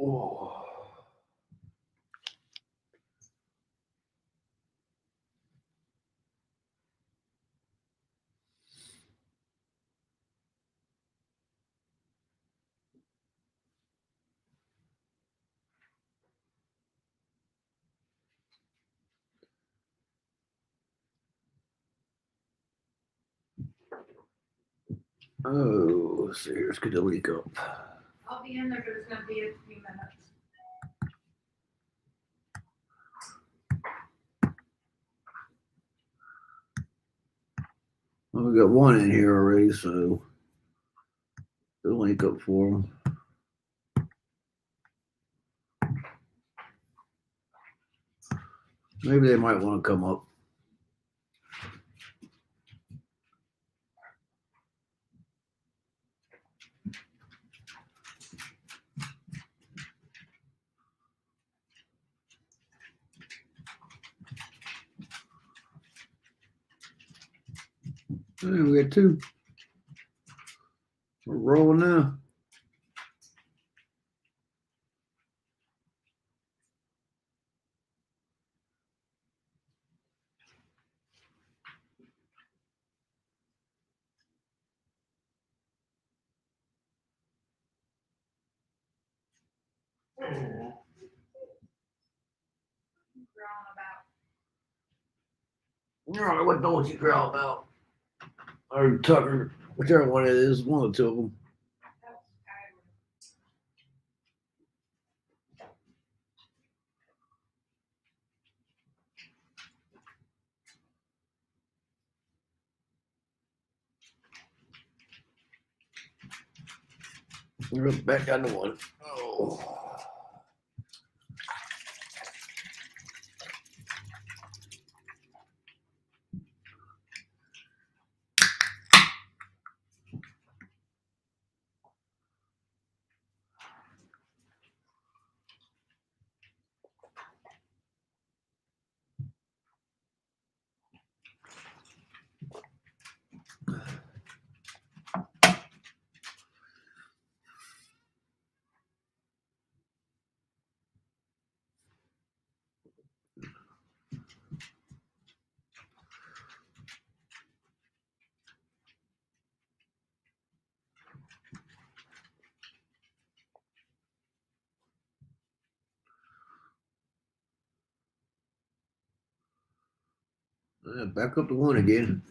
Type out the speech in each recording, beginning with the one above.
Oh. Oh, let's see. Let's get the link up. I'll be in there, but it's going to be a few minutes. Well, we got one in here already, so the link up for them. Maybe they might want to come up. Hey, we got two. We're rolling now. No, what don't you growl about? Or Tucker, whichever one it is, one of the two of them. We're back down to one. Oh. Back up to one again.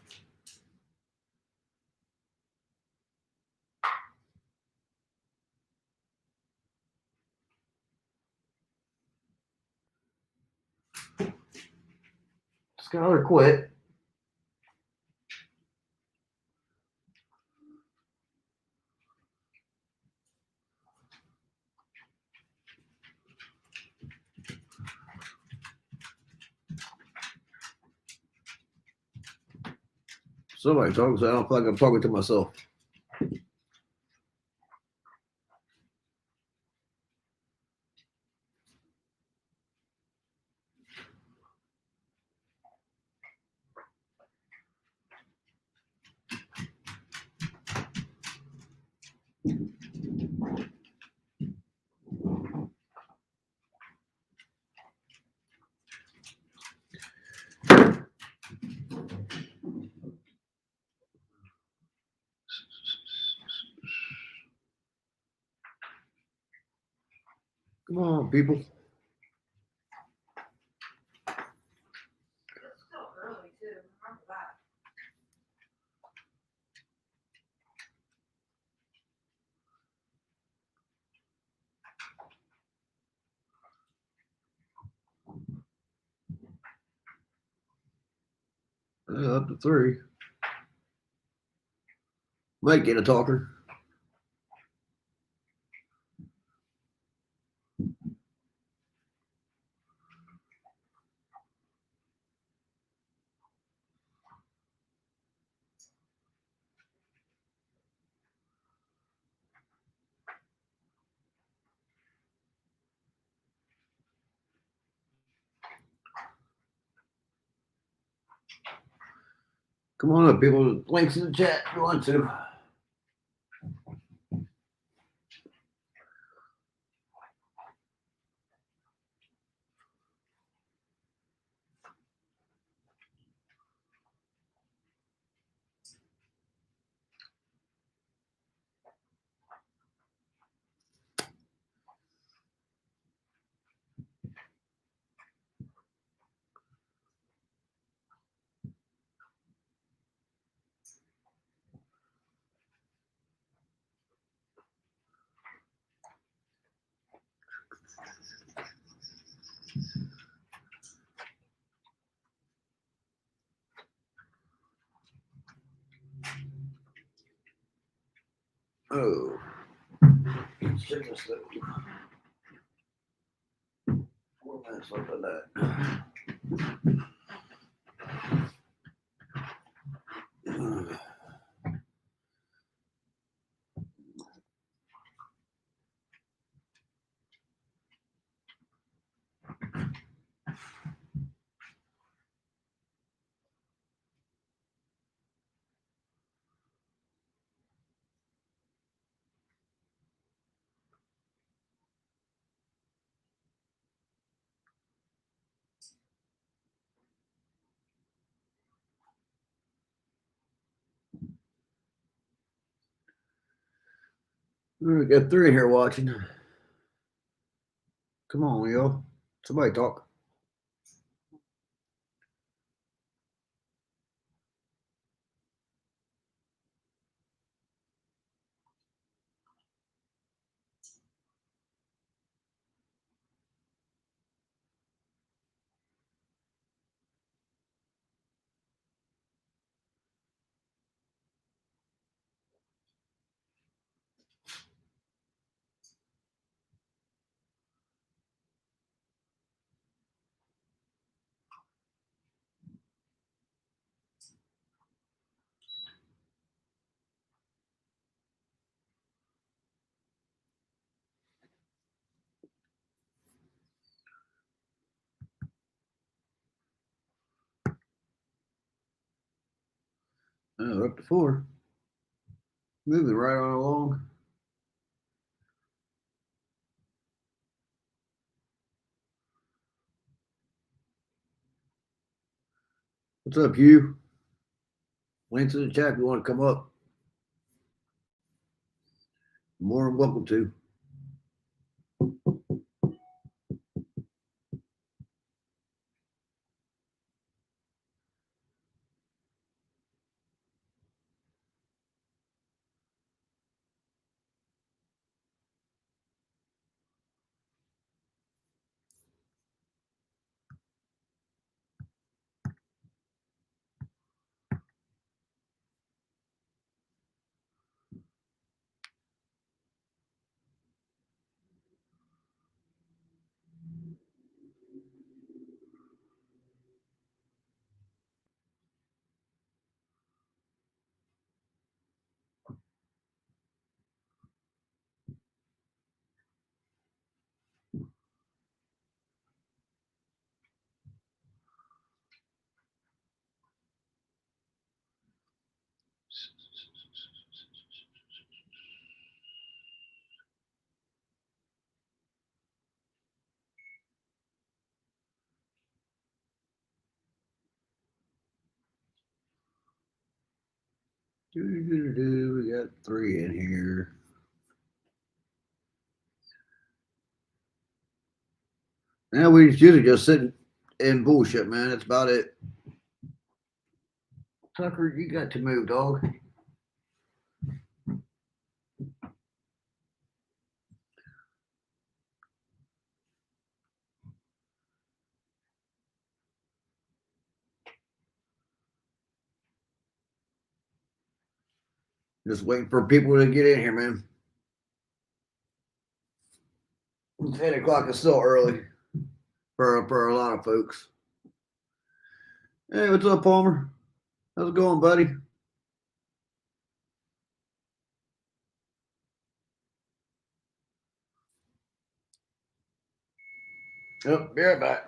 Skylar quit. Somebody talks, so I don't feel like I'm talking to myself. Come on, people. It's still early, too. Remember that. Up to three. Might get a talker. Come on up, people. Links in the chat if you want to. Oh. Check this out. 4 minutes left of that. We got 3 in here watching. Come on, yo. Somebody talk. Oh, we're up to 4. Moving right on along. What's up, you? Links in the chat if you want to come up. More than welcome to. We got 3 in here. Now we usually just sitting in bullshit, man. That's about it. Tucker, you got to move, dog. Just waiting for people to get in here, man. 10 o'clock is still early for a lot of folks. Hey, what's up, Palmer? How's it going, buddy? Yep, be right back.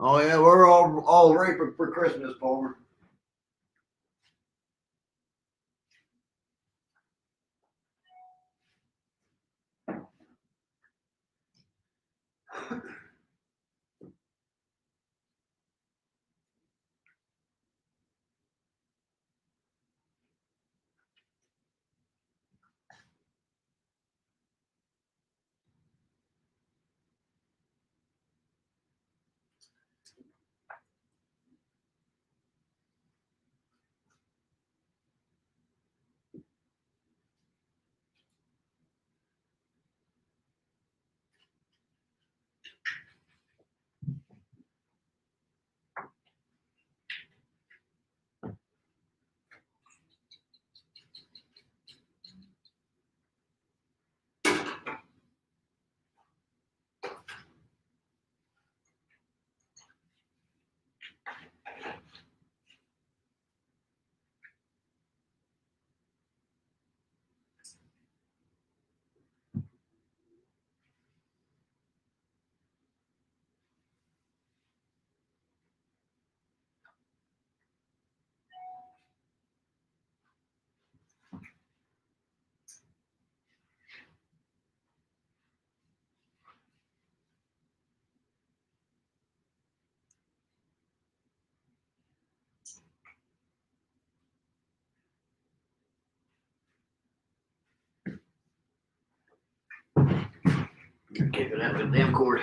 Oh yeah, we're all ready for Christmas, Palmer. Kick it out with the damn cord.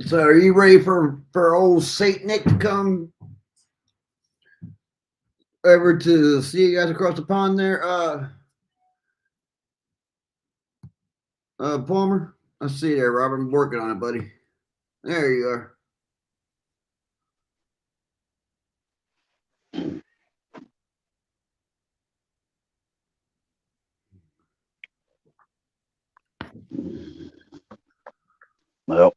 So, are you ready for old Saint Nick to come over to see you guys across the pond there? Palmer. I see you there, Robert. I'm working on it, buddy. There you are. Well,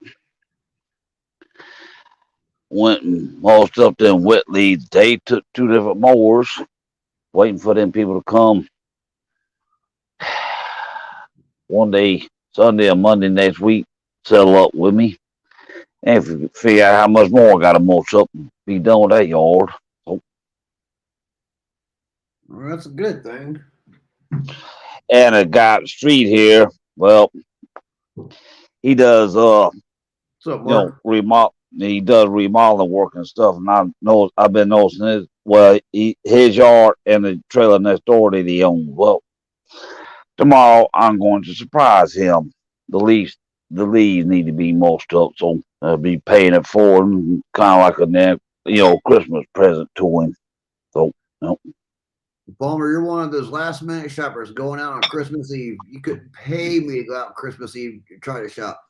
went and mulched up them wet leads. They took 2 different mowers, waiting for them people to come. One day, Sunday or Monday next week, settle up with me and figure out how much more I got to mulch up and be done with that yard. Well, that's a good thing. And a guy up the street here, well, he does What's up, Mark? remodel. He does remodeling work and stuff, and I've been noticing his yard and the trailer next door that he owns. Well, tomorrow I'm going to surprise him. The leaves need to be mulched up, so I'll be paying it forward, kind of like a Christmas present to him. So, Palmer, you're one of those last minute shoppers going out on Christmas Eve. You couldn't pay me to go out on Christmas Eve to try to shop.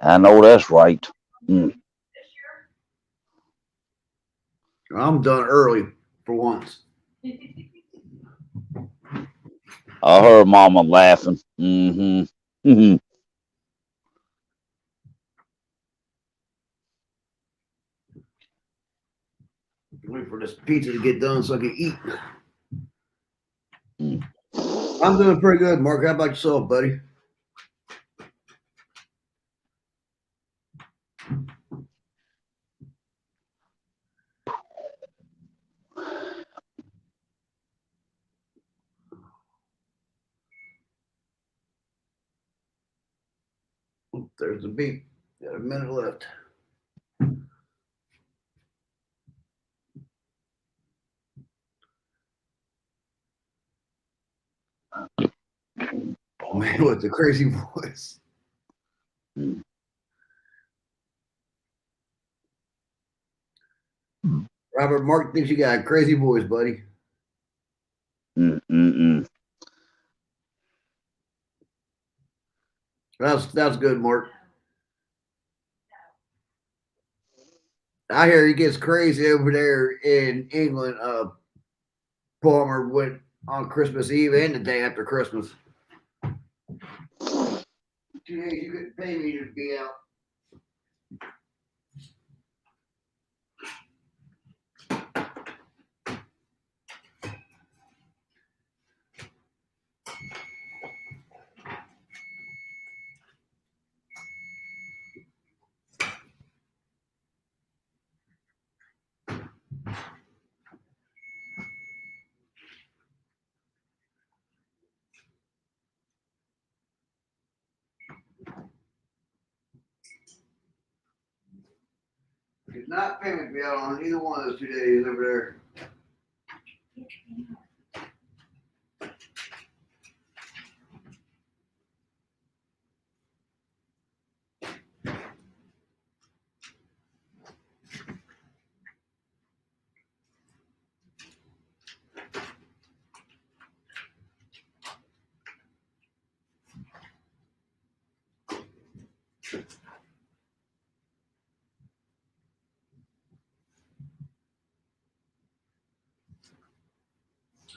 I know that's right. This I'm done early for once. year? I heard Mama laughing. Mm-hmm. Wait for this pizza to get done so I can eat. Mm. I'm doing pretty good, Mark. How about yourself, buddy? There's the beat. Got a minute left. Man with the crazy voice. Mm. Robert, Mark thinks you got a crazy voice, buddy. Mm-mm-mm. That's good, Mark. I hear it gets crazy over there in England. Palmer went on Christmas Eve and the day after Christmas. 2 days you couldn't pay me to be out. Did not pay me to be out on either one of those 2 days over there.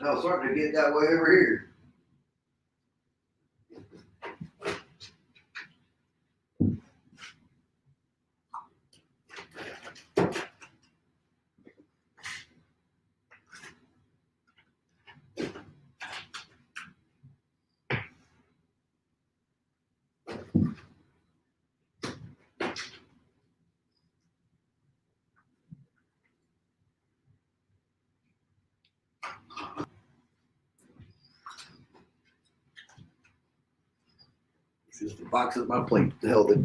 Now it's starting to get that way over here. It's just a box at my plate to help it.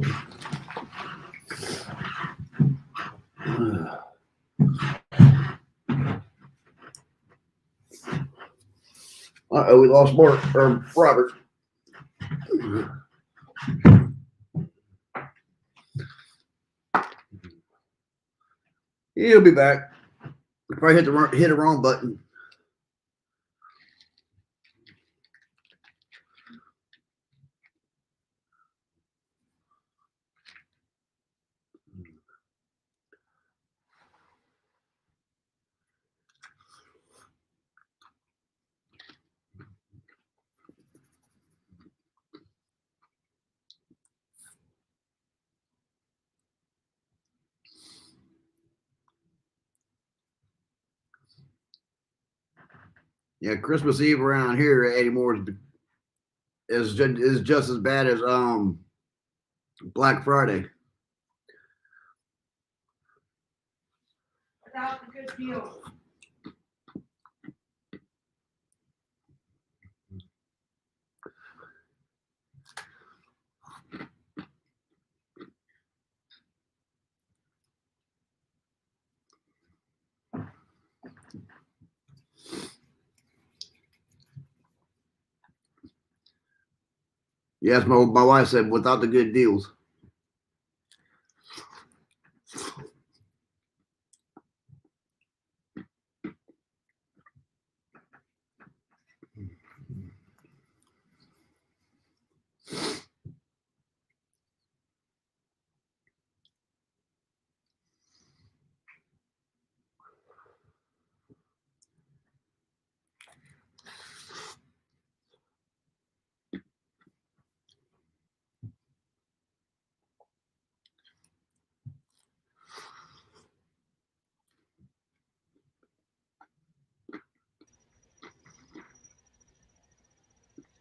Uh-oh, we lost Mark or Robert. He'll be back. Probably hit the wrong button. Yeah, Christmas Eve around here anymore is just as bad as Black Friday. Without the good deals. Yes, my wife said without the good deals.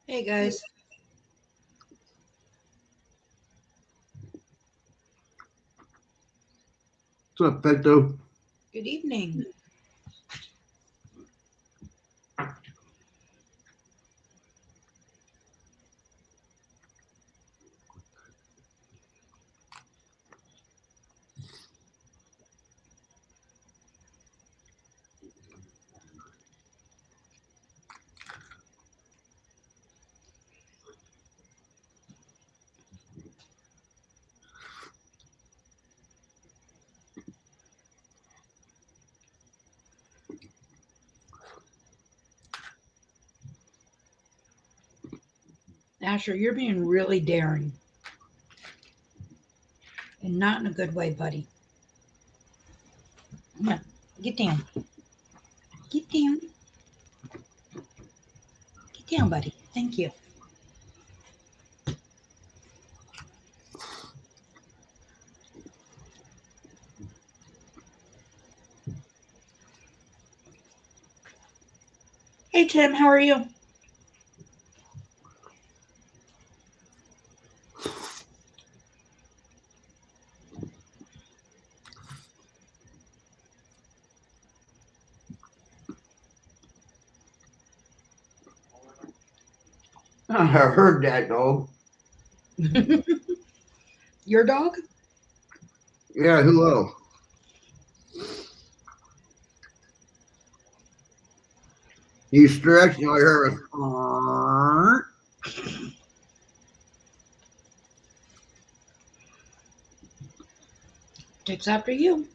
Hey guys. What's up, Pecto? Good evening. Asher, you're being really daring. And not in a good way, buddy. Come on, get down. Get down. Get down, buddy. Thank you. Hey, Tim, how are you? I heard that, dog. Your dog? Yeah, who else? You stretch, you know, I heard a Takes after you.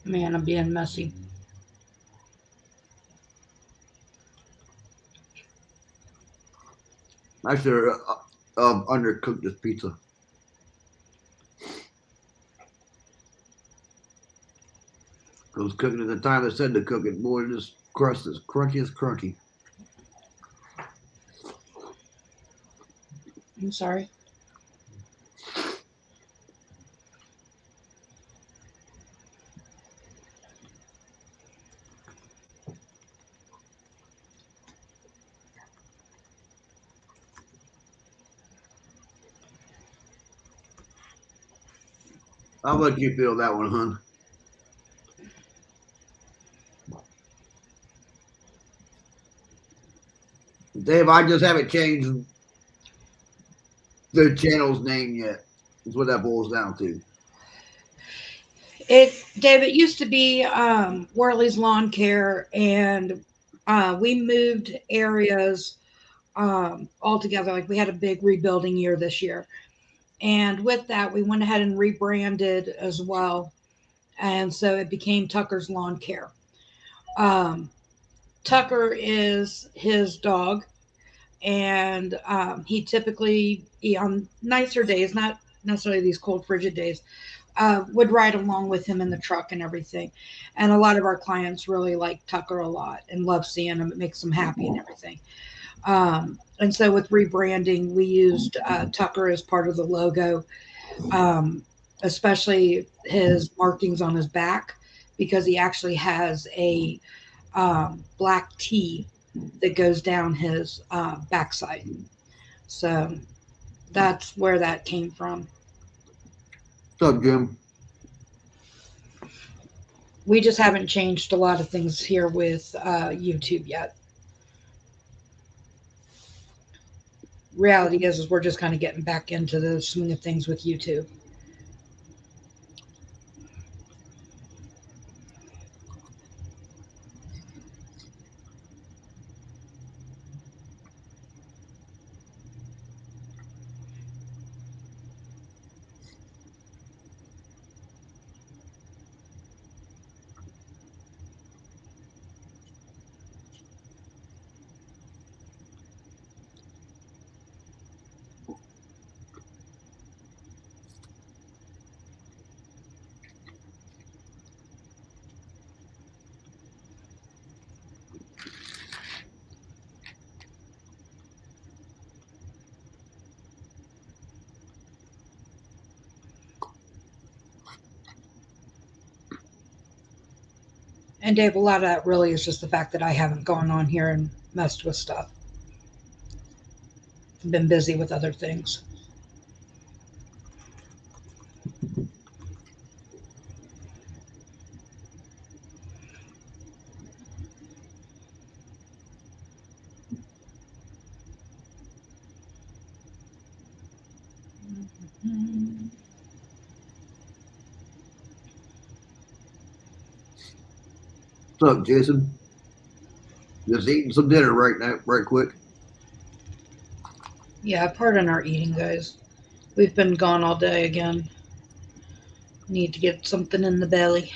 Man, I'm being messy. I should have undercooked this pizza. I was cooking at the time they said to cook it. Boy, this crust is crunchy as crunchy. I'm sorry. How about you feel that one, hun? Dave, I just haven't changed the channel's name yet. That's what that boils down to. Dave, it used to be Worley's Lawn Care, and we moved areas altogether. Like we had a big rebuilding year this year. And with that, we went ahead and rebranded as well. And so it became Tucker's Lawn Care. Um, Tucker is his dog, and he typically, on nicer days, not necessarily these cold, frigid days, would ride along with him in the truck and everything. And a lot of our clients really like Tucker a lot and love seeing him. It makes them happy and everything. And so with rebranding, we used Tucker as part of the logo, especially his markings on his back, because he actually has a black T that goes down his backside. So that's where that came from. What's up, Jim? We just haven't changed a lot of things here with YouTube yet. Reality is we're just kind of getting back into the swing of things with YouTube. And Dave, a lot of that really is just the fact that I haven't gone on here and messed with stuff. I've been busy with other things. What's up, Jason? Just eating some dinner right now, right quick. Yeah, pardon our eating, guys. We've been gone all day again. Need to get something in the belly.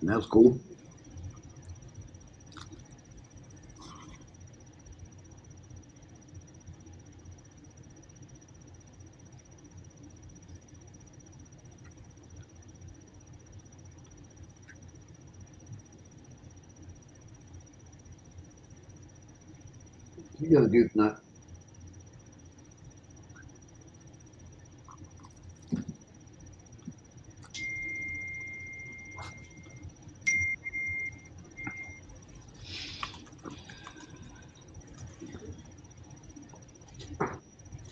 That's cool. You got a goose nut.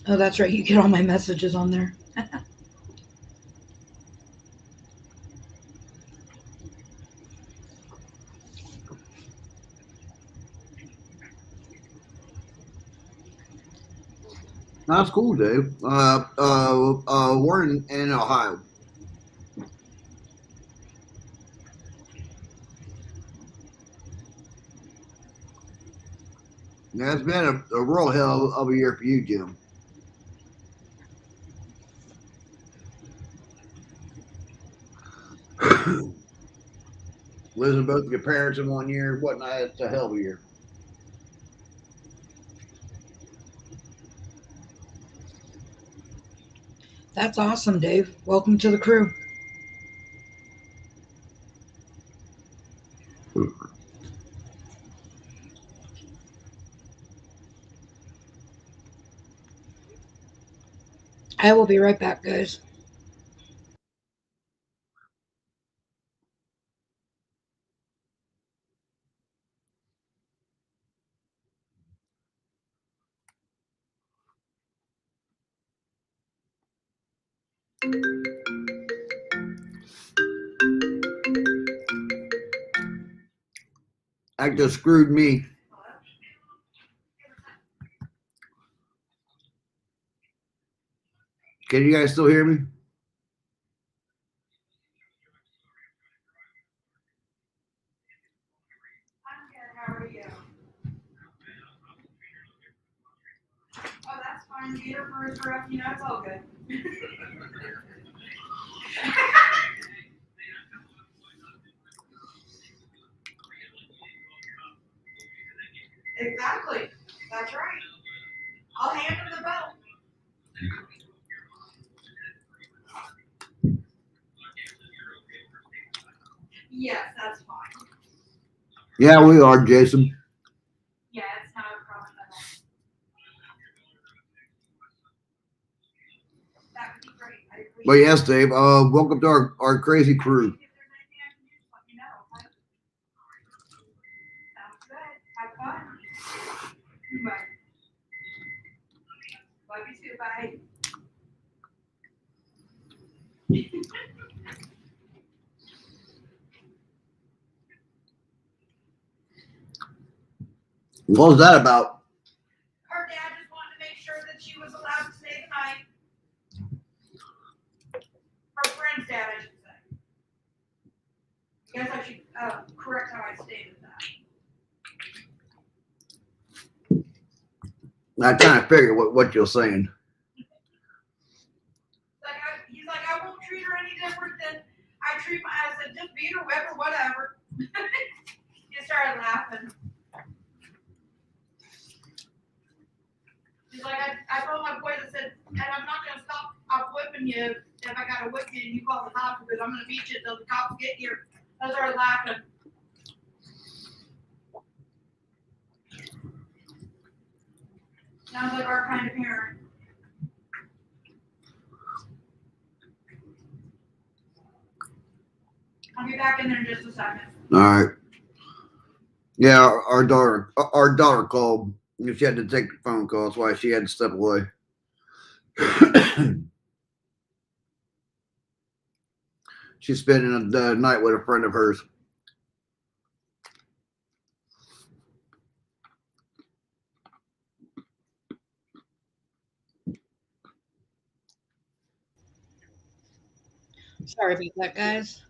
Oh, that's right. You get all my messages on there. That's cool, Dave. We're in Ohio. Yeah, it's been a real hell of a year for you, Jim. Losing both of your parents in 1 year, whatnot, it's a hell of a year. That's awesome, Dave. Welcome to the crew. I will be right back, guys. That just screwed me. Can you guys still hear me? I'm good. How are you? Oh, that's fine. Gator birds are up. You know, it's all good. Exactly. That's right. I'll hand her the belt. Yes, that's fine. Yeah, we are, Jason. Yeah, it's not a problem at all. That would be great. I appreciate But yes, Dave, welcome to our crazy crew. If there's anything I can do, just let me know. Okay? Sounds good. Have fun. Bye. Love you too. Bye. What was that about? Her dad just wanted to make sure that she was allowed to stay the night. Her friend's dad, I should say. I guess I should correct how I stated that. I kind of figured what you're saying. He's like, I won't treat her any different than I treat my. I said, just beat her, whip her, whatever. He started laughing. He's like, I told my boys, I said, and I'm not gonna stop whipping you if I gotta whip you and you call the cops because I'm gonna beat you until the cops get here. I started laughing. Sounds like our kind of parent. I'll be back in there in just a second. All right. Yeah, our daughter called. She had to take the phone call. That's why she had to step away. She's spending the night with a friend of hers. Sorry about that, guys.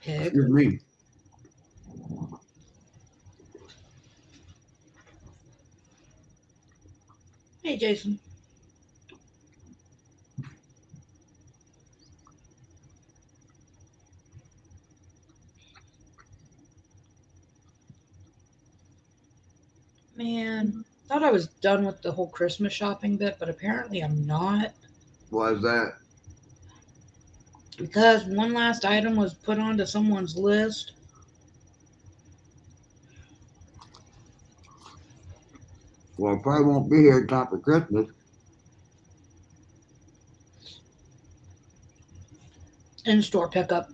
Pig. Excuse me. Hey, Jason. Man, thought I was done with the whole Christmas shopping bit, but apparently I'm not. Why is that? Because one last item was put onto someone's list. Well, I probably won't be here in time for Christmas. In-store pickup.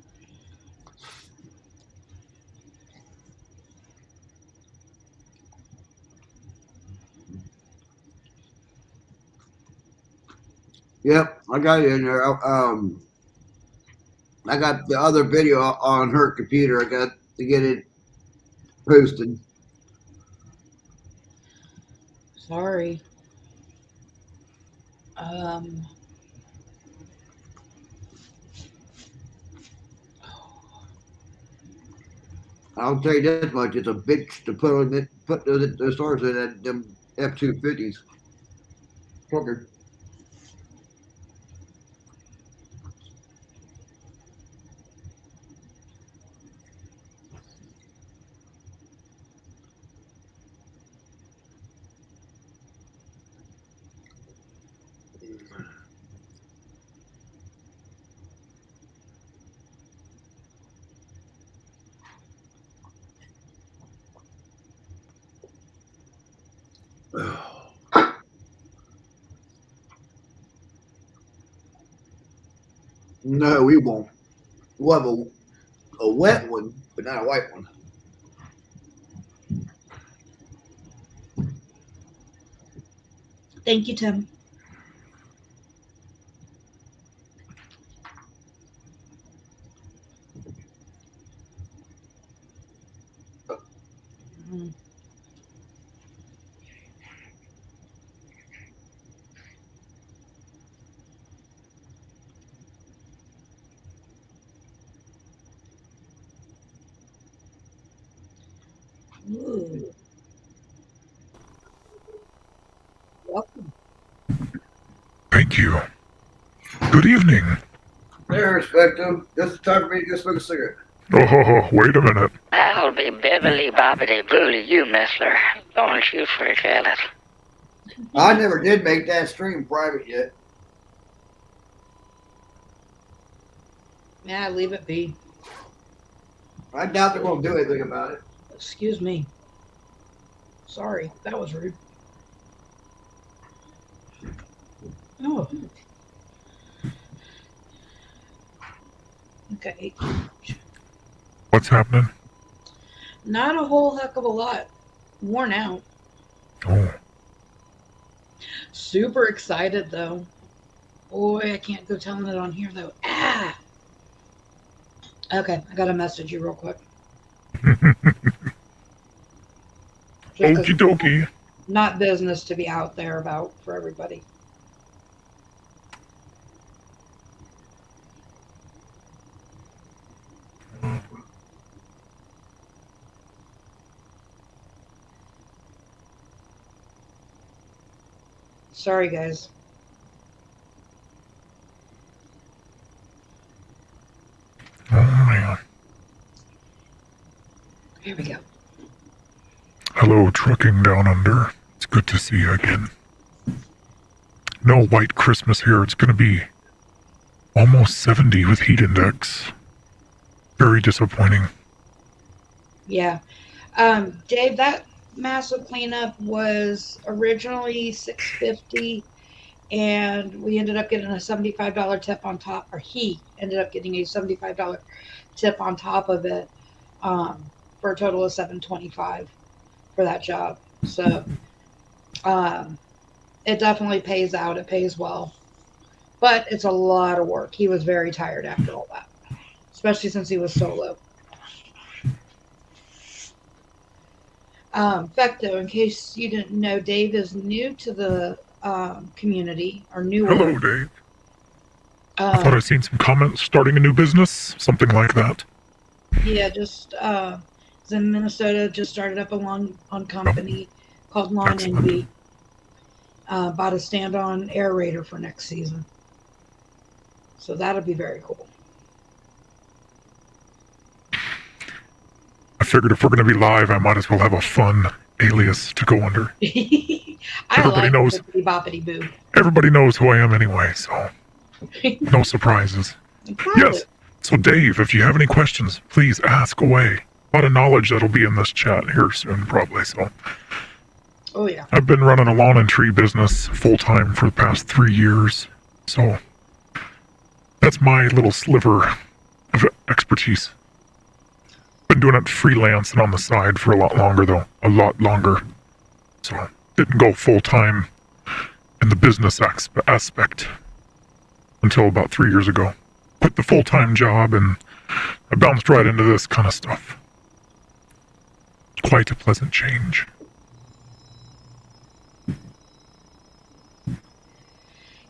Yep, I got it in there. I got the other video on her computer. I got to get it posted. Sorry. I'll tell you this much: it's a bitch to put the stars in at them F-250s. Fucker. No, we won't. We'll have a wet one, but not a white one. Thank you, Tim. Ooh. Welcome. Thank you. Good evening. There, respecto. Just time for me to go smoke a cigarette. Oh, wait a minute. I'll be bibbly bobbity blue to you, mister. Don't you forget it. I never did make that stream private yet. Yeah, leave it be. I doubt they're going to do anything about it. Excuse me. Sorry, that was rude. Oh. Okay. What's happening? Not a whole heck of a lot. Worn out. Oh, Super excited though. Boy, I can't go telling it on here though. Ah. Okay, I gotta message you real quick. Just 'cause okie dokie. not business to be out there about for everybody. Sorry, guys. Oh, man. Here we go. Hello, trucking down under. It's good to see you again. No white Christmas here. It's going to be almost 70 with heat index. Very disappointing. Yeah. Dave, that massive cleanup was originally $650 and we ended up getting a $75 tip on top, or he ended up getting a $75 tip on top of it, for a total of $725 for that job. So it definitely pays out. It pays well, but it's a lot of work. He was very tired after all that, especially since he was solo. Fecto, in case you didn't know, Dave is new to the community, or newer. Hello, Dave. I thought I'd seen some comments starting a new business, something like that. Yeah, just is in Minnesota. Just started up a lawn company called Lawn Excellent. Envy. Bought a stand-on aerator for next season, so that'll be very cool. I figured if we're going to be live, I might as well have a fun alias to go under. Everybody like knows. Bippity Boppity Boo. Everybody knows who I am anyway, so no surprises. Yes. So, Dave, if you have any questions, please ask away. A lot of knowledge that'll be in this chat here soon, probably. So, Oh yeah. I've been running a lawn and tree business full-time for the past 3 years. So, that's my little sliver of expertise. Been doing it freelance and on the side for a lot longer, though. A lot longer. So, didn't go full-time in the business aspect until about 3 years ago. Quit the full-time job and I bounced right into this kind of stuff. Quite a pleasant change.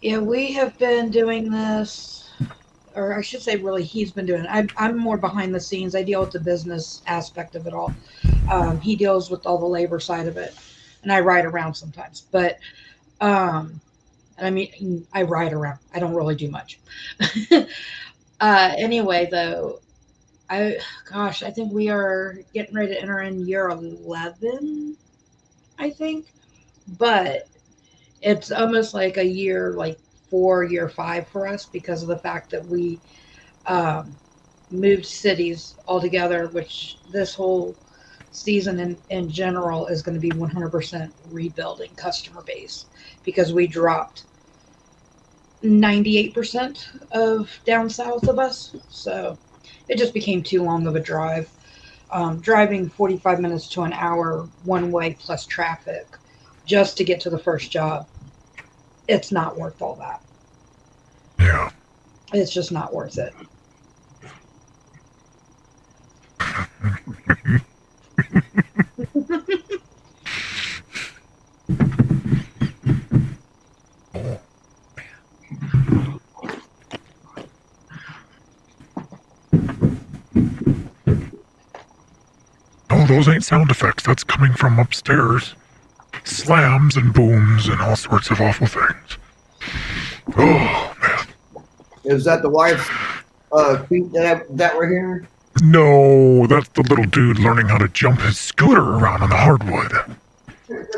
Yeah, we have been doing this, or I should say, really, he's been doing it. I'm more behind the scenes. I deal with the business aspect of it all. He deals with all the labor side of it, and I ride around sometimes. But, and I mean, I ride around. I don't really do much. Anyway, though, I think we are getting ready to enter in year 11, I think. But it's almost like a year, like 4, year 5 for us, because of the fact that we moved cities altogether, which this whole season in general is going to be 100% rebuilding customer base, because we dropped 98% of down south of us. So it just became too long of a drive. Driving 45 minutes to an hour one way plus traffic just to get to the first job, it's not worth all that. Yeah. It's just not worth it. Oh, those ain't sound effects. That's coming from upstairs. Slams and booms and all sorts of awful things. Oh, man. Is that the wife's feet that we're hearing? No, that's the little dude learning how to jump his scooter around on the hardwood.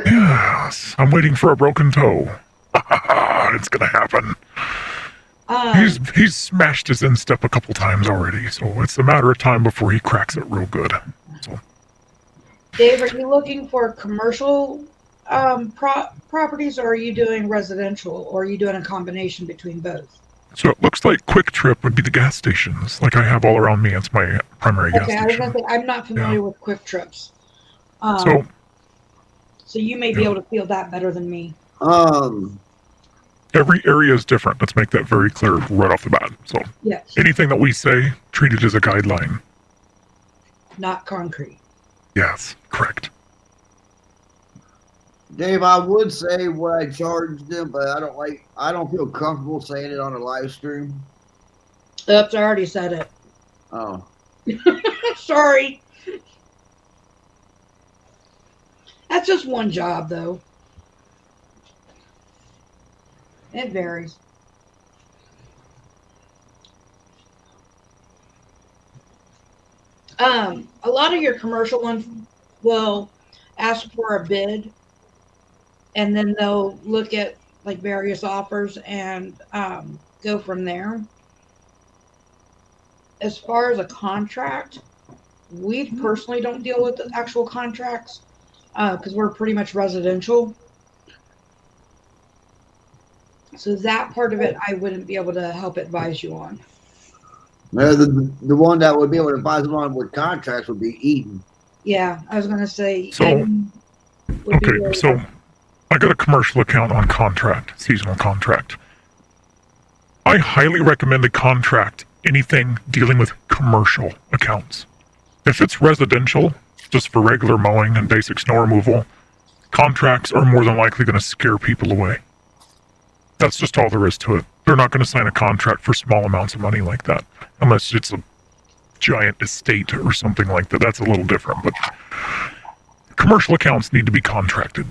Yes, I'm waiting for a broken toe. It's gonna happen. He's smashed his instep a couple times already, so it's a matter of time before he cracks it real good. So, Dave, are you looking for commercial properties, or are you doing residential, or are you doing a combination between both? so it looks like Quick Trip would be the gas stations, like I have all around me. It's my primary gas Okay, I was station. gonna say, I'm not familiar with Quick Trips. So, So you may be able to feel that better than me. every area is different. Let's make that very clear right off the bat. So, Yes, anything that we say, treat it as a guideline. not concrete. Yes, correct. Dave, I would say what I charged them, but I don't feel comfortable saying it on a live stream. Oops, I already said it. Oh. Sorry. That's just one job, though. It varies. A lot of your commercial ones will ask for a bid, and then they'll look at like various offers and go from there. As far as a contract, we personally don't deal with the actual contracts because we're pretty much residential. So that part of it, I wouldn't be able to help advise you on. The one that would be able to advise them on with contracts would be Eden. Yeah, I was gonna say. So- Eden would be Okay, really- so I got a commercial account on contract, seasonal contract. I highly recommend a contract anything dealing with commercial accounts. If it's residential, just for regular mowing and basic snow removal, contracts are more than likely going to scare people away. That's just all there is to it. They're not going to sign a contract for small amounts of money like that, unless it's a giant estate or something like that. That's a little different, but commercial accounts need to be contracted.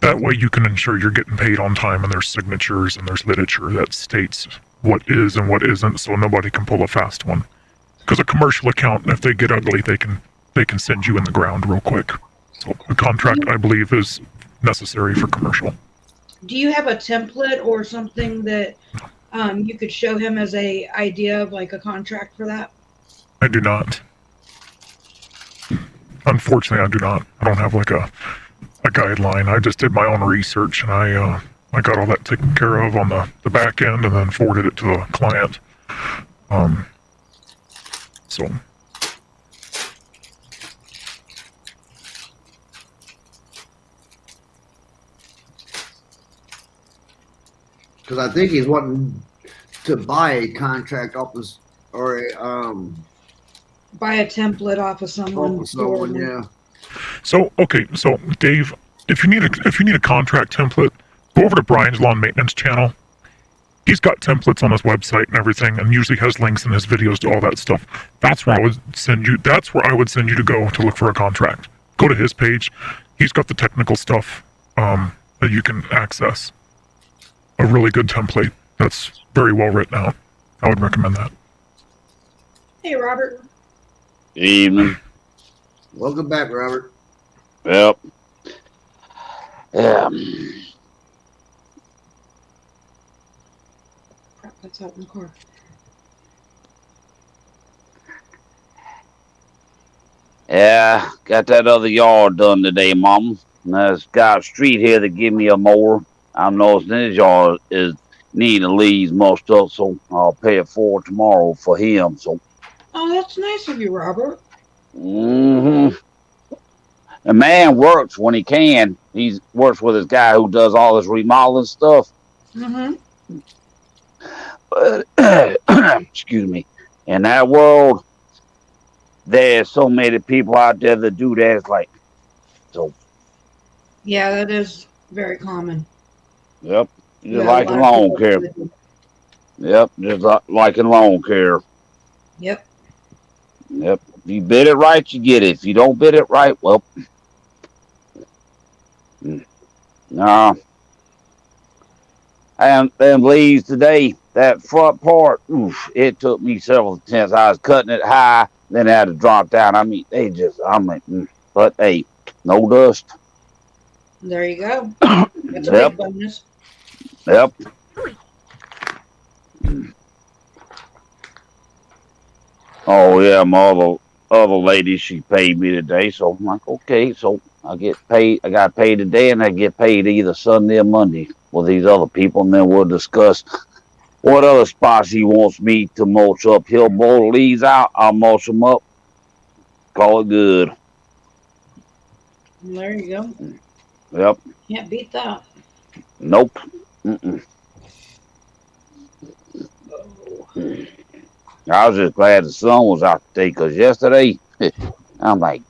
That way you can ensure you're getting paid on time and there's signatures and there's literature that states what is and what isn't, so nobody can pull a fast one. Because a commercial account, if they get ugly, they can send you in the ground real quick. So a contract, I believe, is necessary for commercial. Do you have a template or something that you could show him as a idea of like a contract for that? I do not. Unfortunately, I do not. I don't have like a guideline. I just did my own research and I got all that taken care of on the back end and then forwarded it to the client. So Because I think he's wanting to buy a contract off his, or a Buy a template off of someone. off of someone, yeah. So okay, so Dave, if you need a contract template, go over to Brian's Lawn Maintenance channel. He's got templates on his website and everything, and usually has links in his videos to all that stuff. That's where I would send you. That's where I would send you to go to look for a contract. Go to his page. He's got the technical stuff that you can access. A really good template that's very well written out. I would recommend that. Hey, Robert. Evening. Welcome back, Robert. Yep. Yeah. Crap, that's out in the car. Yeah, got that other yard done today, Mama. And there's got a street here that give me a mower. I'm noticing his yard is needing leaves most of, so I'll pay it for tomorrow for him. So, Oh, that's nice of you, Robert. the man works when he can. He works with this guy who does all this remodeling stuff. Mm-hmm. But excuse me, in that world, there's so many people out there that do that. It's like, so, Yeah, that is very common. yep, just Yeah, like a in lot of lawn people care. do. Yep, just like in lawn care. Yep. Yep. If you bid it right, you get it. If you don't bid it right, well, nah. And them leaves today, that front part, oof, it took me several attempts. I was cutting it high, then I had to drop down. I mean, I'm like, but hey, no dust. There you go. That's a Yep. big bonus. Yep. Oh yeah, my other lady, she paid me today, so I'm like, okay, so I get paid. I got paid today, and I get paid either Sunday or Monday with these other people, and then we'll discuss what other spots he wants me to mulch up. He'll mow the leaves out, I'll mulch them up. Call it good. There you go. Yep. Can't beat that. Nope. Mm-mm. Oh. I was just glad the sun was out today, because yesterday, I'm like,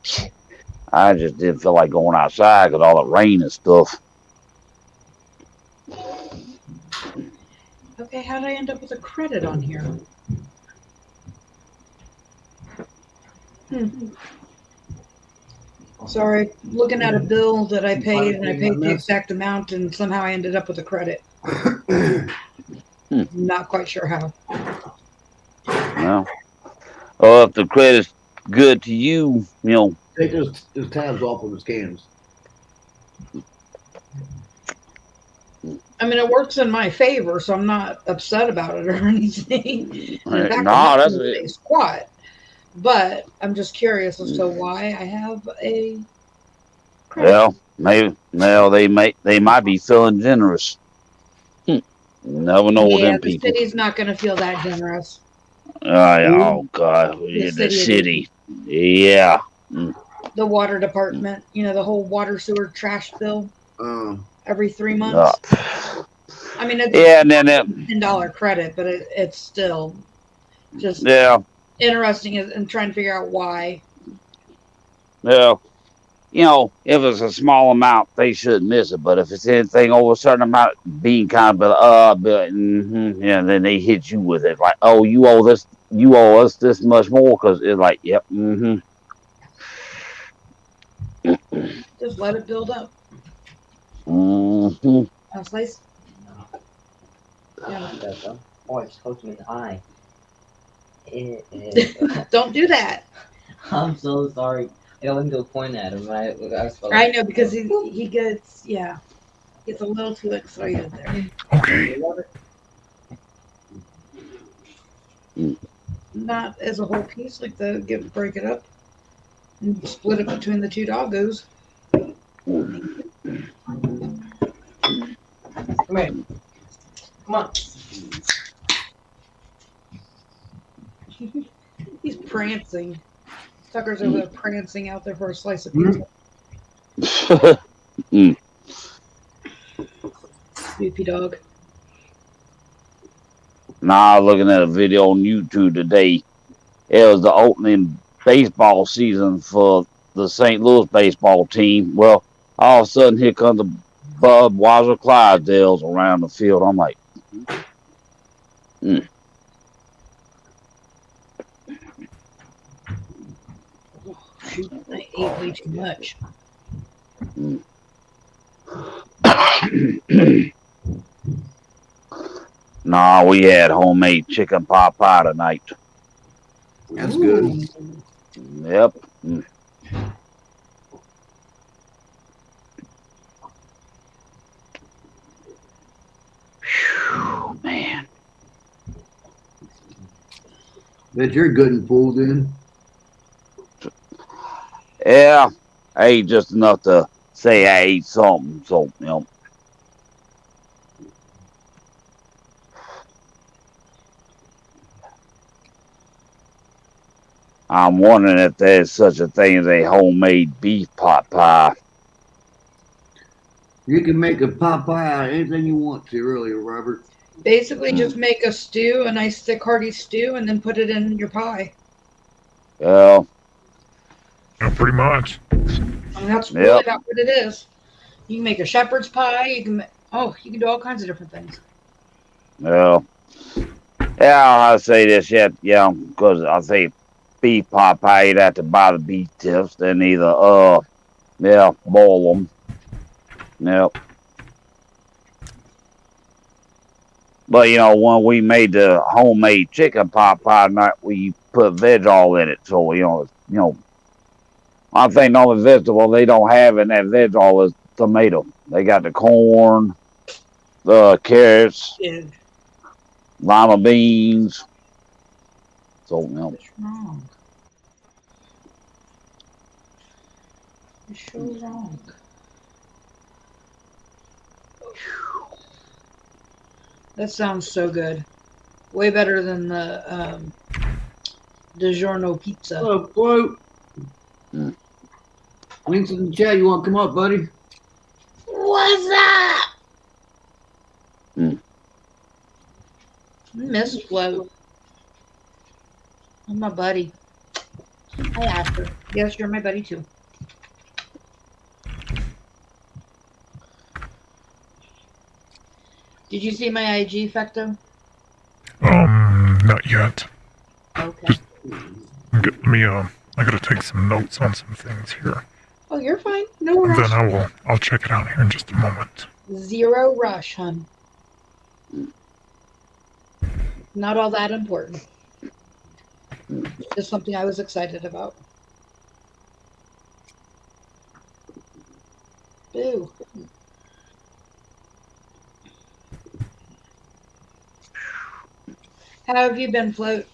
I just didn't feel like going outside because all the rain and stuff. Okay, how did I end up with a credit on here? Sorry, looking at a bill that I paid, and I paid the exact amount, and somehow I ended up with a credit. Not quite sure how. Well, if the credit's good to you, you know, Take those tabs off of his cans. I mean, it works in my favor, so I'm not upset about it or anything. In fact, I'm no, not that's gonna say it. squat. But I'm just curious as to why I have a credit. Well, maybe, well, they might be feeling generous. Never know with Yeah, them the people. city's not going to feel that generous. Oh God, yeah, the city. Yeah. The water department, the whole water sewer trash bill every 3 months. I mean, it's Yeah, and then $10 credit, but it's still just yeah, interesting and trying to figure out why. yeah. If it's a small amount, they shouldn't miss it. But if it's anything over a certain amount, being kind of yeah, then they hit you with it like, oh, you owe us this much more because it's like, yep, Just let it build up. Slice. Yeah. Oh, I just poked him in the eye. Don't do that. I'm so sorry. I wasn't going to point at him. I know because he gets a little too excited there. Okay. Not as a whole piece, like break it up and split it between the two doggos. Come here. Come on. He's prancing. Tucker's over there prancing out there for a slice of pizza. Snoopy dog. Nah, looking at a video on YouTube today. It was the opening baseball season for the St. Louis baseball team. Well, all of a sudden, here comes the Budweiser Clydesdales around the field. I'm like, I ate way too much. Nah, we had homemade chicken pot pie tonight. That's good. Yep. Whew, man. Bet you're good and pulled in. Yeah, I ate just enough to say I ate something. So, I'm wondering if there's such a thing as a homemade beef pot pie. You can make a pot pie out of anything you want to, really, Robert. Basically, just make a stew, a nice thick hearty stew, and then put it in your pie. Well, Pretty much. I mean, that's really about what it is. You can make a shepherd's pie. You can do all kinds of different things. well, yeah, I say this yet, because I say beef pot pie, you'd have to buy the beef tips, then either, boil them. Yep. But, when we made the homemade chicken pot pie night, we put veg all in it. So, I think the only vegetable they don't have in that veg all is tomato. They got the corn, the carrots, lima beans. So, What's wrong? You're so wrong. That sounds so good. Way better than the DiGiorno pizza. Hello, Float. Links in the chat. You want to come up, buddy? What's up? Miss Float. I'm my buddy. I asked her. Yes, you're my buddy too. Did you see my IG, Fecto? Not yet. Okay. Let me, I gotta take some notes on some things here. Oh, you're fine. No And rush. then I'll check it out here in just a moment. Zero rush, hun. Not all that important. Just something I was excited about. Boo. How have you been, Float?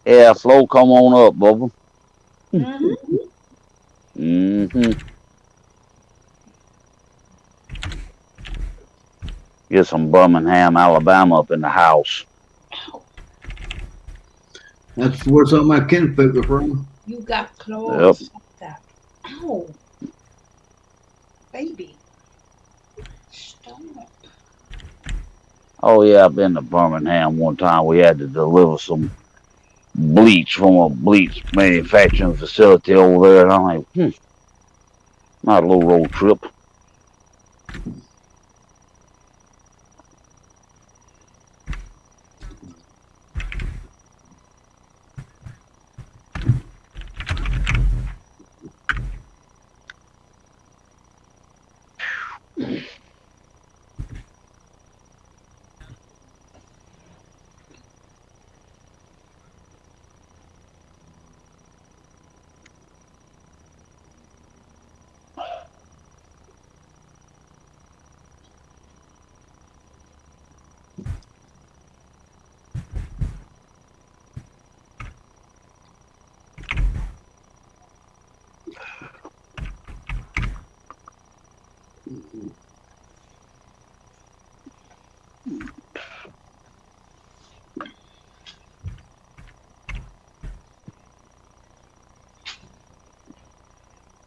yeah, Flo, come on up, Bubba. Mm-hmm. Mm-hmm. Get some Birmingham, Alabama up in the house. That's where some of my kinfolk are from. You got claws like that. Ow. Baby. Stop. Oh yeah, I've been to Birmingham one time. We had to deliver some bleach from a bleach manufacturing facility over there, and I'm like, not a little road trip.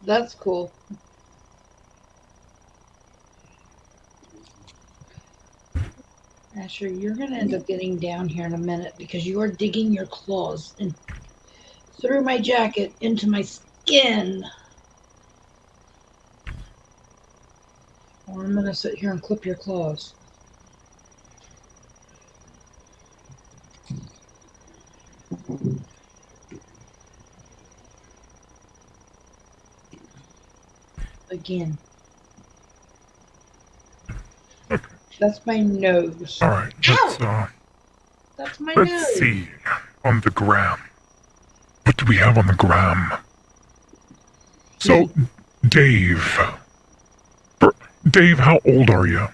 That's cool. Asher, you're going to end up getting down here in a minute because you are digging your claws in, through my jacket into my skin. Or I'm going to sit here and clip your claws. Again. That's my nose. All right. That's my Let's nose. see on the gram. What do we have on the gram? So, Dave. Dave, how old are you?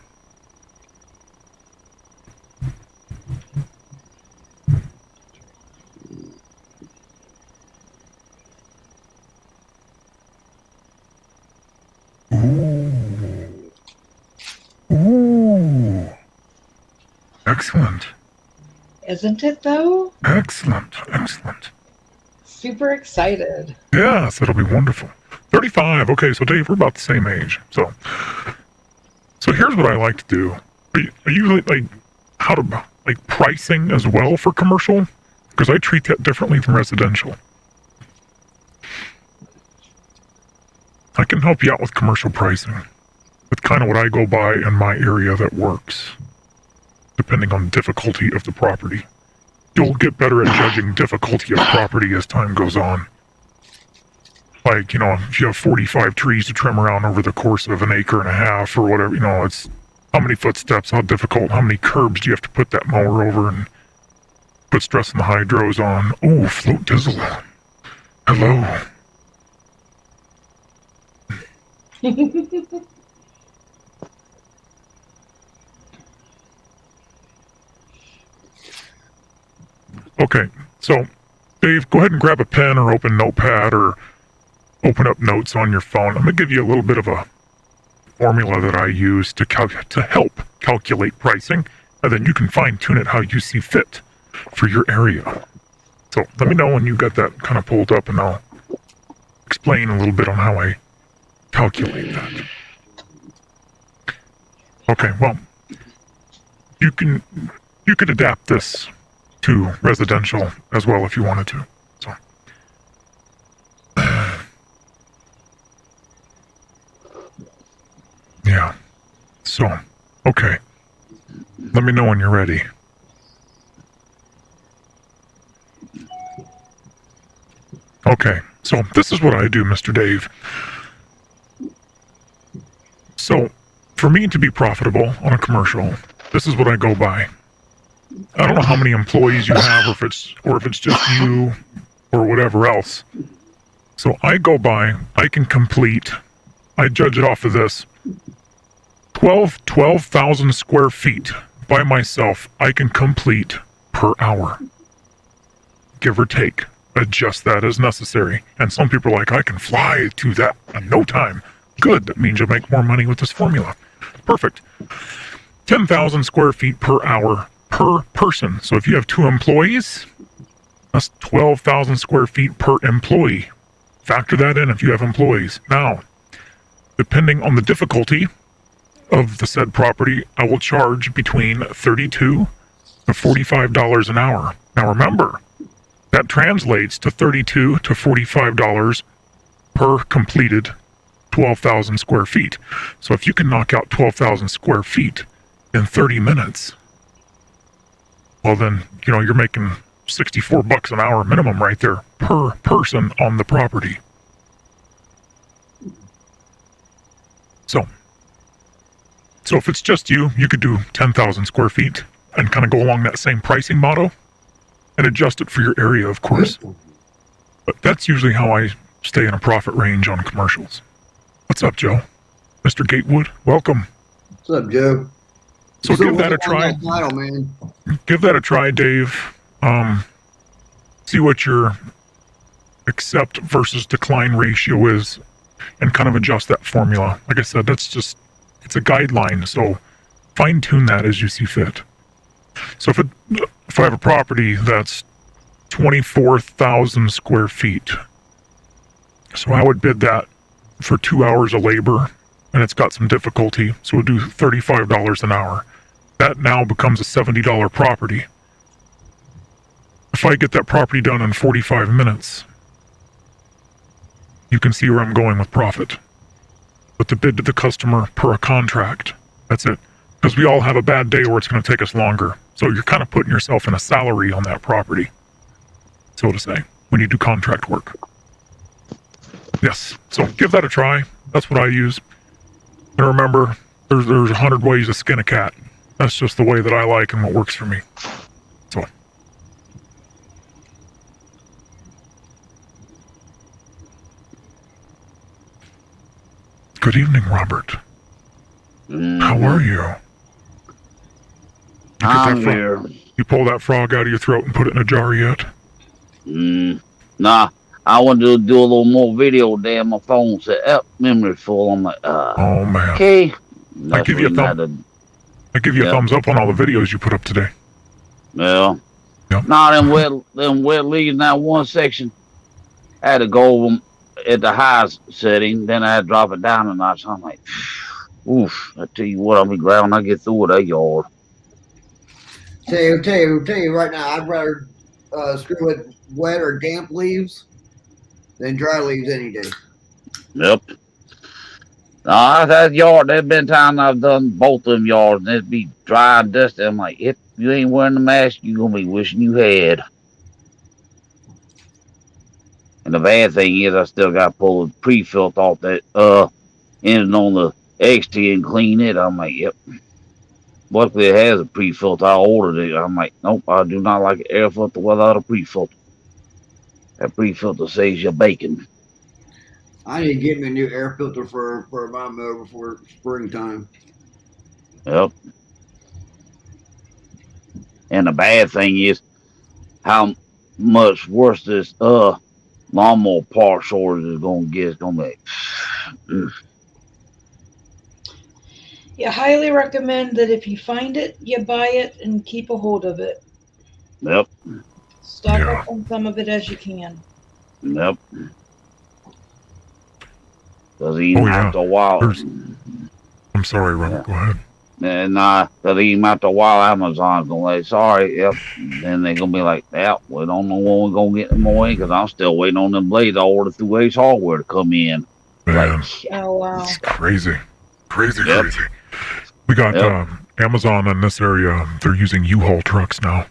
Ooh. Excellent. Isn't it though? Excellent. Super excited. Yes, it'll be wonderful. 35. Okay, so Dave, we're about the same age. So here's what I like to do. Are you like how to like pricing as well for commercial? Because I treat that differently from residential. I can help you out with commercial pricing. It's kind of what I go by in my area that works, depending on difficulty of the property. You'll get better at judging difficulty of property as time goes on. Like, if you have 45 trees to trim around over the course of an acre and a half or whatever, it's how many footsteps, how difficult, how many curbs do you have to put that mower over and put stress on the hydros on. Ooh, Float Dizzle. Hello. Okay, so Dave, go ahead and grab a pen or open Notepad or open up notes on your phone. I'm going to give you a little bit of a formula that I use to help calculate pricing, and then you can fine-tune it how you see fit for your area. So let me know when you got that kind of pulled up, and I'll explain a little bit on how I calculate that. Okay, well, you could adapt this to residential as well if you wanted to. So, yeah. So, okay. Let me know when you're ready. Okay, so this is what I do, Mr. Dave. So, for me to be profitable on a commercial, this is what I go by. I don't know how many employees you have, or if it's just you, or whatever else. So I go by, I judge it off of this. 12,000 square feet by myself, I can complete per hour. Give or take. Adjust that as necessary. And some people are like, I can fly to that in no time. Good, that means you'll make more money with this formula. Perfect. 10,000 square feet per hour per person. So if you have 2 employees, that's 12,000 square feet per employee. Factor that in if you have employees. Now, depending on the difficulty of the said property, I will charge between $32 to $45 an hour. Now remember, that translates to $32 to $45 per completed 12,000 square feet. So if you can knock out 12,000 square feet in 30 minutes, well then, you're making $64 an hour minimum right there per person on the property. So if it's just you could do 10,000 square feet and kind of go along that same pricing model and adjust it for your area, of course. But that's usually how I stay in a profit range on commercials. What's up, Joe? Mr. Gatewood, welcome. What's up, Joe? So give that a what's on try. that title, man? Give that a try, Dave. See what your accept versus decline ratio is and kind of adjust that formula. Like I said, it's a guideline, so fine tune that as you see fit. So if I have a property that's 24,000 square feet, so I would bid that for 2 hours of labor, and it's got some difficulty, so we'll do $35 an hour. That now becomes a $70 property. If I get that property done in 45 minutes, you can see where I'm going with profit. But the bid to the customer per a contract, that's it. Because we all have a bad day where it's going to take us longer. So you're kind of putting yourself in a salary on that property, so to say, when you do contract work. Yes, so give that a try. That's what I use. And remember, there's 100 ways to skin a cat. That's just the way that I like and what works for me. So. Good evening, Robert. How are you? I'm here. You pull that frog out of your throat and put it in a jar yet? Nah, I wanted to do a little more video. Damn, my phone said, memory's full. I'm like, Oh man. okay. I give you a thumbs up on all the videos you put up today. Yeah. Yep. Nah, them wet leaves, now one section, I had to go over 'em at the highest setting, then I had to drop it down a notch. I'm like, oof, I tell you what, I'll be glad when I get through with that yard. Tell you right now, I'd rather screw with wet or damp leaves than dry leaves any day. Yep. That yard, there's been times I've done both of them yards, and it'd be dry and dusty. I'm like, if you ain't wearing the mask, you're going to be wishing you had. And the bad thing is, I still got to pull the pre-filter off that, ending on the XT and clean it. I'm like, yep. Luckily, it has a pre-filter. I ordered it. I'm like, nope, I do not like an air filter without a pre-filter. That pre-filter saves you bacon. I need to get me a new air filter for my mower before springtime. Yep. And the bad thing is how much worse this lawnmower part shortage is going to get. It's going to be. You highly recommend that if you find it, you buy it and keep a hold of it. Yep. Stock up on some of it as you can. Yep. Because even after a while. I'm sorry, Robert. Go ahead. And because even after a while, Amazon's going to say, sorry, yep. Then they're going to be like, yeah, we don't know when we're going to get them more in because I'm still waiting on them blades I ordered through Ace Hardware to come in. Man, Like, Oh, wow. it's crazy. Crazy. Yep. We got Amazon in this area. They're using U-Haul trucks now.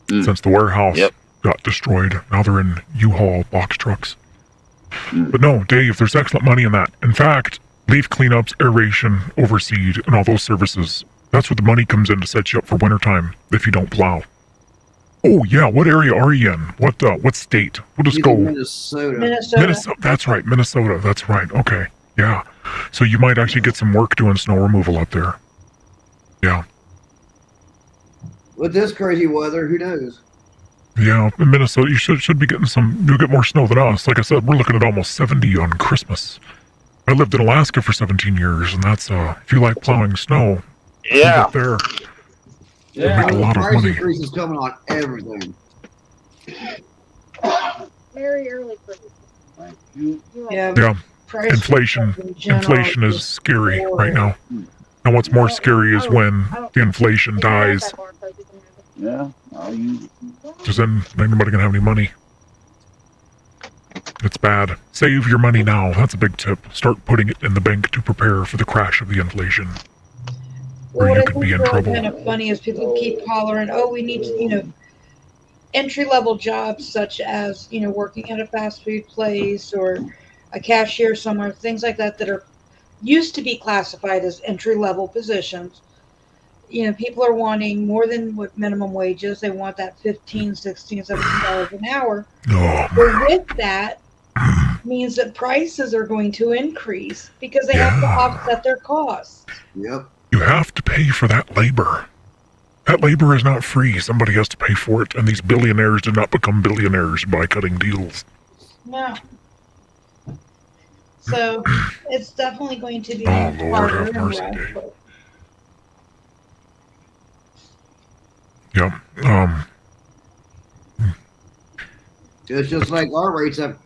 Since the warehouse got destroyed, now they're in U-Haul box trucks. But no, Dave, there's excellent money in that. In fact, leaf cleanups, aeration, overseed, and all those services, that's where the money comes in to set you up for wintertime if you don't plow. Oh, yeah, what area are you in? What state? We'll just go. Minnesota. Minnesota. That's right, Minnesota. That's right. Okay, yeah. So you might actually get some work doing snow removal up there. Yeah. With this crazy weather, who knows? Yeah, in Minnesota, you should be getting you'll get more snow than us. Like I said, we're looking at almost 70 on Christmas. I lived in Alaska for 17 years, and that's, if you like plowing snow, Yeah. Get there. Yeah, Make a lot of price money. increases coming on everything. Very early for Thank you. Yeah. Yeah. price Inflation. in general Inflation is just scary right horrible. now. And what's more scary is when the inflation dies, Yeah. I'll use it. because then ain't nobody gonna have any money. It's bad. Save your money now. That's a big tip. Start putting it in the bank to prepare for the crash of the inflation. Or Well, you what I could be think in is really trouble. kind of funny is people keep hollering, "Oh, we need to, entry level jobs such as, working at a fast food place or a cashier somewhere, things like that that are used to be classified as entry level positions." People are wanting more than what minimum wage is. They want that $15, $16, $17 an hour. Oh, But with that means that prices are going to increase because they have to Yeah. offset their costs. Yep. you have to pay for that labor. That labor is not free. Somebody has to pay for it. And these billionaires did not become billionaires by cutting deals. No. So it's definitely going to be Oh, Lord, harder have and mercy, rough, Dave. but Yep. It's just like our rates are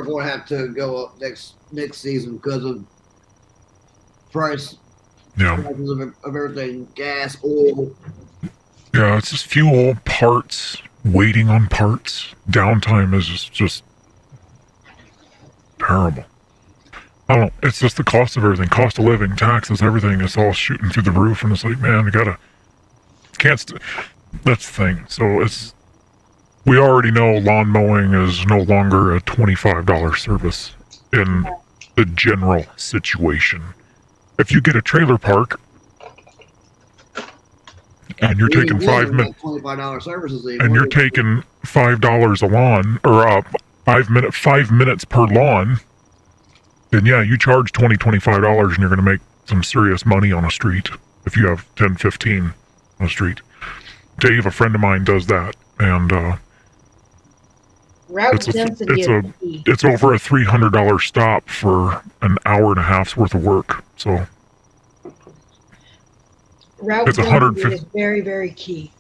going to have to go up next season because of prices Yeah. of everything, gas, oil. Yeah, it's just fuel, parts, waiting on parts. Downtime is just terrible. I don't know. It's just the cost of everything. Cost of living, taxes, everything is all shooting through the roof. And it's like, man, that's the thing. So we already know lawn mowing is no longer a $25 service in the general situation. If you get a trailer park and you're taking 5 minutes, $25 services. and you're taking $5 a lawn or 5 minutes per lawn, then yeah, you charge $25 and you're going to make some serious money on a street if you have 10, 15 on a street. Dave, a friend of mine, does that, and route It's a- density it's is key. it's over a $300 stop for an hour and a half's worth of work. So Route it's density 150 is very, very key.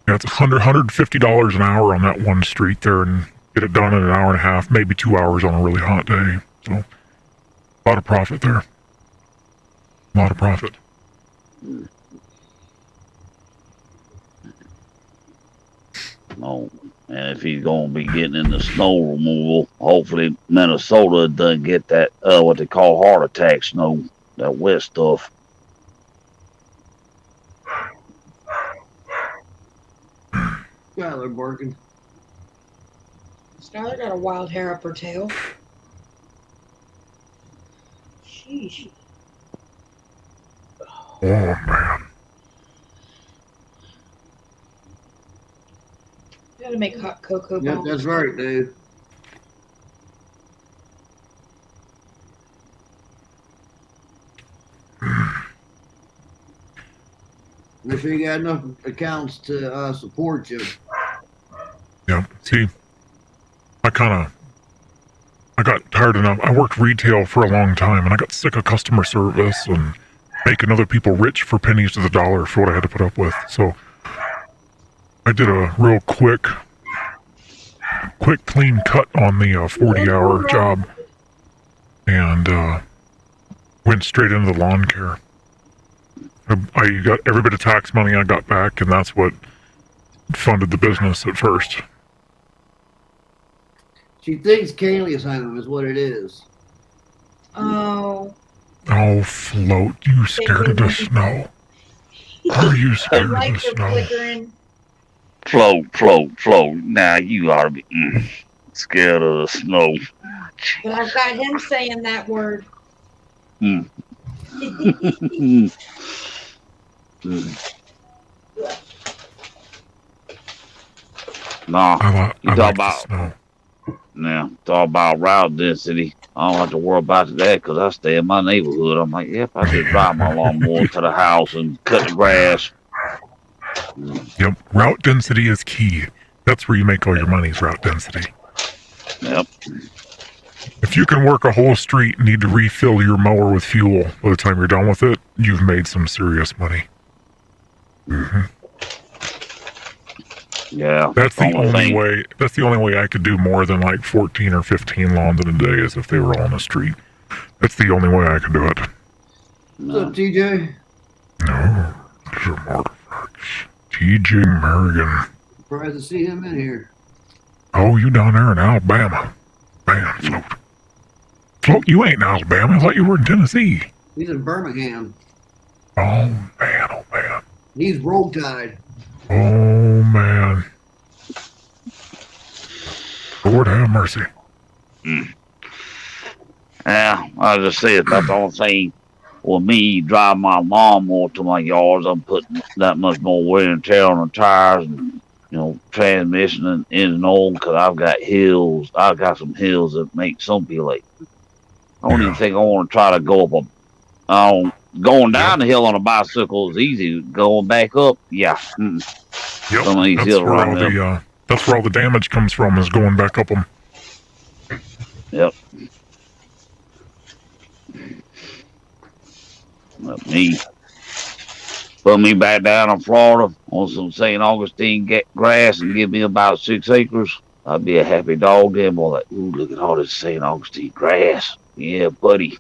yeah, it's $150 an hour on that one street there, and get it done in an hour and a half, maybe 2 hours on a really hot day. So a lot of profit there. A lot of profit. No. And if he's gonna be getting into snow removal, hopefully Minnesota doesn't get that what they call heart attack snow, that wet stuff. Skylar barking. Skylar got a wild hair up her tail. Sheesh. Oh man. Gotta make hot cocoa. Yep, bombs. that's right, dude. Make sure you got enough accounts to support you. Yeah. See, I got tired enough. I worked retail for a long time, and I got sick of customer service and making other people rich for pennies to the dollar for what I had to put up with. So I did a real quick, clean cut on the 40-hour job, and went straight into the lawn care. I got every bit of tax money I got back, and that's what funded the business at first. She thinks Kaylee's home is what it is. Oh, Oh, Float, you scared of the snow? Are you I scared of like the her snow? flickering. Float. Now you ought to be scared of the snow. But I've got him saying that word. Hmm. Nah, I You like talk the about- snow. now talk about route density. I don't have to worry about that because I stay in my neighborhood. I'm like, if I just drive my lawnmower to the house and cut the grass. Yep, route density is key. That's where you make all your money, is route density. Yep. If you can work a whole street and need to refill your mower with fuel by the time you're done with it, you've made some serious money. Hmm. Yeah, That's the only only thing. way. That's the only way I could do more than like 14 or 15 lawns in a day is if they were all on the street. That's the only way I could do it. What's up, TJ? No, these are artifacts. T.J. Merrigan. Surprised to see him in here. Oh, you down there in Alabama? Man, Float. Float, you ain't in Alabama. I thought you were in Tennessee. He's in Birmingham. Oh man, oh man, He's roll tide. oh man. Lord have mercy. Yeah, I just said that's the only thing. With me drive my lawnmower to my yards, I'm putting that much more wear and tear on the tires and transmission and engine oil because I've got hills. I've got some hills that make some people like. I don't even think I want to try to go up a. Going down the hill on a bicycle is easy. Going back up, yeah. Yep, Some of these that's hills where around all there. the that's where all the damage comes from is going back up them. Yep. Let me put me back down in Florida on some St. Augustine grass and give me about 6 acres. I'd be a happy dog then. Boy, like, ooh, look at all this St. Augustine grass. Yeah, buddy.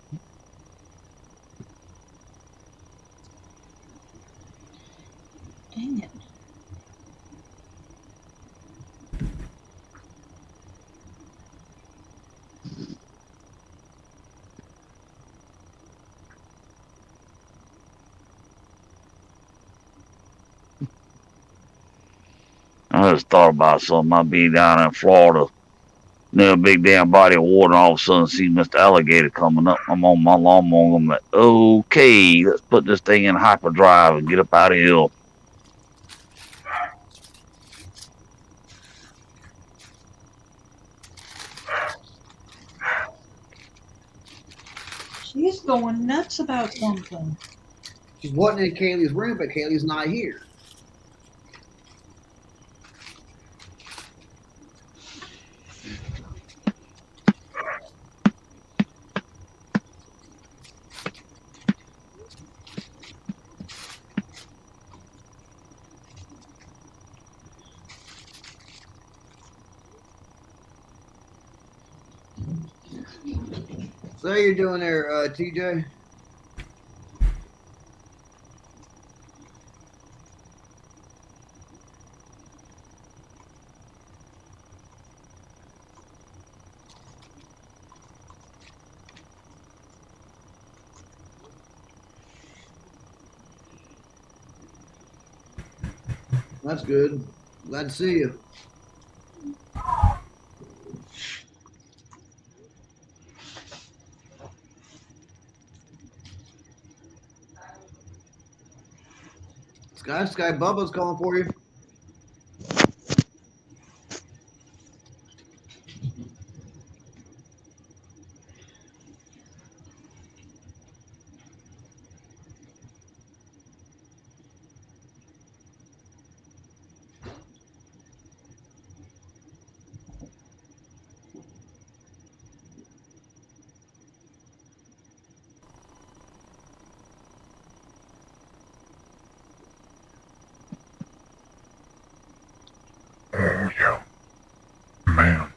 Dang it. I just thought about something. I'd be down in Florida near a big damn body of water, and all of a sudden see Mr. Alligator coming up. I'm on my lawnmower. I'm like, okay, let's put this thing in hyperdrive and get up out of here. She's going nuts about something. She's wanting in Kaylee's room, but Kaylee's not here. So how you doing there, TJ? That's good. Glad to see you. Sky Bubba's calling for you. Oh yeah, man.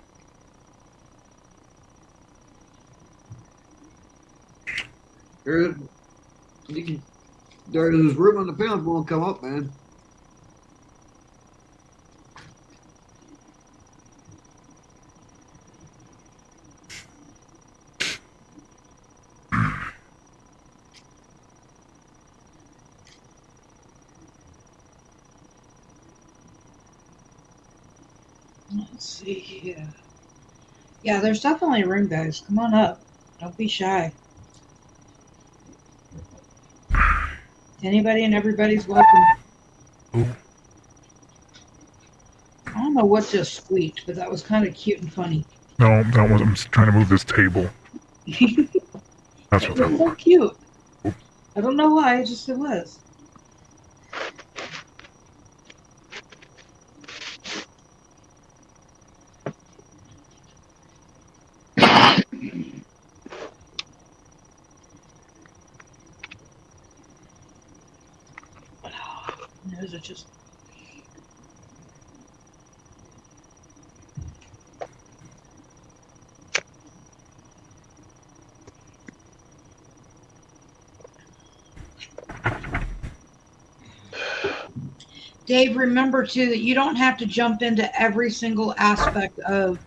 There's room on the pound won't come up, man. Let's see here. Yeah, there's definitely room, guys. Come on up. Don't be shy. Anybody and everybody's welcome. Ooh. I don't know what just squeaked, but that was kind of cute and funny. No, that was I'm trying to move this table. That's what It that was was. so cute. I don't know why, it just it was. nose itches. Dave, remember too that you don't have to jump into every single aspect of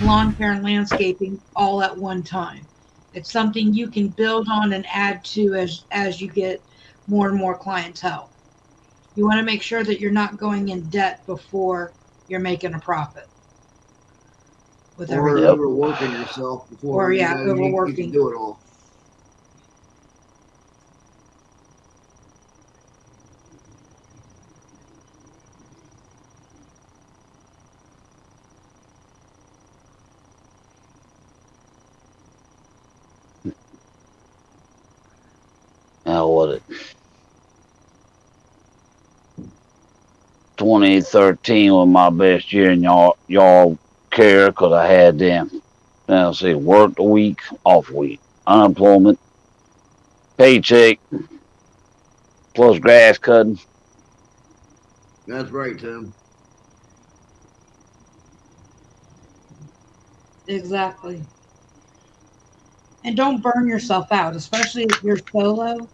lawn care and landscaping all at one time. It's something you can build on and add to as you get more and more clientele. You want to make sure that you're not going in debt before you're making a profit with Or everything. Yep. overworking yourself before Or, yeah, you overworking. can do it all. Now what it 2013 was my best year in y'all care because I had them. Now see, worked a week, off week, unemployment, paycheck, plus grass cutting. That's right, Tim. Exactly. And don't burn yourself out, especially if you're solo.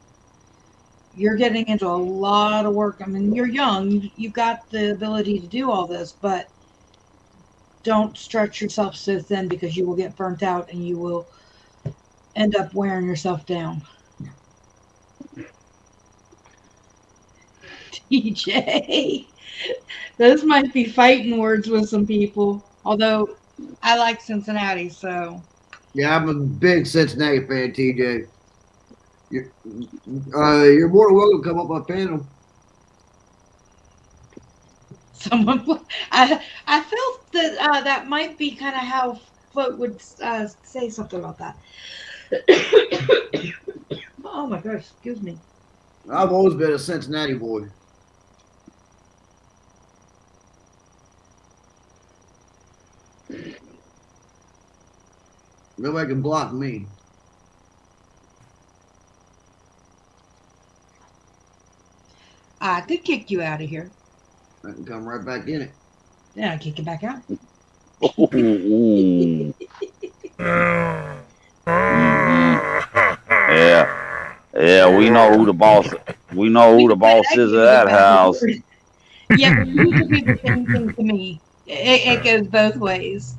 You're getting into a lot of work. I mean, you're young, you've got the ability to do all this, but don't stretch yourself so thin because you will get burnt out and you will end up wearing yourself down. TJ, those might be fighting words with some people, although I like Cincinnati, so. Yeah, I'm a big Cincinnati fan, TJ. You're more than welcome to come up my panel. Someone, I felt that that might be kind of how Float would say something about that. Oh my gosh, excuse me. I've always been a Cincinnati boy. Nobody can block me. I could kick you out of here. I can come right back in it. Yeah, kick you back out. Mm. Yeah. Yeah, we know who the boss. We know who the boss is at that house. Yeah, but you could do the same thing to me. It goes both ways.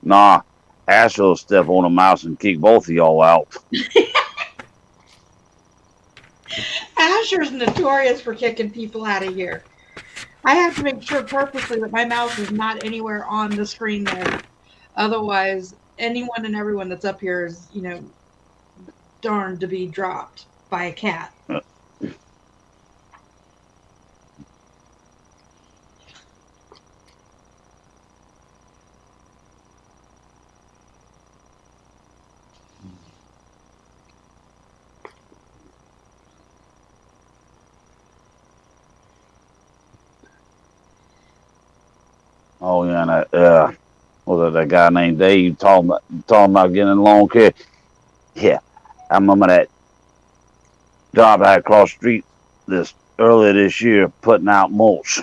Nah, Asher will step on a mouse and kick both of y'all out. Asher's notorious for kicking people out of here. I have to make sure purposely that my mouse is not anywhere on the screen there. Otherwise, anyone and everyone that's up here is, darned to be dropped by a cat. Oh yeah, and was it that guy named Dave talking about getting in lawn care? Yeah, I remember that job I had across the street earlier this year, putting out mulch,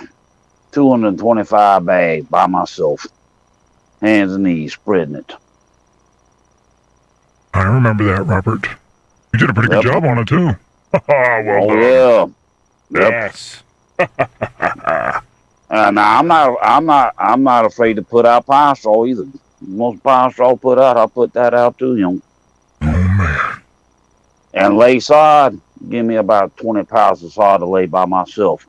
225 bags by myself, hands and knees spreading it. I remember that, Robert. You did a pretty Yep. good job on it, too. Well done. Yeah. Yep. Yes. Now I'm not afraid to put out pine straw either. Most pine straw put out, I'll put that out too, Oh, man. And lay sod, give me about 20 pounds of sod to lay by myself.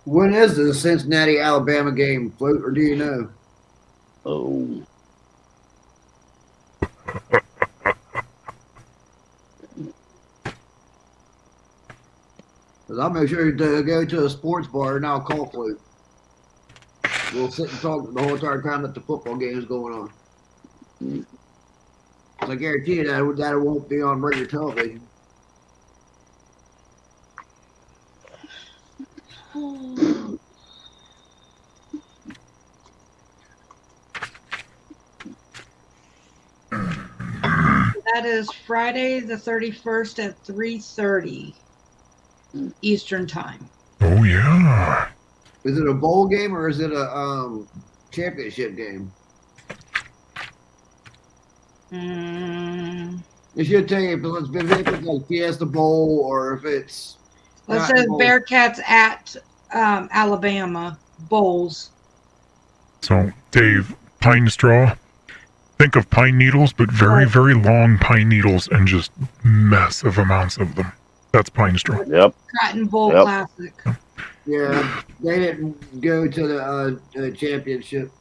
When is the Cincinnati Alabama game, Float, or do you know? Oh. Because I'll make sure to go to a sports bar and I'll call Float. We'll sit and talk the whole entire time that the football game is going on. I guarantee you that it won't be on regular television. That is Friday the 31st at 3:30 Eastern time. Oh yeah. Is it a bowl game or is it a championship game? It should tell you if it's like Fiesta Bowl or if it's. It Cotton says Bowl. Bearcats at Alabama Bowls. So, Dave, pine straw. Think of pine needles, but very, very long pine needles and just massive amounts of them. That's pine straw. Yep. Cotton Bowl Yep. Classic. Yeah, they didn't go to the championship.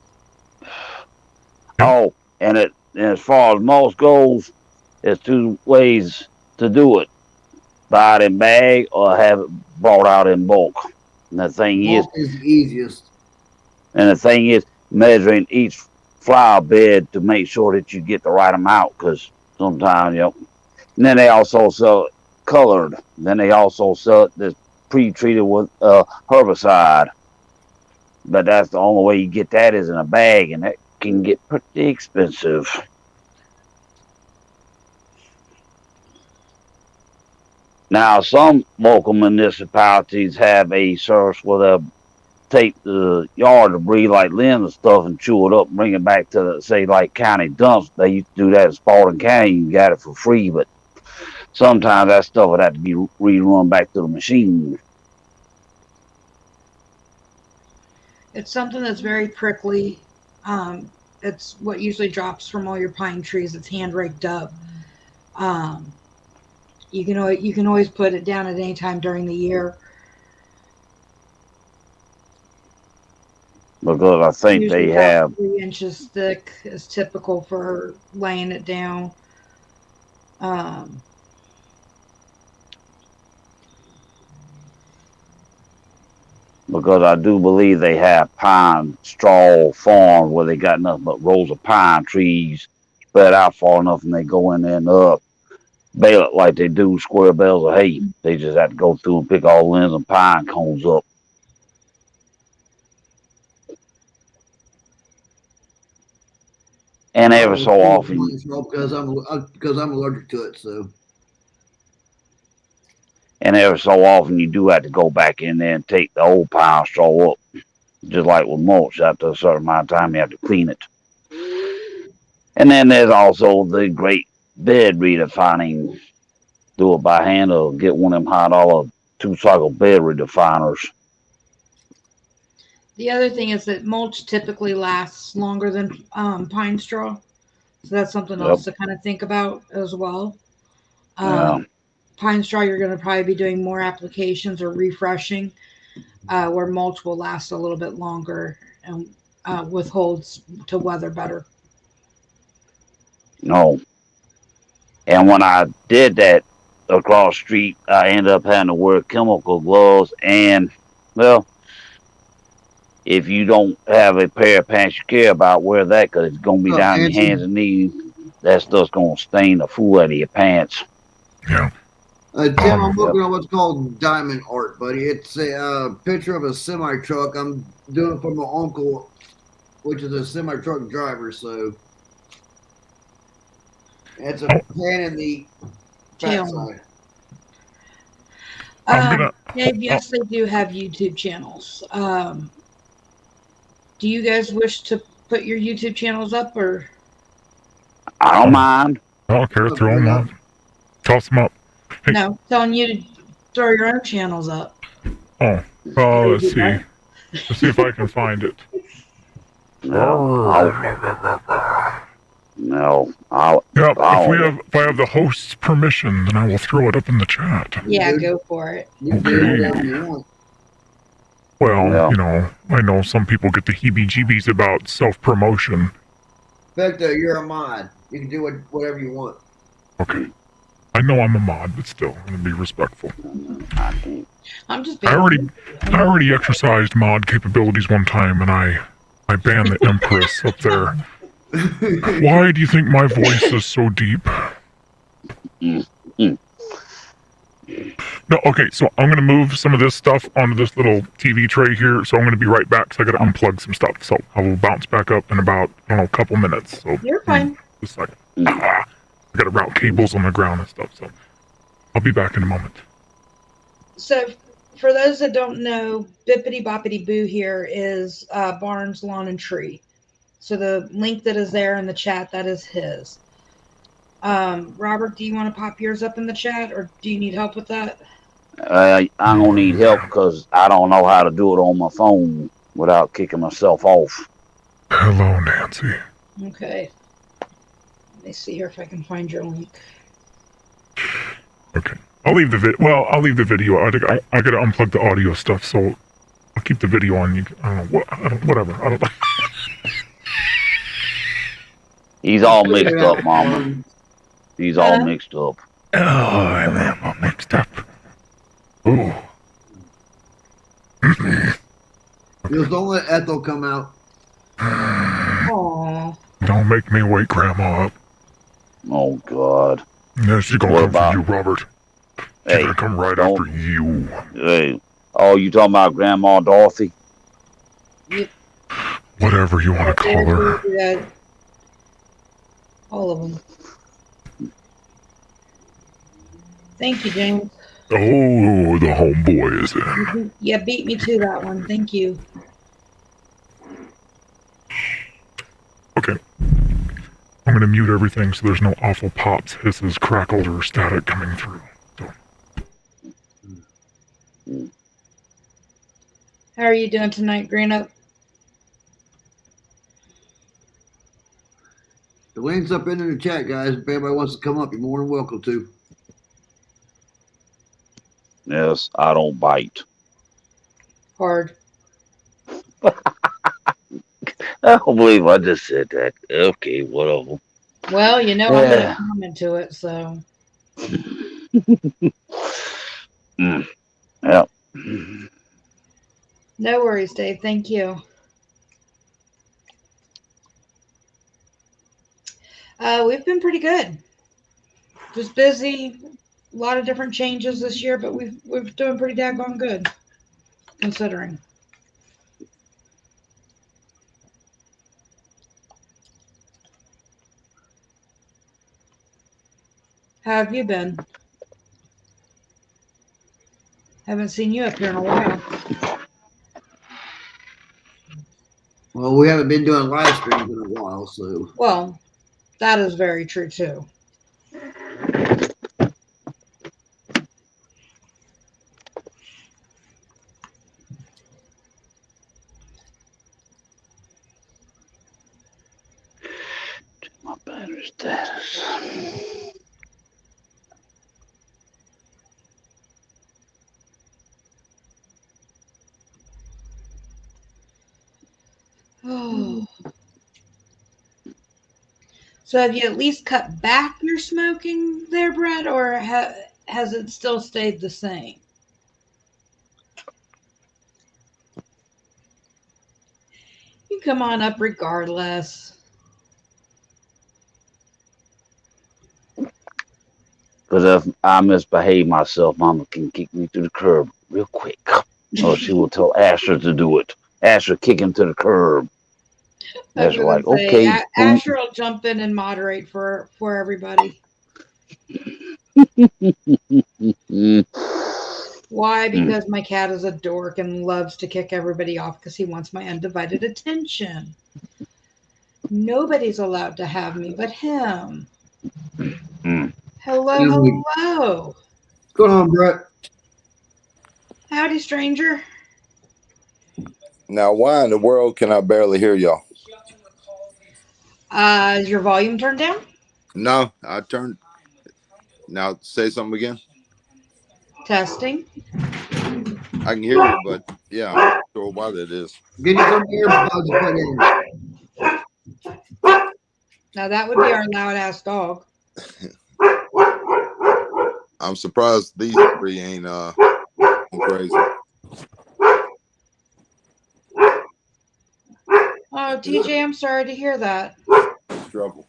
Oh, and as far as mulch goes, there's two ways to do it: buy it in bag or have it brought out in bulk. And the thing Bulk is the easiest. is measuring each flower bed to make sure that you get the right amount. Because sometimes, you know, and then they also sell it colored. Then they also sell it that's pre-treated with herbicide. But that's the only way you get that is in a bag, and that can get pretty expensive. Now, some local municipalities have a service where they'll take the yard debris like limbs and stuff and chew it up and bring it back to the, say, like county dumps. They used to do that in Spalding County. You got it for free, but sometimes that stuff would have to be rerun back to the machine. It's something that's very prickly. It's what usually drops from all your pine trees. It's hand raked up. You can always put it down at any time during the year. Because I think Usually they about have, 3 inches thick is typical for laying it down. because I do believe they have pine straw farms where they got nothing but rows of pine trees spread out far enough, and they go in there and bale it like they do square bales of hay. They just have to go through and pick all the limbs and pine cones up. And every so often, Because I'm allergic to it, so. you do have to go back in there and take the old pine straw up. Just like with mulch, after a certain amount of time, you have to clean it. And then there's also the great bed redefining. Do it by hand or get one of them $100 2-cycle bed redefiners. The other thing is that mulch typically lasts longer than pine straw. So that's something else to kind of think about as well. Yeah. Pine straw, you're going to probably be doing more applications or refreshing, where mulch will last a little bit longer and withholds to weather better. No. And when I did that across the street, I ended up having to wear chemical gloves. And, well, if you don't have a pair of pants you care about, wear that, because it's going to be down your hands and knees. That stuff's going to stain the fool out of your pants. Yeah. Tim, I'm looking at what's called diamond art, buddy. It's a picture of a semi truck. I'm doing it for my uncle, which is a semi truck driver. So it's a pan in the backside. Dave, yes, they do have YouTube channels. Do you guys wish to put your YouTube channels up, or? I don't mind. I don't care. Throw them up. Toss them up. Hey. No, telling you to throw your own channels up. Oh, let's see. Let's see if I can find it. No. Yeah, if I have the host's permission, then I will throw it up in the chat. Yeah, go for it. You can do whatever you want. Well, Yeah. you know, I know some people get the heebie-jeebies about self-promotion. Victor, you're a mod. You can do whatever you want. Okay. I know I'm a mod, but still, I'm gonna be respectful. I'm just. I already exercised mod capabilities one time, and I banned the Empress up there. Why do you think my voice is so deep? No, okay, so I'm gonna move some of this stuff onto this little TV tray here, so I'm gonna be right back, because I gotta unplug some stuff. So I will bounce back up in about, I don't know, a couple minutes. So You're fine. just a second. I gotta route cables on the ground and stuff, so I'll be back in a moment. So, for those that don't know, Bippity Boppity Boo here is Barnes Lawn and Tree. So the link that is there in the chat, that is his. Robert, do you want to pop yours up in the chat, or do you need help with that? I'm gonna need help because I don't know how to do it on my phone without kicking myself off. Hello, Nancy. Okay. Let me see here if I can find your link. Okay. I'll leave the I'll leave the video. I gotta unplug the audio stuff, so I'll keep the video on. I don't know. Whatever. I don't. He's all mixed up, Mama. He's all mixed up. Oh, I'm all mixed up. Oh. Just don't let Ethel come out. Aww. Don't make me wake Grandma up. Oh God. Yeah, she's gonna What come about- for you, Robert. She's Hey, gonna come right don't- after you. hey. Oh, you talking about Grandma Dorothy? Whatever you want to call her. Yeah. All of them. Thank you, James. Oh, the homeboy is in. Yeah, beat me to that one. Thank you. Okay. I'm gonna mute everything so there's no awful pops, hisses, crackles, or static coming through. So, How are you doing tonight, Green Up? The link's up in the chat, guys. If anybody wants to come up, you're more than welcome to. Yes, I don't bite. Hard. I don't believe I just said that. Okay, whatever. Well, you know, I'm going Yeah. to comment to it, so. Yep. No worries, Dave. Thank you. We've been pretty good. Just busy. A lot of different changes this year, but we're doing pretty daggone good, considering. How have you been? Haven't seen you up here in a while. Well, we haven't been doing live streams in a while, so. Well, that is very true, too. My battery status. Oh. So have you at least cut back your smoking there, Brett, or has it still stayed the same? You come on up regardless. Because if I misbehave myself, Mama can kick me to the curb real quick. Or she will tell Asher to do it. Asher, kick him to the curb. I was Asher, gonna like, say, okay. Asher will jump in and moderate for everybody. Mm. Why? Because my cat is a dork and loves to kick everybody off because he wants my undivided attention. Nobody's allowed to have me but him. Mm. Hello, hello. What's going on, Brett? Howdy, stranger. Now, why in the world can I barely hear y'all? Is your volume turned down? No, I turned. Now, say something again. Testing. I can hear you, but yeah, I'm not sure why that is. Get you some earbuds to put in. Now that would be our loud ass dog. I'm surprised these three ain't crazy. Oh, TJ, I'm sorry to hear that. Trouble.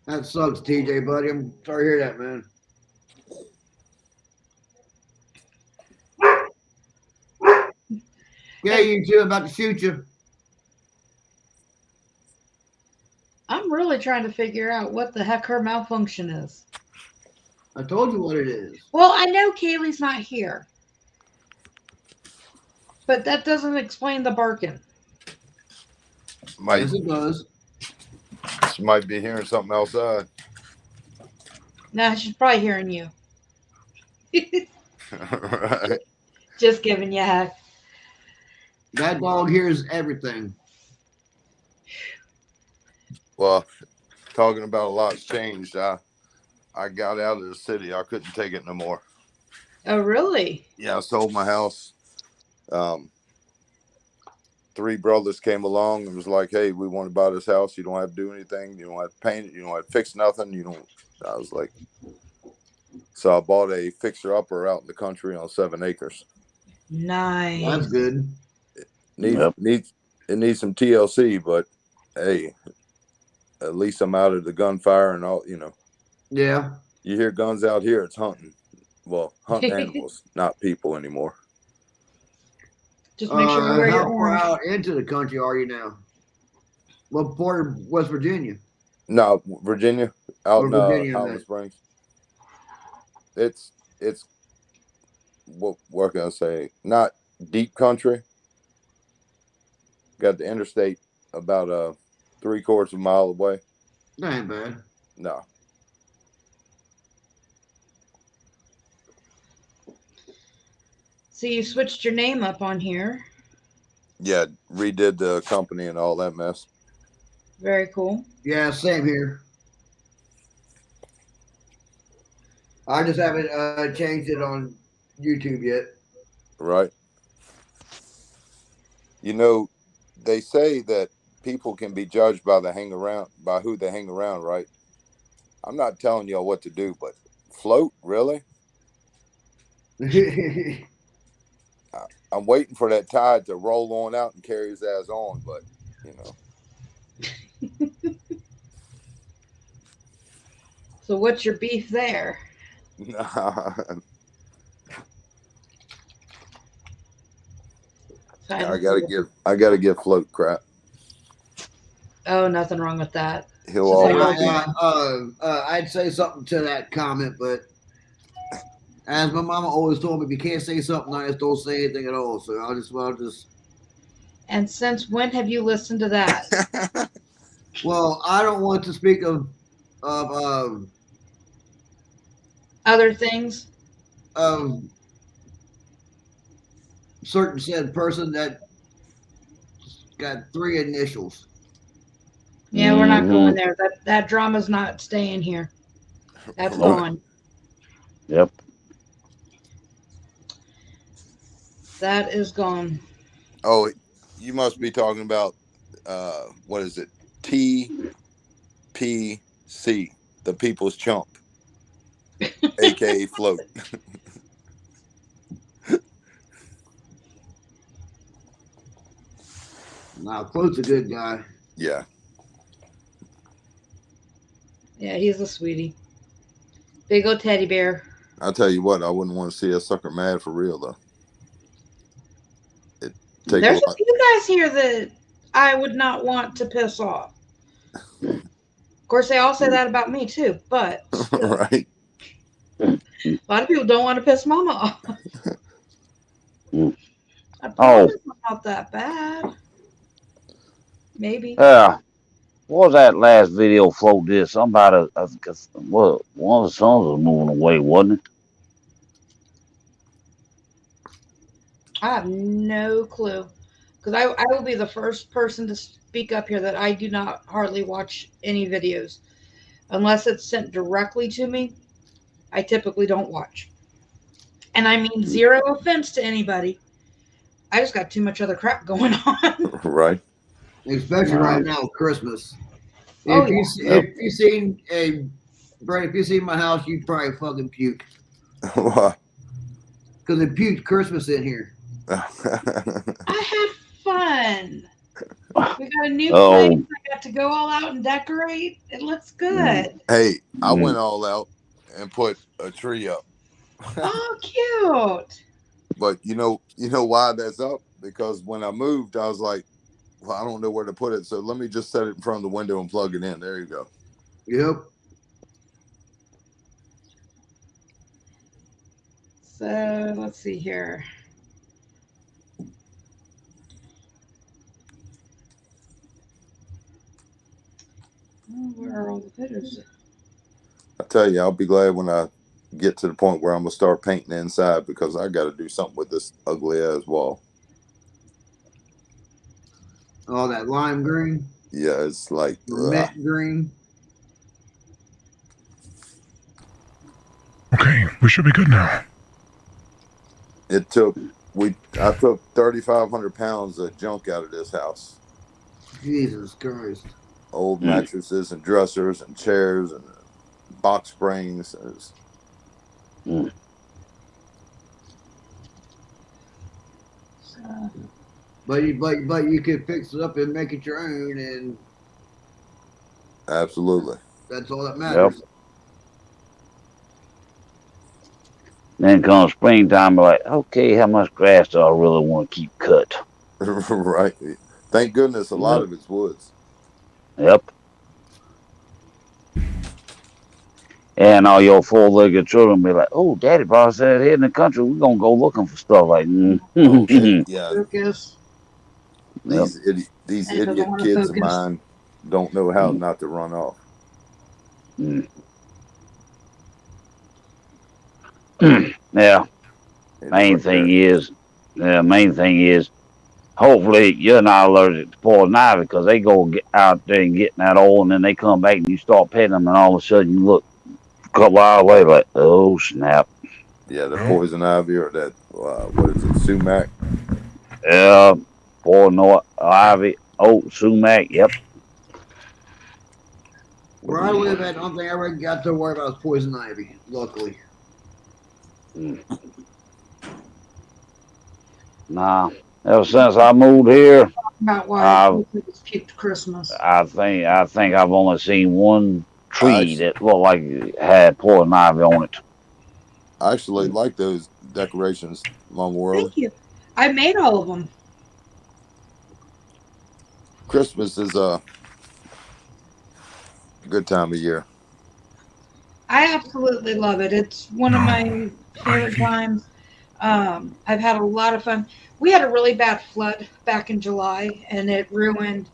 That sucks, TJ, buddy. I'm sorry to hear that, man. Yeah, you two about to shoot you. I'm really trying to figure out what the heck her malfunction is. I told you what it is. Well, I know Kaylee's not here, but that doesn't explain the barking. Might Yes, it does. she might be hearing something outside. Nah, she's probably hearing you. Right. Just giving you a heck. That dog hears everything. Well, talking about a lot's changed. I got out of the city. I couldn't take it no more. Oh, really? Yeah, I sold my house. 3 brothers came along and was like, "Hey, we want to buy this house. You don't have to do anything. You don't have to paint it. You don't have to fix nothing. You don't." I was like, so I bought a fixer-upper out in the country on 7 acres. Nice. That's good. Yep. It needs some TLC, but hey, at least I'm out of the gunfire and all. Yeah. You hear guns out here, it's hunting. Well, hunting animals, not people anymore. Just make sure you wear How your far orange. out into the country are you now? What part of West Virginia? No, Virginia, out in Virginia, Highland man. Springs. It's what can I say? Not deep country. Got the interstate about 3/4 of a mile away. That ain't bad. No, So you switched your name up on here. yeah, redid the company and all that mess. Very cool. Yeah, same here. I just haven't changed it on YouTube yet. Right. They say that people can be judged by who they hang around, right? I'm not telling y'all what to do, but float, really? I'm waiting for that tide to roll on out and carry his ass on, but So what's your beef there? I gotta give float crap. Oh, nothing wrong with that. He'll So always I'd say something to that comment, but as my mama always told me, if you can't say something nice, don't say anything at all. So I'll just. And since when have you listened to that? Well, I don't want to speak of Other things? Certain said person that got 3 initials. Yeah, we're not Mhm. going there. That drama's not staying here. That's gone. Yep. That is gone. Oh, you must be talking about what is it? TPC, the People's Chump, aka Float. Now, Float's a good guy. Yeah. Yeah, he's a sweetie. Big old teddy bear. I'll tell you what, I wouldn't want to see a sucker mad for real though. Take There's a a few guys here that I would not want to piss off. Of course, they all say that about me too, but right. a lot of people don't want to piss mama off. I Oh. promise I'm not that bad. Maybe. What was that last video Float did? Somebody, I think one of the sons was moving away, wasn't it? I have no clue. Because I will be the first person to speak up here that I do not hardly watch any videos. Unless it's sent directly to me, I typically don't watch. And I mean zero offense to anybody. I just got too much other crap going on. Right. Especially right now, Christmas. Oh, If you seen Brad, if you seen my house, you'd probably fucking puke. Because it puked Christmas in here. I had fun. We got a new Oh. place. I got to go all out and decorate. It looks good. Hey, I went all out and put a tree up. Oh, cute. But you know why that's up? Because when I moved, I was like, well, I don't know where to put it, so let me just set it in front of the window and plug it in. There you go. Yep. So let's see here. Oh, where are all the photos? I tell you, I'll be glad when I get to the point where I'm gonna start painting inside, because I got to do something with this ugly ass wall. All that lime green, Yeah, it's like mint green. Okay, we should be good now. I took 3,500 pounds of junk out of this house. Jesus Christ. Old mattresses and dressers and chairs and box springs. But you could fix it up and make it your own, and Absolutely. that's all that matters. Then comes springtime, be like, okay, how much grass do I really want to keep cut? Right. Thank goodness a lot of it's woods. Yep. And all your four-legged children be like, oh, Daddy brought us out here in the country. We're going to go looking for stuff like, Oh, shit. Yeah. Focus. These And idiot doesn't wanna kids of focus. mine don't know how not to run off. Yeah. And Main thing is, hopefully you're not allergic to poison ivy, because they go get out there and get that oil, and then they come back and you start petting them, and all of a sudden you look a couple hours later like, oh snap. Yeah, the poison ivy or that what is it, sumac? Yeah, poison ivy, oat, sumac. Yep. Where I live at, the only thing I ever got to worry about is poison ivy, luckily. Nah. Ever since I moved here, About why it's cute Christmas. I think I've only seen one tree that looked like it had poison ivy on it. I actually like those decorations, Mama Worley. Thank you. I made all of them. Christmas is a good time of year. I absolutely love it. It's one of my favorite times. I've had a lot of fun. We had a really bad flood back in July, and it ruined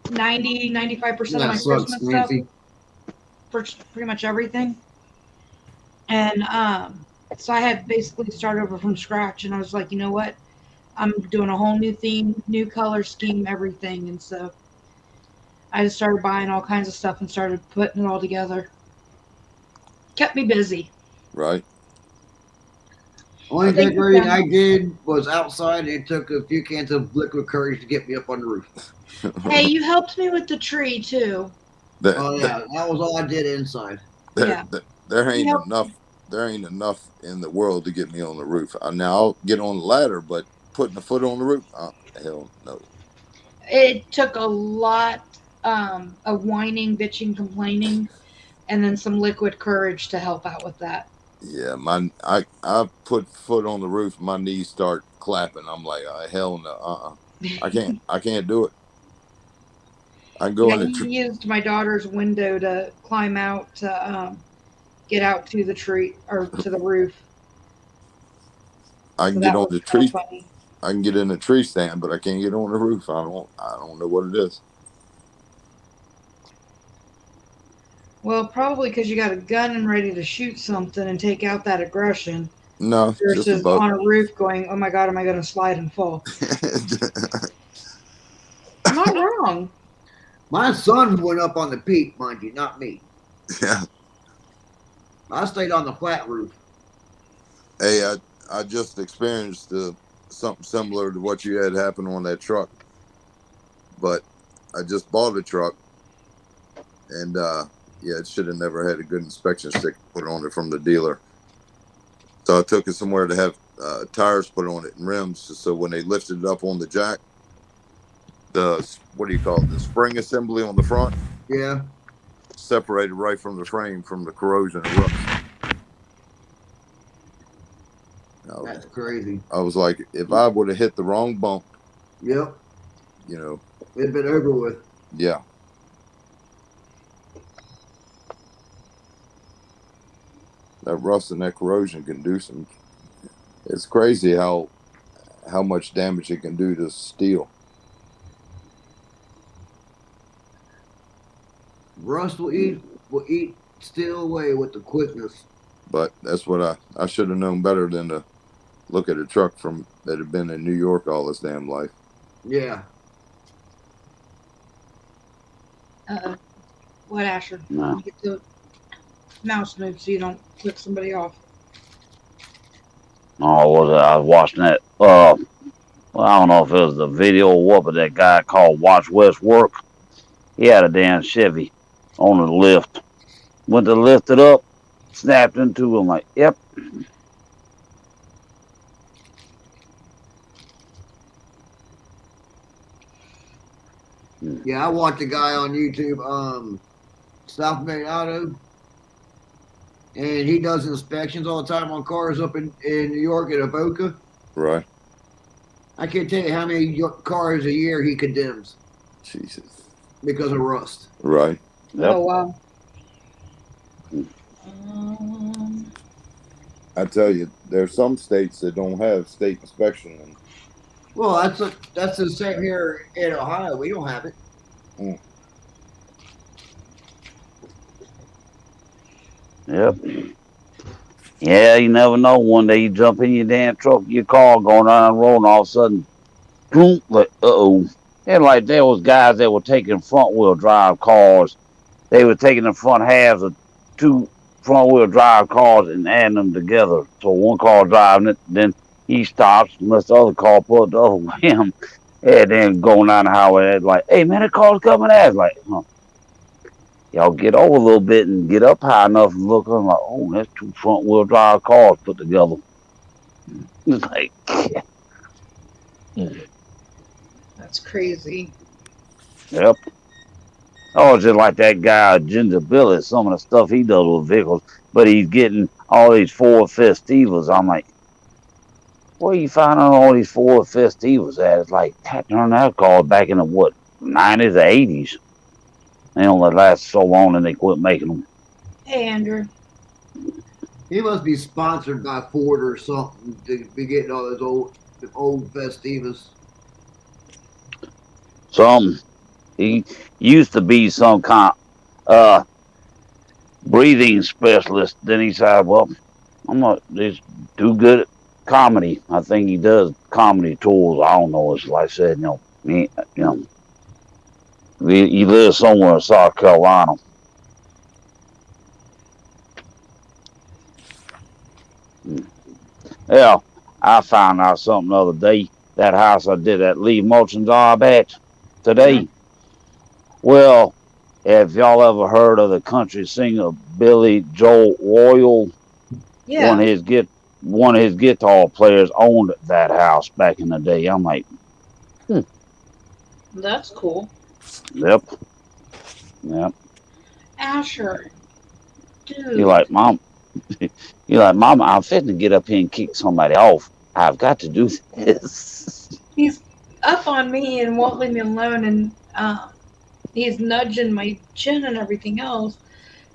95% of my That sucks, Christmas stuff Nancy. for pretty much everything. And so I had basically start over from scratch, and I was like, you know what? I'm doing a whole new theme, new color scheme, everything. And so I just started buying all kinds of stuff and started putting it all together. Kept me busy. Right. Only Thank you, decorating Ben. I did was outside, and it took a few cans of liquid courage to get me up on the roof. Hey, you helped me with the tree too. Oh yeah, that was all I did inside. There ain't Yep. enough. There ain't enough in the world to get me on the roof. Now I'll get on the ladder, but putting a foot on the roof, hell no. It took a lot of whining, bitching, complaining, and then some liquid courage to help out with that. Yeah, I put foot on the roof, my knees start clapping. I'm like, hell no, I can't do it. I go in He used my daughter's window to climb out to get out to the tree or to the roof. I So can that get on was the kinda tree. funny. I can get in the tree stand, but I can't get on the roof. I don't know what it is. Well, probably because you got a gun and ready to shoot something and take out that aggression No, just versus about. on a roof going, oh my God, am I going to slide and fall? I'm not wrong. My son went up on the peak, mind you, not me. Yeah. I stayed on the flat roof. Hey, I just experienced something similar to what you had happen on that truck, but I just bought a truck, and yeah, it should have never had a good inspection sticker put on it from the dealer. So I took it somewhere to have tires put on it and rims, so when they lifted it up on the jack, the the spring assembly on the front, Yeah. separated right from the frame from the corrosion and rust. That's crazy. I was like, if I would have hit the wrong bump, Yep. you know, It's been over with. yeah. That rust and that corrosion can do some. It's crazy how much damage it can do to steel. Rust will eat steel away with the quickness. But that's what I should have known better than to look at a truck from that had been in New York all his damn life. Yeah. What, Asher? No. Get the mouse moved so you don't click somebody off. Oh, was it? I was watching that. Well, I don't know if it was the video or what, but that guy called Watch West Work. He had a damn Chevy on the lift. Went to lift it up, snapped into him. Like, yep. Yeah, I watched a guy on YouTube, South Main Auto, and he does inspections all the time on cars up in New York at Avoca. Right. I can't tell you how many cars a year he condemns Jesus. because of rust. Right. Yep. Oh, wow. I tell you, there's some states that don't have state inspection, and Well, that's the same here in Ohio. We don't have it. Yep. Yeah, you never know. One day you jump in your damn truck, your car going down the road, and all of a sudden, boom, like, uh-oh. And like there was guys that were taking front wheel drive cars. They were taking the front halves of two front wheel drive cars and adding them together. So one car driving it, then he stops and lets the other car pull it the other way. And then going down the highway, it's like, hey man, the car's coming at us. Like, huh. Y'all get over a little bit and get up high enough and look. I'm like, oh, that's two front wheel drive cars put together. It's like, That's crazy. yep. Oh, just like that guy, Ginger Billy, some of the stuff he does with vehicles, but he's getting all these Ford Festivas. I'm like, where you finding all these Ford Festivas at? It's like, turn that car back in the, what, 90s or 80s. They only last so long and they quit making them. Hey, Andrew. He must be sponsored by Ford or something to be getting all those old Festivas. He used to be some kind breathing specialist. Then he said, well, I'm not just do good at comedy. I think he does comedy tours. I don't know. It's like I said, he lives somewhere in South Carolina. Yeah, I found out something the other day. That house I did that Lee Mulching job at today. Well, have y'all ever heard of the country singer Billy Joel Royal? Yeah. One of his guitar players owned that house back in the day. I'm like, That's cool. yep. Asher. Dude. You're like, Mom, I'm fitting to get up here and kick somebody off. I've got to do this. He's up on me and won't leave me alone, and he's nudging my chin and everything else,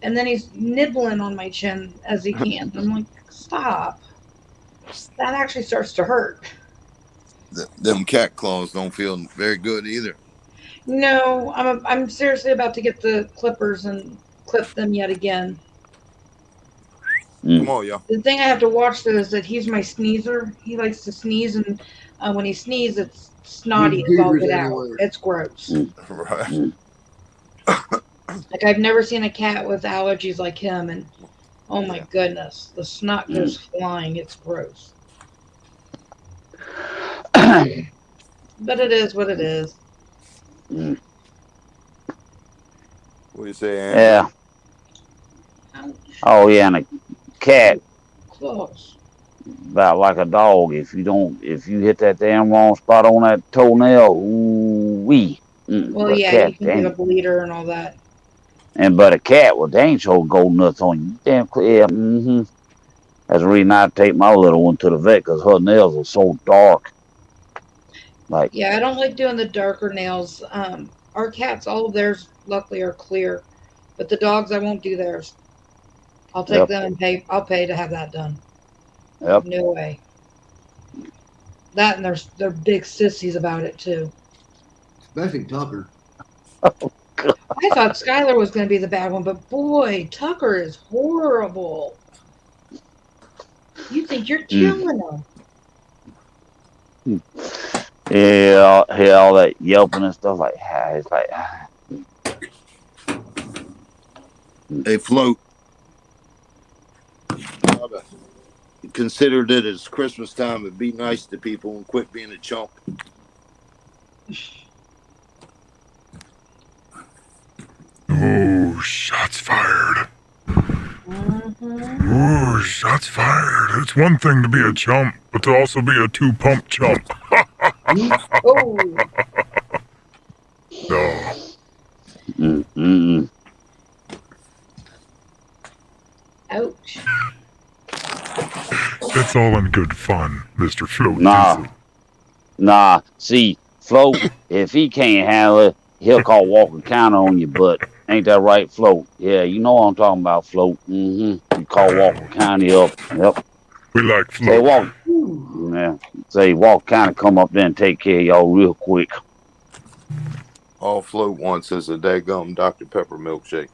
and then he's nibbling on my chin as he can. I'm like, stop. That actually starts to hurt. them cat claws don't feel very good either. No, I'm seriously about to get the clippers and clip them yet again. Come on, y'all. The thing I have to watch though is that he's my sneezer. He likes to sneeze, and when he sneezes, it's snotty as all Goobers get out. everywhere. It's gross. Right. Like I've never seen a cat with allergies like him, and oh my goodness, the snot goes flying. It's gross. But it is what it is. What do you say, Andy? Yeah. Ouch. Oh yeah, and a cat Close. about like a dog. If you hit that damn wrong spot on that toenail, ooh wee. Well, But yeah, cat, you can get a bleeder and all that. but a cat, well, they ain't so gold nuts on you. Damn clear. Yeah, mm-hmm. That's the reason I take my little one to the vet, because her nails are so dark. Like, Yeah, I don't like doing the darker nails. Our cats, all of theirs, luckily, are clear, but the dogs, I won't do theirs. I'll take Yep. them and pay. I'll pay to have that done. yep. No way. That and they're big sissies about it too. Especially Tucker. I thought Skylar was going to be the bad one, but boy, Tucker is horrible. You think you're killing him? Yeah, hear all that yelping and stuff. Like, it's like, Hey, Float. Consider that it's Christmas time and be nice to people and quit being a chump. Oh, shots fired. Oh, shots fired. It's one thing to be a chump, but to also be a two-pump chump. Oh, No. mm-mm. ouch. It's all in good fun, Mr. Float. Nah. Nah, see, Float, if he can't handle it, he'll call Walker County on your butt. Ain't that right, Float? Yeah, you know what I'm talking about, Float. Mm-hmm. You call Walker County up. Yep. We like Say, Float. Walker. Yeah. Say, Walker County come up there and take care of y'all real quick. All Float wants is a daggum Dr. Pepper milkshake.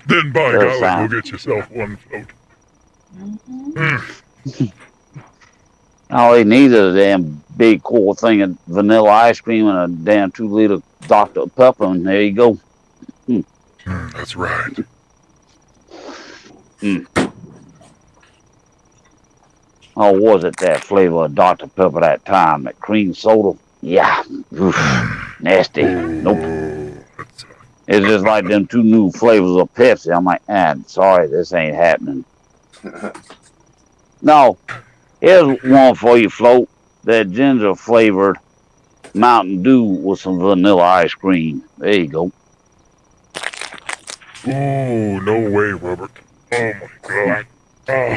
Then by That's golly, fine. go get yourself one, Float. All they need is a damn big cool thing of vanilla ice cream and a damn 2-liter Dr. Pepper, and there you go. That's right. Oh, was it that flavor of Dr. Pepper that time? That cream soda? Yeah. Oof. Nasty. Nope. Oh, that's, It's just like them 2 new flavors of Pepsi. I'm like, sorry, this ain't happening. No. Here's one for you, Float. That ginger flavored Mountain Dew with some vanilla ice cream. There you go. oh, no way, Robert. Oh, my God. Oh,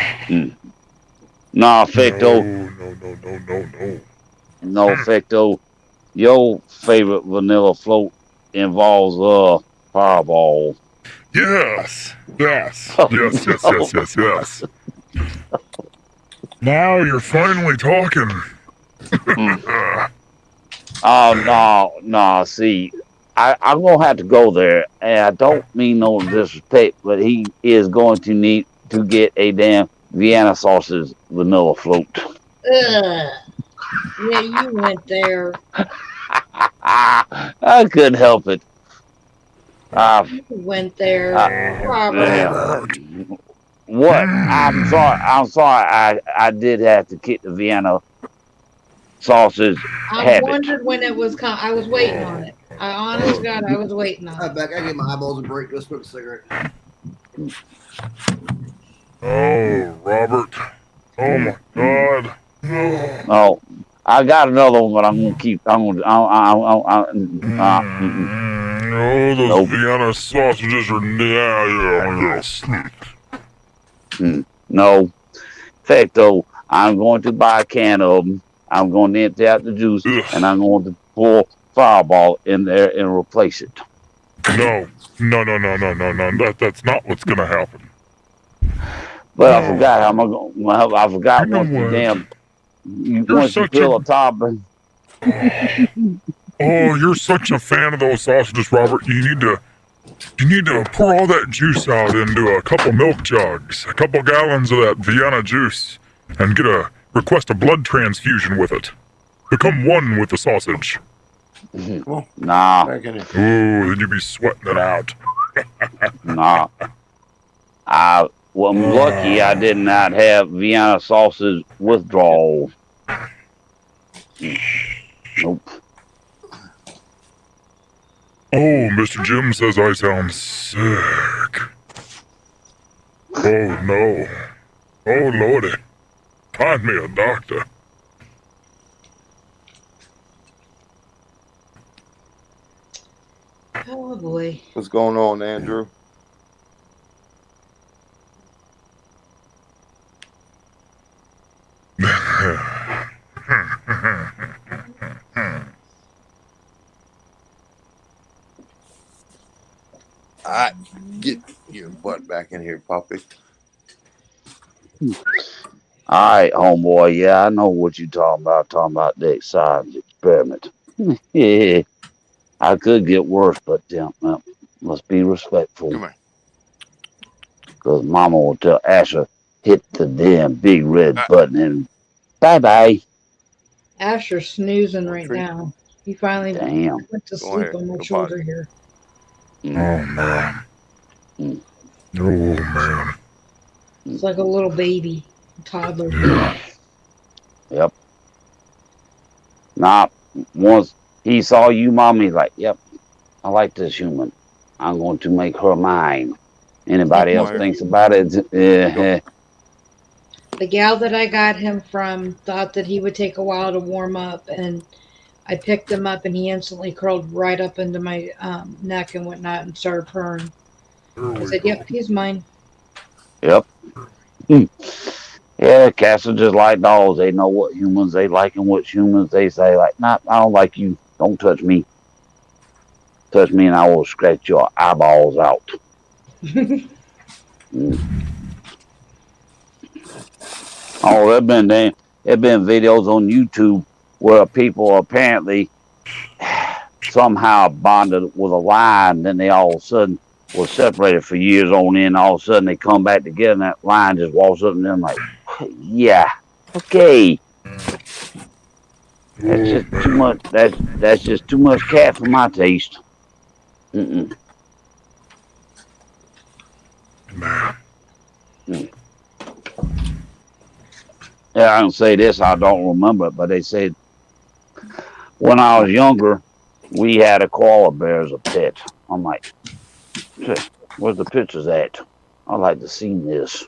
Nah, Fecto. no. No, Fecto. Your favorite vanilla float involves Fireball. Yes. Yes. Yes. Now you're finally talking. Oh, no, see, I'm going to have to go there, and I don't mean no disrespect, but he is going to need to get a damn Vienna sausage vanilla float. Ugh. Yeah, you went there. I couldn't help it. You went there, Robert. Yeah. What? I'm sorry. I did have to kick the Vienna sausage I habit. wondered when it was coming. I was waiting on it. I honest to God, I was waiting on All it. right, Beck, I get my eyeballs a break. Let's smoke a cigarette. Oh, Robert. Oh, my God. Oh, I got another one, but I'm gonna keep. Oh, those Nope. Vienna sausages are yeah, sleep. No. In fact, though, I'm going to buy a can of them. I'm going to empty out the juice, Ugh. and I'm going to pour Fireball in there and replace it. No. That's not what's gonna happen. But I No. forgot how am I going. Well, I forgot You know once you what? damn. You're Once you such peel a- a toddler. Oh, you're such a fan of those sausages, Robert. You need to pour all that juice out into a couple milk jugs, a couple gallons of that Vienna juice, and request a blood transfusion with it. Become one with the sausage. Nah, Back in here. Oh, then you'd be sweating it out. nah. Well, I'm lucky I did not have Vienna sausage withdrawal. Nope. Oh, Mr. Jim says I sound sick. Oh, no. Oh, Lordy. Find me a doctor. Oh boy. What's going on, Andrew? I get your butt back in here, puppy. All right, homeboy. Yeah, I know what you talking about. Talking about the science experiment. Yeah, I could get worse, but let's be respectful. Come here. Cause Mama will tell Asher hit the damn big red Ah. button and bye bye. Asher's snoozing right Treat. now. He finally Damn. went to Go sleep ahead. on my Go shoulder potty. here. Oh man. Mm. Oh man. It's like a little baby, toddler. Yeah. Yep. Nah. Once he saw you, Mama, he's like, "Yep, I like this human. I'm going to make her mine." Anybody else Come here. thinks about it? Yeah. The gal that I got him from thought that he would take a while to warm up, and I picked him up, and he instantly curled right up into my neck and whatnot and started purring. There I we said, go. "Yep, he's mine." Yep. Yeah, cats are just like dogs. They know what humans they like and what humans they say. Like, nah, I don't like you. Don't touch me. Touch me and I will scratch your eyeballs out. Mm. Oh, there been videos on YouTube where people apparently somehow bonded with a lion, then they all of a sudden were separated for years on end. All of a sudden they come back together and that lion just walks up and them like, yeah, okay. That's just too much. That's just too much cat for my taste. Mm-mm. Man. Yeah, I can say this. I don't remember it, but they said when I was younger, we had a koala bear as a pet. I'm like, where's the pictures at? I'd like to see this.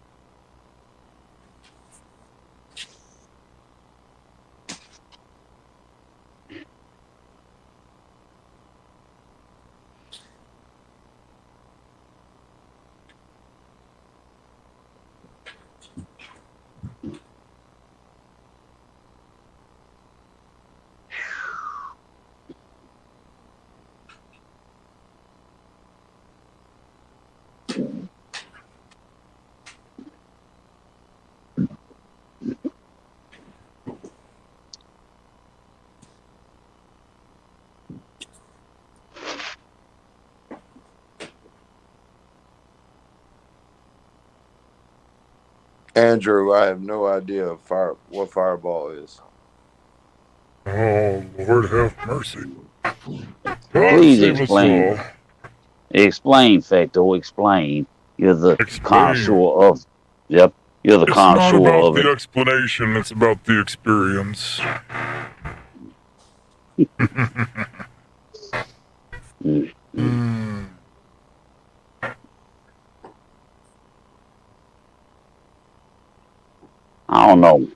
Andrew, I have no idea what Fireball is. Oh, Lord have mercy. God Please save us explain. all. Explain, Facto. Explain. You're the connoisseur of. Yep. You're the It's not connoisseur about of the it. explanation, it's about the experience. Mm. I don't know.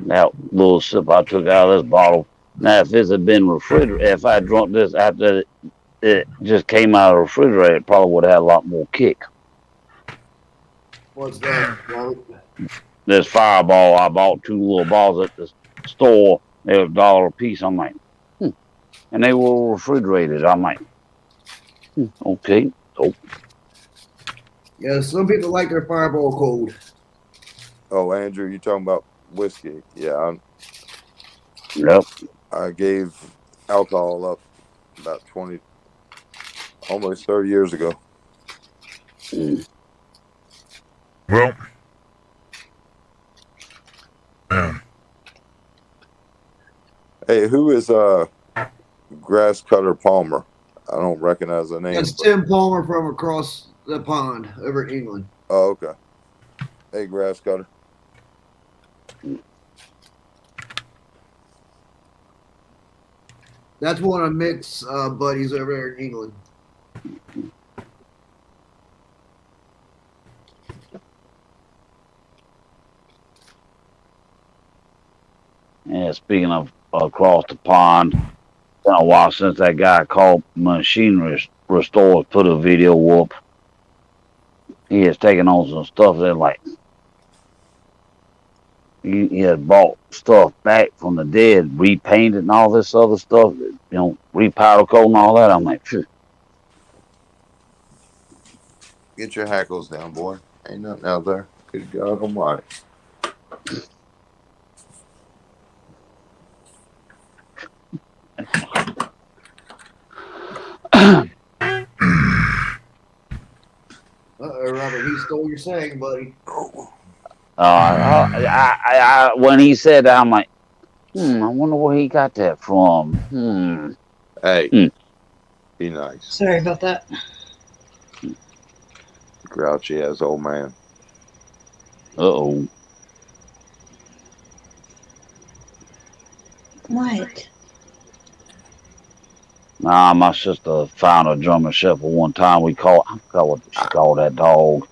That little sip I took out of this bottle. Now, if this had been refrigerated, if I drunk this after it just came out of the refrigerator, it probably would have had a lot more kick. What's that? Robert? This Fireball, I bought 2 little balls at the store. They were $1 a piece. I'm like, and they were refrigerated. I'm like, okay. So, Yeah, some people like their Fireball cold. Oh, Andrew, you talking about whiskey? Yeah, yep. I gave alcohol up about 20, almost 30 years ago. Well, man. Hey, who is Grass Cutter Palmer? I don't recognize the name. That's Tim Palmer from across the pond over in England. Oh, okay. Hey, Grass Cutter. That's one of Mick's buddies over there in England. Yeah, speaking of across the pond, it's been a while since that guy called Machinery Restores put a video up. He has taken on some stuff that like he had bought stuff back from the dead, repainted and all this other stuff, repowder coat and all that. I'm like, phew. Get your hackles down, boy. Ain't nothing out there. Good God Almighty. Robert, he stole your saying, buddy. When he said that, I'm like, I wonder where he got that from. Hey, Hmm. be nice. Sorry about that. Grouchy ass old man. Uh-oh. What? Nah, my sister found a German Shepherd one time. I forgot what she called that dog.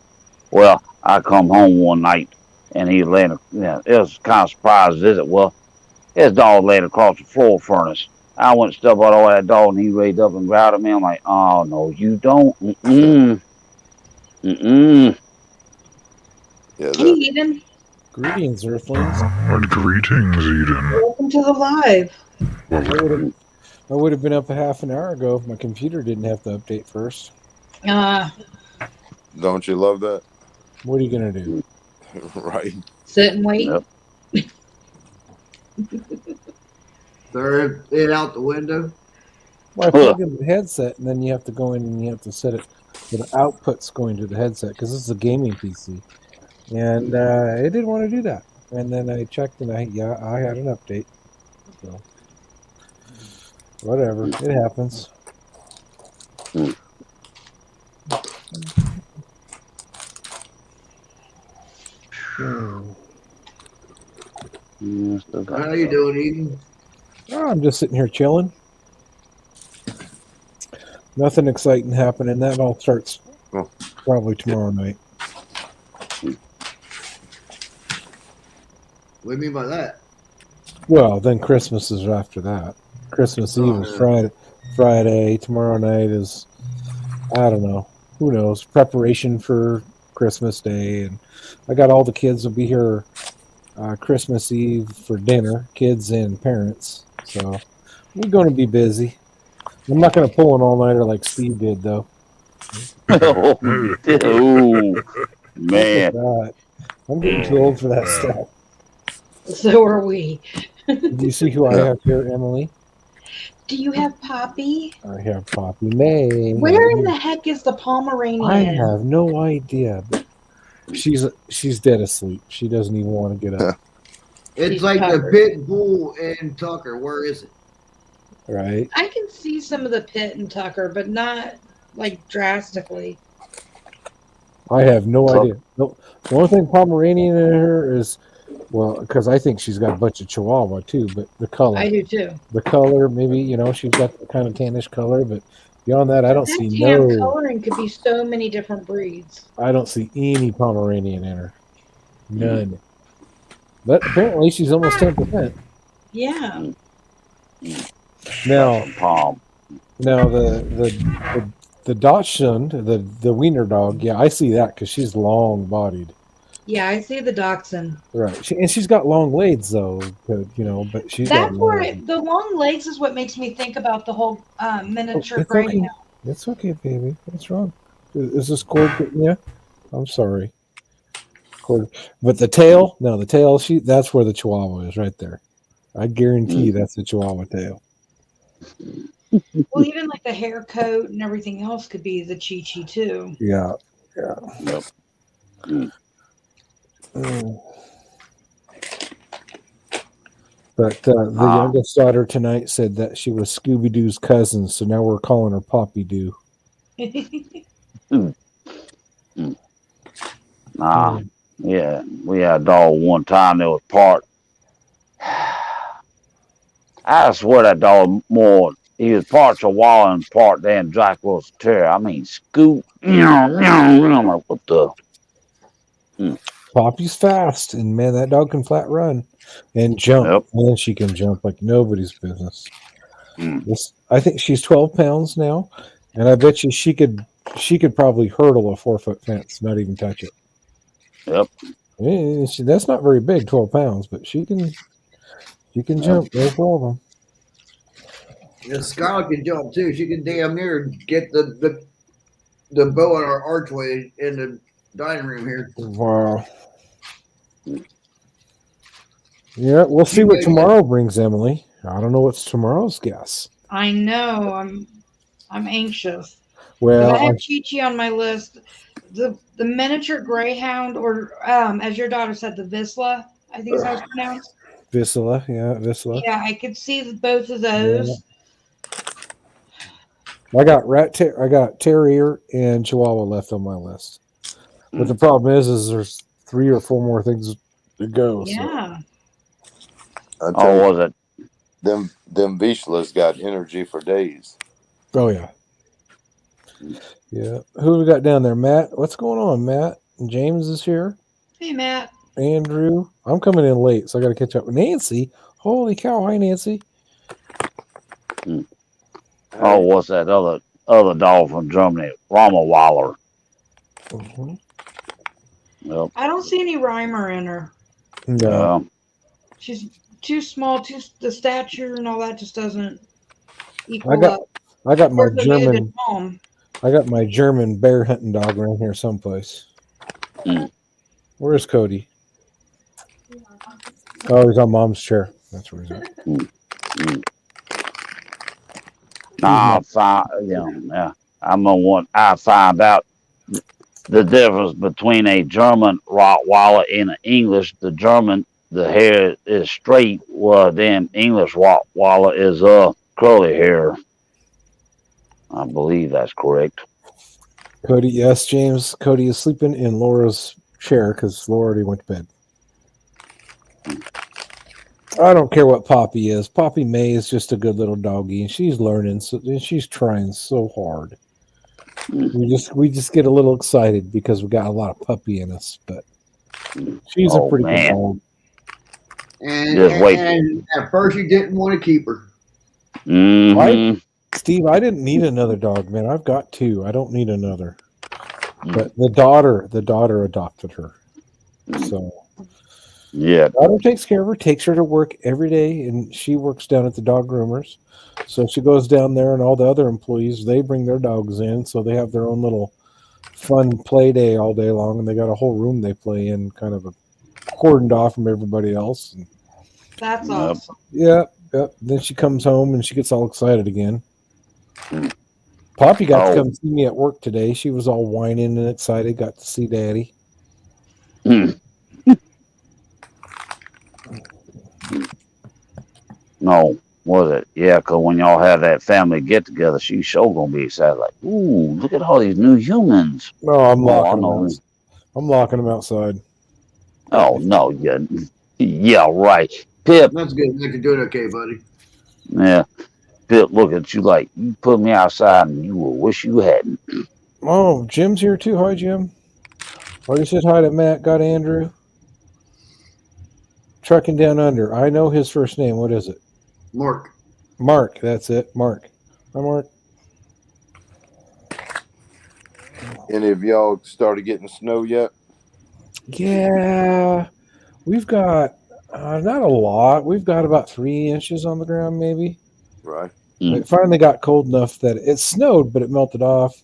Well, I come home one night and he laying, it was kind of surprise visit. Well, his dog laid across the floor furnace. I went to step out over that dog and he raised up and growled at me. I'm like, oh, no, you don't. Yeah, Hey, Eden. Greetings, Earthlings. Greetings, Eden. Welcome to the live. I would have been up a half an hour ago if my computer didn't have to update first. don't you love that? What are you gonna do? Right. Sit and wait. Yep. Throw it out the window. Well, I plug in the headset, and then you have to go in and you have to set it for the outputs going to the headset because this is a gaming PC, and it didn't want to do that. And then I checked, and I had an update. So whatever, it happens. How you doing, Eden? Oh, I'm just sitting here chilling. Nothing exciting happening. That all starts probably tomorrow night. What do you mean by that? Well, then Christmas is after that. Christmas Eve is Friday. Tomorrow night is, I don't know. Who knows? Preparation for Christmas Day. And I got all the kids will be here Christmas Eve for dinner, kids and parents. So we're going to be busy. I'm not going to pull an all-nighter like Steve did, though. Oh, man. I'm getting too old for that stuff. So are we. Do you see who I have here, Emily? Do you have Poppy? I have Poppy May. Where in the heck is the Pomeranian? I have no idea. But she's dead asleep. She doesn't even want to get up. It's She's like covered. the pit bull and Tucker. Where is it? Right? I can see some of the Pit and Tucker, but not like drastically. I have no idea. No, the only thing Pomeranian in her is, well, because I think she's got a bunch of Chihuahua too, but the color. I do too. The color, maybe, she's got the kind of tannish color, but beyond that, I don't That see tan no. coloring could be so many different breeds. I don't see any Pomeranian in her. None. But apparently she's almost 10%. Yeah. Now, Palm. Now the Dachshund, the wiener dog, yeah, I see that because she's long bodied. Yeah, I see the Dachshund. Right, and she's got long legs though, but she's That's got where the long legs is what makes me think about the whole miniature it's greyhound. okay. It's okay, baby. What's wrong? Is this cord? Yeah, I'm sorry. Cord, but the tail, no, the tail. That's where the Chihuahua is, right there. I guarantee you that's the Chihuahua tail. Well, even like the hair coat and everything else could be the Chi-Chi too. Yeah. Yep. But the youngest daughter tonight said that she was Scooby Doo's cousin, so now we're calling her Poppy Doo. Nah. Yeah, we had a dog one time that was part. I swear that dog more. He was part Chihuahua and part damn Jack Russell Terrier. I mean, Scoot. I'm like, what the? Poppy's fast, and man, that dog can flat run and jump. Yep. Man, she can jump like nobody's business. Mm. I think she's 12 pounds now, and I bet you she could probably hurdle a 4-foot fence, not even touch it. Yep. That's not very big, 12 pounds, but she can jump. No problem. Yeah, Scarlet can jump too. She can damn near get the the bow on our archway in the dining room here. Wow. Yeah, we'll see what tomorrow brings, Emily. I don't know what's tomorrow's guess. I know. I'm anxious. 'Cause Well, I have Chi-Chi on my list. The miniature greyhound, or as your daughter said, the Visla, I think is how it's pronounced. Visla, yeah, Visla. Yeah, I could see both of those. I got I got terrier and chihuahua left on my list. But the problem is there's 3 or 4 more things to go. Yeah. I tell Oh, you, was it? them Vishlas got energy for days. Oh yeah. Yeah. Who we got down there? Matt? What's going on, Matt? James is here. Hey, Matt. Andrew. I'm coming in late, so I gotta catch up with Nancy. Holy cow, hi Nancy. Oh, what's that other dog from Germany? Rottweiler. Mhm. Yep. I don't see any rhymer in her. No. She's too small, the stature and all that just doesn't equal I got up. my Of course, they're native German at home. I got my German bear hunting dog around here someplace. Mm. Where's Cody? Oh, he's on Mom's chair. That's where he's at. I find out the difference between a German Rottweiler and an English. The German, the hair is straight, while then English Rottweiler is curly hair. I believe that's correct. Cody, yes, James. Cody is sleeping in Laura's chair because Laura already went to bed. I don't care what Poppy is. Poppy May is just a good little doggy, and she's learning. And she's trying so hard. We just get a little excited because we got a lot of puppy in us, but she's a pretty good dog. And, Just wait. and at first you didn't want to keep her. Steve, I didn't need another dog, man. I've got 2. I don't need another. But the daughter adopted her. So yeah, daughter takes care of her, takes her to work every day, and she works down at the dog groomers. So she goes down there, and all the other employees, they bring their dogs in, so they have their own little fun play day all day long, and they got a whole room they play in, kind of cordoned off from everybody else. And That's awesome. Yep. Then she comes home and she gets all excited again. Poppy got to come see me at work today. She was all whining and excited. Got to see Daddy. No, was it? Yeah, because when y'all have that family get together, she's sure gonna be excited. Like, ooh, look at all these new humans. No, I'm locking I them know. out. I'm locking them outside. Oh no, yeah, right. Pip, That's good. You're doing okay, buddy. yeah. Pip, look at you like you put me outside, and you will wish you hadn't. Oh, Jim's here too. Hi, Jim. Already said hi to Matt. Got Andrew. Trucking Down Under. I know his first name. What is it? Mark. Mark. That's it. Mark. Hi, Mark. Any of y'all started getting snow yet? Yeah, we've got not a lot. We've got about 3 inches on the ground, maybe. Right. It finally got cold enough that it snowed, but it melted off.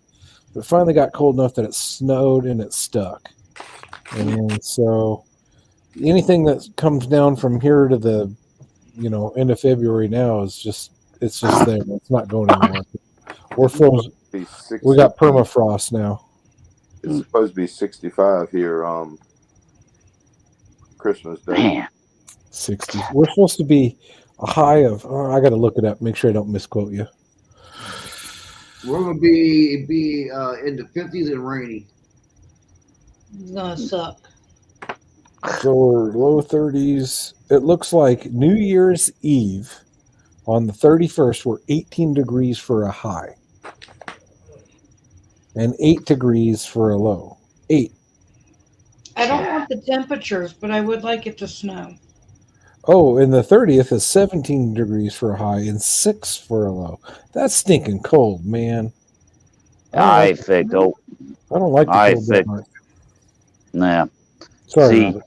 But it finally got cold enough that it snowed and it stuck. And so anything that comes down from here to the, end of February now is just there. It's not going anywhere. We're frozen. We got permafrost now. It's supposed to be 65 here. Christmas Day. Man. 60. We're supposed to be a high of. I got to look it up. Make sure I don't misquote you. We're gonna be in the 50s and rainy. It's gonna suck. So we're low 30s. It looks like New Year's Eve on the 31st, we're 18 degrees for a high and 8 degrees for a low. 8. I don't want the temperatures, but I would like it to snow. Oh, and the 30th is 17 degrees for a high and 6 for a low. That's stinking cold, man. I think though. I don't like the I cold that think. much. Nah. Sorry, See, Robert.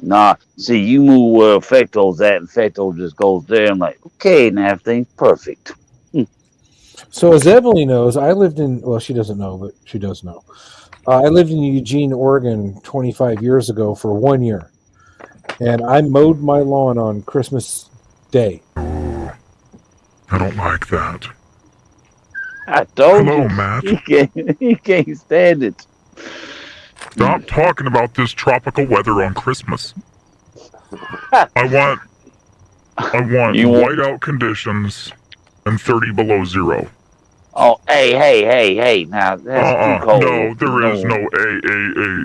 nah. See, you move where Fecto's at, and Fecto just goes there and like, okay, now everything's perfect. So as Emily knows, I lived in, well, she doesn't know, but she does know. I lived in Eugene, Oregon 25 years ago for 1 year. And I mowed my lawn on Christmas Day. I don't like that. I told Hello, you. Matt. He can't stand it. Stop talking about this tropical weather on Christmas. I want You want- whiteout conditions and 30 below zero. Oh, hey. Now, that's too cold. No, there is no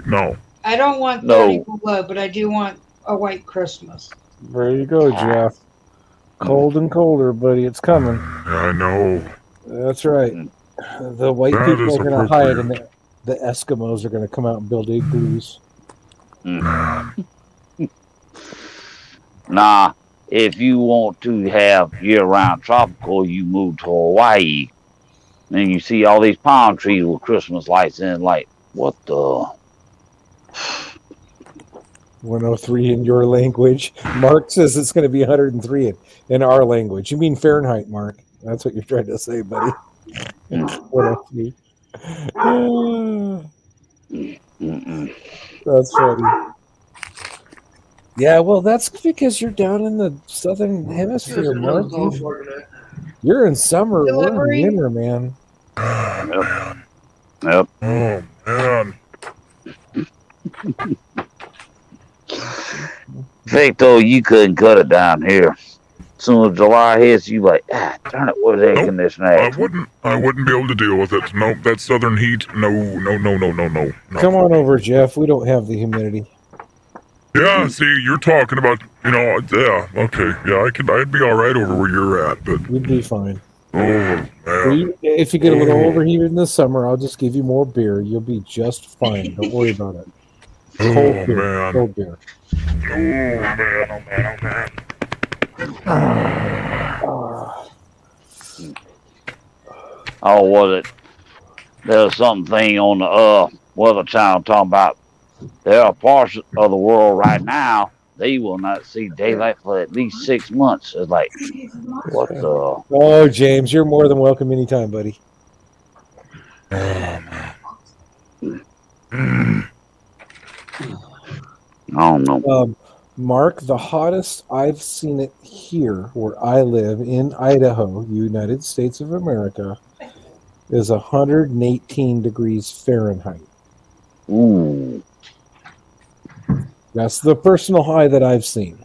no. I don't want No. 30 below, but I do want a white Christmas. There you go, Jeff. Cold and colder, buddy. It's coming. I know. That's right. The white That people is are going to hide, appropriate. and the Eskimos are going to come out and build igloos. Man. Nah, if you want to have year-round tropical, you move to Hawaii. Then you see all these palm trees with Christmas lights in. Like, what the? 103 in your language. Mark says it's going to be 103 in our language. You mean Fahrenheit, Mark? That's what you're trying to say, buddy. 103. Mm-mm. That's funny. Yeah, well, that's because you're down in the southern hemisphere, Mark. You're in summer. Delivery. We're in winter, man. Man. Yep. Oh, man. Victor, you couldn't cut it down here. As soon as July hits, you like, darn it, where's the air Nope. conditioner I at? wouldn't be able to deal with it. Nope, that southern heat. No. Come on over, Jeff. We don't have the humidity. Yeah, see, you're talking about, yeah, okay. Yeah, I'd be all right over where you're at, but We'd be fine. oh, man. If you get a little overheated in the summer, I'll just give you more beer. You'll be just fine. Don't worry about it. Oh, Cold beer. man. Cold beer. Oh, man. Oh, was it? There's something on the Weather Channel talking about there are parts of the world right now they will not see daylight for at least 6 months. It's like, what the? Oh, James, you're more than welcome anytime, buddy. I don't know. Mark, the hottest I've seen it here where I live in Idaho, United States of America, is 118 degrees Fahrenheit. Ooh. That's the personal high that I've seen.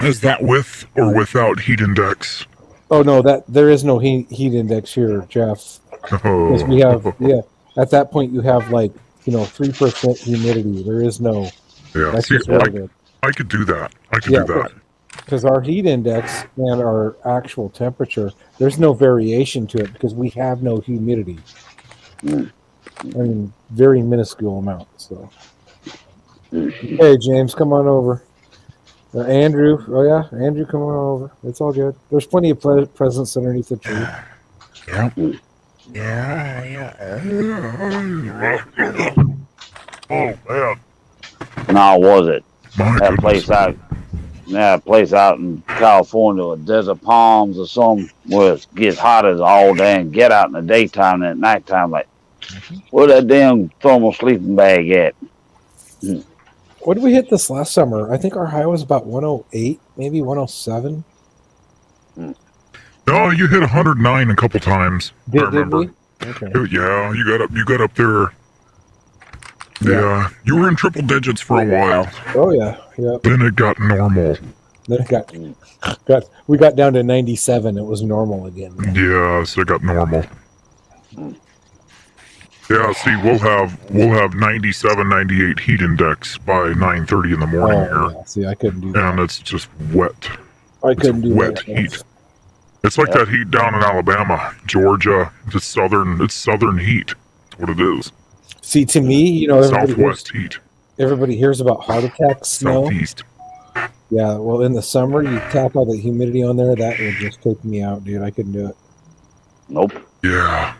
Is that with or without heat index? Oh no, that there is no heat index here, Jeff. Because Oh, we have at that point you have 3% humidity. There is no. yeah. That's See, just what it is. I could do that. I could Yeah, do that. Because our heat index and our actual temperature, there's no variation to it because we have no humidity. I mean, very minuscule amount. So, hey, James, come on over. Andrew, Andrew, come on over. It's all good. There's plenty of presents underneath the tree. Oh, man. No, was it? My That goodness. place out in California with desert palms or something where it gets hot as all day and get out in the daytime and at nighttime like, where that damn thermal sleeping bag at? What did we hit this last summer? I think our high was about 108, maybe 107. No, you hit 109 a couple times. I Did remember. we? Okay. Yeah, you got up there. Yeah, you were in triple digits for a while. Oh yeah, yeah. Then it got normal. Then it we got down to 97. It was normal again. Yeah, so it got normal. Yeah, see, we'll have 97, 98 heat index by 9:30 in the morning here, Oh, yeah. See, I couldn't do that. and it's just wet. I couldn't do wet that. heat. It's like that heat down in Alabama, Georgia. It's southern heat. That's what it is. See, to me, Southwest heat, everybody hears about heart attacks, snow. southeast. Yeah, well, in the summer, you tap all the humidity on there, that would just take me out, dude. I couldn't do it. Nope. Yeah.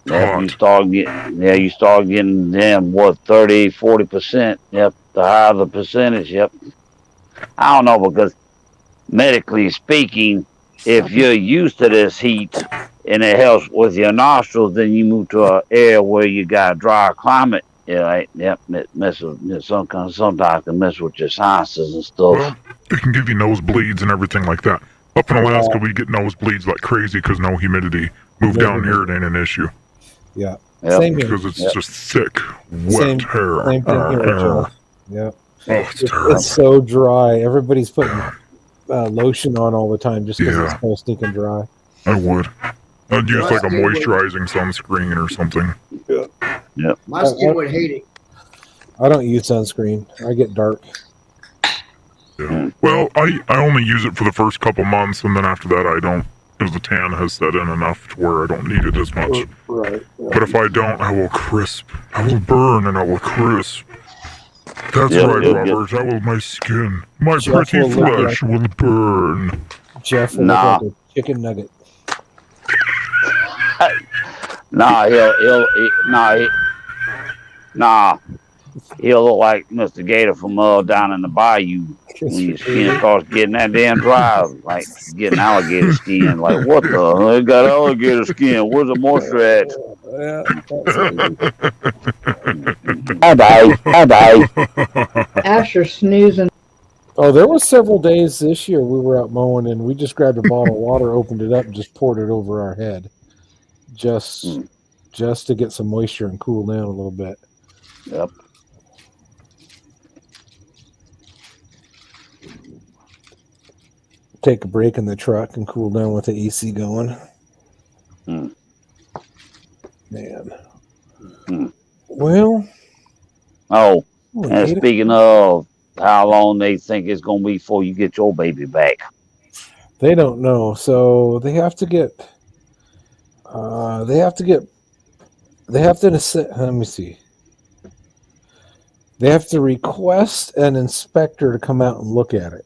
Yeah, Hot. you start getting them 30, 40%. Yep, the higher the percentage. Yep. I don't know because medically speaking, if you're used to this heat and it helps with your nostrils, then you move to an area where you got a dry climate. Yeah, right. Yep. Sometimes can mess with your sinuses and stuff. Well, it can give you nosebleeds and everything like that. Up in Alaska, we get nosebleeds like crazy because no humidity. Move down here, it ain't an issue. Yeah. Yep. Same here. Because it's just thick, wet Same- hair. Same thing here, hair. Jeff. Yeah. Oh, it's terrible. It's so dry. Everybody's putting lotion on all the time just because Yeah. it's so stinking dry. I would. I'd use like a moisturizing sunscreen or something. My skin would hate it. I don't use sunscreen. I get dark. Yeah. Well, I only use it for the first couple months, and then after that I don't, because the tan has set in enough to where I don't need it as much. Right. But if I don't, I will crisp. I will burn and I will crisp. That's Yep, right, yep, Robert. I will my skin. My Jeff pretty will look flesh will burn. Jeff will Nah. look like a chicken nugget. Nah, he'll look like Mr. Gator from down in the bayou when your skin starts getting that damn dry, like getting alligator skin. Like, what the? I got alligator skin. Where's the moisture at? Bye. Asher snoozing. Oh, there was several days this year we were out mowing and we just grabbed a bottle of water, opened it up, and just poured it over our head, just to get some moisture and cool down a little bit. Yep. Take a break in the truck and cool down with the AC going. Mm. Man. Mm. Well. Oh, only and eight- speaking of how long they think it's gonna be before you get your baby back. They don't know, so they have to get. Let me see. They have to request an inspector to come out and look at it.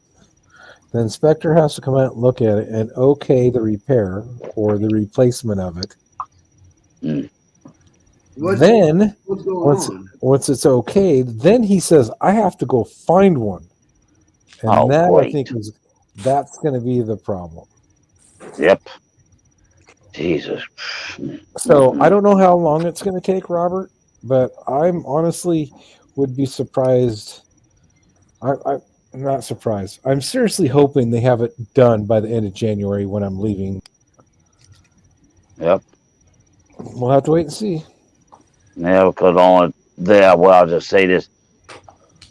The inspector has to come out and look at it and okay the repair or the replacement of it. What's Then going on? once it's okay, then he says I have to go find one, and Oh, that I great. think that's going to be the problem. Yep. Jesus. So I don't know how long it's going to take, Robert, but I'm honestly would be surprised. I'm not surprised. I'm seriously hoping they have it done by the end of January when I'm leaving. Yep. We'll have to wait and see. Yeah, because on there, well, I'll just say this.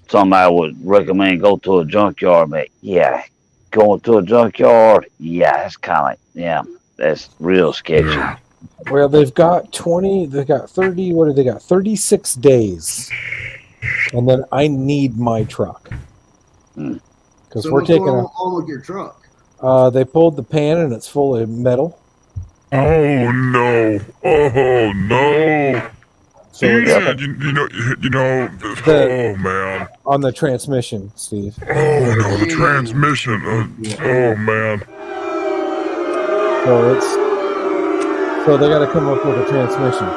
Somebody would recommend go to a junkyard, but yeah, going to a junkyard, yeah, it's kind of like, yeah, that's real sketchy. Yeah. Well, they've got 30, what do they got? 36 days. And then I need my truck. Because So we're what's taking going on with your truck? they pulled the pan and it's full of metal. Oh no! Oh no! So it's Yeah, you know. Oh man! on the transmission, Steve. Oh no! The transmission. Oh man! So they got to come up with a transmission.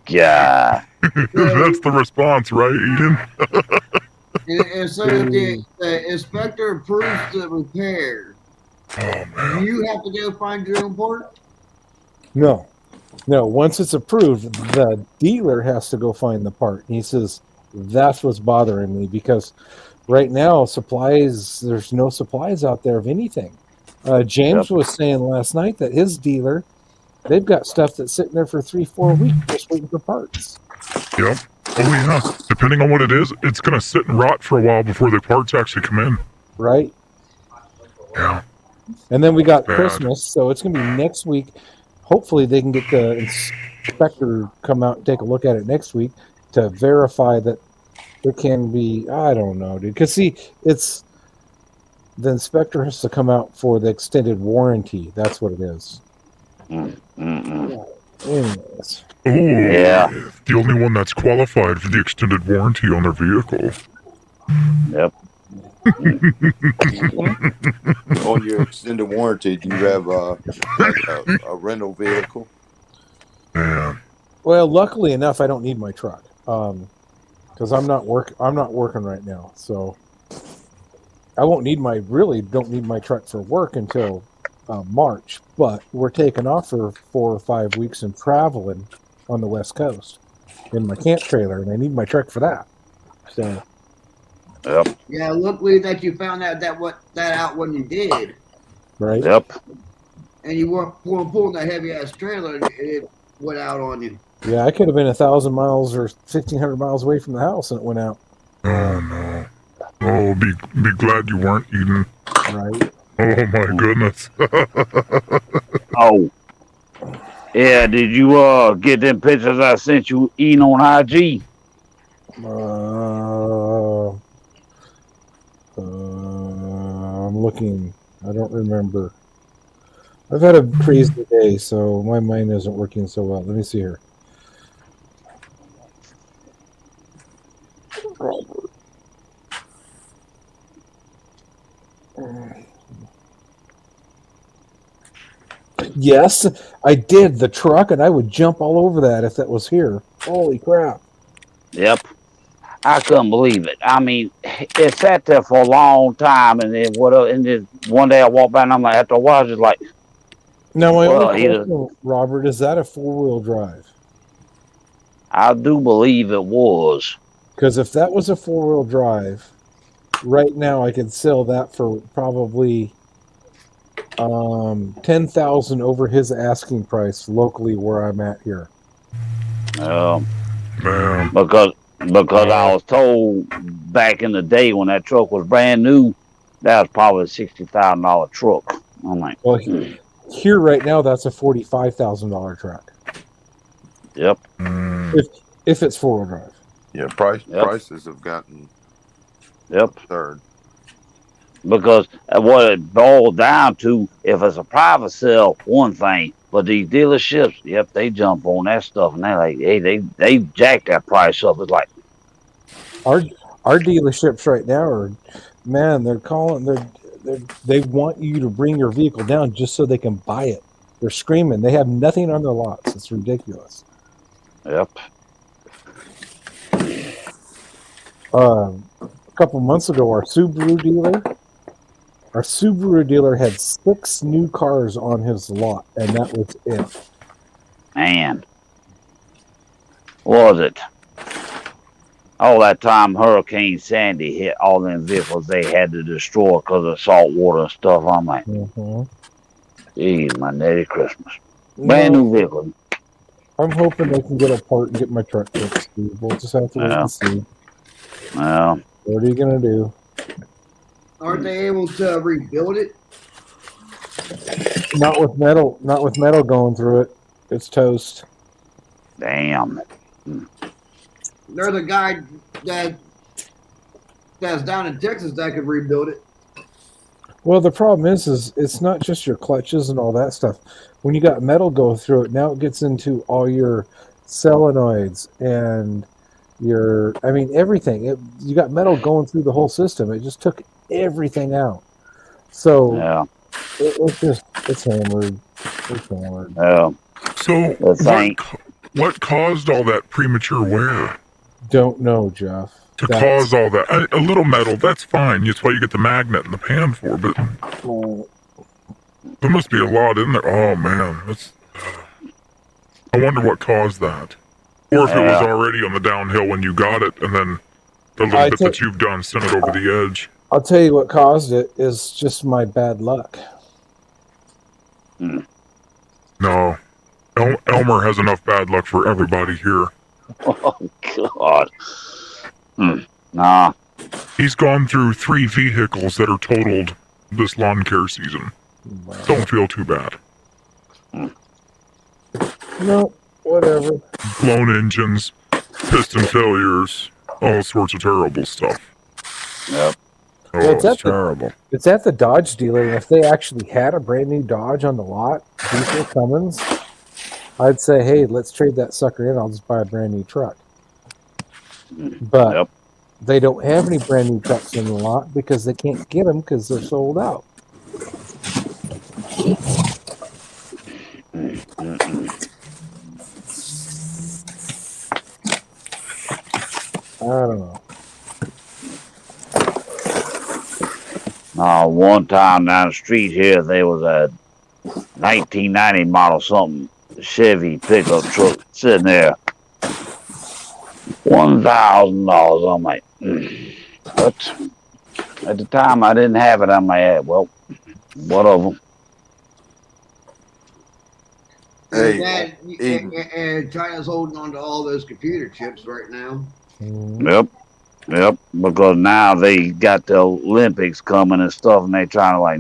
Yeah. That's the response, right, Eden? And so if the inspector approves the repair, Oh man! do you have to go find your own part? No. Once it's approved, the dealer has to go find the part. And he says that's what's bothering me because right now there's no supplies out there of anything. James was saying last night that his dealer, they've got stuff that's sitting there for 3-4 weeks just waiting for parts. Yep. Oh yeah. Depending on what it is, it's gonna sit and rot for a while before the parts actually come in. Right? Yeah. And then we got Bad. Christmas, so it's going to be next week. Hopefully they can get the inspector come out and take a look at it next week to verify that it can be, I don't know, dude. Because see, it's the inspector has to come out for the extended warranty. That's what it is. Mm-mm. Anyways. Oh Yeah. The only one that's qualified for the extended warranty on their vehicle. Yep. On your extended warranty, do you have a rental vehicle? Man. Well, luckily enough, I don't need my truck because I'm not working right now. So I won't need my really don't need my truck for work until March, but we're taking off for 4 or 5 weeks and traveling on the West Coast in my camp trailer, and I need my truck for that. So Yep. Yeah, luckily that you found out that out when you did, right, Yep. and you weren't pulling that heavy ass trailer, and it went out on you. yeah, I could have been 1,000 miles or 1,500 miles away from the house, and it went out. Oh no. Oh, be glad you weren't eating. Right. Oh my goodness. Oh. Yeah, did you get them pictures I sent you eating on IG? I'm looking. I don't remember. I've had a crazy day, so my mind isn't working so well. Let me see here. Yes, I did the truck, and I would jump all over that if that was here. Holy crap! Yep. I couldn't believe it. I mean, it sat there for a long time, and then and then one day I walked by, and I'm like, after a while, I was just like, Now my well, only question, Robert, is that a 4-wheel drive? I do believe it was. Because if that was a 4-wheel drive, right now I could sell that for probably 10,000 over his asking price locally where I'm at here. Man. Because I was told back in the day when that truck was brand new, that was probably a $60,000 truck. I'm like, well, here right now that's a $45,000 truck. Yep. If it's 4-wheel drive. Yeah, prices have gotten third. Because what it boiled down to, if it's a private sale, one thing, but these dealerships, yep, they jump on that stuff, and they're like, hey, they jack that price up. It's like our dealerships right now are, man, they want you to bring your vehicle down just so they can buy it. They're screaming. They have nothing on their lots. It's ridiculous. Yep. A couple months ago, our Subaru dealer had 6 new cars on his lot, and that was it. Man, was it? All that time Hurricane Sandy hit, all them vehicles they had to destroy because of salt water and stuff. I'm like, geez, my Merry Christmas. Brand new vehicle. I'm hoping they can get a part and get my truck fixed, Steve. We'll just have to wait and see. Well, what are you gonna do? Aren't they able to rebuild it? Not with metal going through it. It's toast. Damn. There's a guy that's down in Texas that could rebuild it. Well, the problem is it's not just your clutches and all that stuff. When you got metal go through it, now it gets into all your solenoids and everything. You got metal going through the whole system. It just took everything out. So yeah, it's hammered. It's hammered. Yeah. So what caused all that premature wear? Don't know, Jeff. Cause all that. A little metal, that's fine. That's why you get the magnet in the pan for, but there must be a lot in there. Oh, man. I wonder what caused that. Or if it was already on the downhill when you got it, and then the little bit that you've done sent it over the edge. I'll tell you what caused it is just my bad luck. No. Elmer has enough bad luck for everybody here. Oh, God. Nah. He's gone through 3 vehicles that are totaled this lawn care season. Wow. Don't feel too bad. No, whatever. Blown engines, piston failures, all sorts of terrible stuff. Yep. Oh, Well, it's terrible. It's at the Dodge dealer, and if they actually had a brand new Dodge on the lot, diesel Cummins, I'd say, hey, let's trade that sucker in. I'll just buy a brand new truck. But they don't have any brand new trucks in the lot because they can't get them because they're sold out. I don't know. One time down the street here, there was a 1990 model something Chevy pickup truck sitting there. $1,000. I'm like, but at the time I didn't have it. I'm like, well, whatever. Hey, Dad, Eden. and China's holding on to all those computer chips right now. Mhm. Yep. Because now they got the Olympics coming and stuff, and they trying to like,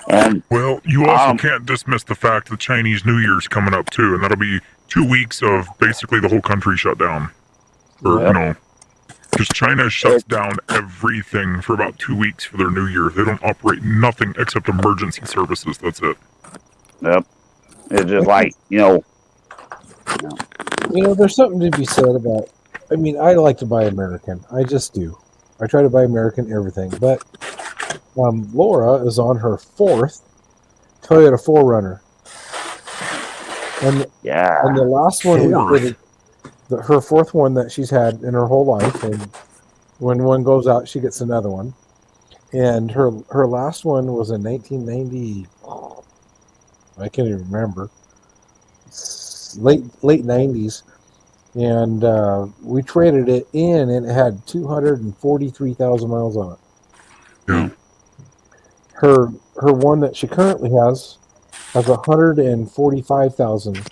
And Well, you also can't dismiss the fact that Chinese New Year's coming up too, and that'll be 2 weeks of basically the whole country shut down. Or, Yep. because China shuts down everything for about 2 weeks for their New Year. They don't operate nothing except emergency services. That's it. Yep. It's just like, There's something to be said about. I mean, I like to buy American. I just do. I try to buy American everything. But Laura is on her 4th Toyota 4Runner, and the last one her 4th one that she's had in her whole life. And when one goes out, she gets another one. And her last one was in 1990. I can't even remember. Late 90s, and we traded it in, and it had 243,000 miles on it. Yeah. Her one that she currently has 145,000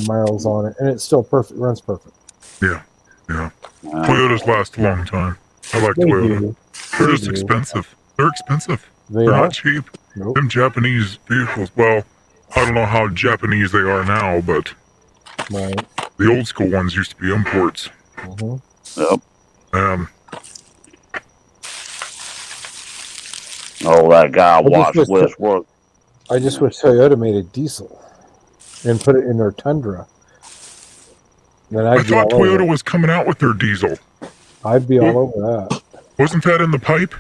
miles on it, and it's still perfect. Runs perfect. Yeah. Toyotas last a long time. I like They Toyota. do. They're They just do. expensive. They're expensive. They They're are. not cheap. Nope. Them Japanese vehicles, well, I don't know how Japanese they are now, but Right. the old school ones used to be imports. Mhm. Yep. That guy watched Westworld. I just wish Toyota made a diesel and put it in their Tundra. Then I I'd be thought all over Toyota it. was coming out with their diesel. I'd be all over that. Wasn't that in the pipe?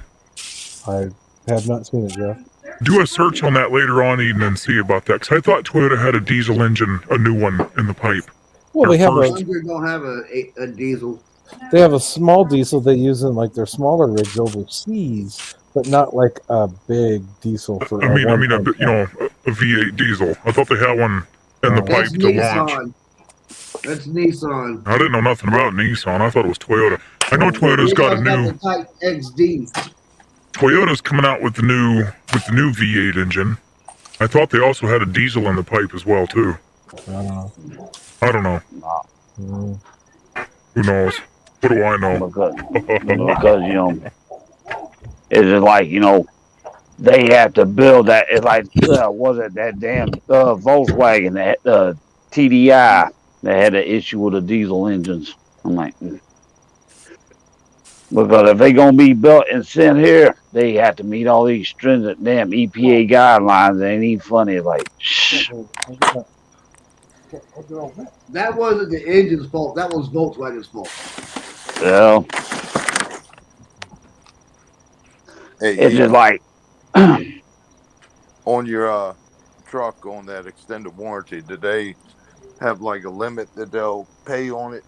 I have not seen it, Jeff. Do a search on that later on, Eden, and see about that. Because I thought Toyota had a diesel engine, a new one, in the pipe. Well, they have Hundred don't have a diesel. they have a small diesel they use in like their smaller rigs overseas, but not like a big diesel for. I mean, a V8 diesel. I thought they had one in the pipe That's to launch. Nissan. That's Nissan. I didn't know nothing about Nissan. I thought it was Toyota. I know Toyota's got a new. the Type XD. Toyota's coming out with the new V8 engine. I thought they also had a diesel in the pipe as well too. I don't know. Mm. Who knows? What do I know? Because it's just like, they have to build that. It's like, was it that damn Volkswagen, that TDI that had an issue with the diesel engines? I'm like, because if they gonna be built and sent here, they have to meet all these stringent damn EPA guidelines. It ain't even funny. It's like, shh. That wasn't the engine's fault. That was Volkswagen's fault. Well, Hey, it's just like on your truck on that extended warranty, did they have like a limit that they'll pay on it?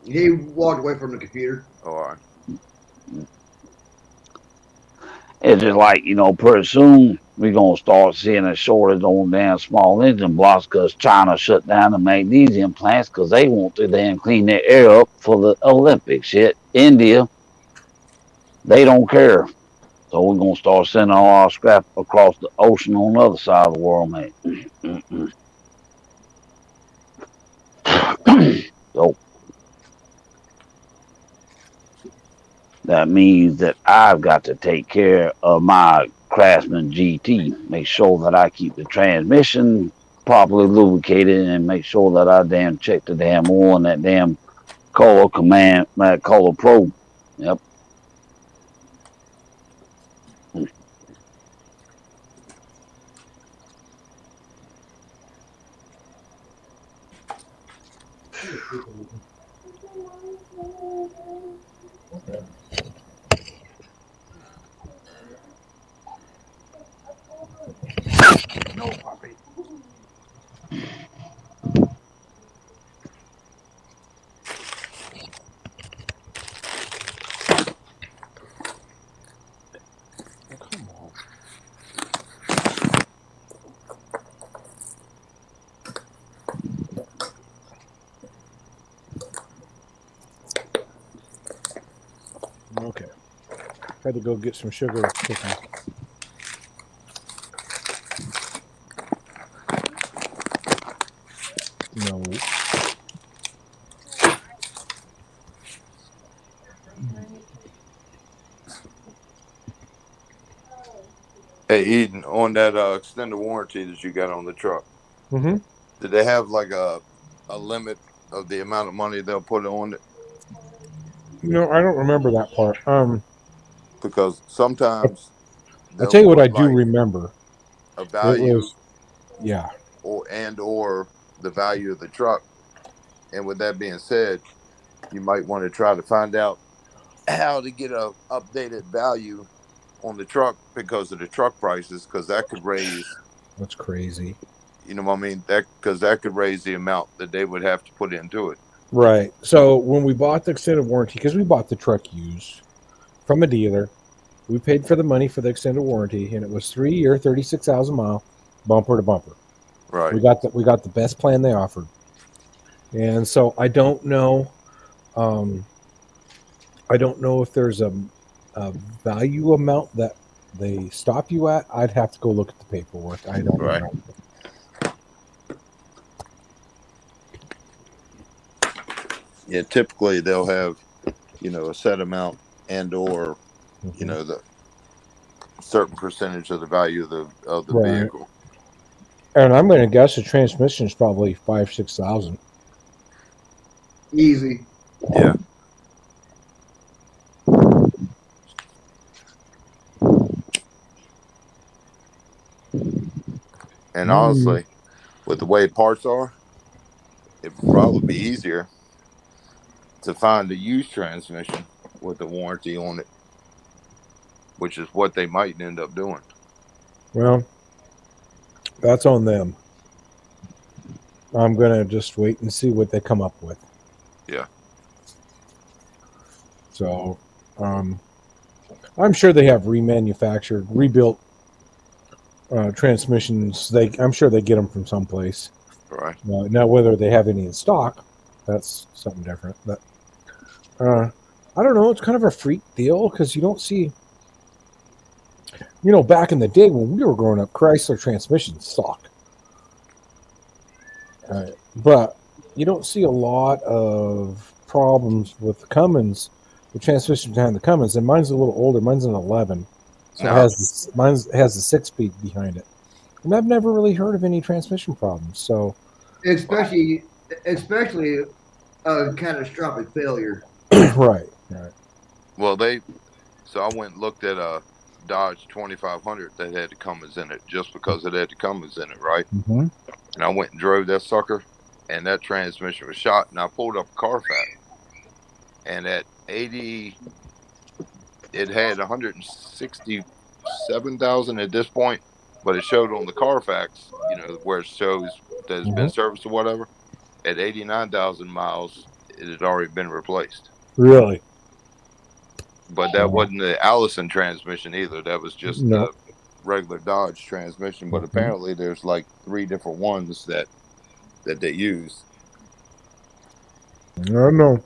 He walked away from the computer. All right. it's just like, pretty soon we're going to start seeing a shortage on damn small engine blocks because China shut down the magnesium plants because they want to damn clean their air up for the Olympics. Shit, India, they don't care. So we're going to start sending all our scrap across the ocean on the other side of the world, mate. So that means that I've got to take care of my Craftsman GT, make sure that I keep the transmission properly lubricated and make sure that I damn check the damn oil and that damn Kohler command, that Kohler Pro. Yep. Had to go get some sugar cookies. No. Hey, Eden, on that extended warranty that you got on the truck, Mm-hmm. did they have like a limit of the amount of money they'll put on it? I don't remember that part. Because sometimes I'll they'll tell you what I put do like remember. a It value was, yeah. or the value of the truck. And with that being said, you might want to try to find out how to get a updated value on the truck because of the truck prices, because that could raise, That's crazy. you know what I mean? That could raise the amount that they would have to put into it. Right. So when we bought the extended warranty, because we bought the truck used from a dealer, we paid for the money for the extended warranty, and it was 3 year, 36,000 mile, bumper to bumper. Right. We got the best plan they offered, and so I don't know. I don't know if there's a value amount that they stop you at. I'd have to go look at the paperwork. I don't Right. know. Yeah, typically they'll have, a set amount and or, the certain percentage of the value of the Right. vehicle. And I'm going to guess the transmission is probably 5,000-6,000. Easy. Yeah. And honestly, with the way parts are, it would probably be easier to find a used transmission with a warranty on it, which is what they might end up doing. Well, that's on them. I'm going to just wait and see what they come up with. Yeah. So, I'm sure they have remanufactured, rebuilt transmissions. I'm sure they get them from someplace. Right. Now, whether they have any in stock, that's something different. But I don't know. It's kind of a freak deal because you don't see. Back in the day when we were growing up, Chrysler transmissions sucked. But you don't see a lot of problems with the Cummins, the transmission behind the Cummins. And mine's a little older. Mine's an 11. So No. mine has a 6-speed behind it. And I've never really heard of any transmission problems. So, Especially a catastrophic failure. right. Well, so I went and looked at a Dodge 2500 that had the Cummins in it just because it had the Cummins in it, right? Mm-hmm. And I went and drove that sucker, and that transmission was shot. And I pulled up a Carfax, and at 80, it had 167,000 at this point, but it showed on the Carfax, where it shows that it's been serviced or whatever. At 89,000 miles, it had already been replaced. Really? But that wasn't the Allison transmission either. That was just the regular Dodge transmission. But apparently there's like 3 different ones that they use. I don't know.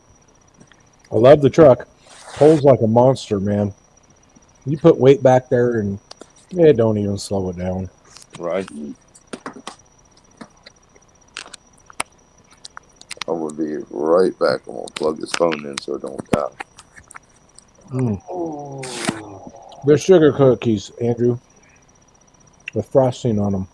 I love the truck. Pulls like a monster, man. You put weight back there and it don't even slow it down. Right. I'm going to be right back. I'm going to plug this phone in so it don't die. They're sugar cookies, Andrew, with frosting on them.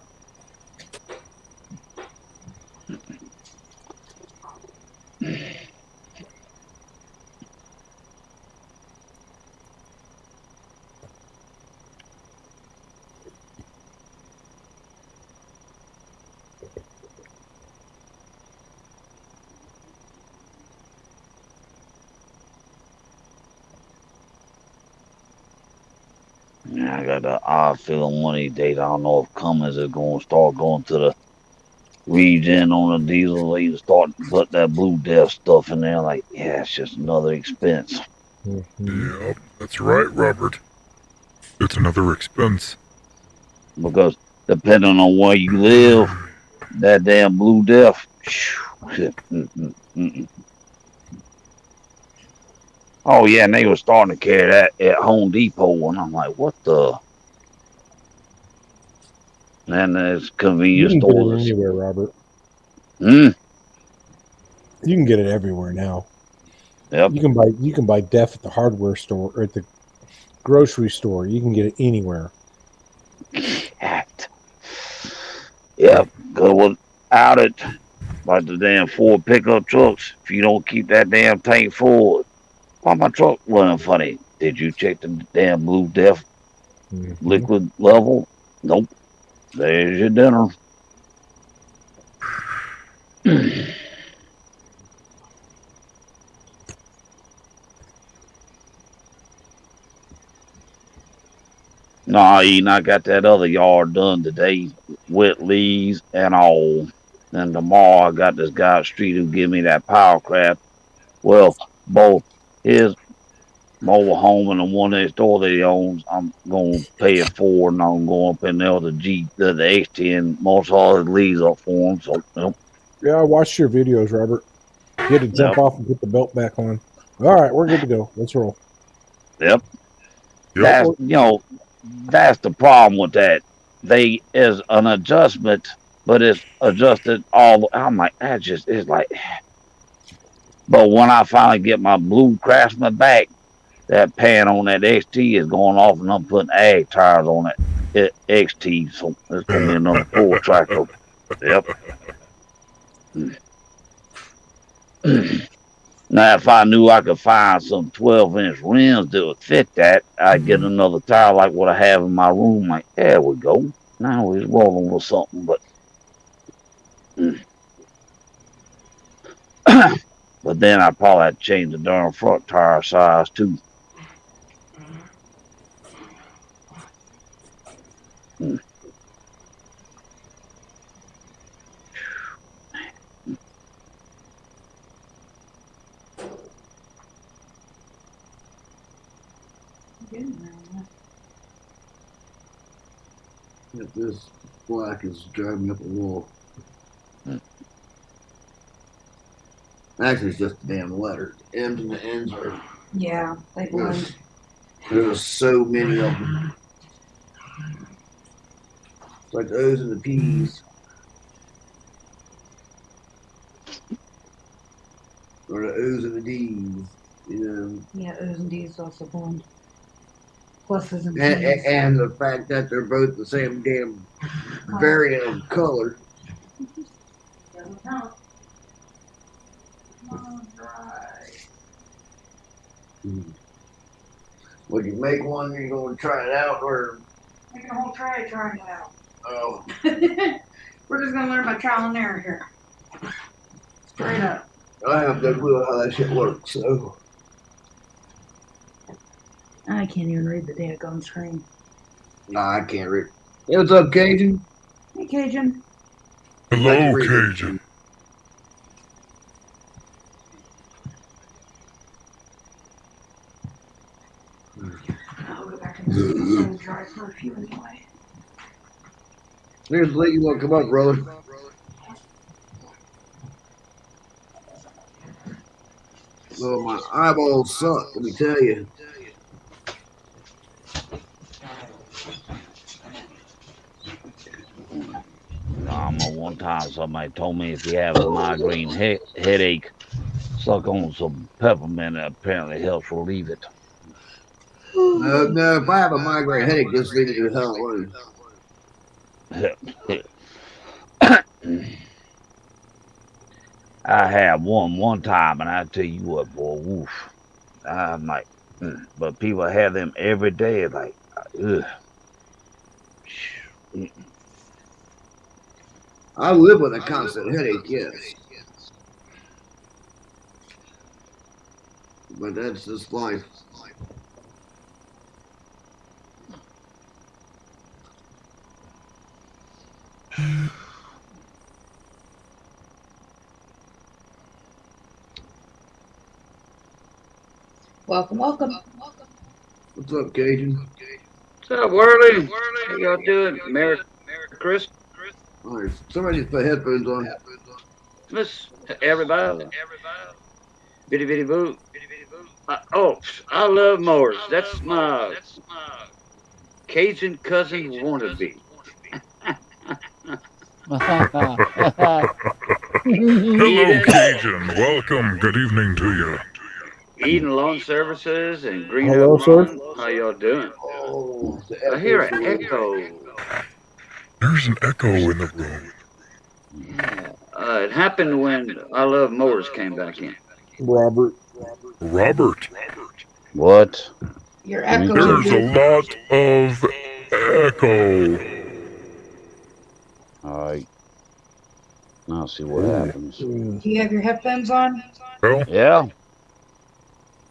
Yeah, I got an odd feeling one of these days. I don't know if Cummins is going to start going to the regen on the diesel. They even start to put that Blue Death stuff in there. Like, yeah, it's just another expense. Yep, that's right, Robert. It's another expense. Because depending on where you live, that damn Blue Death. Oh yeah, and they were starting to carry that at Home Depot, and I'm like, what the? And there's You convenience can get it stores. anywhere, Robert. Hmm. You can get it everywhere now. Yep. You can buy Def at the hardware store or at the grocery store. You can get it anywhere. Yep. Cause without it, like the damn Ford pickup trucks, if you don't keep that damn tank full, why my truck running funny? Did you check the damn Blue Def liquid level? Nope. There's your dinner. Nah, Eden, I got that other yard done today, with leaves and all. And tomorrow I got this guy up the street who give me that power crap. Well, both his mobile home and the one next door that he owns, I'm gonna pay it for, and I'm going up in there with the X10, most all his leaves up for him. So, yep. Yeah, I watched your videos, Robert. You had to jump off and put the belt back on. All right, we're good to go. Let's roll. Yep. That's that's the problem with that. They is an adjustment, but it's adjusted all. I'm like, that just is like. But when I finally get my blue Craftsman back, that pan on that XT is going off, and I'm putting ag tires on it XT, so it's gonna be another full tractor. Yep. Now, if I knew I could find some 12-inch rims that would fit that, I'd get another tire like what I have in my room. Like, there we go. Now we're rolling with something, but but then I probably had to change the darn front tire size too. If this black is driving up a wall. Actually, it's just the damn letter. The M's and the N's are. Yeah, they blend. There's so many of them. It's like the O's and the P's. Or the O's and the D's. You know. Yeah, O's and D's also blend. Pluses and And, T's. and the fact that they're both the same damn variant of color. Would you make one? You're going to try it out, or Making a whole tray trying it out. oh, We're just gonna learn by trial and error here. Straight up. I have no clue how that shit works. So I can't even read the daggone screen. nah, I can't read. Hey, what's up, Cajun? Hey, Cajun. Hello, Cajun. I'll go back and dry for a few anyway. There's Lee. You want to come up, brother? Well, my eyeballs suck. Let me tell you. One time somebody told me if you have a migraine headache, suck on some peppermint. It apparently helps relieve it. No, if I have a migraine headache, just leave it to the hell alone. I had one time, and I tell you what, boy, woof. I'm like, but people have them every day, like, ugh. I live with a constant headache, yes. But that's just life. Welcome, welcome. What's up, Cajun? What's up, Whirly? How y'all doing? Merry Christmas. All right, somebody just put headphones on. Everybody. Bitty bitty boo. I love mowers. That's my Cajun cousin wannabe. Hello, Cajun. Welcome. Good evening to you. Eden Lawn Services and Green Hello, Up sir. Lawn. How y'all doing? Oh, the I hear an echo. echo. There's an echo in the room. It happened when I Love Mowers came back in. Robert. Robert, What? Your Me echo. too. there's a lot of echo. All right. Now see what happens. Mm. Do you have your headphones on? Well, Yeah.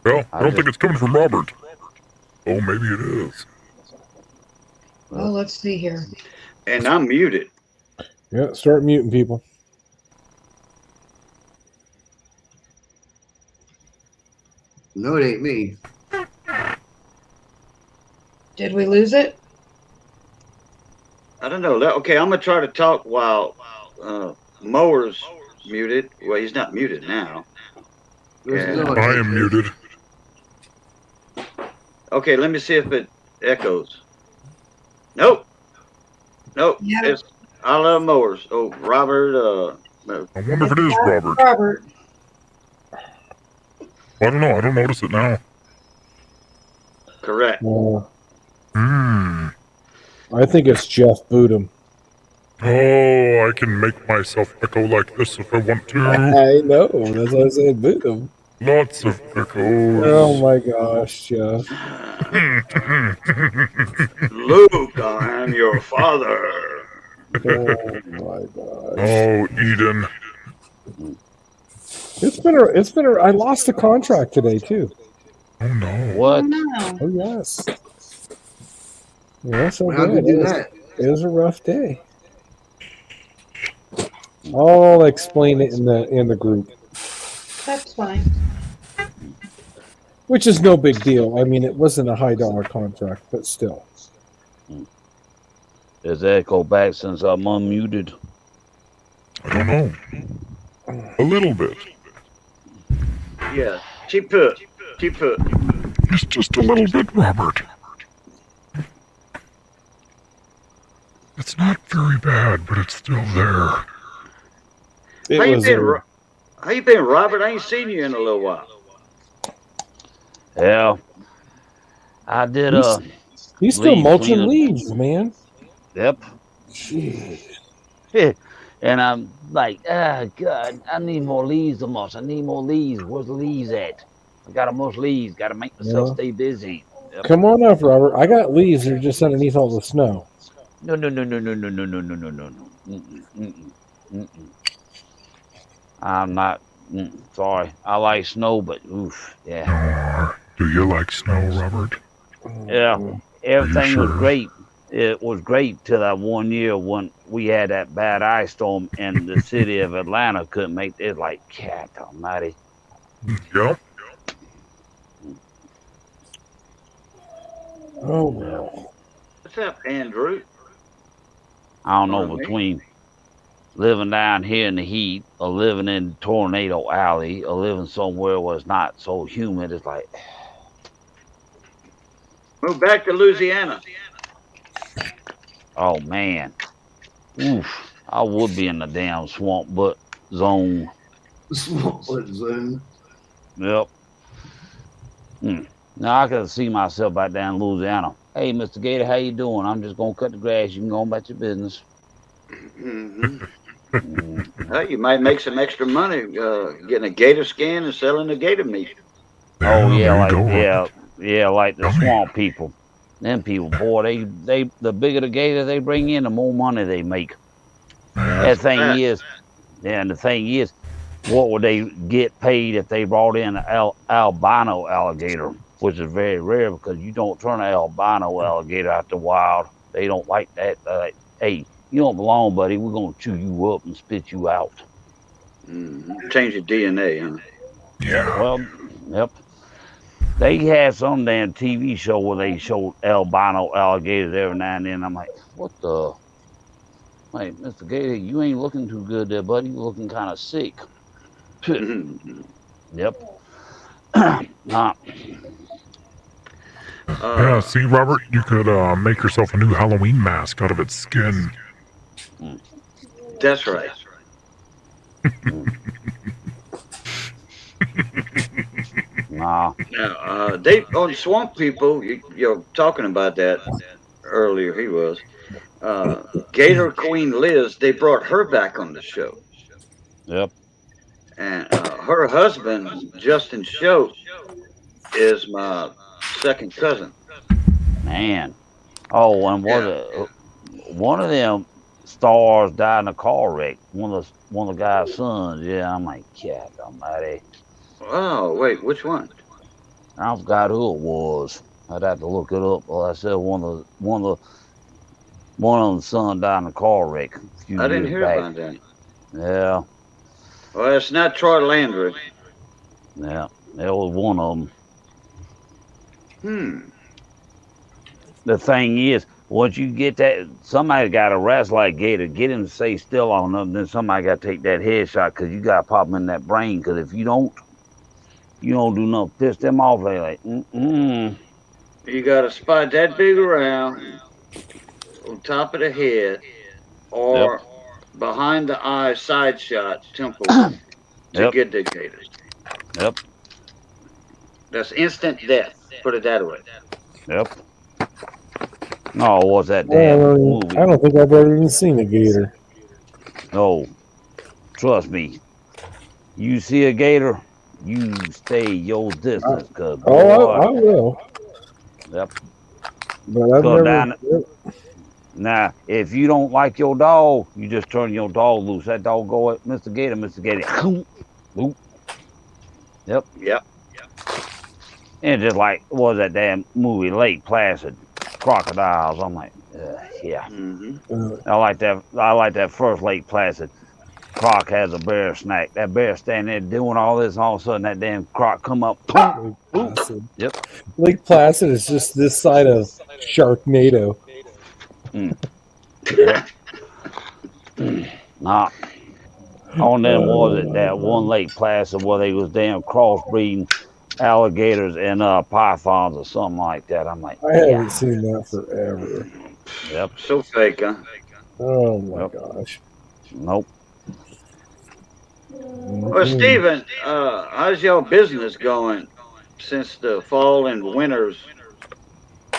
I don't think it's coming from Robert. Oh, maybe it is. Oh, let's see here. And I'm muted. Yeah, start muting people. No, it ain't me. Did we lose it? I don't know. Okay, I'm gonna try to talk while Mowers muted. Well, he's not muted now. There's Yeah. still a I headset. am muted. Okay, let me see if it echoes. Nope. Yeah. It's I Love Mowers. Oh, Robert. I wonder if it is Robert. Robert. I don't know. I don't notice it now. Correct. I think it's Jeff Boodham. Oh, I can make myself echo like this if I want to. I know. That's why I said Boodham. Lots of echoes. Oh my gosh, Jeff. Luke, I am your father. Oh my gosh. Oh, Eden. It's been a I lost a contract today too. Oh no. What? No. Oh yes. Yeah, so How'd you good. do that? It was a rough day. I'll explain it in the group, That's fine. which is no big deal. I mean, it wasn't a high dollar contract, but still. There's echo back since I'm unmuted. I don't know. A little bit. Yeah, she put. It's just a little bit, Robert. It's not very bad, but it's still there. It How you was been, How you been, Robert? I ain't seen you in a little while. Yeah. I did he's still leave mulching cleaning. leaves, man. Yep. Jeez. And I'm like, God, I need more leaves to mulch. I need more leaves. Where's the leaves at? I gotta mulch leaves. Gotta make myself Yeah. stay busy. Yep. Come on up, Robert. I got leaves. They're just underneath all the snow. No. I'm not. Sorry. I like snow, but oof, yeah. Do you like snow, Robert? Yeah. Everything was sure? great. It was great till that one year when we had that bad ice storm and the city of Atlanta couldn't make it. Like, cat almighty. Yep. Oh no. What's up, Andrew? I don't know, Pardon me? between living down here in the heat or living in Tornado Alley or living somewhere where it's not so humid. It's like, Move back to Louisiana. oh man. Oof. I would be in the damn swamp butt zone. Swamp butt zone. Yep. Now I can see myself back down in Louisiana. Hey, Mr. Gator, how you doing? I'm just gonna cut the grass. You can go on about your business. Well, you might make some extra money getting a gator skin and selling the gator meat. Oh yeah, there you like go, Robert. yeah, like the Yummy. swamp people. Them people, boy, they the bigger the gator they bring in, the more money they make. That thing fact. is, yeah, and the thing is, what would they get paid if they brought in an albino alligator, which is very rare because you don't turn an albino alligator out the wild. They don't like that. Hey, you don't belong, buddy. We're gonna chew you up and spit you out. Change your DNA, huh? Yeah. Well, yep. They had some damn TV show where they showed albino alligators every now and then. I'm like, what the? Like, Mr. Gator, you ain't looking too good there, buddy. You're looking kind of sick. Yep. Nah, Yeah, see, Robert, you could make yourself a new Halloween mask out of its skin. That's right. nah. Now, they on Swamp People. You're talking about that earlier. He was Gator Queen Liz. They brought her back on the show, Yep. and her husband Justin Shope is my second cousin. Man. Oh, and one of them stars died in a car wreck. One of the guy's sons. Yeah, I'm like, cat almighty. Oh, wait, which one? I forgot who it was. I'd have to look it up. Well, I said one of the son died in a car wreck. I didn't hear about that. Yeah. Well, it's not Troy Landry. Yeah, that was one of them. The thing is, once you get that, somebody got to wrestle like Gator, get him to stay still on them, then somebody got to take that headshot because you got to pop him in that brain. Because if you don't do nothing, piss them off. They like, You got to spot that big around on top of the head or behind the eye side shot temple to get the Gators. Yep. That's instant death. Put it that way. Yep. No, what's that damn movie? I don't think I've ever even seen a gator. No, trust me. You see a gator, you stay your distance. Cause I will. Yep. But I've never. Now, if you don't like your dog, you just turn your dog loose. That dog go at Mr. Gator, Mr. Gator. Yep. And just like, what was that damn movie, Lake Placid? Crocodiles. I'm like, yeah. I like that first Lake Placid. Croc has a bear snack. That bear standing there doing all this, and all of a sudden that damn croc come up. Lake Placid. Yep. Lake Placid is just this side of Sharknado. Nah. On them was it that one Lake Placid where they was damn crossbreeding alligators and pythons or something like that. I'm like, I haven't seen that forever. Yep. So fake, huh? Oh my gosh. Nope. Well, Stephen, how's your business going since the fall and winter's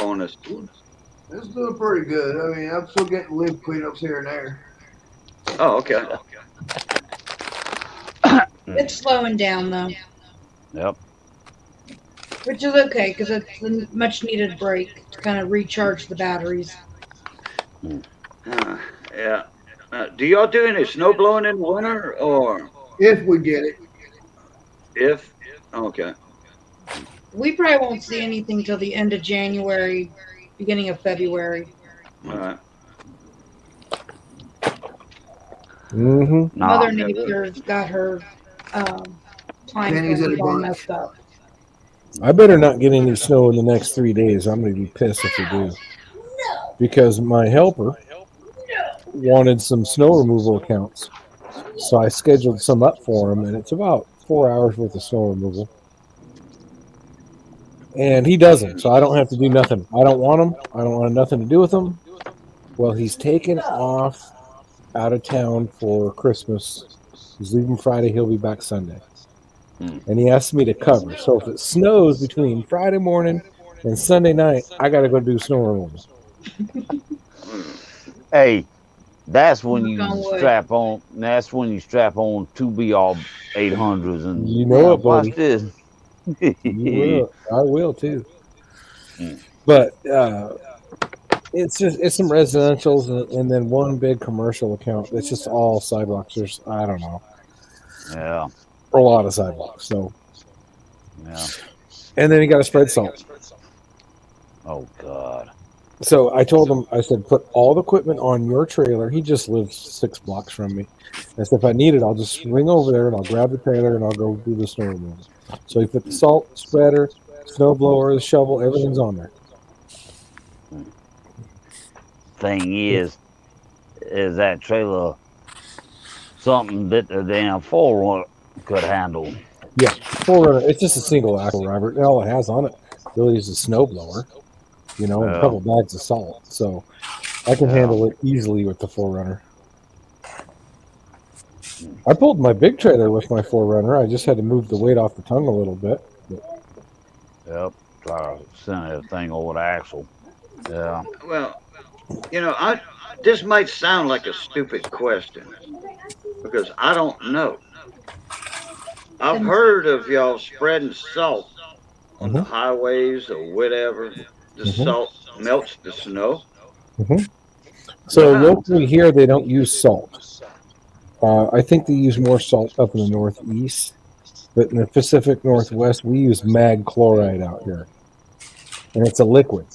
on us? It's doing pretty good. I mean, I'm still getting live cleanups here and there. Oh, okay. It's slowing down though. Yep. Which is okay because it's a much needed break to kind of recharge the batteries. Yeah. Do y'all do any snow blowing in the winter or? If we get it. If? Okay. We probably won't see anything till the end of January, beginning of February. All right. Mother Nature's got her time all messed up. I better not get any snow in the next 3 days. I'm going to be pissed if we do. Because my helper wanted some snow removal accounts. So I scheduled some up for him, and it's about 4 hours worth of snow removal. And he doesn't, so I don't have to do nothing. I don't want him. I don't want nothing to do with him. Well, he's taken off out of town for Christmas. He's leaving Friday. He'll be back Sunday. And he asked me to cover. So if it snows between Friday morning and Sunday night, I got to go do snow removal. Hey, that's when you strap on. That's when you strap on 2BR 800s and you know it, buddy. Watch this. You will. I will too. But it's some residentials and then one big commercial account. It's just all sidewalks. There's I don't know. Yeah. A lot of sidewalks. So. Yeah. And then he got to spread salt. Oh God. So I told him, I said, put all the equipment on your trailer. He just lives 6 blocks from me. I said, if I need it, I'll just swing over there and I'll grab the trailer and I'll go do the snow removal. So he put the salt, spreader, snow blower, the shovel, everything's on there. Thing is that trailer something that the damn 4Runner could handle. Yeah, 4Runner. It's just a single axle, Robert. And all it has on it really is a snow blower, and a Yeah. couple bags of salt. So I can Yeah. handle it easily with the 4Runner. I pulled my big trailer with my 4Runner. I just had to move the weight off the tongue a little bit. Yep. Try to send everything over the axle. Yeah. Well, this might sound like a stupid question because I don't know. I've heard of y'all spreading salt on the highways or whatever. The salt melts the snow. So Yeah. locally here, they don't use salt. I think they use more salt up in the northeast, but in the Pacific Northwest, we use mag chloride out here, and it's a liquid.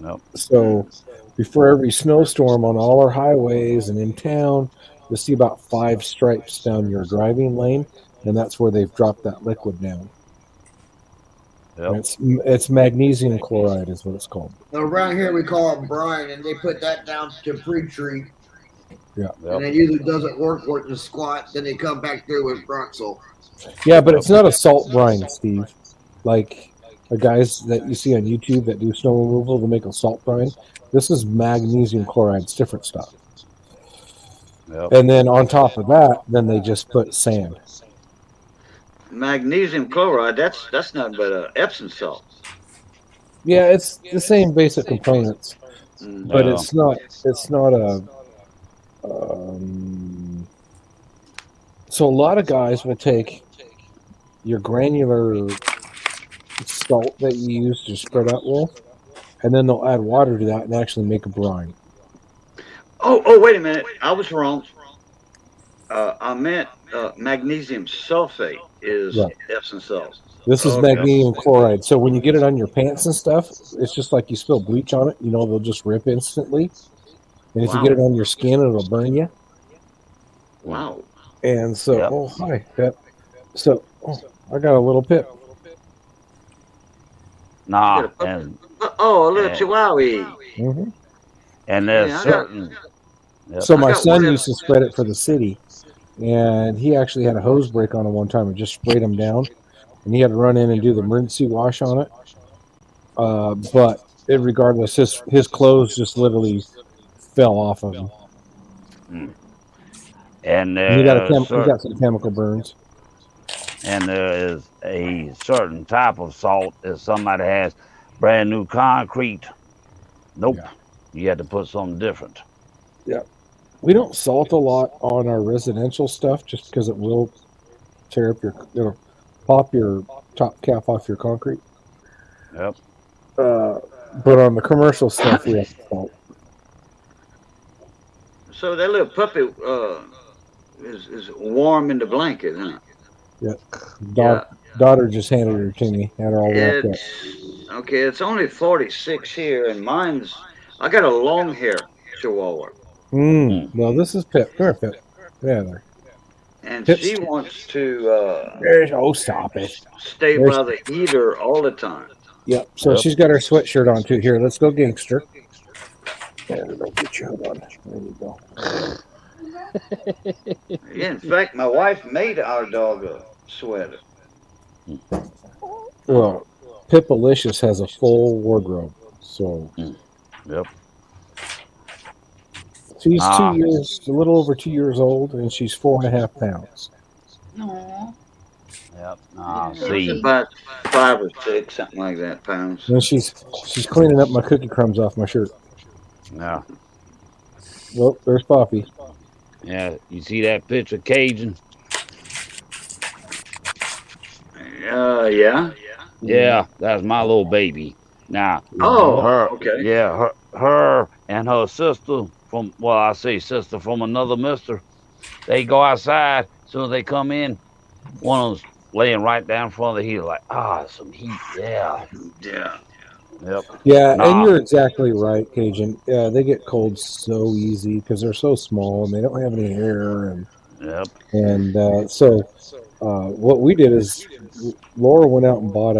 Yep. So before every snowstorm on all our highways and in town, you'll see about 5 stripes down your driving lane, and that's where they've dropped that liquid down. Yep. It's magnesium chloride is what it's called. Around here we call it brine, and they put that down to pre-treat. Yeah. And it usually doesn't work for it to squat. Then they come back through with rock salt. Yeah, but it's not a salt brine, Steve. Like the guys that you see on YouTube that do snow removal to make a salt brine. This is magnesium chloride. It's different stuff. Yep. And then on top of that, then they just put sand. Magnesium chloride, that's nothing but Epsom salt. Yeah, it's the same basic components, but Yeah. it's not a. So a lot of guys will take your granular salt that you use to spread out with, and then they'll add water to that and actually make a brine. Oh, wait a minute. I was wrong. I meant magnesium sulfate is Right. Epsom salt. This is Okay. magnesium chloride. So when you get it on your pants and stuff, it's just like you spill bleach on it. They'll just rip instantly. And if you Wow. get it on your skin, it'll burn you. Wow. And so, Yep. oh, hi, Pip. So, I got a little Pip. Nah, Yeah. and Oh, a little Yeah. chihuahua. Mm-hmm. and there's Yeah, I got- certain. Yep. So I my got son one of- used to spread it for the city, and he actually had a hose break on it one time and just sprayed him down, and he had to run in and do the emergency wash on it. But regardless, his clothes just literally fell off of him. And And he got there he got some chemical burns. and there is a certain type of salt if somebody has brand new concrete. Nope. Yeah. You had to put something different. We don't salt a lot on our residential stuff just because it will tear up it'll pop your top cap off your concrete. Yep. But on the commercial stuff, we have salt. So that little puppy is warm in the blanket, huh? Daughter just handed her to me. Had her all wrapped up. It's only 46 here, and I got a long hair chihuahua. Well, this is Pip. Come here, Pip. Yeah, there. And Pip's- she wants to Stop it. stay There's- by the heater all the time. Yep. So Yep. she's got her sweatshirt on too. Here, let's go gangster. There, go get you. Hold on. There you go. Yeah, in fact, my wife made our dog a sweater. Well, Pipalicious has a full wardrobe. So Yep. she's Ah. 2 years, a little over 2 years old, and she's 4.5 pounds. Aw. Yep. Nah, It's see. about 5 or 6, something like that, pounds. And she's cleaning up my cookie crumbs off my shirt. Yeah. Well, there's Poppy. Yeah. You see that picture, Cajun? Yeah. Yeah, that's my little baby. Now, Oh, her, okay. yeah, her and her sister I say sister from another mister. They go outside. Soon as they come in, one of them's laying right down in front of the heater, like, some heat. Yeah. Yeah. Yep. Yeah, Nah. and you're exactly right, Cajun. Yeah, they get cold so easy because they're so small and they don't have any hair. Yep. And so what we did is Laura went out and bought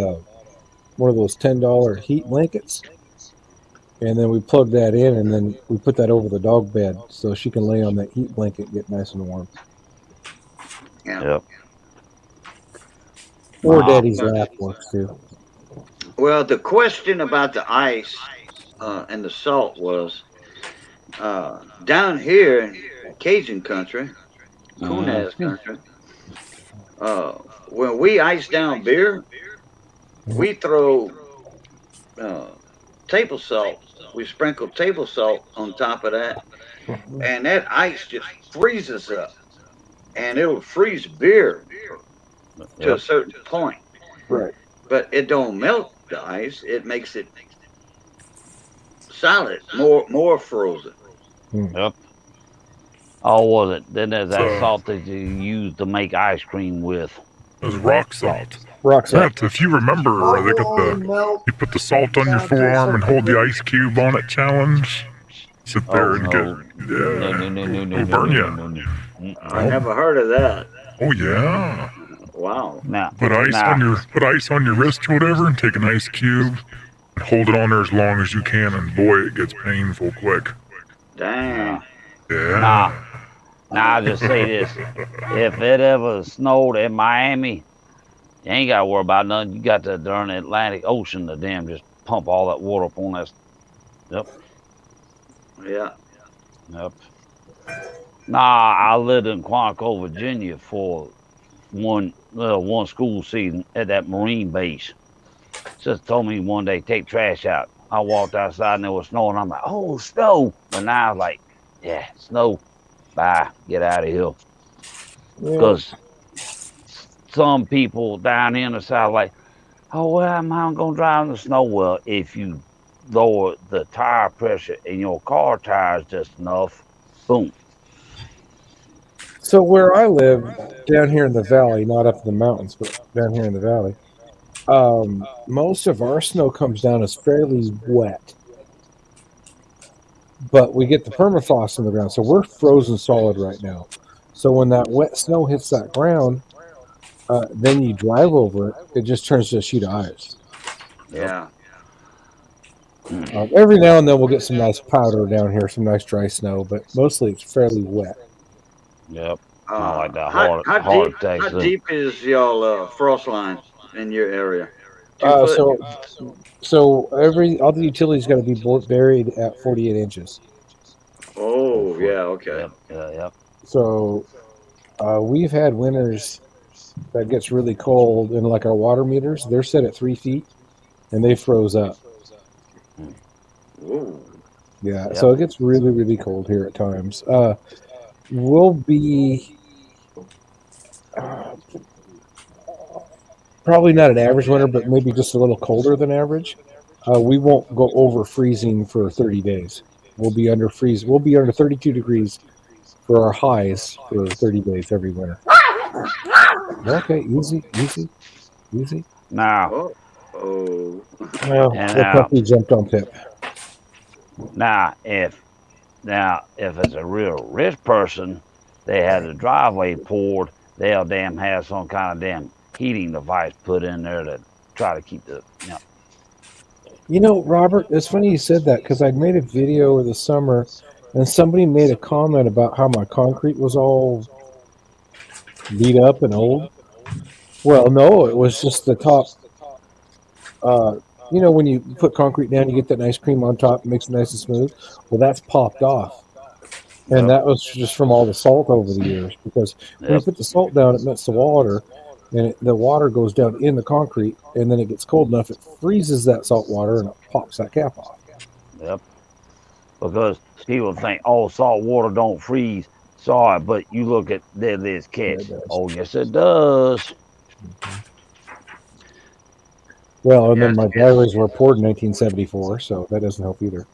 one of those $10 heat blankets. And then we plugged that in, and then we put that over the dog bed so she can lay on that heat blanket and get nice and warm. Yeah. Yep. Or Nah. Daddy's lap works too. Well, the question about the ice and the salt was down here in Cajun country, Kunaz country. When we ice down beer, we throw table salt. We sprinkle table salt on top of that, and that ice just freezes up, and it'll freeze beer to a certain point. Right. But it don't melt the ice; it makes it solid, more frozen. Yep. Oh, was it? Then there's that So- salt that you use to make ice cream with. It was rock salt. Rock salt. That, if you remember, they got the you put the salt on your forearm and hold the ice cube on it challenge. Sit there and get it'll burn you. I never heard of that. Oh yeah. Wow. Now, Put ice on your wrist or whatever, and take an ice cube and hold it on there as long as you can, and boy, it gets painful quick. Dang. Yeah. Now I just say this: if it ever snowed in Miami, you ain't got to worry about nothing. You got the darn Atlantic Ocean to damn just pump all that water up on that. Yep. Yeah. Yep. Nah, I lived in Quantico, Virginia for one school season at that Marine base. Just told me one day, take trash out. I walked outside and there was snow, and I'm like, oh, snow. But now I was like, yeah, snow. Bye, get out of here. Because some people down here in the south like, oh, well, I'm going to drive in the snow. Well, if you lower the tire pressure in your car tires just enough, boom. So where I live, down here in the valley, not up in the mountains, but down here in the valley, most of our snow comes down as fairly wet. But we get the permafrost in the ground, so we're frozen solid right now. So when that wet snow hits that ground, then you drive over it, it just turns to a sheet of ice. Yeah. Every now and then we'll get some nice powder down here, some nice dry snow, but mostly it's fairly wet. Yep. I like that How hard text. deep is y'all frost line in your area? 2 foot? So all the utilities got to be buried at 48 inches. Oh, yeah, okay. Yep. So we've had winters that gets really cold, and like our water meters, they're set at 3 feet, and they froze up. Ooh. Yeah, Yep. so it gets really, really cold here at times. We'll be probably not an average winter, but maybe just a little colder than average. We won't go over freezing for 30 days. We'll be under freeze. We'll be under 32 degrees for our highs for 30 days every winter. Okay, easy. Now, Oh. Well, And the now- puppy jumped on Pip. now, if it's a real rich person, they had the driveway poured, they'll damn have some kind of damn heating device put in there to try to keep the, You know, Robert, it's funny you said that because I made a video over the summer, and somebody made a comment about how my concrete was all beat up and old. Well, no, it was just the top. You know, when you put concrete down, you get that nice cream on top, makes it nice and smooth. Well, that's popped off. And that was just from all the salt over the years. Because when you Yep. put the salt down, it melts the water, and the water goes down in the concrete, and then it gets cold enough, it freezes that salt water, and it pops that cap off. Yep. Because people think, oh, salt water don't freeze. Sorry, but you look at Deadliest Catch. Yeah, it does. Oh, yes, it does. Well, and then Yes, my yes. driveways were poured in 1974, so that doesn't help either.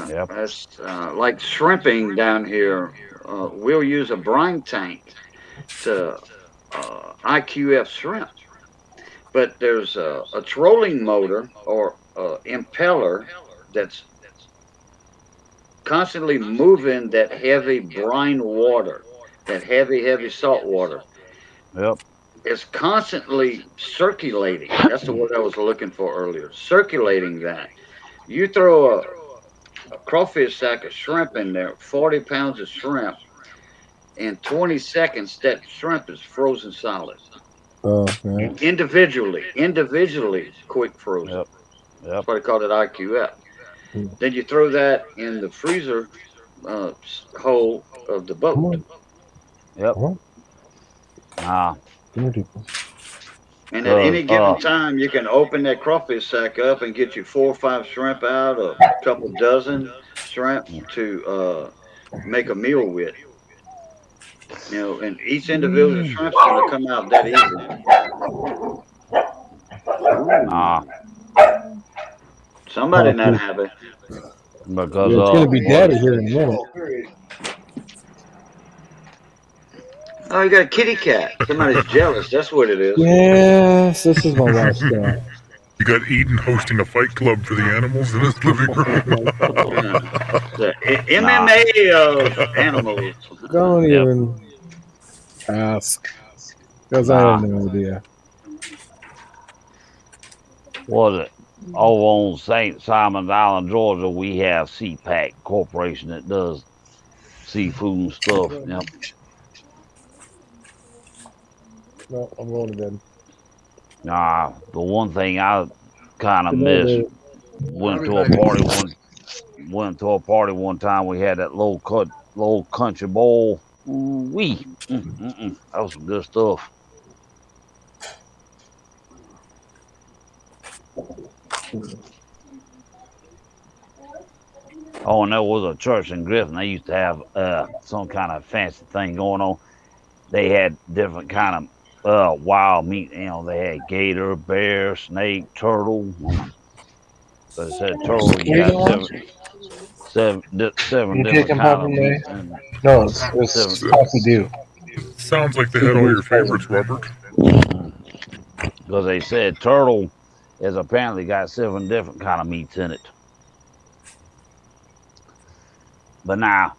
Yep. That's like shrimping down here. We'll use a brine tank to IQF shrimp. But there's a trolling motor or impeller that's constantly moving that heavy brine water, that heavy salt water. Yep. It's constantly circulating. That's the word I was looking for earlier. Circulating that. You throw a crawfish sack of shrimp in there, 40 pounds of shrimp. In 20 seconds, that shrimp is frozen solid. Oh, yeah. Individually quick frozen. Yep. That's why they call it IQF. Then you throw that in the freezer hole of the Come boat. on. Yep. Come on. Nah. Come here, people. And at any given time, you can open that crawfish sack up and get you 4 or 5 shrimp out, a couple dozen shrimp to make a meal with. You know, and each individual shrimp's gonna come out that easily. Nah. Somebody not happy. Because Yeah, it's gonna be daddy here in a minute. Oh, you got a kitty cat. Somebody's jealous. That's what it is. Yes, this is my wife's cat. You got Eden hosting a fight club for the animals in his living room. The MMA of animals. Don't even ask. Because I have no idea. Was it over on St. Simon's Island, Georgia? We have CPAC Corporation that does seafood and stuff. Yep. No, I'm going to bed. Nah, the one thing I kind of missed, went to a party one time. We had that low country bowl. That was some good stuff. Oh, and there was a church in Griffin. They used to have some kind of fancy thing going on. They had different kind of wild meat. You know, they had gator, bear, snake, turtle. So it said turtle. You got seven different kind of meat. No, it's Coffee Dew. Sounds like they had all your favorites, Robert. Because they said turtle has apparently got 7 different kind of meats in it. But now,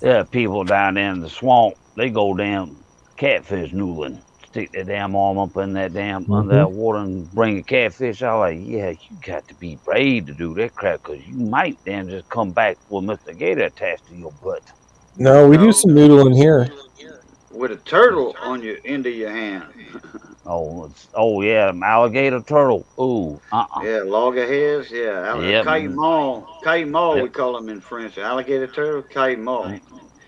there are people down there in the swamp, they go down catfish noodling, stick their damn arm up in that damn under that water and bring a catfish out. Like, yeah, you got to be brave to do that crap, because you might then just come back with Mr. Gator attached to your butt. No, we do some noodling here. With a turtle on your end of your hand. Yeah, alligator turtle. Ooh, Yeah, loggerheads. Yeah, Yep. caïman, we call them in French. Alligator turtle, caïman.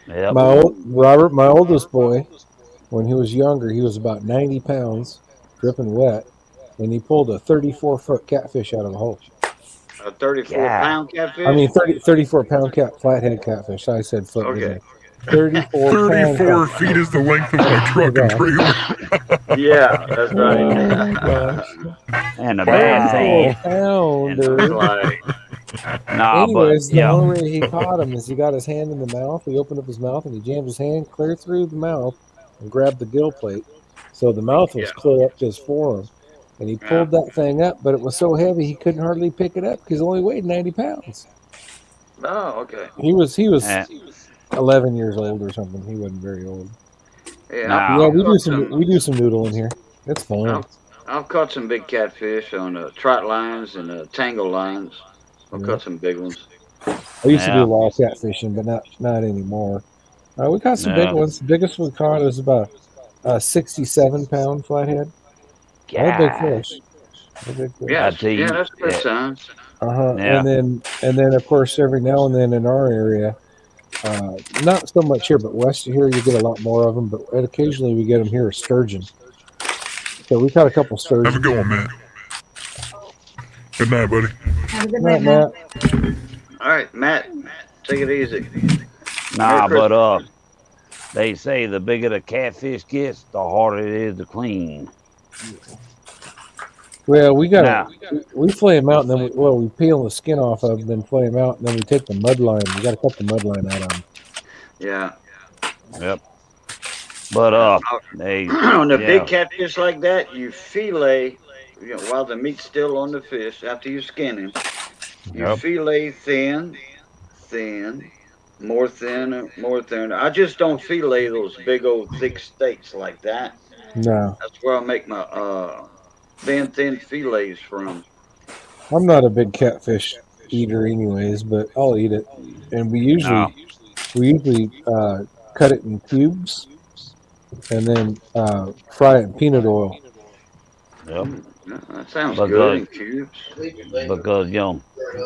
Yep. My oldest boy, when he was younger, he was about 90 pounds, dripping wet, and he pulled a 34-foot catfish out of a hole. A 34-pound catfish? I mean, 34-pound flathead catfish. I said foot. Okay. 34 feet is the length of my truck and trailer. Yeah, that's right. Oh my gosh. And the bad thing. Anyways, the only way he caught him is he got his hand in the mouth. He opened up his mouth and he jammed his hand clear through the mouth and grabbed the gill plate. So the mouth was clear up just for him. And he pulled that thing up, but it was so heavy he couldn't hardly pick it up because he only weighed 90 pounds. Oh, okay. He was 11 years old or something. He wasn't very old. Yeah, we do some noodling here. It's fun. I've caught some big catfish on trot lines and tangle lines. I've caught some big ones. I used to do a lot of catfishing, but not anymore. We caught some big ones. The biggest we caught was about a 67-pound flathead. They're big fish. Yeah, that's a good sign. And then of course every now and then in our area, not so much here, but west of here you get a lot more of them. But occasionally we get them here, sturgeon. So we caught a couple sturgeon. Have a good one, Matt. Good night, buddy. Have a good night, night, Matt. All right, Matt, take it easy. Nah, but they say the bigger the catfish gets, the harder it is to clean. Well, we flay them out, and then we peel the skin off of them, then flay them out, and then we take the mud line. We got to cut the mud line out of them. Yeah. Yep. But on the big catfish like that, you fillet, while the meat's still on the fish after you skin him. You fillet thin, more thin. I just don't fillet those big old thick steaks like that. No. That's where I make my thin fillets from. I'm not a big catfish eater anyways, but I'll eat it. And we usually cut it in cubes and then fry it in peanut oil. Yep. That sounds good and cute. Because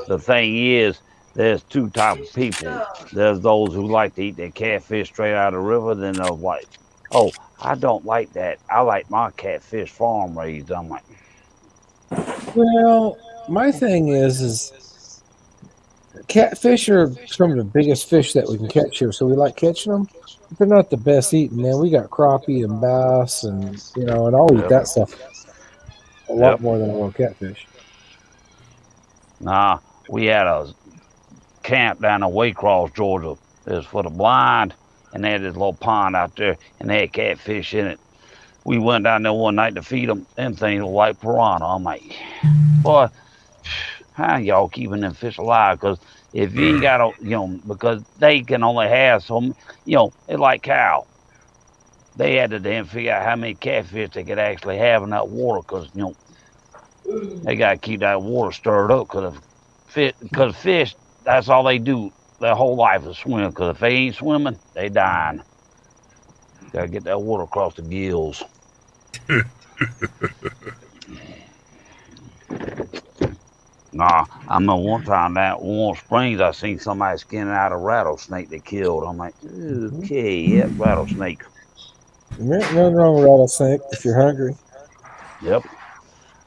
the thing is, there's two types of people. There's those who like to eat their catfish straight out of the river. Then they're like, oh, I don't like that. I like my catfish farm raised. I'm like, Well, my thing is catfish are some of the biggest fish that we can catch here, so we like catching them. But they're not the best eating, man. We got crappie and bass, and and I'll eat that stuff a lot more than I will catfish. nah, we had a camp down in Waycross, Georgia. It was for the blind, and they had this little pond out there, and they had catfish in it. We went down there one night to feed them. Them things were like piranha. I'm like, boy, how y'all keeping them fish alive? Because if you ain't got because they can only have some, it's like cow. They had to then figure out how many catfish they could actually have in that water, because they got to keep that water stirred up. Because fish, that's all they do. Their whole life is swim. Because if they ain't swimming, they dying. Got to get that water across the gills. Nah, I remember one time down at Warm Springs, I seen somebody skinning out a rattlesnake they killed. I'm like, okay, yep, rattlesnake. There ain't nothing wrong with rattlesnake if you're hungry. Yep.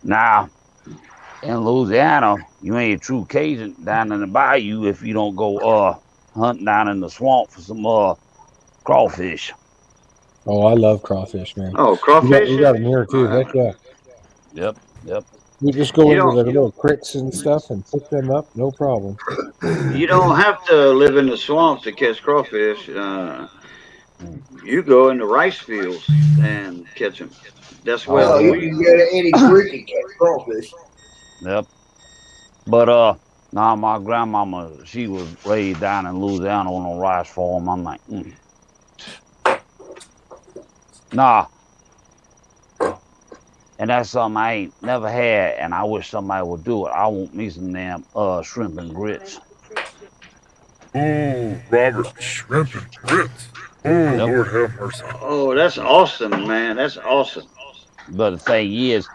Now, in Louisiana, you ain't a true Cajun down in the bayou if you don't go hunting down in the swamp for some crawfish. Oh, I love crawfish, man. Oh, crawfish? You got them here too. Heck yeah. Yep. We just go into the little creeks and stuff and pick them up, no problem. You don't have to live in the swamps to catch crawfish. You go in the rice fields and catch them. That's where you can go to any creek and catch crawfish. Yep. But nah, my grandmama, she was raised down in Louisiana on a rice farm. I'm like, nah. And that's something I ain't never had, and I wish somebody would do it. I want me some damn shrimp and grits. Oh, Robert, shrimp and grits. Oh, Lord have mercy. Oh, that's awesome, man. That's awesome. But the thing is,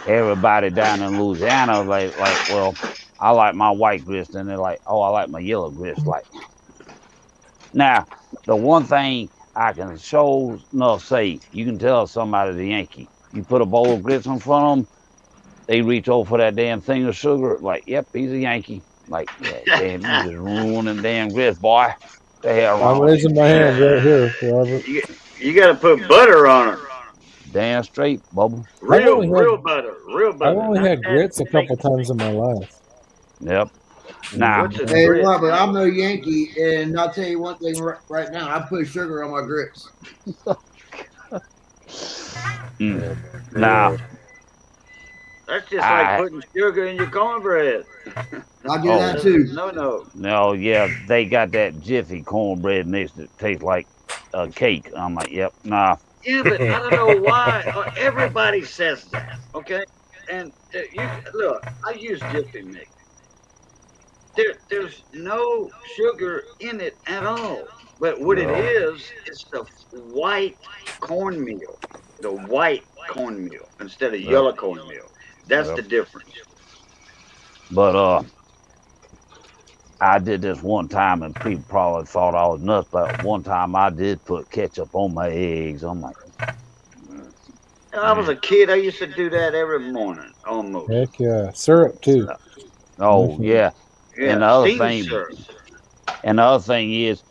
everybody down in Louisiana like, well, I like my white grits, and they're like, oh, I like my yellow grits. Like, now, the one thing I can sure enough say, you can tell somebody's a Yankee. You put a bowl of grits in front of them, they reach over for that damn thing of sugar. Like, yep, he's a Yankee. Like, yeah, damn, you just ruining damn grits, boy. The hell wrong? I'm raising my hand right here, Robert. You got to put butter on it. Damn straight, Bubba. Real butter. I've only had grits a couple times in my life. Yep. Now, hey, Robert, I'm no Yankee, and I'll tell you one thing right now. I put sugar on my grits. Now, that's just like putting sugar in your cornbread. I do that too. No, yeah, they got that Jiffy cornbread mix that tastes like a cake. I'm like, yep, nah. Yeah, but I don't know why everybody says that. Okay, and you look, I use Jiffy mix. There's no sugar in it at all. But what it is, it's the white cornmeal. The white cornmeal instead of yellow cornmeal. That's the difference. But I did this one time, and people probably thought I was nuts. But one time I did put ketchup on my eggs. I'm like, when I was a kid, I used to do that every morning, almost. Heck yeah, syrup too. Oh yeah. And the other thing is,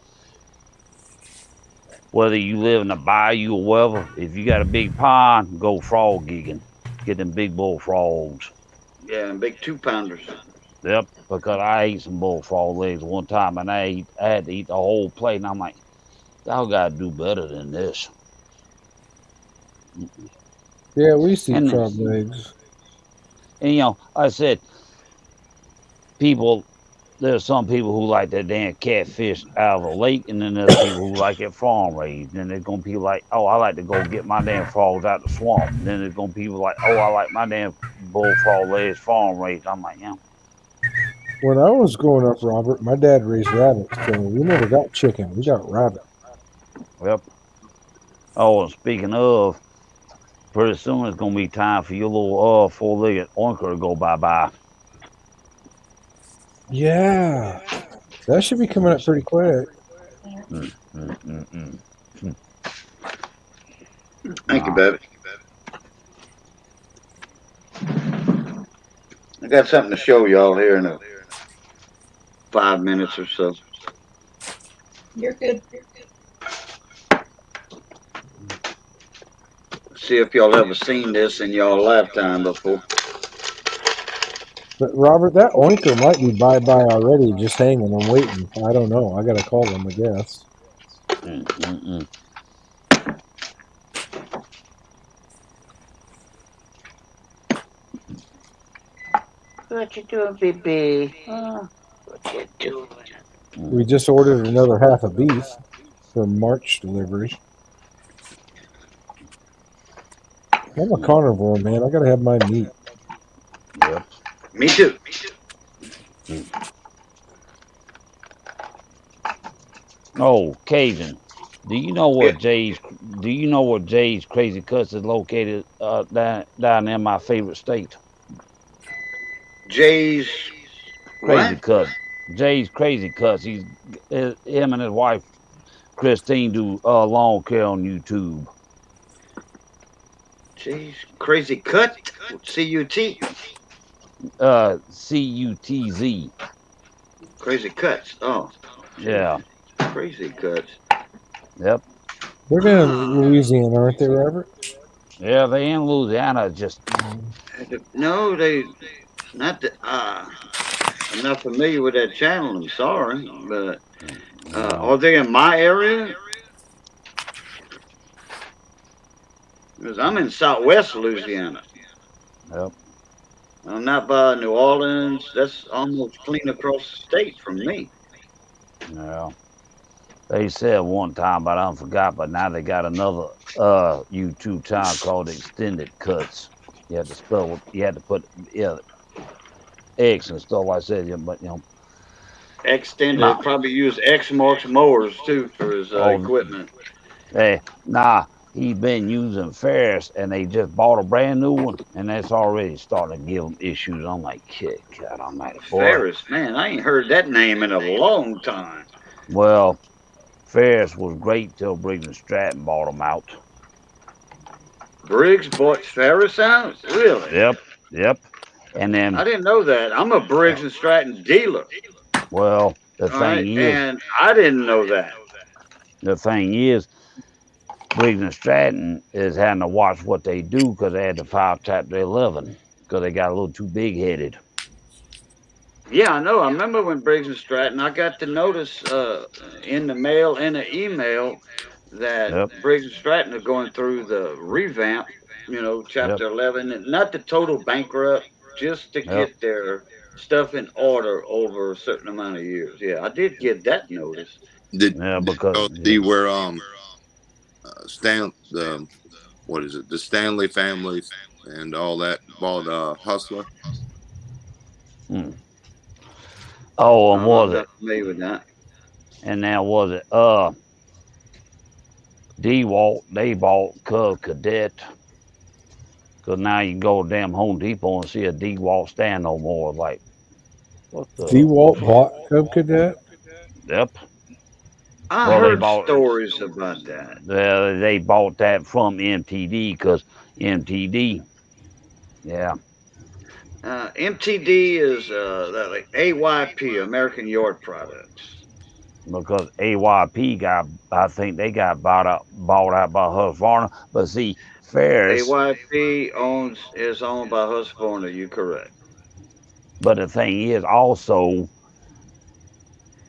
whether you live in the bayou or wherever, if you got a big pond, go frog gigging. Get them big bullfrogs. Yeah, and big 2-pounders. Yep, because I ate some bullfrog legs one time, and I had to eat the whole plate, and I'm like, y'all got to do better than this. Yeah, we used to eat frog legs. And, like I said, there's some people who like that damn catfish out of a lake, and then there's people who like it farm raised. And there's going to be like, oh, I like to go get my damn frogs out the swamp. And then there's going to be people like, oh, I like my damn bullfrog legs farm raised. I'm like, yeah. When I was growing up, Robert, my dad raised rabbits. So we never got chicken. We got rabbit. Yep. Oh, and speaking of, pretty soon it's gonna be time for your little four-legged oinker to go bye-bye. Yeah, that should be coming up pretty quick. Mm. Thank you, baby. I got something to show y'all here in 5 minutes or so. You're good. See if y'all ever seen this in y'all lifetime before. But Robert, that oinker might be bye-bye already, just hanging and waiting. I don't know. I gotta call them, I guess. What you doing, baby? What you doing? We just ordered another half of beef for March delivery. I'm a carnivore, man. I gotta have my meat. Yep. Me too. Oh, Cajun, do you know what Jay's Crazy Cuts is located down in my favorite state? Jay's Crazy what? Cuts. Jay's Crazy Cuts. Him and his wife Christine do lawn care on YouTube. Jay's Crazy Cut? C-U-T? CUTZ. Crazy Cuts. Oh. Yeah. Crazy Cuts. Yep. They're down in Louisiana, aren't they, Robert? Yeah, they in Louisiana. Just no, they not. I'm not familiar with that channel. I'm sorry, but are they in my area? Because I'm in Southwest Louisiana. Yep. I'm not by New Orleans. That's almost clean across the state from me. Yeah. They said one time, but I forgot. But now they got another YouTube channel called Extended Cuts. You had to spell. You had to put X and stuff like that. But Extended probably use X marks mowers too for his equipment. Hey, he's been using Ferris, and they just bought a brand new one, and that's already starting to give them issues. I'm like, God almighty, boy. Ferris, man, I ain't heard that name in a long time. Well, Ferris was great till Briggs and Stratton bought them out. Briggs bought Ferris out? Really? Yep. And then I didn't know that. I'm a Briggs and Stratton dealer. Well, the thing is, and I didn't know that. The thing is, Briggs and Stratton is having to watch what they do because they had to file Chapter 11 because they got a little too big headed. Yeah, I know. I remember when Briggs and Stratton, I got to notice in the mail and an email that Briggs and Stratton are going through the revamp, Chapter 11, and not the total bankrupt, just to get their stuff in order over a certain amount of years. Yeah, I did get that notice. Did because you see where what is it? The Stanley family and all that bought Hustler. Oh, and was it? Familiar with that. And now was it DeWalt? They bought Cub Cadet. Cause now you can go to damn Home Depot and see a DeWalt stand no more. Like, what the? DeWalt bought Cub Cadet? Yep. I heard stories about that. They bought that from MTD because MTD, MTD is like AYP, American Yard Products. Because AYP I think they got bought out by Husqvarna. But see, Ferris. AYP is owned by Husqvarna. You're correct. But the thing is, also,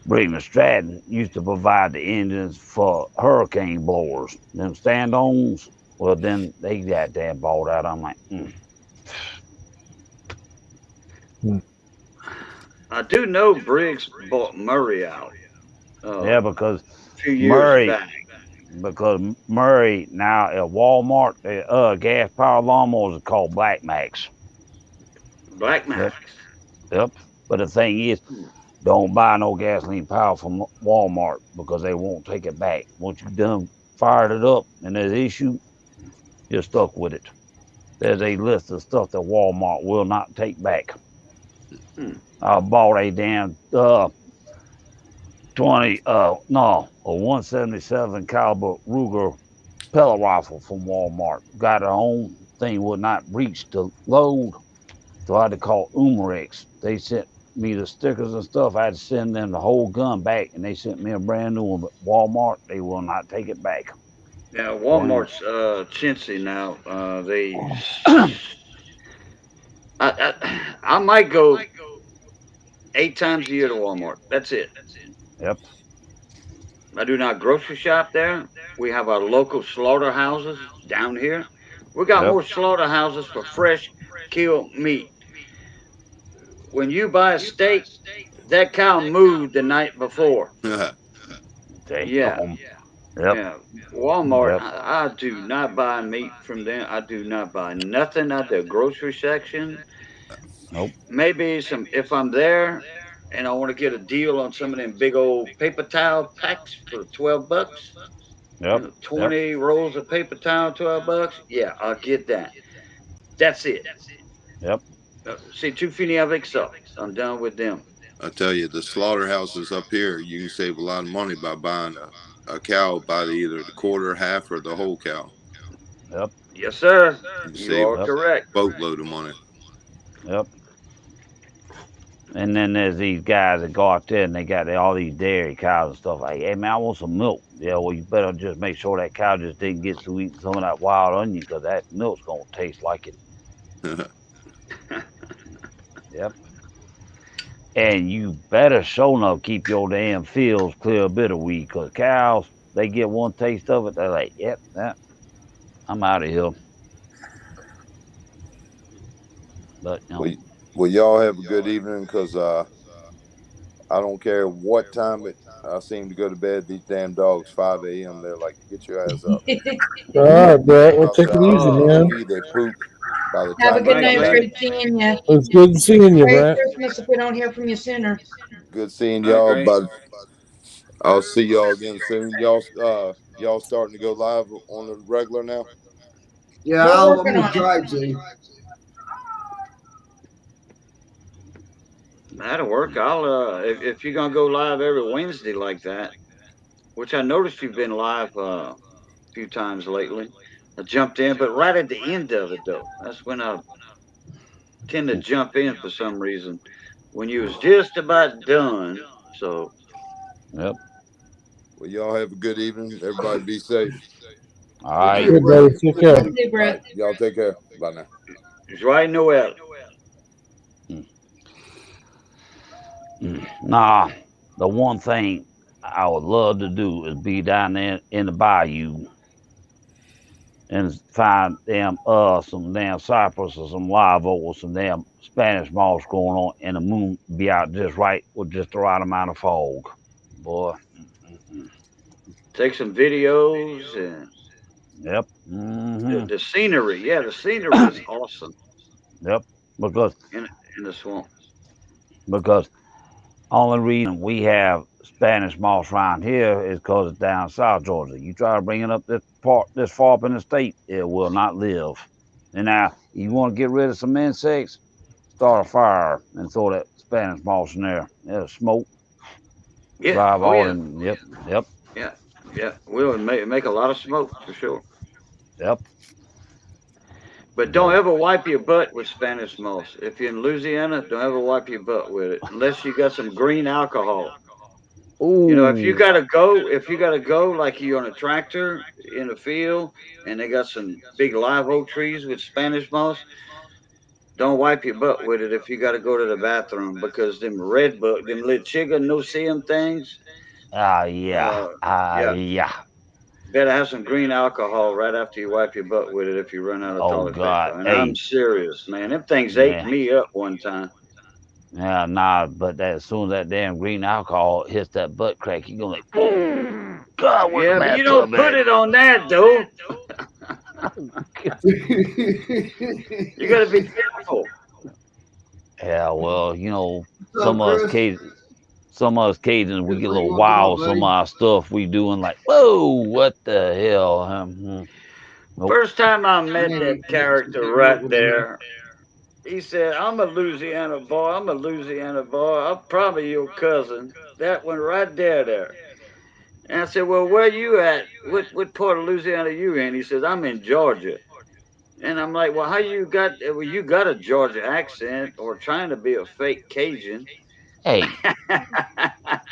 Briggs and Stratton used to provide the engines for hurricane blowers. Them stand-ons, well, then they got damn bought out. I'm like, I do know Briggs bought Murray out. Because a few years back. Because Murray now at Walmart, gas powered lawnmowers are called Black Max. Black Max. Yep. But the thing is, don't buy no gasoline power from Walmart because they won't take it back. Once you done fired it up and there's an issue, you're stuck with it. There's a list of stuff that Walmart will not take back. I bought a damn a 177 caliber Ruger pellet rifle from Walmart. Got it home, thing would not reach the load, so I had to call Umarex. They sent me the stickers and stuff. I had to send them the whole gun back, and they sent me a brand new one. But Walmart, they will not take it back. Yeah, Walmart's chintzy now. I might go 8 times a year to Walmart. That's it. Yep. I do not grocery shop there. We have our local slaughterhouses down here. We got more slaughterhouses for fresh killed meat. When you buy a steak, that cow moved the night before. Yeah. Yeah. Walmart, I do not buy meat from them. I do not buy nothing at the grocery section. Nope. Maybe if I'm there and I want to get a deal on some of them big old paper towel packs for $12. Yep. 20 rolls of paper towel, $12. Yeah, I'll get that. That's it. Yep. C'est tout fini avec ça. I'm done with them. I tell you, the slaughterhouses up here, you can save a lot of money by buying a cow by either the quarter, half, or the whole cow. Yep. Yes, sir. You You are correct. Boatload of money. Yep. And then there's these guys that go out there and they got all these dairy cows and stuff. Like, hey man, I want some milk. Yeah, well you better just make sure that cow just didn't get to eat some of that wild onion, because that milk's gonna taste like it. Yep. And you better sure enough keep your damn fields clear of bitterweed, because cows, they get one taste of it, they're like, yep, I'm out of here. But you know, well, y'all have a good evening, because I don't care what time I seem to go to bed. These damn dogs, 5 a.m. They're like, get your ass up. All right, Brett. We'll take it easy, man. They poop by the Have a time good they night. get back. Great seeing you. It's good seeing you, Merry Brett. Christmas if we don't hear from you sooner. Good seeing y'all, but I'll see y'all again soon. Y'all starting to go live on the regular now? Yeah, We're I'm working gonna on try it. to. That'll work. I'll if you're gonna go live every Wednesday like that, which I noticed you've been live a few times lately. I jumped in, but right at the end of it though, that's when I tend to jump in for some reason. When you was just about done, so. Yep. Well, y'all have a good evening. Everybody be safe. All right. Good, buddy. Take care. Hey, Brett. Y'all take care. Bye now. Joyeux Noël. Nah, the one thing I would love to do is be down there in the bayou and find some damn cypress or some live oak or some damn Spanish moss going on, and the moon be out just right with just the right amount of fog. Boy. Take some videos and Yep. Mm-hmm. the scenery. Yeah, the scenery is awesome. Yep. Because in the swamp. Because only reason we have Spanish moss around here is because it's down South Georgia. You try to bring it up this far up in the state, it will not live. And now, you want to get rid of some insects, start a fire and throw that Spanish moss in there. It'll smoke. Yeah. Drive Oh, all yeah. in. Yep. Yeah. We'll make a lot of smoke for sure. Yep. But don't ever wipe your butt with Spanish moss. If you're in Louisiana, don't ever wipe your butt with it unless you got some green alcohol. Ooh. You know, if you gotta go like you're on a tractor in a field and they got some big live oak trees with Spanish moss, don't wipe your butt with it if you gotta go to the bathroom, because them red bug, them little chigga no-see-em things. Yeah. Better have some green alcohol right after you wipe your butt with it if you run out of toilet God. paper. And Hey. I'm serious, man. Them things ate me up one time. Yeah, nah, but as soon as that damn green alcohol hits that butt crack, you're going to like, God, where's Yeah, the but you don't bathtub put at? it on that, though. You got to be careful. Yeah, well, you know, What's some up, of us Chris? some of us Cajuns, we Just get a like little you want to wild. know, Some of buddy. our stuff we doing like, whoa, what the hell? Nope. First time I met Hey, that character right there, he said, I'm a Louisiana boy. I'm a Louisiana boy. I'm probably your cousin. That one right there. And I said, well, where you at? What part of Louisiana you in? He says, I'm in Georgia. And I'm like, well, you got a Georgia accent or trying to be a fake Cajun. Hey,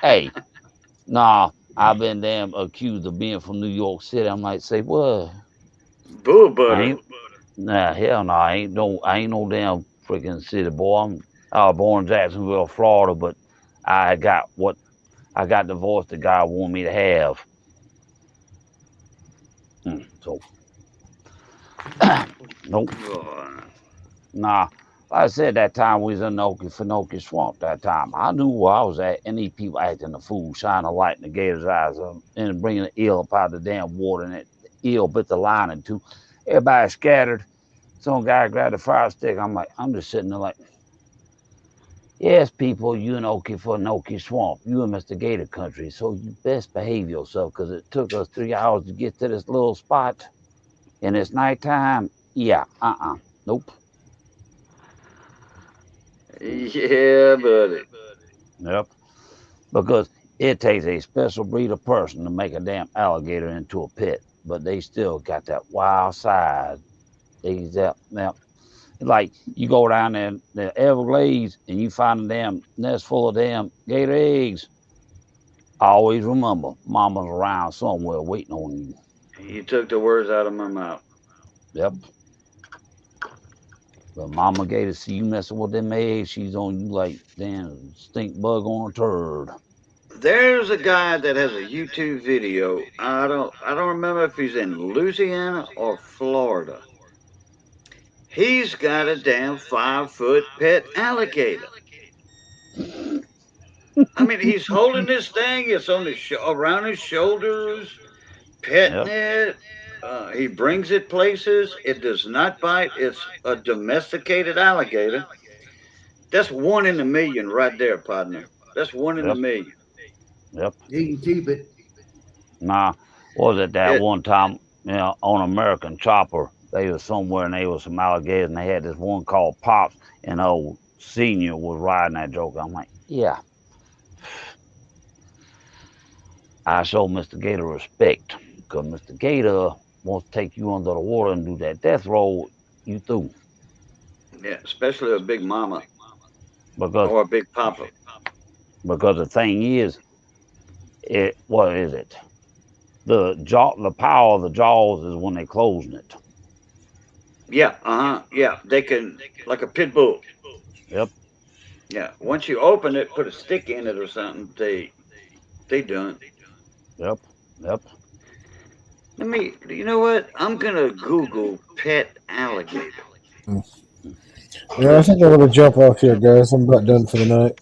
hey, nah, I've been damn accused of being from New York City. I'm like, say what? Bull I butter. ain't, nah, hell no, I ain't no damn freaking city boy. I was born in Jacksonville, Florida, but I got the voice that God wanted me to have. So, nope. Boy. Nah, like I said, that time we was in the Okefenokee Swamp that time. I knew where I was at, and these people acting the fool, shining a light in the gator's eyes, and bringing the eel up out of the damn water, and the eel bit the line in two. Everybody scattered. Some guy grabbed a fire stick. I'm just sitting there like, yes, people, you in Okefenokee Swamp. You in Mr. Gator Country, so you best behave yourself, because it took us 3 hours to get to this little spot, and it's nighttime. Yeah, nope. Yeah, buddy. Yep. Because it takes a special breed of person to make a damn alligator into a pit, but they still got that wild side. Now, like you go down there in the Everglades and you find a damn nest full of damn gator eggs. Always remember, mama's around somewhere waiting on you. You took the words out of my mouth. Yep. But mama gator see you messing with them eggs, she's on you like damn stink bug on a turd. There's a guy that has a YouTube video. I don't remember if he's in Louisiana or Florida. He's got a damn 5-foot pet alligator. I mean, he's holding this thing. It's on his around his shoulders, petting it. He brings it places. It does not bite. It's a domesticated alligator. That's 1 in a million right there, partner. That's 1 in a million. Yep. He can keep it. Nah, was it that one time, on American Chopper, they was somewhere and they was some alligators and they had this one called Pops and old Senior was riding that joke. I'm like, yeah. I show Mr. Gator respect because Mr. Gator wants to take you under the water and do that death roll, you through. Yeah, especially a big mama Because, or a big papa. Because the thing is, what is it? The power of the jaws is when they closing it. Yeah, yeah. They can, like a pit bull. Yep. Yeah. Once you open it, put a stick in it or something, they done. Yep. You know what? I'm gonna Google pet alligator. Yeah, I think I'm gonna jump off here, guys. I'm about done for the night.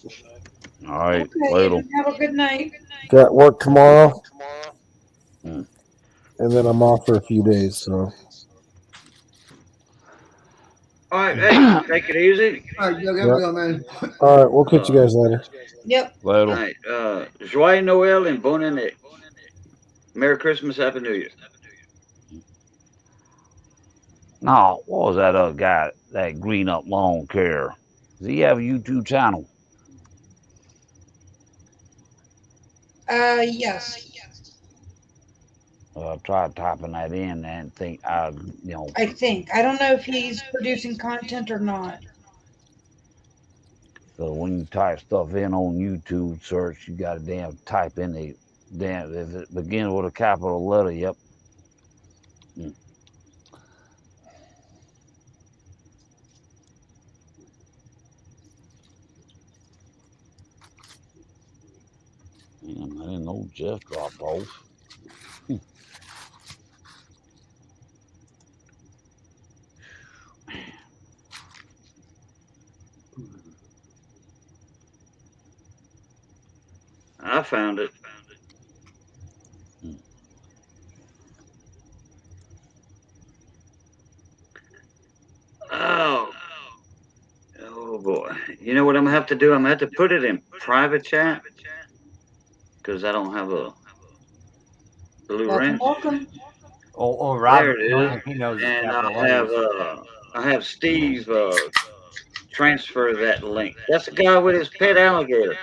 All right, Okay, later. have a good night. Got work tomorrow, and then I'm off for a few days. So, All right, hey, take it easy. All right, Doug, have a good, man. all right, we'll catch you guys later. Yep. Later. All right, Joyeux Noël and Bonne Année. Merry Christmas, Happy New Year. No, what was that other guy, that green up lawn care? Does he have a YouTube channel? Yes. I tried typing that in and think I don't know if he's producing content or not. So when you type stuff in on YouTube search, you got to type in if it begins with a capital letter, yep. Man, I didn't know Jeff dropped off. I found it. Oh boy. You know what I'm have to do, I'm going to have to put it in private chat because I don't have a blue Welcome, wrench. welcome. Oh, Robert, There it the only is. thing he knows is And capital I have Steve transfer that link. That's the guy with his pet alligator.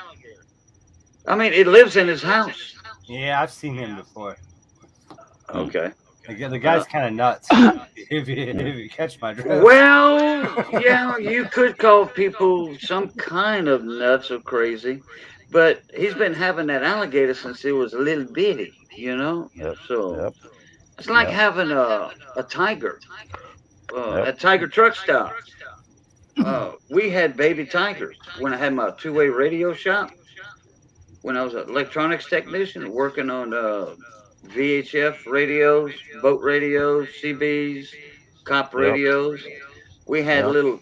I mean, it lives in his house. Yeah, I've seen him before. Okay. The guy's kind of nuts. if you catch my drift. Well, yeah, you could call people some kind of nuts or crazy, but he's been having that alligator since he was a little bitty, you know? Yep. So Yep. it's like Yep. having a tiger Yep. at Tiger Truck Stop. We had baby tigers when I had my two-way radio shop. When I was an electronics technician working on VHF radios, boat radios, CBs, cop radios, we had Yep. little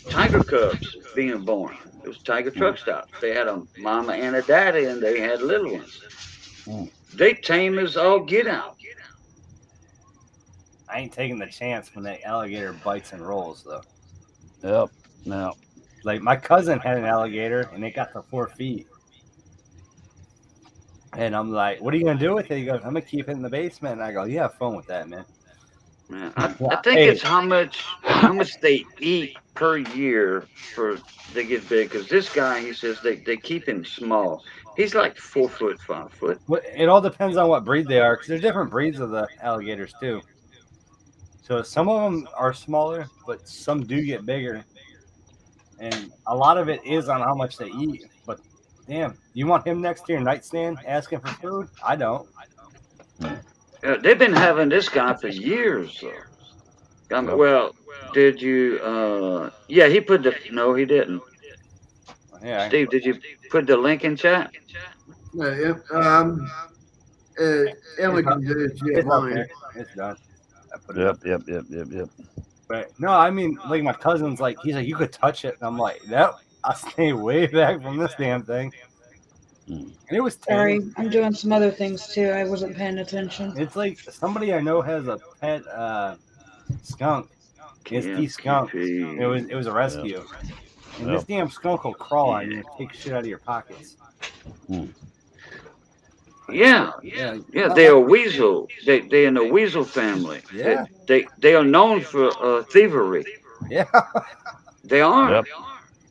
tiger cubs being born. It was Tiger Truck Stops. They had a mama and a daddy, and they had little ones. Mm. They tame as all get out. I ain't taking the chance when that alligator bites and rolls, though. Yep. Now, Like, my cousin had an alligator, and it got to 4 feet. And I'm like, what are you going to do with it? He goes, I'm going to keep it in the basement. And I go, you have fun with that, man. Yeah, I think Hey. it's how much they eat per year for they get big. Because this guy, he says they keep him small. He's like 4 foot, 5 foot. Well, it all depends on what breed they are, because there's different breeds of the alligators, too. So some of them are smaller, but some do get bigger. And a lot of it is on how much they eat. But damn, you want him next to your nightstand asking for food? I don't. They've been having this guy for years, though. Well, did you? Yeah, he put the. No, he didn't. Yeah. Steve, did you put the link in chat? Emily can do it. Yeah, It's up mine. there. It's done. I put it up. yep. But no, I mean, like my cousin's like, he's like, you could touch it. And I'm like, nope, I'll stay way back from this damn thing. And it was Sorry, tame. I'm doing some other things too. I wasn't paying attention. It's like somebody I know has a pet skunk. It's the skunk. It was a rescue. And this damn skunk will crawl on you and take shit out of your pockets. Yeah, they're a weasel. They're in the weasel family. Yeah. They are known for thievery. Yeah. They are. Yep.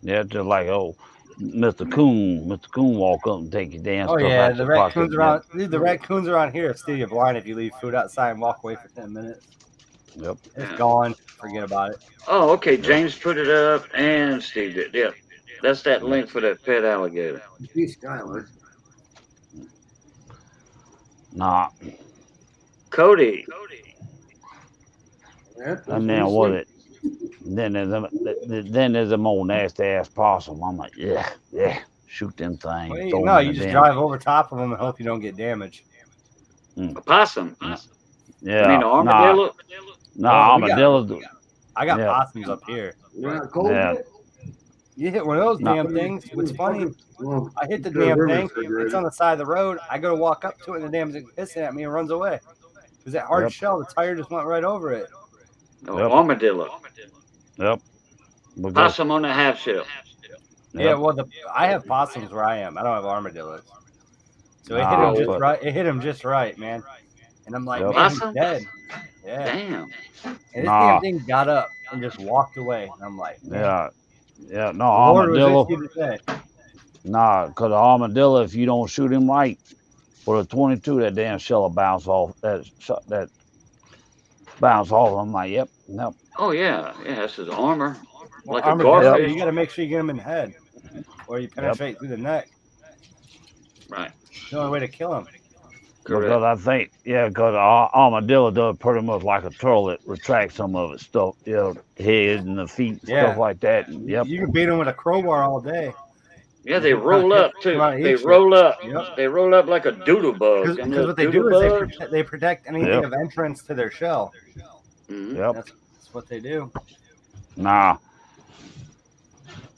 Yeah, just like Mr. Coon. Mr. Coon walk up and take your damn Oh stuff yeah, out the your pocket. raccoons around. Dude, the raccoons around here are steal you blind if you leave food outside and walk away for 10 minutes. Yep. It's gone. Forget about it. Oh, okay. James put it up and Steve did. Yeah, that's that link for that pet alligator. He's Skylar. Nah. Cody. And then what it? Then there's a more nasty ass possum. I'm like, yeah, shoot them things. Well, throw no, them you in just the drive over top of them and hope you don't get damaged. A possum. Yeah. I mean, armadillo. Nah, Oh, we got- armadillo. I got Yeah. possums up here. You're not cold Yeah. yet? You hit one of those No. damn things. What's funny, Well, I hit the good damn riddance, thing. good It's on the side of the road. I go to walk up to it, and the damn thing's pissing at me and runs away. Because that hard Yep. shell, the tire just went right over it. No, Yep. armadillo. Yep. We got- Possum on the half shell. Yeah, Yep. well, I have possums where I am. I don't have armadillos. So it hit Nah, him just but- right. It hit him just right, man. And I'm like, Yep. man, he's Possum? dead. Yeah. Damn. And this Nah. damn thing got up and just walked away. And I'm like, man, Yeah, no, Lord was armadillo. this you to say. Nah, because the armadillo, if you don't shoot him right, for a 22, that damn shell will bounce off. That bounce off. I'm like, yep, nope. Oh yeah, this is armor. Well, Like a armadillo, garfish. you got to make sure you get him in the head, or you penetrate through the neck. Right. It's the only way to kill him. Correct. Because I think, because armadillo does pretty much like a turtle that retracts some of its stuff, head and the feet, Yeah. stuff like that. And, yep. You can beat him with a crowbar all day. Yeah, they roll up too. Come on, They eat you. roll up. Yep. They roll up like a doodle bug. Because Them little what they do doodle is bugs. they protect anything Yep. of entrance to their shell. Mhm. Yep. That's what they do.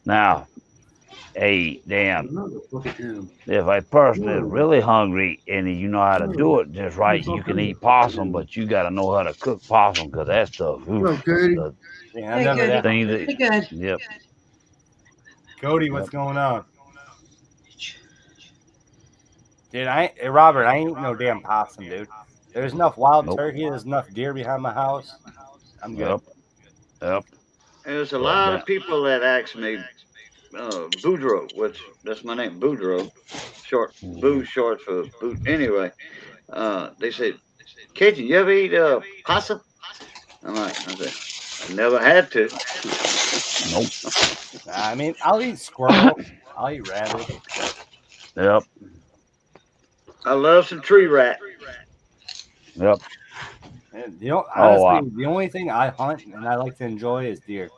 Now, hey, damn. If a person is really hungry and you know how to do it just right, you can eat possum, but you got to know how to cook possum because that stuff. Hello, Cody. The Yeah, I've Hey, never good. that. thing Be that, good. yep. Cody, what's going on? Dude, Robert, I ain't no damn possum, dude. There's enough wild Nope. turkey. There's enough deer behind my house. I'm good. Yep. Yep. There's a Yeah, lot that- of people that ask me, Boudreaux, which that's my name, Boudreaux, Boo short for boot. Anyway, they said, Cajun, you ever eat possum? I said, I never had to. Nope. I mean, I'll eat squirrel. I'll eat rabbit. Yep. I love some tree rat. Yep. And you know, Oh, honestly, the only thing I hunt and I like to enjoy is deer.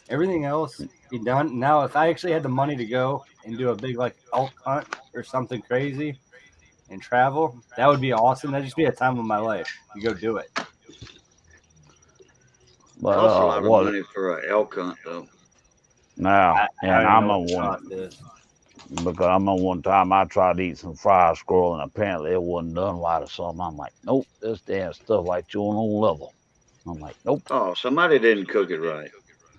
Everything else be done. Now, if I actually had the money to go and do a big like elk hunt or something crazy and travel, that would be awesome. That'd just be a time of my life. You go do it. But Costs a lot of what? money for an elk hunt, though. Now, and I I'm don't a know what the one cost is. because I'm a one time I tried to eat some fried squirrel and apparently it wasn't done right or something. I'm like, nope, this damn stuff like you on no level. I'm like, nope. Oh, somebody didn't cook it right.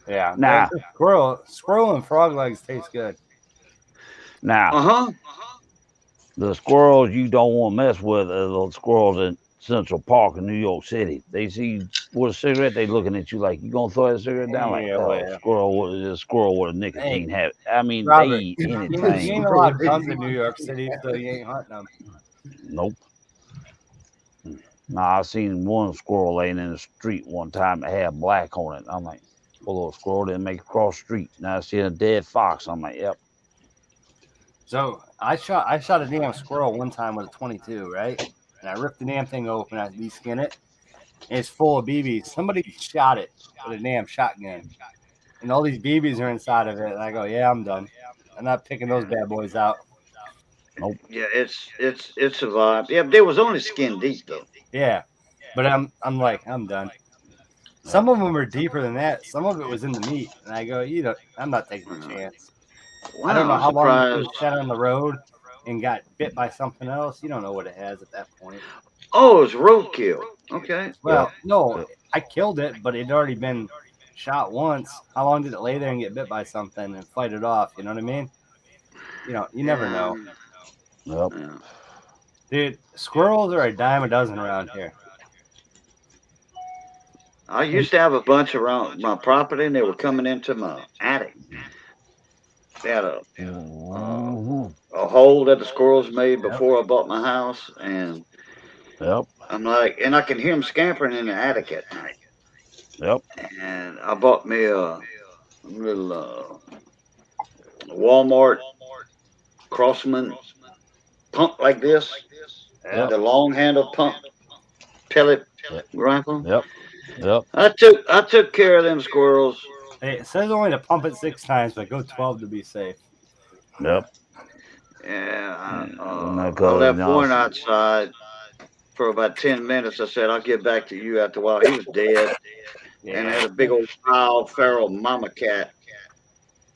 Yeah. Nah. Squirrel and frog legs taste good. Now, the squirrels you don't want to mess with are those squirrels in Central Park in New York City. They see you with a cigarette, they looking at you like, you gonna throw that cigarette down? Like, Yeah, well, yeah. squirrel with a nicotine habit. I mean, Robert, they eat you anything. ain't allowed guns in New York City, so you ain't hunting them. Nope. Nah, I seen one squirrel laying in the street one time that had black on it. I'm like, well, little squirrel didn't make it across the street. Now I see a dead fox. I'm like, yep. So I shot a damn squirrel one time with a 22, right? And I ripped the damn thing open. I de-skin it. And it's full of BBs. Somebody shot it with a damn shotgun, and all these BBs are inside of it. And I go, yeah, I'm done. I'm not picking those bad boys out. Nope. Yeah, it's a vibe. Yeah, but they was only skin deep though. Yeah, but I'm like, I'm done. Some of them are deeper than that. Some of it was in the meat, and I go, I'm not taking a chance. Wow, I don't know I'm how long it was surprised. sat on the road and got bit by something else. You don't know what it has at that point. Oh, it's roadkill. Okay. Well, no, I killed it, but it had already been shot once. How long did it lay there and get bit by something and fight it off? You know what I mean? You never know. Yep. Dude, squirrels are a dime a dozen around here. I used to have a bunch around my property, and they were coming into my attic. They had a hole that the squirrels made before I bought my house, and I'm like, and I can hear them scampering in the attic at night. Yep. And I bought me a little Walmart Crossman pump like this, the long handle pump pellet rifle. Yep. Yep. I took care of them squirrels. Hey, it says only to pump it 6 times, but go 12 to be safe. Yep. Yeah, I go left now. one outside for about 10 minutes. I said, I'll get back to you after a while. He was dead. And I had a big old wild feral mama cat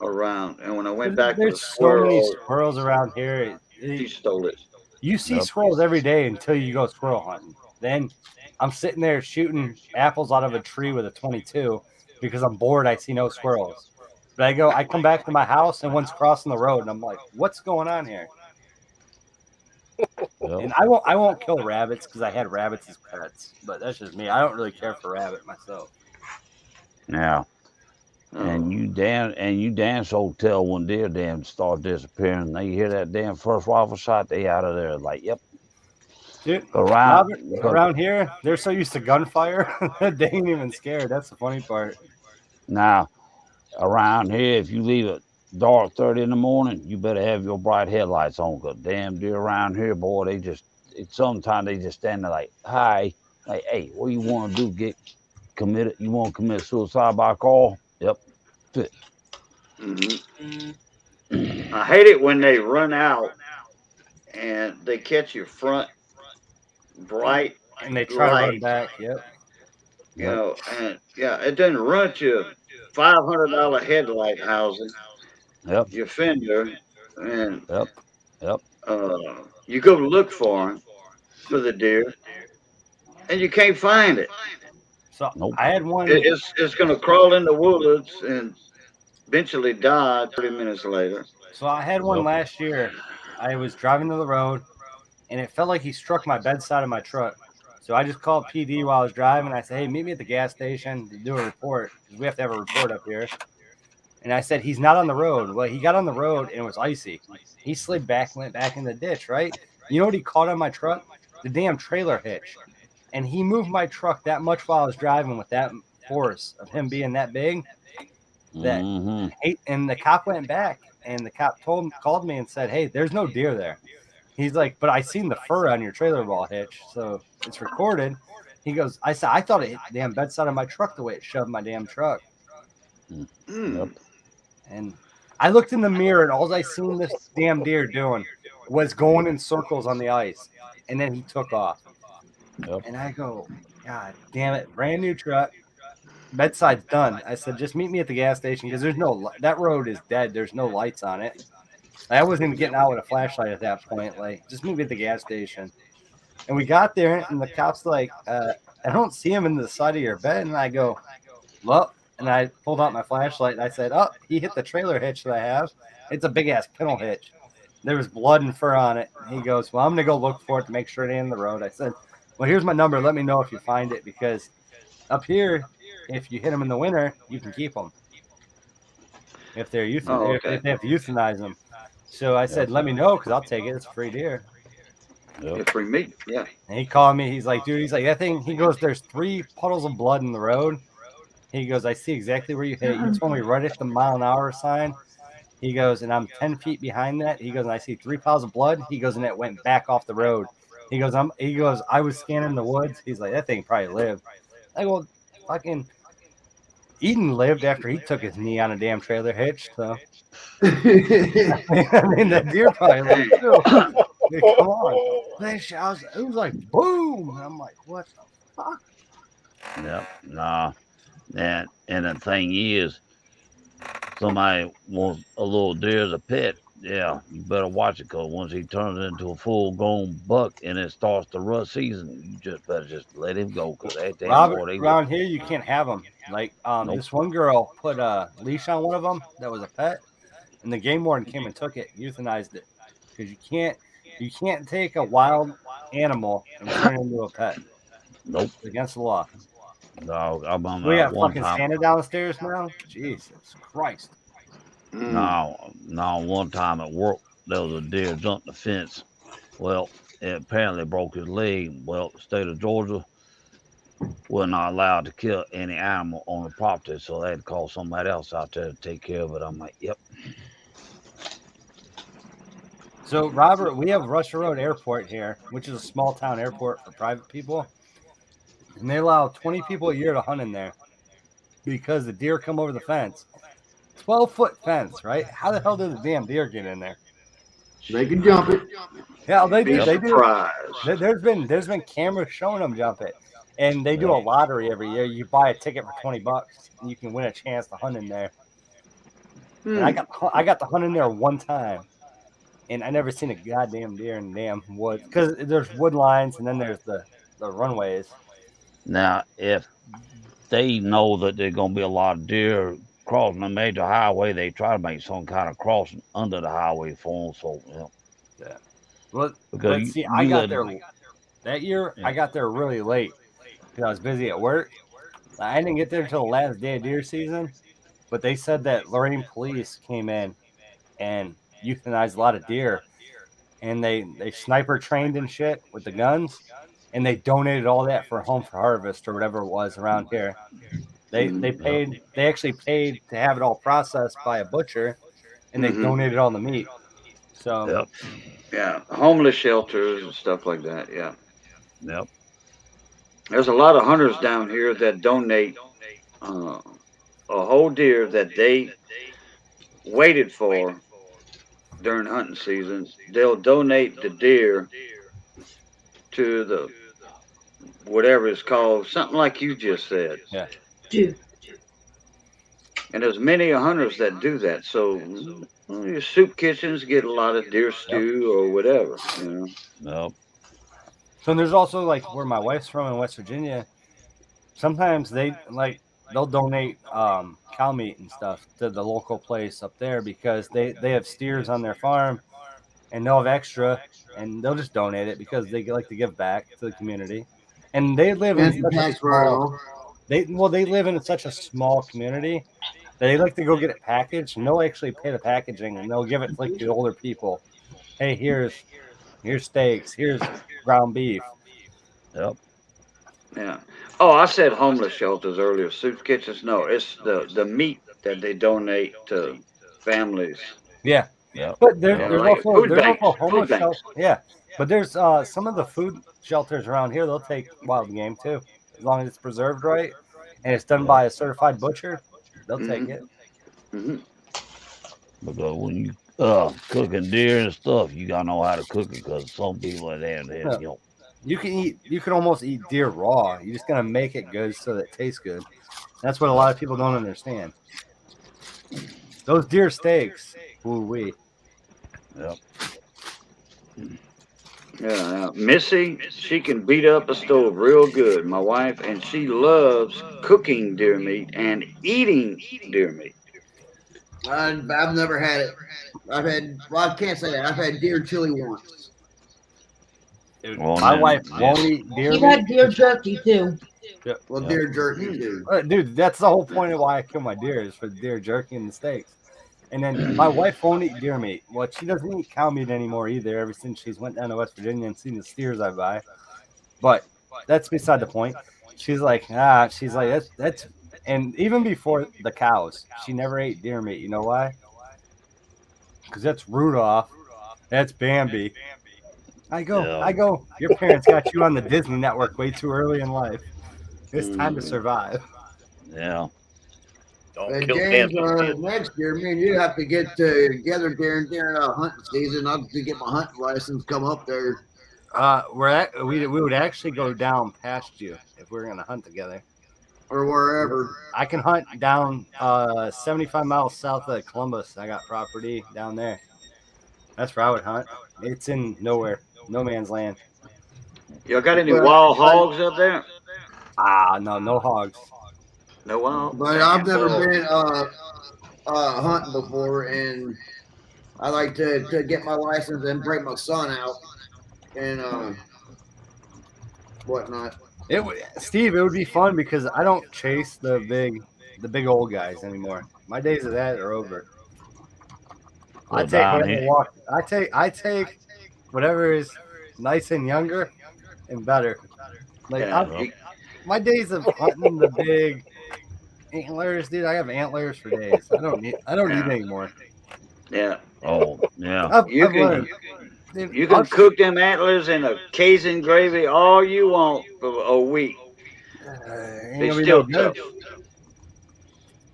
around. And when I went back with There's a so many squirrel, squirrels around here. he stole it. You see Yep. squirrels every day until you go squirrel hunting. Then I'm sitting there shooting apples out of a tree with a 22 because I'm bored. I see no squirrels. But I come back to my house and one's crossing the road, and I'm like, what's going on here? And I won't kill rabbits because I had rabbits as pets, but that's just me. I don't really care for rabbit myself. Now, and you damn so tell when deer damn start disappearing. They hear that damn first rifle shot, they out of there. Like, yep. Dude, Around around here, they're so used to gunfire, they ain't even scared. That's the funny part. Now, around here, if you leave it dark 30 in the morning, you better have your bright headlights on. Cause damn deer around here, boy, sometimes they just stand there like, hi, like, hey, what do you want to do? Get committed? You want to commit suicide by call? Yep. Fit. Mm-hmm. I hate it when they run out and they catch your front bright and they try light. to run back. Yep. You know, and it doesn't run you $500 headlight housing. Yep. Your fender, and yep. You go to look for the deer, and you can't find it. So I had one. It's going to crawl in the woods, and eventually died 30 minutes later. So I had one last year. I was driving to the road, and it felt like he struck my bedside of my truck. So I just called PD while I was driving. I said, hey, meet me at the gas station to do a report, because we have to have a report up here. And I said, he's not on the road. Well, he got on the road, and it was icy. He slid back, went back in the ditch, right? You know what he caught on my truck? The damn trailer hitch. And he moved my truck that much while I was driving with that force of him being that big. That and the cop went back, and the cop called me and said, hey, there's no deer there. He's like, but I seen the fur on your trailer ball hitch, so it's recorded. He goes, I said, I thought it hit the damn bedside of my truck the way it shoved my damn truck. Yep. And I looked in the mirror, and all I seen this damn deer doing was going in circles on the ice, and then he took off. Yep. And I go, God damn it, brand new truck. Bedside's done. I said, just meet me at the gas station, because there's no, that road is dead. There's no lights on it. I wasn't even getting out with a flashlight at that point. Like, just meet me at the gas station. And we got there, and the cop's like, I don't see him in the side of your bed. And I go, well, and I pulled out my flashlight, and I said, oh, he hit the trailer hitch that I have. It's a big-ass kennel hitch. There was blood and fur on it. And he goes, well, I'm going to go look for it to make sure it ain't in the road. I said, well, here's my number. Let me know if you find it, because up here, if you hit them in the winter, you can keep them. If they're if they have to euthanize them. So I said, let me know, because I'll take it. It's free deer. Yep. Free meat, yeah. And he called me. He's like, dude, that thing. He goes, there's 3 puddles of blood in the road. He goes, I see exactly where you hit it. You told me right at the mile-an-hour sign. He goes, and I'm 10 feet behind that. He goes, and I see 3 piles of blood. He goes, and it went back off the road. He goes, I was scanning the woods. He's like, that thing probably lived. I go, fucking Eden lived after he took his knee on a damn trailer hitch. So I mean, that deer probably lived too. Hey, come on. It was like boom. And I'm like, what the fuck? Yep. Nah. And the thing is, somebody wants a little deer as a pet. Yeah, you better watch it, because once he turns into a full-grown buck and it starts the rut season, you just better just let him go, because that damn Robert, around here you can't have them. Like this one girl put a leash on one of them that was a pet, and the game warden came and took it, euthanized it, because you can't take a wild animal and turn it into a pet. Nope, it's against the law. No, I'm on We got one fucking time. Santa downstairs now. Jesus Christ. No, one time at work, there was a deer jumped the fence. Well, it apparently broke his leg. Well, the state of Georgia was not allowed to kill any animal on the property, so they had to call somebody else out there to take care of it. I'm like, yep. So, Robert, we have Russia Road Airport here, which is a small town airport for private people. And they allow 20 people a year to hunt in there because the deer come over the fence. 12-foot fence, right? How the hell did the damn deer get in there? They can jump it. Yeah, they do. Be They do. surprised. There's been cameras showing them jump it, and they do a lottery every year. You buy a ticket for $20, and you can win a chance to hunt in there. And I got to hunt in there one time, and I never seen a goddamn deer in the damn woods, because there's wood lines and then there's the runways. Now, if they know that there's going to be a lot of deer crossing a major highway, they try to make some kind of crossing under the highway for them. So, yeah. Well, because but see, I got there that year. I got there really late because I was busy at work. I didn't get there until the last day of deer season, but they said that Lorraine police came in and euthanized a lot of deer, and they sniper trained and shit with the guns, and they donated all that for Home for Harvest or whatever it was around here. They actually paid to have it all processed by a butcher, and they donated all the meat. So yeah, homeless shelters and stuff like that. Yeah. Yep. There's a lot of hunters down here that donate a whole deer that they waited for during hunting season. They'll donate the deer to the whatever it's called, something like you just said. Yeah. And there's many hunters that do that. So your soup kitchens get a lot of deer stew or whatever. You know. Yep. So there's also, like, where my wife's from in West Virginia, sometimes they, like, they'll donate cow meat and stuff to the local place up there because they have steers on their farm and they'll have extra and they'll just donate it because they like to give back to the community. And they live in such a small, they live in such a small community that they like to go get it packaged and they'll actually pay the packaging and they'll give it to like the older people. Hey, here's steaks, here's ground beef. Yep. Yeah. Oh, I said homeless shelters earlier. Soup kitchens. No, it's the meat that they donate to families. Yeah. Yeah. But there's like also food there's banks, also food homeless banks. shelters. Yeah. But there's some of the food shelters around here, they'll take wild game too. As long as it's preserved right and it's done by a certified butcher, they'll take it. Mm-hmm. Because when you cooking deer and stuff, you gotta know how to cook it. Because some people are there, Yeah. you know. You can almost eat deer raw. You just gotta make it good so that it tastes good. That's what a lot of people don't understand. Those deer steaks, ooh wee. Yep. Yeah, Missy, she can beat up a stove real good, my wife, and she loves cooking deer meat and eating deer meat. I've never had it. I can't say that. I've had deer chili once. Dude, Well, my then, wife yeah. won't eat deer You've meat. had deer jerky too. Well, Yeah. deer jerky too. Dude, that's the whole point of why I kill my deer is for the deer jerky and the steaks. And then my wife won't eat deer meat. Well, she doesn't eat cow meat anymore either. Ever since she's went down to West Virginia and seen the steers I buy. But that's beside the point. She's like that's. And even before the cows, she never ate deer meat. You know why? Because that's Rudolph. That's Bambi. I go. Your parents got you on the Disney network way too early in life. It's time to survive. Yeah. Don't And kill James, Bambi. next year, me and you have to get together during hunting season. I'll have to get my hunting license, come up there. We would actually go down past you if we were gonna hunt together. Or wherever. I can hunt down 75 miles south of Columbus. I got property down there. That's where I would hunt. It's in nowhere, no man's land. Y'all got any Well, wild hogs up there? No hogs. No wild. But I've never been hunting before, and I like to get my license and bring my son out and whatnot. Steve, it would be fun because I don't chase the big old guys anymore. My days of that are over. I take whatever is nice and younger and better. Like my days of hunting the big antlers, dude. I have antlers for days. I don't need anymore. Yeah. Oh, yeah. I've learned. You can cook them antlers in a Cajun gravy all you want for a week. They still tough.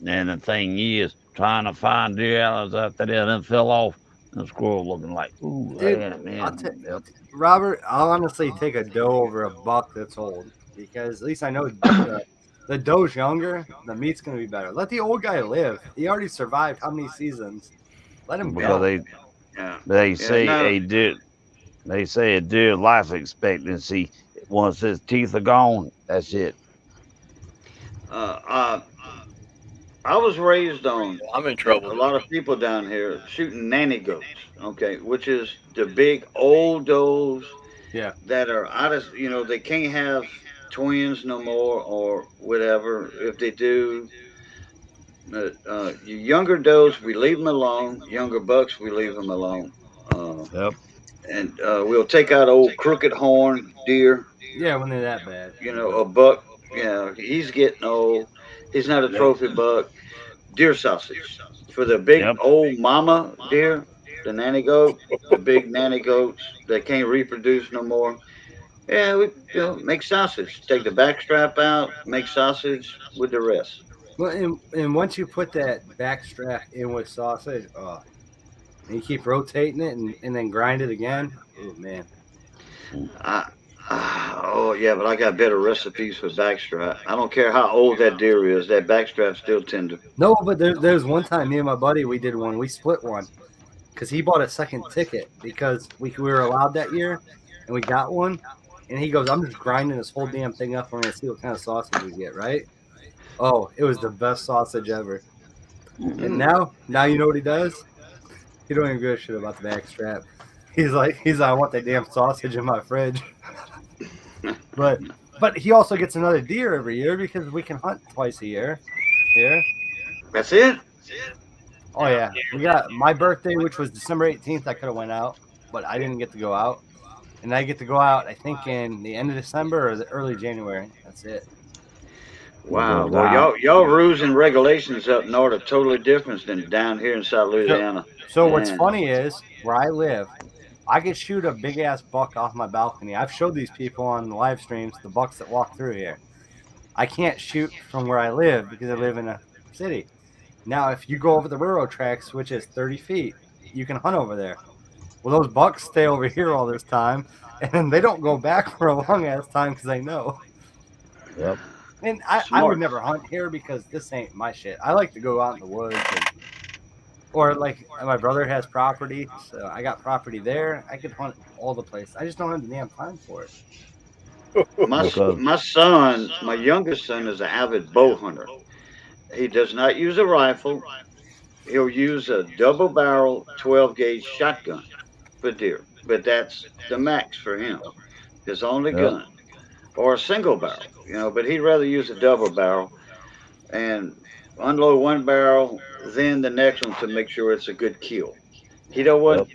And the thing is, trying to find deer antlers after they done fell off, and the squirrel looking like, ooh, Dude, man. Robert, I'll honestly take a doe over a buck that's old because at least I know the doe's younger. The meat's gonna be better. Let the old guy live. He already survived how many seasons? Let him Because go. they say a deer life expectancy, once his teeth are gone, that's it. I was raised on. I'm in trouble. A lot of people down here shooting nanny goats. Okay, which is the big old does. Yeah. That are out of, they can't have twins no more or whatever. If they do, younger does, we leave them alone. Younger bucks, we leave them alone. Yep. And we'll take out old crooked horn deer. Yeah, when they're that bad. A buck. He's getting old. He's not a trophy buck. Deer sausage for the big old mama deer, the nanny goat, the big nanny goats that can't reproduce no more. Yeah, we make sausage. Take the back strap out, make sausage with the rest. Well, and once you put that back strap in with sausage, and you keep rotating it and then grind it again. Oh man. But I got better recipes for backstrap. I don't care how old that deer is. That backstrap's still tender. No, but there's one time me and my buddy we did one. We split one because he bought a second ticket because we were allowed that year, and we got one. And he goes, "I'm just grinding this whole damn thing up. We're gonna see what kind of sausage we get, right?" Oh, it was the best sausage ever. And now you know what he does? He don't even give a shit about the back strap. He's like, I want that damn sausage in my fridge. But he also gets another deer every year because we can hunt twice a year. Here. That's it. Oh yeah. We got my birthday, which was December 18th. I could have went out, but I didn't get to go out. And I get to go out, I think, in the end of December or the early January. That's it. Wow. Well, y'all rules and regulations up north are totally different than down here in South Louisiana. So what's funny is where I live, I could shoot a big ass buck off my balcony. I've showed these people on the live streams the bucks that walk through here. I can't shoot from where I live because I live in a city. Now, if you go over the railroad tracks, which is 30 feet, you can hunt over there. Well, those bucks stay over here all this time, and they don't go back for a long ass time because they know. Yep. And I would never hunt here because this ain't my shit. I like to go out in the woods, or like my brother has property, so I got property there. I could hunt all the places. I just don't have the damn time for it. My son, my youngest son, is an avid bow hunter. He does not use a rifle. He'll use a double barrel 12 gauge shotgun for deer, but that's the max for him. His only gun, or a single barrel, but he'd rather use a double barrel and unload one barrel, then the next one to make sure it's a good kill. He don't want.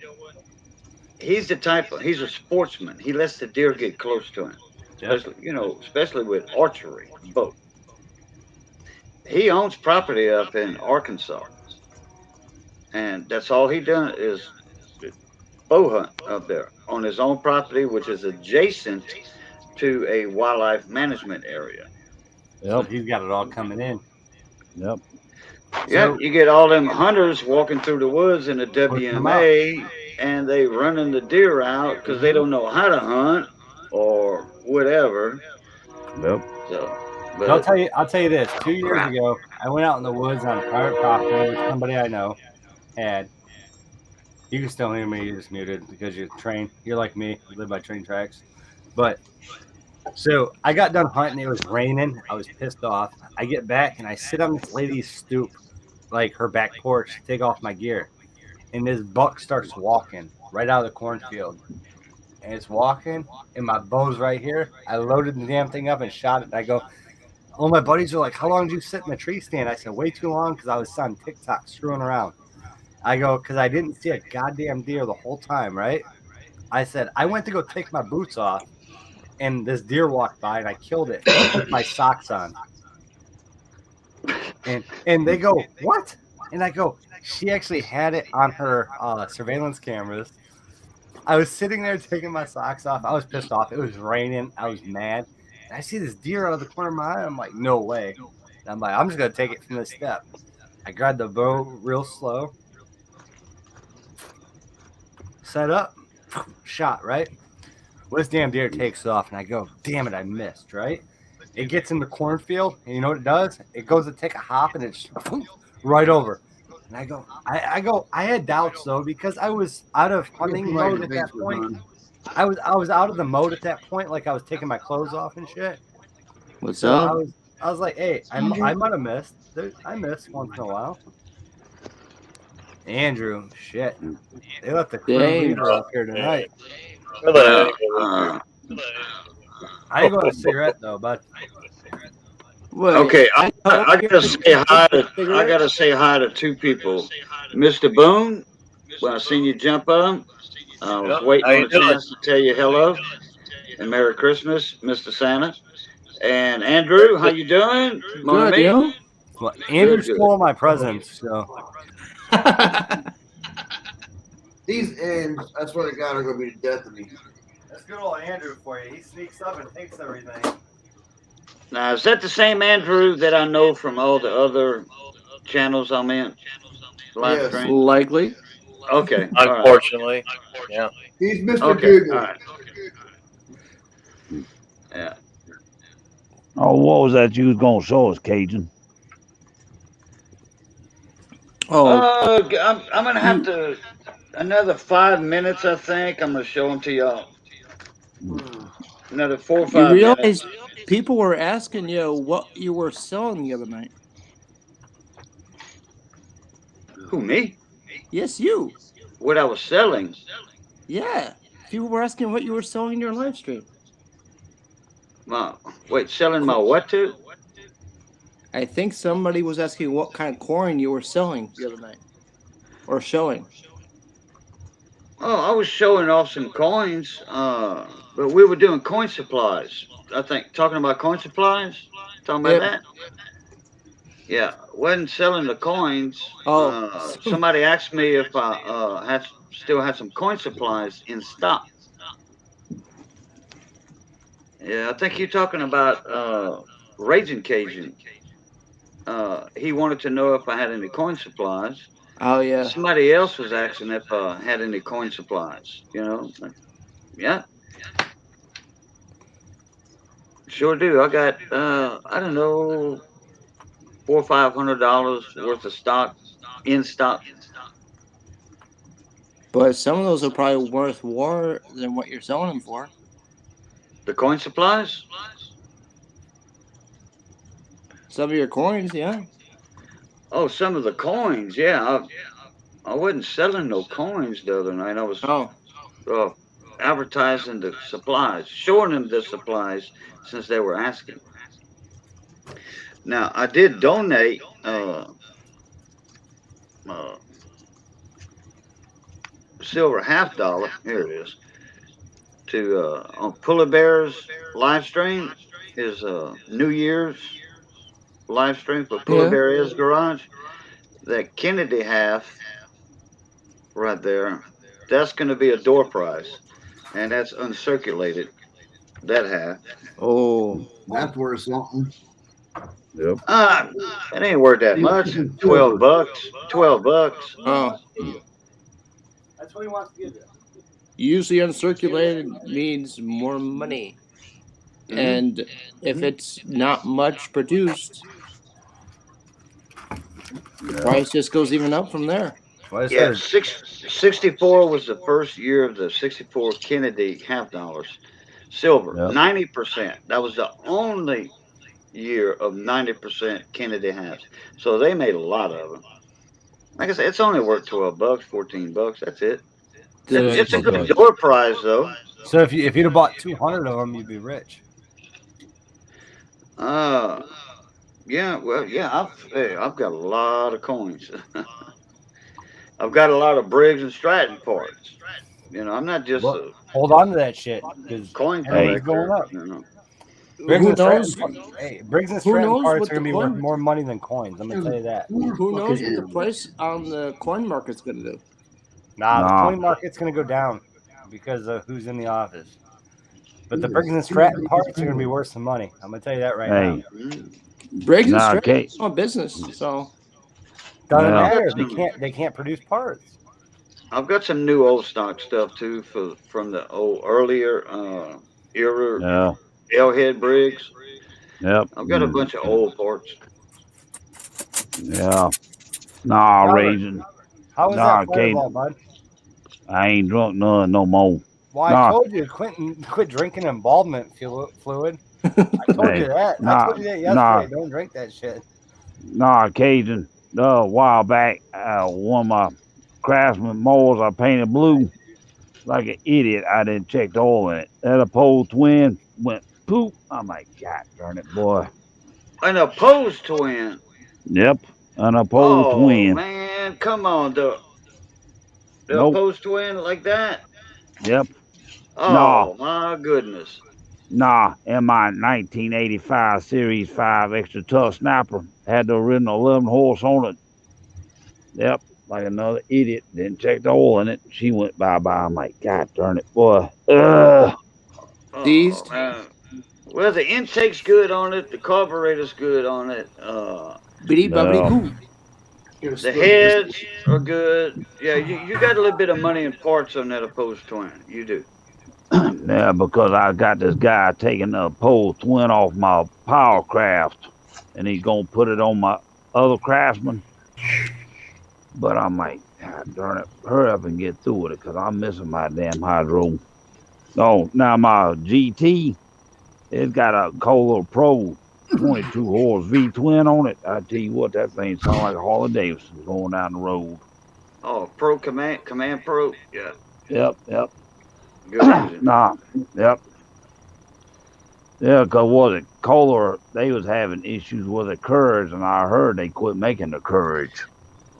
He's the type of, he's a sportsman. He lets the deer get close to him, especially with archery, bow. He owns property up in Arkansas, and that's all he done is bow hunt up there on his own property, which is adjacent to a wildlife management area. So he's got it all coming in. Yep. Yeah, you get all them hunters walking through the woods in the WMA, and they running the deer out because they don't know how to hunt or whatever. Yep. So, but I'll tell you this. 2 years ago, I went out in the woods on private property with somebody I know had. You can still hear me. You're just muted because you're trained. You're like me. You live by train tracks. But so I got done hunting. It was raining. I was pissed off. I get back and I sit on this lady's stoop, like her back porch, take off my gear. And this buck starts walking right out of the cornfield. And it's walking, and my bow's right here. I loaded the damn thing up and shot it. And I go, all my buddies are like, how long did you sit in the tree stand? I said, way too long because I was on TikTok screwing around. I go, because I didn't see a goddamn deer the whole time, right? I said, I went to go take my boots off, and this deer walked by, and I killed it with my socks on. And they go, what? And I go, she actually had it on her surveillance cameras. I was sitting there taking my socks off. I was pissed off. It was raining. I was mad. And I see this deer out of the corner of my eye. I'm like, no way. And I'm like, I'm just going to take it from this step. I grabbed the bow real slow. Set up. Shot, right? Well, this damn deer takes off. And I go, damn it, I missed, right? It gets in the cornfield. And you know what it does? It goes to take a hop and it's right over. And I go, I had doubts though, because I was out of hunting mode at that point. I was out of the mode at that point, like I was taking my clothes off and shit. What's up? I was like, hey, I might have missed. I miss once in a while. Andrew, shit. They let the crew leader up here tonight. I ain't got a cigarette though, bud. Okay, I gotta say hi to two people. Mr. Boone, well, I seen you jump up. I was waiting on a chance to tell you hello and Merry Christmas, Mr. Santa. And Andrew, how you doing? Good, yo. Well, Andrew stole my presents, so. These ends, I swear to God, are going to be the death of me. That's good old Andrew for you. He sneaks up and takes everything. Now, is that the same Andrew that I know from all the other channels I'm in? Live stream? Likely. Okay. Unfortunately. Right. Yeah. He's Mr. Google. All right. Yeah. Oh, what was that you was gonna show us, Cajun? Oh, I'm gonna have to another 5 minutes. I think I'm gonna show them to y'all. Another 4 or 5 minutes. People were asking you what you were selling the other night. Who, me? Yes, you. What I was selling? Yeah. People were asking what you were selling in your live stream. Selling my what to? I think somebody was asking what kind of coin you were selling the other night. Or showing. Oh, I was showing off some coins, but we were doing coin supplies. I think talking about coin supplies. Talking about that. Yeah, wasn't selling the coins. Somebody asked me if I still had some coin supplies in stock. Yeah, I think you're talking about Raging Cajun. He wanted to know if I had any coin supplies. Oh yeah. Somebody else was asking if I had any coin supplies. You know, yeah. Sure do. I got I don't know, $400 or $500 worth of stock in stock. But some of those are probably worth more than what you're selling them for. The coin supplies? Some of your coins, yeah. Oh, some of the coins, yeah. I wasn't selling no coins the other night. I was advertising the supplies, showing them the supplies since they were asking. Now, I did donate silver $50. Here it is. To on Pulley Bear's live stream, his New Year's live stream for Pulley Bear is Garage. That Kennedy half right there, that's going to be a door prize, and that's uncirculated. That half. Oh, that's worth something. Yep. It ain't worth that much. $12. $12. Oh. That's what he wants to give you. Usually uncirculated means more money. And if it's not much produced, the price just goes even up from there. Yeah, 64 was the first year of the 64 Kennedy $50 silver. 90%. That was the only year of 90% Kennedy halves. So they made a lot of them. Like I said, it's only worth $12, $14. That's it. It's a good door prize, though. So if you'd have bought 200 of them, you'd be rich. Yeah, well, yeah, I've got a lot of coins. I've got a lot of Briggs and Stratton parts. You know, I'm not just a hold on to that shit because coin everything's collector. going up. You know. Briggs and knows? Stratton, Briggs and Who Stratton knows parts what are gonna the be coin- worth more money than coins. I'm gonna tell you that. Who knows what the price on the coin market's going to do? Nah, the coin market's gonna go down because of who's in the office. But the Briggs and Stratton parts are gonna be worth some money. I'm gonna tell you that right now. Briggs and Stratton is a business, so doesn't matter. They can't produce parts. I've got some new old stock stuff too from the old earlier era L-head Briggs. Yep. I've got a bunch of old parts. Yeah. Nah, Robert, Raging. How was Nah, that fireball, bud? I ain't drunk none no more. Well, I told you quit drinking embalmment fluid. I told you that. I told you that yesterday. Don't drink that shit. Nah, Cajun. A while back, one of my Craftsman mowers I painted blue. Like an idiot, I didn't check the oil in it. That opposed twin went poop. I'm like, God darn it, boy. An opposed twin. Yep, an opposed twin. Man, come on, the Nope. opposed twin like that. Yep. Oh my goodness. Nah, in my 1985 Series 5 Extra Tough Snapper had the original 11 horse on it. Yep, like another idiot. Didn't check the oil in it. She went bye-bye. I'm like, God darn it, boy. Seized. Well, the intake's good on it. The carburetor's good on it. The heads are good. Yeah, you got a little bit of money in parts on that opposed twin. You do. Yeah, because I got this guy taking the opposed twin off my Powercraft, and he's going to put it on my other Craftsman. But I'm like, God darn it, hurry up and get through with it, because I'm missing my damn hydro. Oh, now my GT, It's got a Kohler Pro 22 horse V twin on it. I tell you what, that thing sounds like a Harley Davidson going down the road. Oh, Pro Command Pro. Yeah. Yep. Good engine. Nah. Yep. Yeah, cause was it Kohler? They was having issues with the Courage, and I heard they quit making the Courage.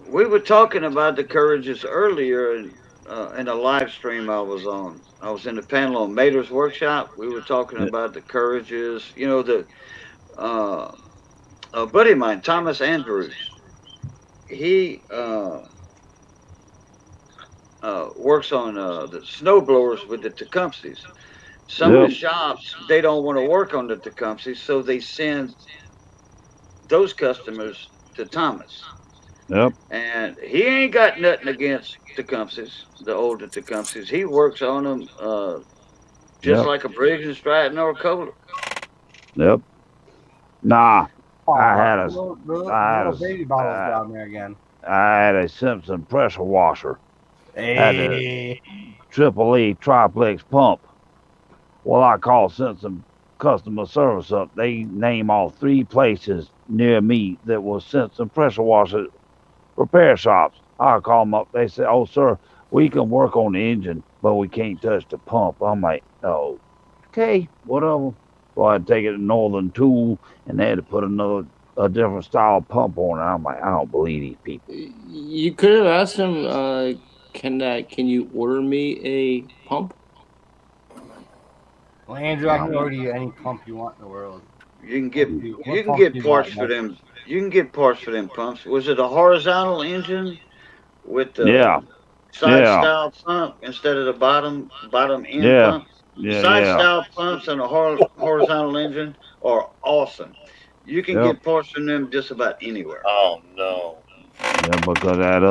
We were talking about the Courages earlier in a live stream I was on. I was in the panel on Mater's Workshop. We were talking about the Courages. You know, a buddy of mine, Thomas Andrews, he works on the snow blowers with the Tecumsehs. Some of the shops, they don't want to work on the Tecumsehs, so they send those customers to Thomas. Yep. And he ain't got nothing against Tecumsehs, the older Tecumsehs. He works on them just like a Briggs and Stratton or a Kohler. Yep. Nah, I had a little baby bottles down there again. I had a Simpson pressure washer. Had a Hey. Triple E triplex pump. Well, I called Simpson customer service up. They name all 3 places near me that was Simpson pressure washer repair shops. I call them up. They say, "Oh, sir, we can work on the engine, but we can't touch the pump." I'm like, "Oh, okay, whatever." So I take it to Northern Tool, and they had to put a different style pump on it. I'm like, I don't believe these people. You could have asked him, can you order me a pump? Well, Andrew, I can order you any pump you want in the world. You can get parts for them. You can get parts for them pumps. Was it a horizontal engine with the side style pump instead of the bottom end pump? Side style pumps and a horizontal engine are awesome. You can get parts from them just about anywhere. Oh no. Yeah, because that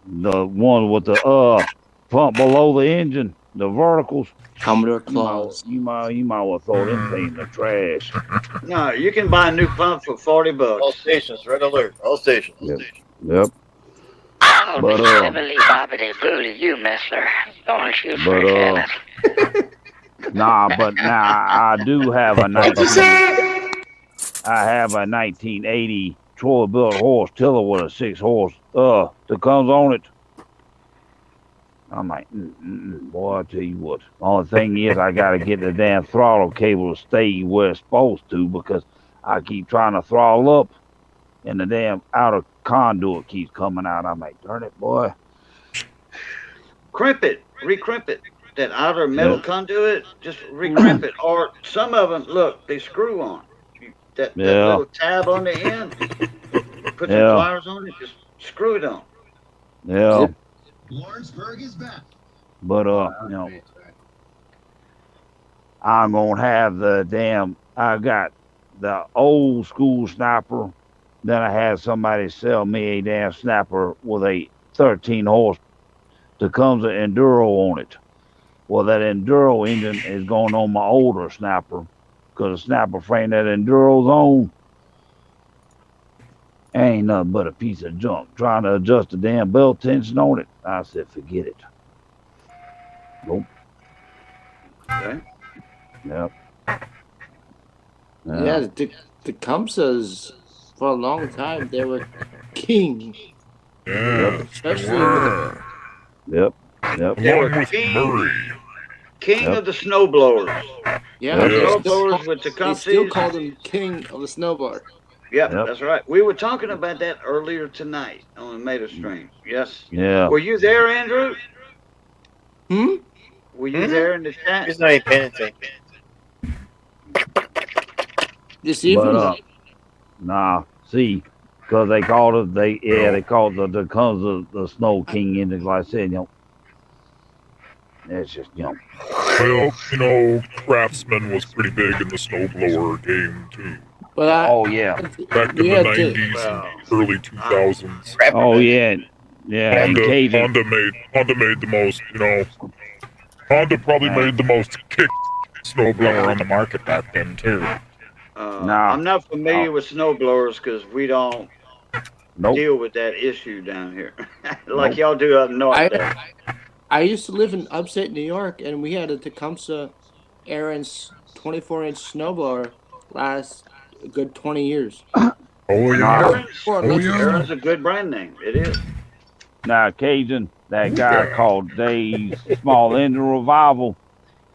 the one with the pump below the engine, the verticals. Commodore Claus. You might well throw them things in the trash. No, you can buy a new pump for $40. All stations, red alert. All stations. Yep. I'll But, be heavily bobbity booty you, mister. Don't you forget it. But now I do have a 1980 Troy built horse tiller with a 6 horse that comes on it. I'm like, boy, I tell you what. Only thing is, I got to get the damn throttle cable to stay where it's supposed to, because I keep trying to throttle up, and the damn outer conduit keeps coming out. I'm like, darn it, boy. Recrimp it. That outer metal conduit, just recrimp it. Or some of them, look, they screw on. That little tab on the end, put some pliers on it, just screw it on. Yeah. Lawrenceburg is back. But, I'm going to have I got the old school snapper. Then I had somebody sell me a damn snapper with a 13 horse Tecumseh Enduro on it. Well, that Enduro engine is going on my older snapper, because the snapper frame that Enduro's on ain't nothing but a piece of junk. Trying to adjust the damn belt tension on it, I said, forget it. Nope. Okay. Yep. Yeah, the Tecumsehs, for a long time, they were king. Yeah. Especially with Yep. Along with Murray. King of the snowblowers. Yeah, Snowblowers with they Tecumsehs. still called him king of the snowboard. Yep, that's right. We were talking about that earlier tonight on the Mater stream. Yes. Yeah. Were you there, Andrew? Were you there in the chat? He's not even paying attention. This evening? But, nah, see, because they called it, they called the Tecumseh the Snow King engine, like I said, it's just, Well, Craftsman was pretty big in the snowblower game, too. But oh, yeah. Back in the 90s and early 2000s. Oh, yeah. Yeah, and Honda made the most, Honda probably made the most kick snowblower on the market back then, too. I'm not familiar with snowblowers because we don't deal with that issue down here y'all do up north there. I used to live in upstate New York, and we had a Tecumseh Aaron's 24-inch snowblower lasts a good 20 years. Oh yeah. Aaron's a good brand name. It is. Now, Cajun, that guy called Dave's Small Engine Revival,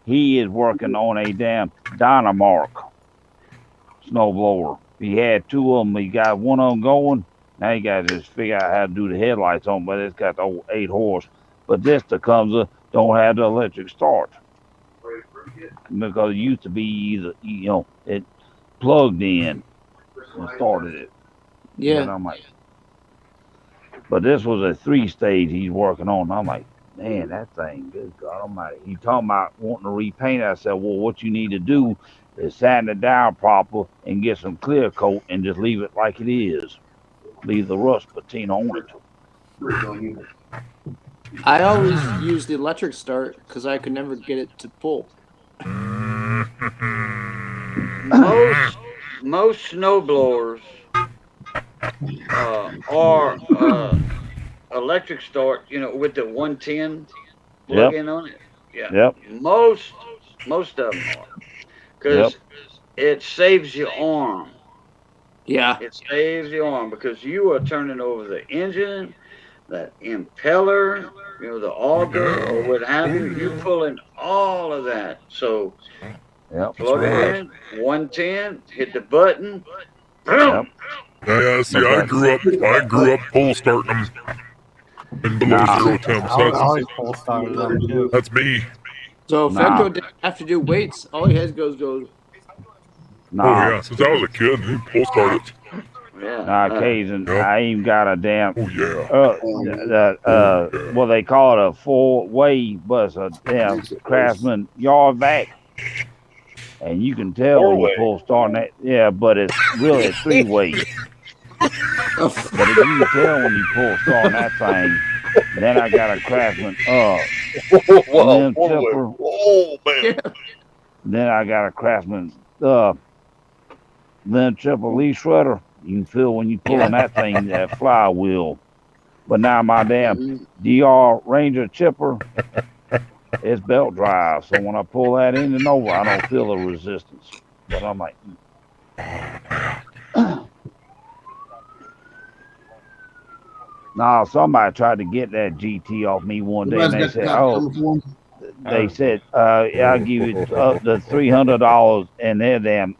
he is working on a damn Dynamark snowblower. He had two of them. He got one of them going. Now you got to just figure out how to do the headlights on, but it's got the old 8 horse. But this Tecumseh don't have the electric start. Because it used to be either, it plugged in and started it. Yeah. But I'm like, but this was a 3-stage he's working on. I'm like, man, that thing, good God Almighty. He talking about wanting to repaint it. I said, well, what you need to do is sand it down proper and get some clear coat and just leave it like it is. Leave the rust patina on it. I always use the electric start because I could never get it to pull. Most snowblowers are electric start, with the 110 plug-in on it. Yeah. Yep. Most of them are, because it saves your arm. Yeah. It saves your arm because you are turning over the engine, the impeller, the auger, or what have you. You're pulling all of that. So plug it in, 110, hit the button. Boom. Yeah, see, I grew up full starting them in below 0 temps. That's me. So Fecto didn't have to do weights. All he has goes. Oh yeah, since I was a kid, he full started. Nah, Cajun, I even got a damn. Oh yeah. What they call it, a 4-way, but it's a damn Craftsman yard vac. And you can tell when you pull starting that. Yeah, but it's really a 3-way. But if you can tell when you pull starting that thing, then I got a Craftsman limb chipper. Then I got a Craftsman limb chipper leaf shredder. You can feel when you pulling that thing, that flywheel. But now my damn DR Ranger chipper, it's belt drive. So when I pull that in and over, I don't feel the resistance. But I'm like, nah, somebody tried to get that GT off me one day and they said, I'll give you up to $300 and their damn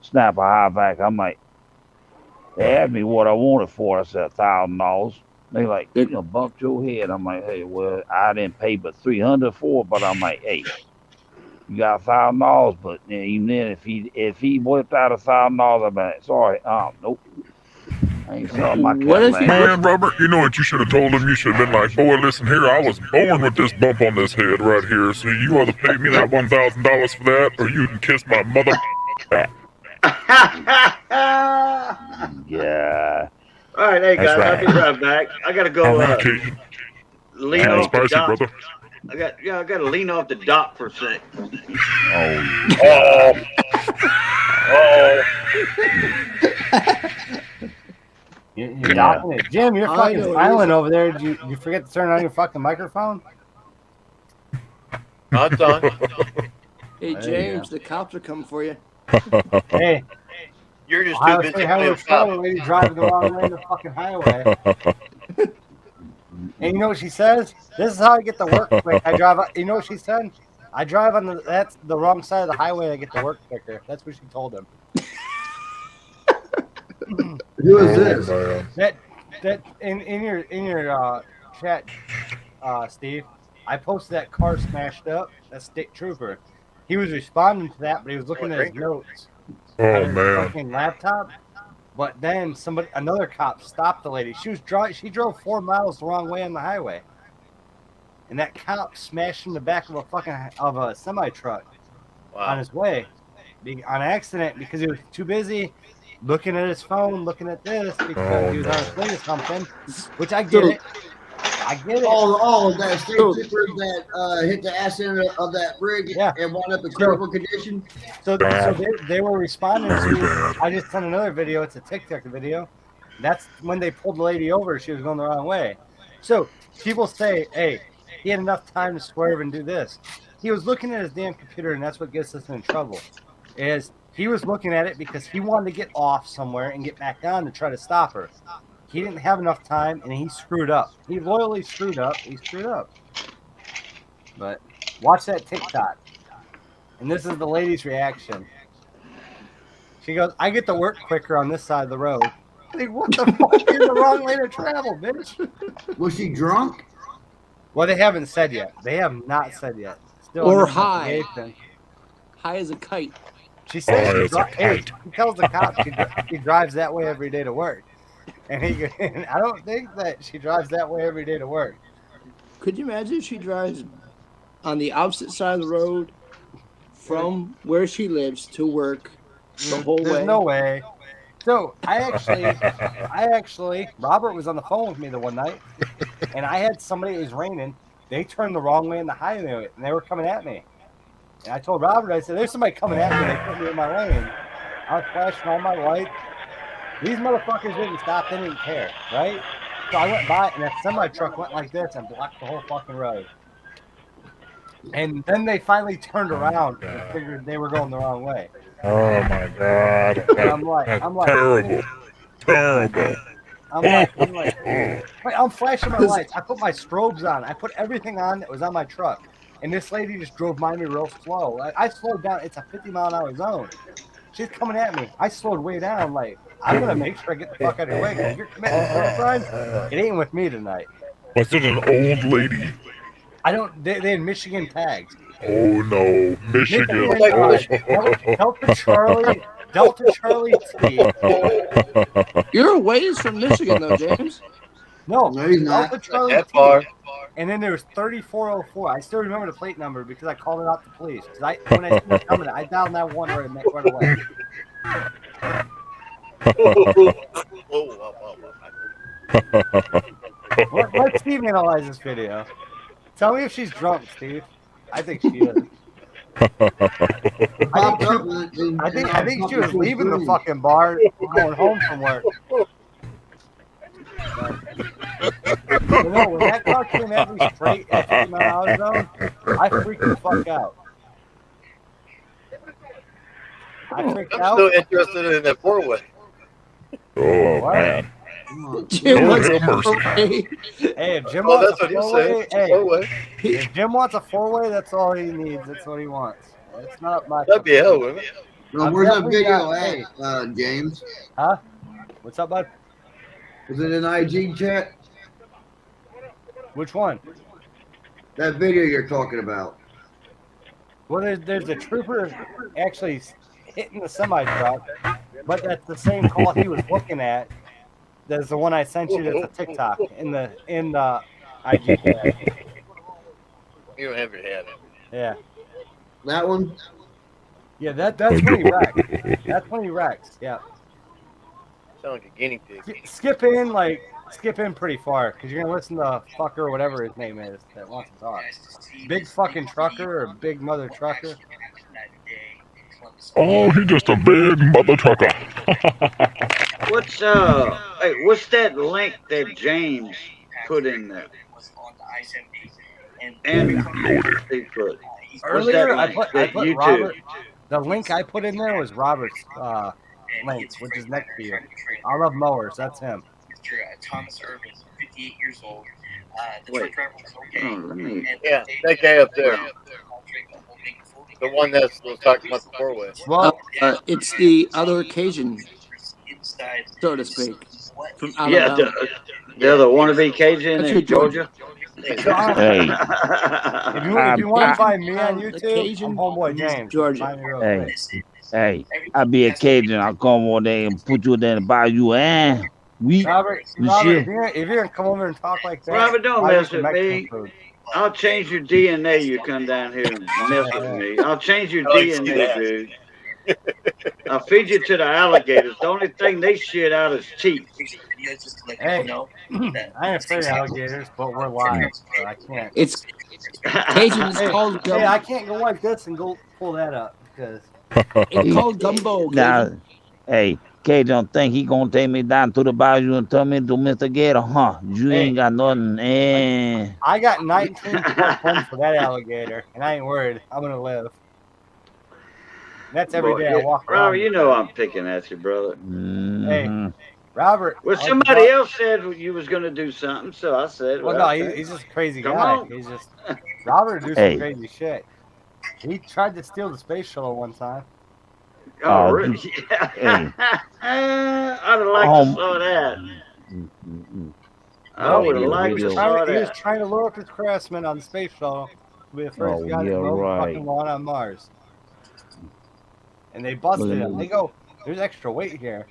snapper high vac. I'm like, they asked me what I wanted for. I said $1,000. They like, bumped your head. I'm like, hey, well, I didn't pay but $300 for it, but I'm like, hey, you got $1,000, but even then, if he whipped out $1,000, I'm like, sorry, nope. I ain't selling my Cadillac. Man, Robert, you know what you should have told him? You should have been like, boy, listen here, I was born with this bump on this head right here. So you either pay me that $1,000 for that, or you can kiss my mother. Yeah. All right, hey guys, I'll be right back. I gotta go lean off the dock. Brother. I gotta lean off the dock for a sec. You're docking it. Jim, you're fucking silent over there. Did you forget to turn on your fucking microphone? Not done. Hey, James, the cops are coming for you. Hey. You're just I too was busy saying hello playing to a lady driving the wrong way on the fucking highway. And you know what she says? This is how I get to work quick. You know what she said? I drive on that's the wrong side of the highway. I get to work quicker. That's what she told him. Who is this? That in your chat, Steve, I posted that car smashed up. That state trooper. He was responding to that, but he was looking at his notes. Oh on his man! fucking laptop. But then another cop stopped the lady. She drove 4 miles the wrong way on the highway, and that cop smashed in the back of a semi truck on his way, on accident because he was too busy looking at his phone, looking at this because he was on his way to something. Which I get it. I get it. All of that state trooper that hit the ass end of that rig and wound up in critical condition. So they were responding to. I just sent another video. It's a TikTok video. That's when they pulled the lady over. She was going the wrong way. So people say, "Hey, he had enough time to swerve and do this." he was looking at his damn computer, and that's what gets us in trouble. Is he was looking at it because he wanted to get off somewhere and get back on to try to stop her. He didn't have enough time, and he screwed up. He loyally screwed up. He screwed up. But watch that TikTok. And this is the lady's reaction. She goes, I get to work quicker on this side of the road. Like, what the fuck? You're in the wrong lane of travel, bitch. Was she drunk? Well, they haven't said yet. They have not said yet. Still Or under high. investigation. High as a kite. She says High she, as a kite. she tells the cop she drives that way every day to work. And I don't think that she drives that way every day to work. Could you imagine if she drives on the opposite side of the road from where she lives to work the whole way? There's no way. So I actually, Robert was on the phone with me the one night, and I had somebody, it was raining. They turned the wrong way in the highway, and they were coming at me. And I told Robert, I said, there's somebody coming at me. They put me in my lane. I was flashing all my lights. These motherfuckers didn't stop. They didn't care, right? So I went by, and that semi-truck went like this and blocked the whole fucking road. And then they finally turned around and figured they were going the wrong way. Oh my God. And I'm like, terrible. Terrible. I'm flashing my lights. I put my strobes on. I put everything on that was on my truck. And this lady just drove by me real slow. I slowed down. It's a 50-mile-an-hour zone. She's coming at me. I slowed way down. Like, I'm going to make sure I get the fuck out of your way. If you're committing a crime, it ain't with me tonight. Was it an old lady? They had Michigan tags. Oh no, Michigan. Delta Charlie T. You're a ways from Michigan, though, James. No, he's not. Delta Charlie That T. far. And then there was 3404. I still remember the plate number because I called it out to police. When I seen it coming, I dialed 911 right away. Let Steve analyze this video. Tell me if she's drunk, Steve. I think she is. I think she was leaving the fucking bar, going home from work. You know, when that car came at me straight at 50-mile-an-hour zone, I freaked the fuck out. I'm still interested in that four-way. Oh What? man. Jim Lord wants have mercy. okay. Hey, if Jim Oh, wants that's a what he's four-way, saying. hey, Four-way. if Jim wants a four-way, that's all he needs. That's what he wants. It's not my. That'd be hell, wouldn't it? No, I'm where's that definitely video not- at, James? Huh? What's up, bud? Is it in IG chat? Which one? That video you're talking about. Well, there's a trooper actually hitting the semi-truck, but that's the same call he was looking at. That's the one I sent you. That's a TikTok in the IG chat. You don't have your hand. Yeah, That one? yeah. That's when he wrecks. That's when he wrecks. Yeah. Sound like a guinea pig. Skip in pretty far because you're gonna listen to fucker or whatever his name is that wants to talk. Big fucking trucker or big mother trucker. Oh, he's just a big mother trucker. What's that link that James put in there? And he put. Earlier, I put YouTube. Robert. The link I put in there was Robert's link, which is next to you. I love mowers. That's him. Mr. Thomas Irvin, 58 years old. The Wait. truck driver was okay. Oh, let me- Yeah, that guy up there. The one that was talking about the four-way. Well, It's the other occasion, so to speak. From Alabama. The other wannabe Cajun That's in your Georgia. Hey, if you want to find me on YouTube, Occasion, I'm Homeboy James. Georgia. Find me real hey, quick. hey, I be a Cajun. I'll come over there and put you there and buy you we Robert, shit. if you're gonna come over and talk like that, Robert, don't buy me mess some with Mexican me. food. I'll change your DNA. You come down here and mess with me. I'll change your I like to see DNA, that. dude. I'll feed you to the alligators. The only thing they shit out is teeth. Hey, I ain't afraid of alligators, but we're live, so I can't. It's Cajun is Hey, called hey, I gumbo. can't go like this and go pull that up because It's called gumbo. Now, Cajun. hey, K don't think he gonna take me down to the bayou and turn me into Mr. Gator, huh? You Hey. ain't got nothing. I got 19 points for that alligator, and I ain't worried. I'm gonna live. That's every Boy, day I walk Robert, around. you know I'm picking at you, brother. Mm-hmm. Robert. Well, somebody else said you was gonna do something, so I said, Well, well, no, okay. he's just a crazy Come guy. on. He's just Robert do Hey. some crazy shit. He tried to steal the space shuttle one time. Oh, Oh, really? Hey. I'd have liked to saw that. I Oh, would have yeah, liked to video. saw He was that. trying to load up his craftsman on the space shuttle to be the first Oh, guy yeah, to mow the right. fucking lawn on Mars. And they busted Look at him. this. They go, there's extra weight here.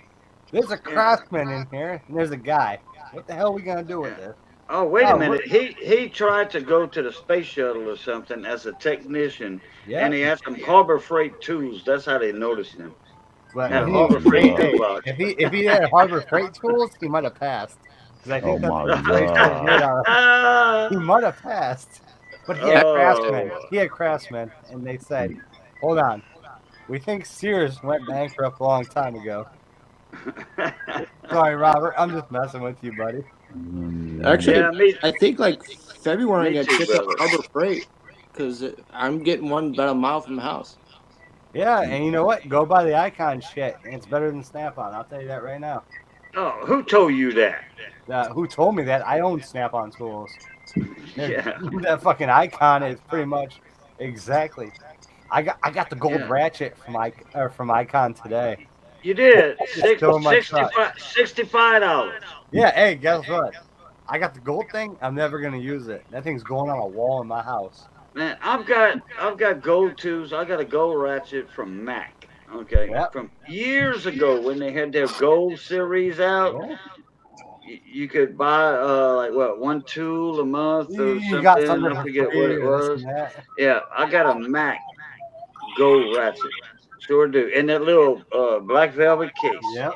There's a craftsman in here, and there's a guy. What the hell are we gonna do with this? Oh, wait Oh, a minute. He tried to go to the space shuttle or something as a technician, Yeah. and he had some Harbor Freight tools. That's how they noticed him. But Had if a he, Harbor Freight hey, toolbox. if he had Harbor Freight tools, he might have passed. Because I Oh think that's my what they still did God. he might have passed. But he had craftsmen. Oh. He had craftsmen, and they said, "Hold on, we think Sears went bankrupt a long time ago." Sorry, Robert. I'm just messing with you, buddy. Actually, Yeah, me- I think like February I Me got too, shipped up brother. Harbor Freight because I'm getting one about a mile from the house. Yeah, and you know what? Go buy the Icon shit. It's better than Snap-on. I'll tell you that right now. Oh, who told you that? Who told me that? I own Snap-on tools. Yeah. That fucking Icon is pretty much exactly. I got the gold Yeah. ratchet from Icon today. You did. It's still in my truck. $65. Yeah, hey, guess what? I got the gold thing. I'm never gonna use it. That thing's going on a wall in my house. Man, I've got gold tools. I got a gold ratchet from Mac. Okay, Yep. from years ago when they had their gold series out. Yeah. You could buy like what, one tool a month or You something. got something I for forget what free it or this was. and that. Yeah, I got a Mac gold ratchet. Sure do. And that little black velvet case Yep.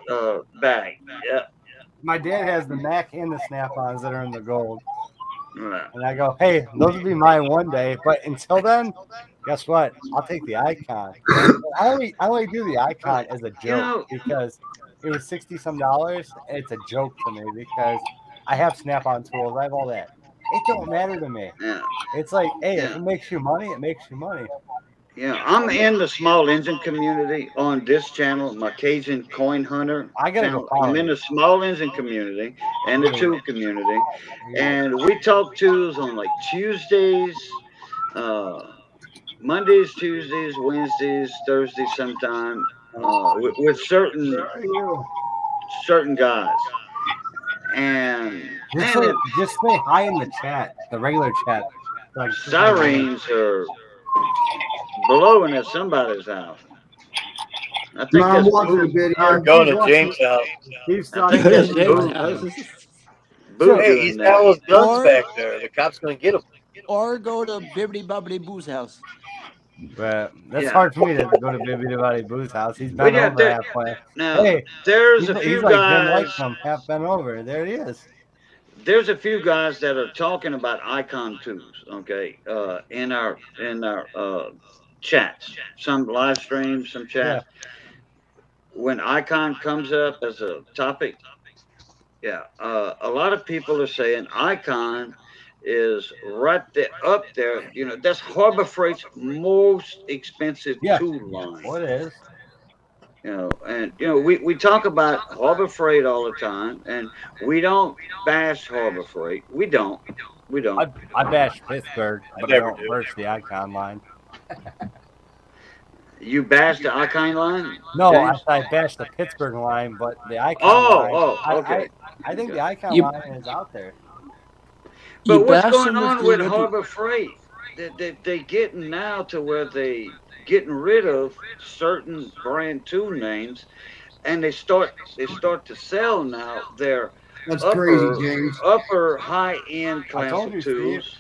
bag. Yep. My dad has the Mac and the Snap-ons that are in the gold. Right. And I go, hey, those will be mine one day. But until then, guess what? I'll take the Icon. I only do the Icon as a joke because it was $60-some. It's a joke to me because I have Snap-on tools. I have all that. It don't matter to me. Yeah. It's like, hey, if Yeah. it makes you money, it makes you money. Yeah, I'm in the small engine community on this channel, my Cajun Coin Hunter I gotta channel. go follow I'm in you. the small engine community and the Yeah. tool community, and we talk tools on like Tuesdays, Mondays, Tuesdays, Wednesdays, Thursdays, sometime with certain guys. And man, Just say hi in the chat, the regular chat. Like sirens are blowing at somebody's house. I think No, I'm that's watching a Boo. video. Going to James' house. He's I think that's Boo. Boo Hey, doing he's that. got all his guns Or- back there. The cop's gonna get him. Or go to Bibbidi Bobbidi Boo's house. But that's Yeah. hard for me to go to Bibbidi Boo's house. He's Well, been yeah, over there- halfway. Now, Hey, there's he's, a few he's like Jim guys. Whitecomb, half bent over. There he is. There's a few guys that are talking about Icon tools. Okay, in our chats, some live streams, some chats. When Icon comes up as a topic, yeah, a lot of people are saying Icon is right there, up there. You know, that's Harbor Freight's most expensive tool line. What is? You know, and you know, we talk about Harbor Freight all the time, and we don't bash Harbor Freight. We don't. I bash Pittsburgh, but I don't bash the Icon line. You bash the Icon line? No, James? I bash the Pittsburgh line, but the Icon line. Okay. I think the Icon You- line is out there. But You what's bash going them on the with good- Harbor Freight? They getting now to where they getting rid of certain brand tool names, and they start to sell now their That's upper crazy, James. upper high end I class told of you, tools.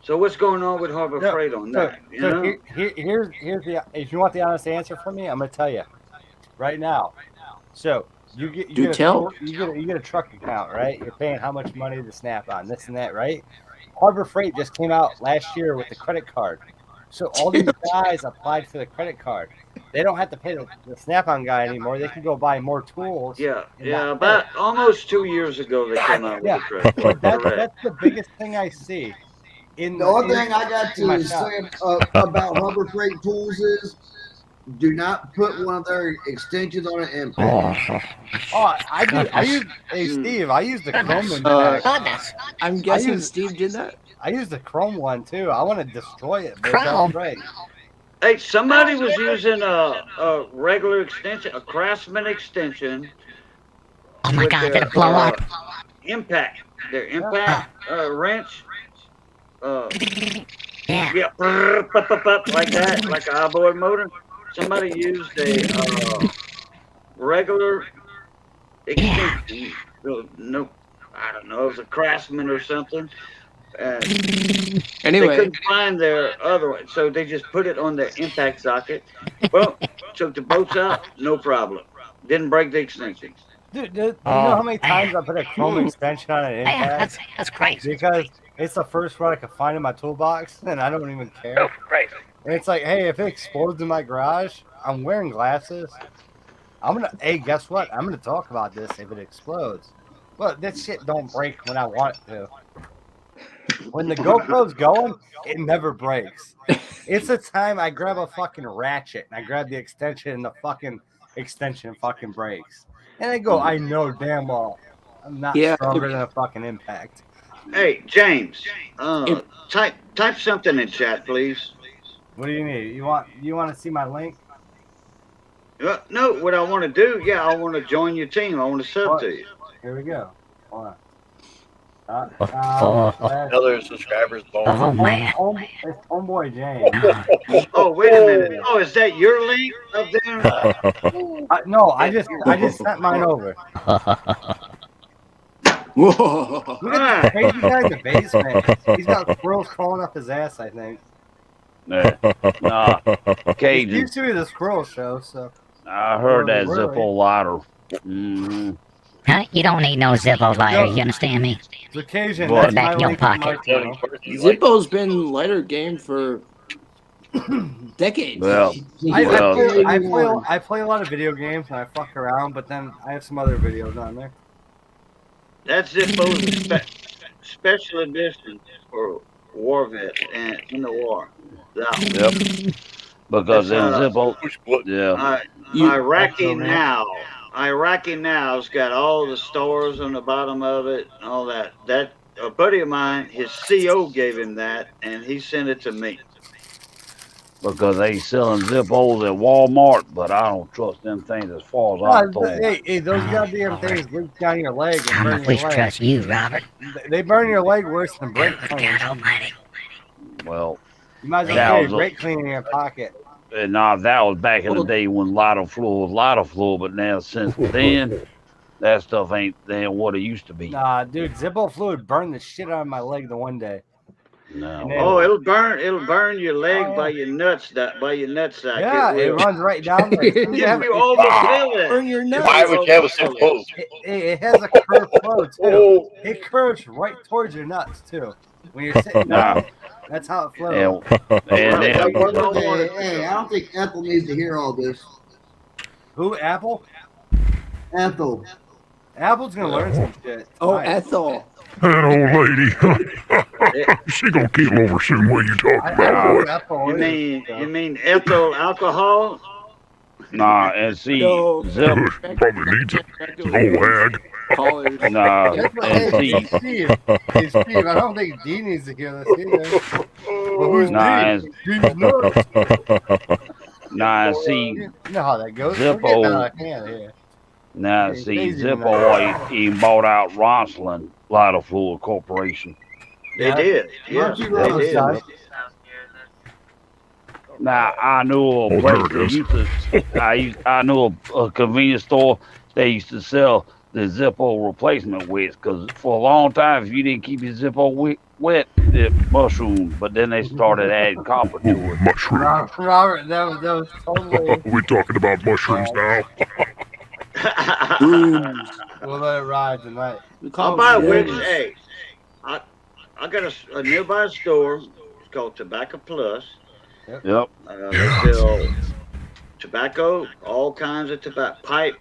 So what's going on with Harbor No, Freight on So, that? You know? here's the. If you want the honest answer from me, I'm gonna tell you right now. So you get a truck account, right? You're paying how much money to Snap-on, this and that, right? Harbor Freight just came out last year with the credit card, so all these guys applied for the credit card. they don't have to pay the Snap-on guy anymore. They can go buy more tools. Yeah, and yeah. not About almost 2 years ago, they came out with Yeah, a trade. but Correct. that's the biggest thing I see. The only thing I got in my to shop. say about Harbor Freight Tools is do not put one of their extensions on an impact. Oh, I use. Hey, Steve, I use the Chrome impact. I'm guessing use- Steve did that. I use the Chrome one too. I want to destroy it, but it don't break. Hey, somebody was using a regular extension, a Craftsman extension. Oh my with God, their, did it blow up? Impact. Their impact wrench. Yeah. Yeah, like that, like an outboard motor. Somebody used a regular extension. No, I don't know. It was a Craftsman or something. Anyway. They couldn't find their other one, so they just put it on their impact socket. Well, took the bolts out, no problem. Didn't break the extension. Dude, do you know how many times I put a Chrome extension on an impact? That's crazy. Because it's the first one I could find in my toolbox, and I don't even care. Crazy. And it's like, hey, if it explodes in my garage, I'm wearing glasses. Hey, guess what? I'm gonna talk about this if it explodes. Well, that shit don't break when I want it to. When the GoPro's going, it never breaks. It's the time I grab a fucking ratchet and I grab the extension and the fucking extension fucking breaks. And I go, I know damn well I'm not stronger than a fucking impact. Hey, James, type something in chat, please. What do you need? You want to see my link? No, what I want to do, I want to join your team. I want to sub to you. Here we go. Hold on. Another subscriber's bonus. Oh man. It's Homeboy James. Oh, wait a minute. Oh, is that your link up there? No, I just sent mine over. Whoa. Look at this crazy guy in the basement. He's got squirrels crawling up his ass, I think. Nah, He Cajun. used to be the squirrel show, so. I heard that Really? Zippo lighter. Mm-hmm. Huh? You don't need no Zippo lighter, you understand me? It's occasion. What? That's Back my in your link on my pocket. channel. Zippo's been lighter game for decades. Well, I play a lot of video games and I fuck around, but then I have some other videos on there. That's Zippo's special edition for war vets and in the war. Yep. Because in Zippo, yeah. Iraqi Now's got all the stores on the bottom of it, all that. That a buddy of mine, his CO gave him that, and he sent it to me. Because they selling Zippos at Walmart, but I don't trust them things as far as I'm told. Hey, those goddamn things leak down your leg and I'm burn gonna your please leg. trust you, Robert. They burn your leg worse than brake God cleaning. almighty. Well, You might as well that carry was a- brake cleaning in your pocket. and now that was back in the day when lighter fluid was lighter fluid, but now since then, that stuff ain't then what it used to be. Nah, dude, Zippo fluid burned the shit out of my leg the one day. No. And then- Oh, it'll burn your leg by your nuts, by your nutsack. Yeah, it will. runs right down there. You almost feel it. Burn your nuts. Why would you have a Zippo? It has a curved flow too. It curves right towards your nuts too. When you're sitting down, that's how it flows. And then, Hey, I don't think Ethel needs to hear all this. Who? Apple? Ethel. Apple's gonna learn some shit. Oh, Right. Ethel. That old lady. She gonna keel over soon. What you talking about, boy? Apple You is, mean you mean ethyl alcohol? nah, and see, No. Zip, Probably needs it. Old hag. Callers. nah, and see, Steve, hey, Steve, I don't think D needs to hear this either. Well, who's nah, D? Steve's nuts. nah, and see, You know how that goes. Zippo. We're getting out of hand here. now Hey, see, Daisy Zippo he bought out Ronslin Lighter Fluid Corporation. They did. Yeah, Aren't you they wrong, did. son? Now I knew a Oh, place there it that is. used to, I knew a convenience store. They used to sell the Zippo replacement wets because for a long time, if you didn't keep your Zippo wet, it mushroomed. But then they started adding copper to Ooh, it. mushroom. Robert, that was totally. We talking about mushrooms now? We'll let it ride tonight. We call I'll buy them which. Zins. Hey, I got a nearby store. It's called Tobacco Plus. Yep. They sell tobacco, all kinds of tobacco, pipe,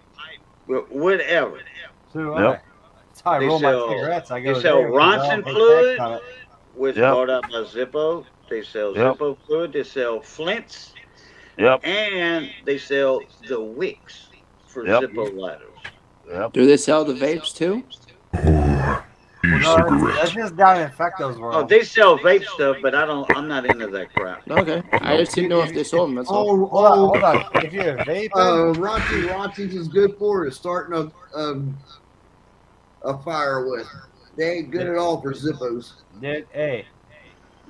whatever. So, Yep. that's how I They roll sell- my cigarettes. I go They sell there, Ronson pay fluid, tax on it. which Yep. brought out by Zippo. They sell Yep. Zippo fluid. They sell Flints, Yep. and they sell the wicks for Yep. Zippo lighters. Yep. Do they sell the vapes too? Or Well, no, e-cigarettes. that's just down in Fecto's world. Oh, they sell vape stuff, but I'm not into that crap. Okay. I just didn't know if they sold them. That's all. Hold on. If you're vaping, Ronsies is good for is starting a fire with. They ain't good at all for Zippos. dude, hey,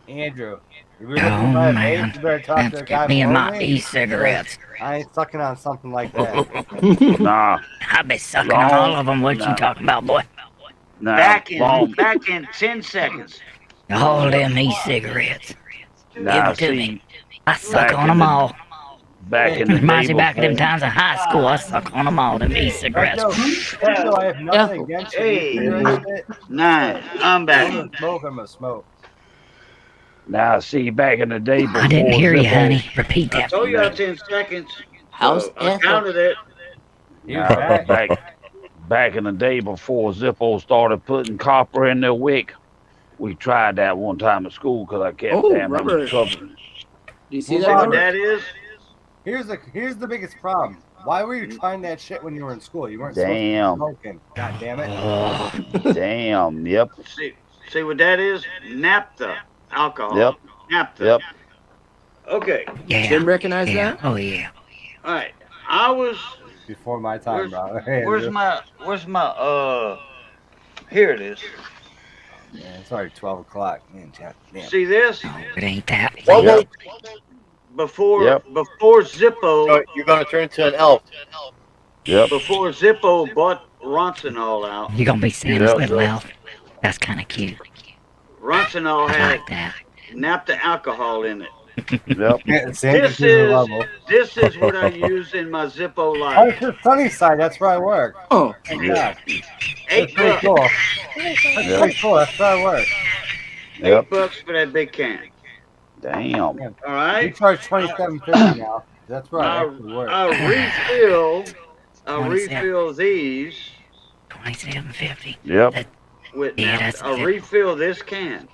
Andrew, if you're Oh, looking to buy a man. vape, you better talk to Let's a guy get me and my below me. e-cigarettes. I ain't sucking on something like that. Nah. I be sucking on all of them. What you talking about, boy? Nah. Back long- in 10 seconds. All them e-cigarettes. Give Nah, them to see, me. I suck back on in them the- all. back in the Reminds day me back of them before- times in high school. I suck on them all, them e-cigarettes. Fecto, I have nothing against your Hey. e-cigarette shit. 9. I'm I'm back. gonna smoke. I'm gonna smoke. Now, see, back in the day before I didn't hear you, Zippo- honey. Repeat I that. told you 10 seconds. How's So I counted it. You're Nah, back. back in the day before Zippo started putting copper in their wick, we tried that one time at school because I kept Oh, having rubber. trouble. Do you see Well, See that? what Robert? that is? Here's the biggest problem. Why were you trying that shit when you were in school? You weren't Damn. supposed to be smoking. God damn it. Damn. Yep. See what that is? Naphtha alcohol. Yep. Naphtha. Yep. Okay. Yeah. Didn't recognize Yeah. that? Oh, yeah. All right. I was. Before my time, bro. Hey, Where's Andrew. my here it is. Yeah, it's already 12 o'clock. Man, damn. See this? No, it ain't that. Yep. Before Yep. Zippo So you're gonna turn into an elf. Yep. before Zippo bought Ronsonol out. You're gonna be Santa's Yeah. little elf. That's kind of cute. Ronsonol I had like that. naphtha alcohol in it. Yep. This is what I use in my Zippo Oh, light. it's the sunny side. That's where I work. Oh, Thank Yeah. God. That's pretty $8 cool. That's Yep. pretty cool. That's where I work. Yep. $8 for that big can. Damn. All We right. charge $27.50 now. That's where I I, actually work. I refill these $27.50. Yep. with Yeah, naphtha. that's I it. refill this can.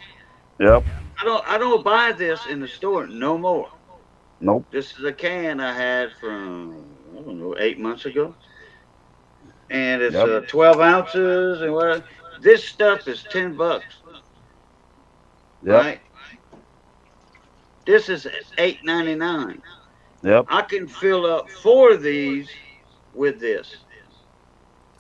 Yep. I don't buy this in the store no more. Nope. This is a can I had from I don't know 8 months ago, and it's Yep. 12 ounces and what. This stuff is $10, Yep. right? This is $8.99. Yep. I can fill up 4 of these with this.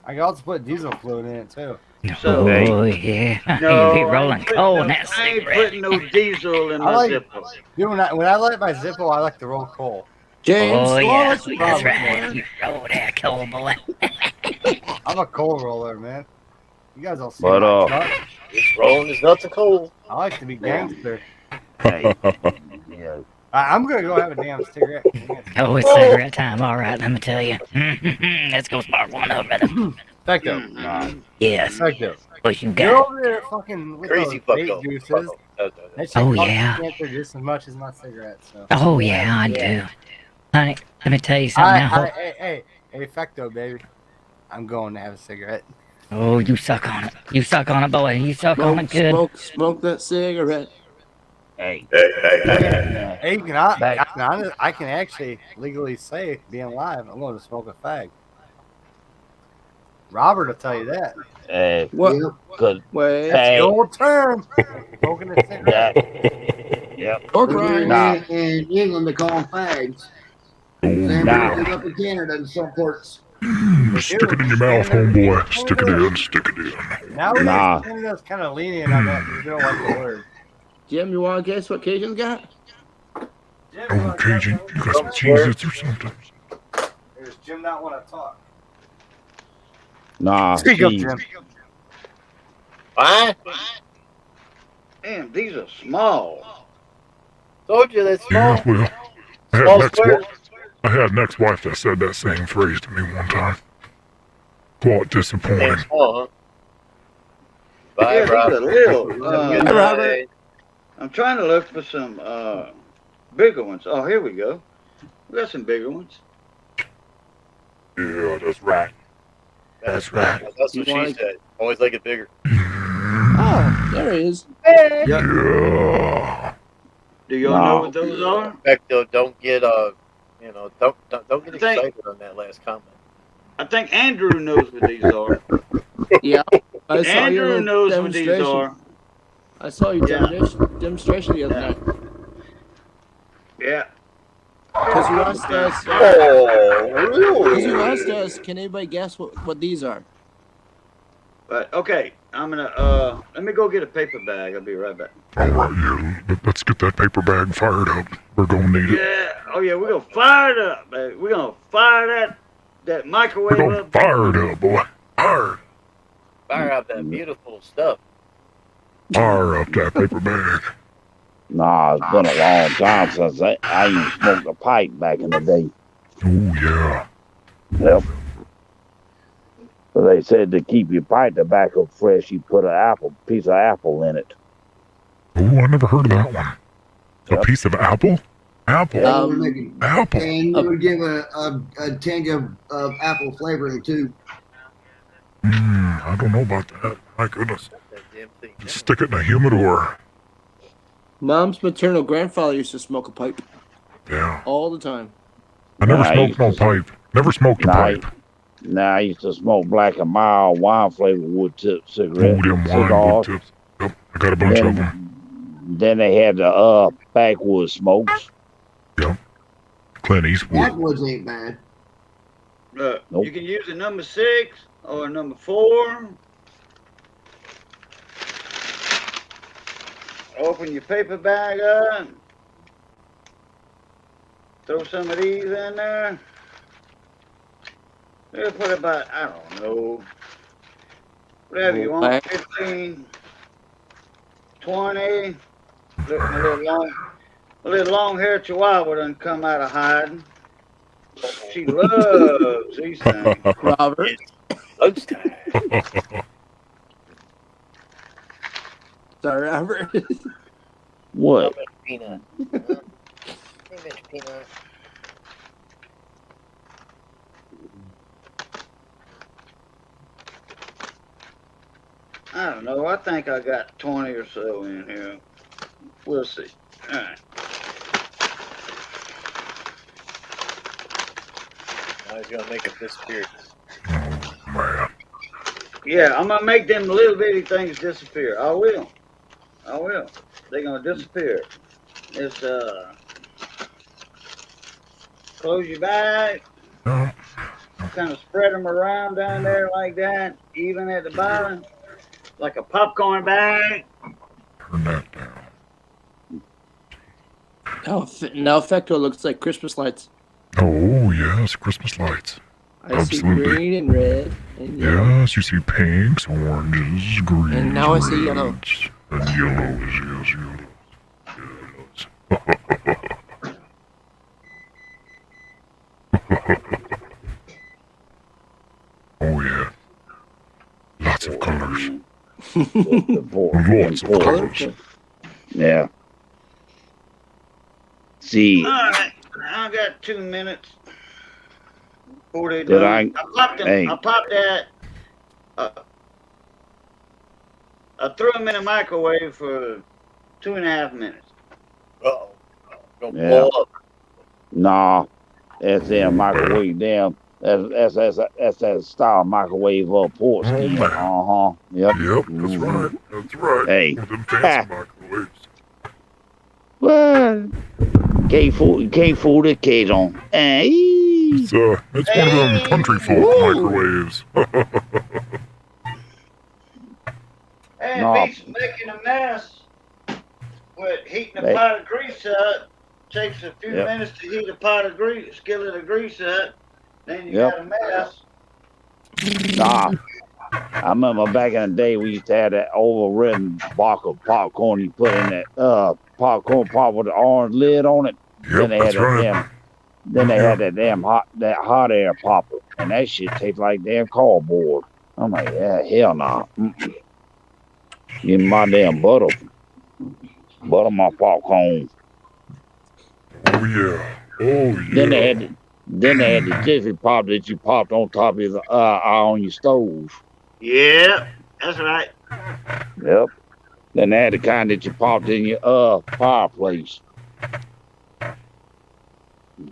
I can also put diesel fluid in it too. So Oh, yeah. no, You be I rolling ain't putting coal no- in that I ain't cigarette. putting no diesel in I my like- Zippo. Dude, when I light my Zippo, I like to roll coal. James, Oh, slow yeah. it down, That's man. right. You roll that coal, boy. I'm a coal roller, man. You guys don't see But, my truck. It's rolling his nuts of coal. I like to be gangster. Hey. Yeah. I'm gonna go have a damn cigarette. Oh, it's cigarette time. All right, let me tell you. Let's go spark one up, brother. Effective. Yes. Effective. What you You're got? over there fucking with Crazy those fucko. vape juices. That shit Oh, causes yeah. cancer just as much as my cigarettes. So. Oh, yeah, I do. Honey, let me tell you something now. Hey, Effecto, baby. I'm going to have a cigarette. Oh, you suck on it. You suck on it, boy. You suck on it good. Smoke that cigarette. Hey. Hey, you can, Back- I can actually legally say, being live, I'm going to smoke a fag. Robert will tell you that. What? Good. Wait. Hey. The old term. Smoking a cigarette. Yep. Pork rind. Nah. In England, they call them fags. Same Nah. thing up in Canada in some parts. Stick it in your mouth, homeboy. Stick it in. Stick it in. Now Nah. Canada's kind of lenient on that because they don't like the word. Jim, you want to guess what Cajun's got? Oh, Cajun, you got some Cheez-Its or something? Does Jim not want to talk? Nah. Speak up, geez. Jim. What? Damn, these are small. Told you that's small. Yeah, well, I had, Small an square. I had an ex-wife that said that same phrase to me one time. Quite disappointing. Ain't small, huh? Bye, Yeah, these Rob. are little. Have a good Hi, night. Robert. I'm trying to look for some bigger ones. Oh, here we go. We got some bigger ones. Yeah, that's right. That's right. That's You what she wanna- said. Always like it bigger. Oh, there he is. Yeah. Do y'all know No. what those are? In fact, though, don't get don't get I think- excited on that last comment. I think Andrew knows what these are. Yeah. I saw your Andrew little knows what these demonstration. are. I saw your Yeah. demonstration the other Yeah. night. Yeah. Because you asked us. Oh, Because you asked us, can anybody guess what these are? But okay, I'm gonna let me go get a paper bag. I'll be right back. All right, yeah. Let's get that paper bag fired up. We're gonna need it. Yeah. Oh yeah, we're gonna fire it up, baby. We're gonna fire that microwave We're gonna up. fire it up, boy. Fire. fire out that beautiful stuff. Fire up that paper bag. Nah, it's been a long time since I even smoked a pipe back in the day. Oh yeah. Yep. So they said to keep your pipe tobacco fresh, you put a piece of apple in it. Oh, I never heard of that one. A Yep. piece of apple? Apple. Apple. And you would give a tinge of apple flavoring too. I don't know about that. My goodness. Just stick it in a humidor. Mom's maternal grandfather used to smoke a pipe Yeah. all the time. I never Nah, smoked no pipe. Never smoked a pipe. Nah, I used to smoke black and mild wine flavored wood tip Oh, cigarettes. them wine wood cigars. tips. Yep, I got a bunch of them. Then they had the backwoods smokes. Clint Eastwood. Backwoods ain't bad. Look, Nope. you can use a number 6 or a number 4. Open your paper bag up. Throw some of these in there. We'll put about, I don't know, whatever you want, 15, 20. Look, a little long-haired chihuahua done come out of hiding. She loves these things. Robert. Lunchtime. Sorry, Robert. What? Peanut. Peanut. I don't know. I think I got 20 or so in here. We'll see. All right. Now he's gonna make it disappear. Man. Yeah, I'm gonna make them little bitty things disappear. I will. They're gonna disappear. It's close your bag. No. Kind of spread them around down there like that, even at the bottom, like a popcorn bag. Turn that down. Now Fecto looks like Christmas lights. Oh, yes, Christmas lights. I see Absolutely. green and red and yellow. Yes, you see pinks, oranges, greens, And now I see yellow. reds, and yellows, yes, yellows. Oh, yeah. Lots of colors. Lots of colors. Yeah. See, All right, I got 2 minutes. Before they Did done. I- popped them. hey. I popped that. I threw them in the microwave for 2.5 minutes. Uh-oh. Gonna Yeah. blow up. nah, that's in microwave down. That's that style microwave port scheme. Yep. Yep, that's right. That's right. Hey. With them fancy microwaves. Well, can't fool the kids on. Hey. It's one of them country folk microwaves. And No. beats making a mess with heating a Hey. pot of grease up. Takes a few Yep. minutes to heat a pot of grease, skillet of grease up. Then you Yep. got a mess. Nah. I remember back in the day we used to have that overridden box of popcorn you put in that popcorn pop with the orange lid on it. Yep, Then that's right. They had that hot air popper, and that shit tastes like damn cardboard. I'm like, yeah, hell no. Nah. Give me my damn butter my popcorn. Oh, yeah. Oh, yeah. Then they Then they had the Jiffy Pop that you popped on top of the on your stove. Yeah, that's right. Yep. Then they had the kind that you popped in your fireplace.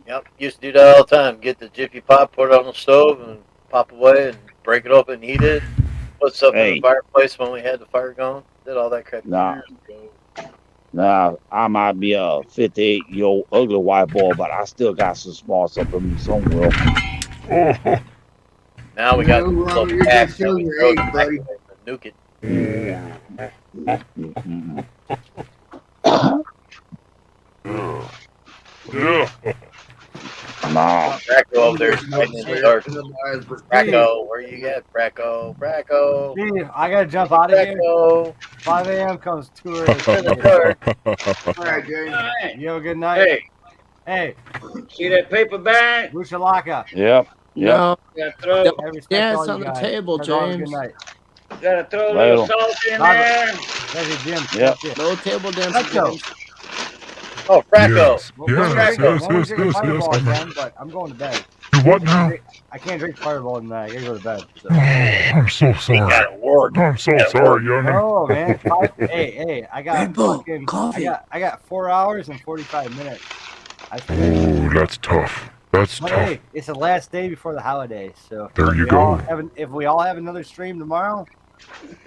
Yep, used to do that all the time. Get the Jiffy Pop, put it on the stove, and pop away and break it open and eat it. Put stuff in Hey. the fireplace when we had the fire going. Did all that crap Nah. years ago. Now, I might be a 58-year-old ugly white boy, but I still got some small stuff in me somewhere. Now we got No, little Robert, you're packs just that we showing your throw age, in the buddy. microwave and nuke it. Nah. Bracco over there fighting in the dark. Bracco, where you at? Bracco, Bracco. Steve, I gotta jump out of here. Bracco. 5 a.m. comes too early. All right, James. You have a good night. Hey, see that paper bag? Bushalaka. Yep. No. Gotta throw, I respect Yeah, all it's you on the guys. table, Have all a James. Good night. gotta throw a Later. little salt in Robert. there. Thank you, Jim. Yep. That's it. No table dancing, Let's go. James. Oh, Bracco. Yes, Well, yes, we're gonna go. yes, Then we yes, drink a yes, yes. Fireball I'm then, but I'm going to bed. You what now? I can't drink Fireball tonight. I gotta go to bed. So. Oh, I'm so sorry. Gotta work. I'm so sorry, youngin. No, man. Hey, I got Rainbow, fucking coffee. I got 4 hours and 45 minutes. Oh, that's tough. That's But tough. hey, it's the last day before the holidays, so There you we all go. if we all have another stream tomorrow,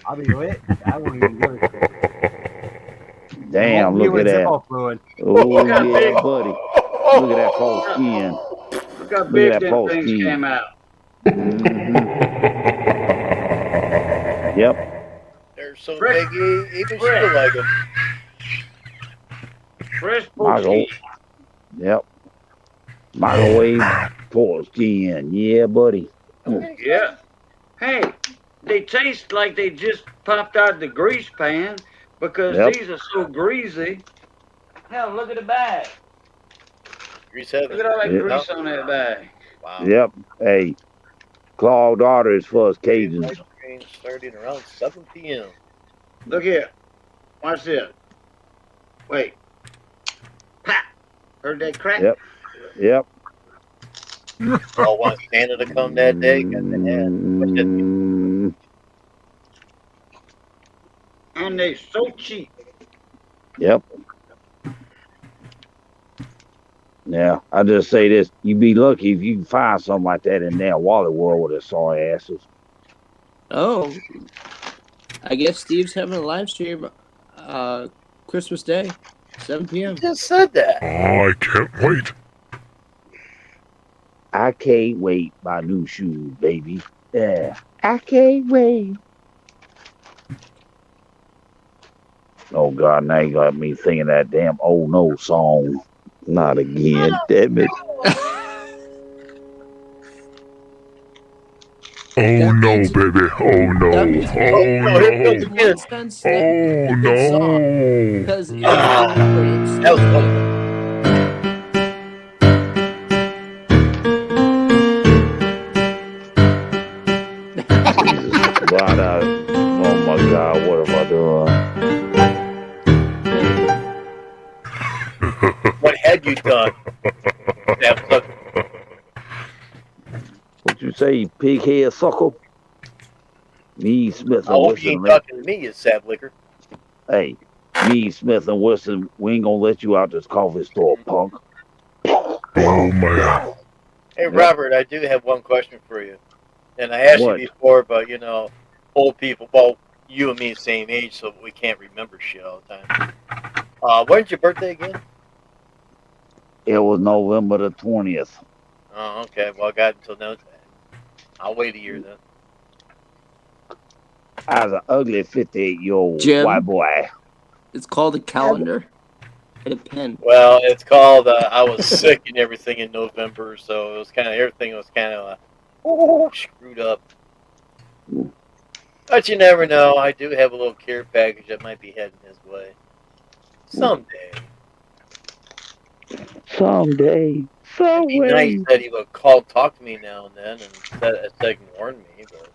I'll be lit. I won't even give a shit. Damn, Won't be look at with that. Zippo fluid. Oh, yeah, buddy. Look at that false skin. Look how Look big at that them false things skin. came out. Yep. They're so Fresh- big, even fresh. she like them. Fresh Michael. poutine. Yep. Microwave false skin. Yeah, buddy. Yeah. Hey, they taste like they just popped out of the grease pan because Yep. these are so greasy. Hell, look at the bag. Grease Look heaven. at all that Yeah. grease on that bag. Wow. Yep. Hey, clogged arteries for us Cajuns. Ice cream starting around 7 p.m. Look here. Watch this. Wait. Pop. Heard that crack? Yep. Yep. All want Santa to come that day because they had. Mm, And they so cheap. yep. Yeah, I just say this: you be lucky if you can find something like that in there, Wally World with their sorry asses. Oh, I guess Steve's having a live stream Christmas Day, 7 p.m. Just said that. Oh, I can't wait. I can't wait. My new shoes, baby. Yeah, I can't wait. Oh God, now you got me singing that damn "Oh No" song. Not again, damn it. Oh no, baby. Oh no. That means- Oh in no. one sense, Oh no. because That was funny. But, oh my God, what have I done? What had you done? Damn sucker. What you say, you pig head sucker? Me, Smith, I and hope you ain't Wesson. talking to me, you sap liquor. Hey, me, Smith, and Wesson, we ain't gonna let you out this coffee store, punk. Oh man. Hey, Robert, I do have one question for you. And I asked What? you before, but you know, old people, well, you and me the same age, so we can't remember shit all the time. When's your birthday again? It was November the 20th. Oh, okay. Well, I got until now. I'll wait a year then. I was an ugly 58-year-old Jim? white boy. It's called a calendar and a pen. Well, it's called, I was sick and everything in November, so it was kind of, everything was kind of screwed up. But you never know. I do have a little care package that might be heading his way. Someday. Someday. It'd be nice that he would talk to me now and then, and second warn me, but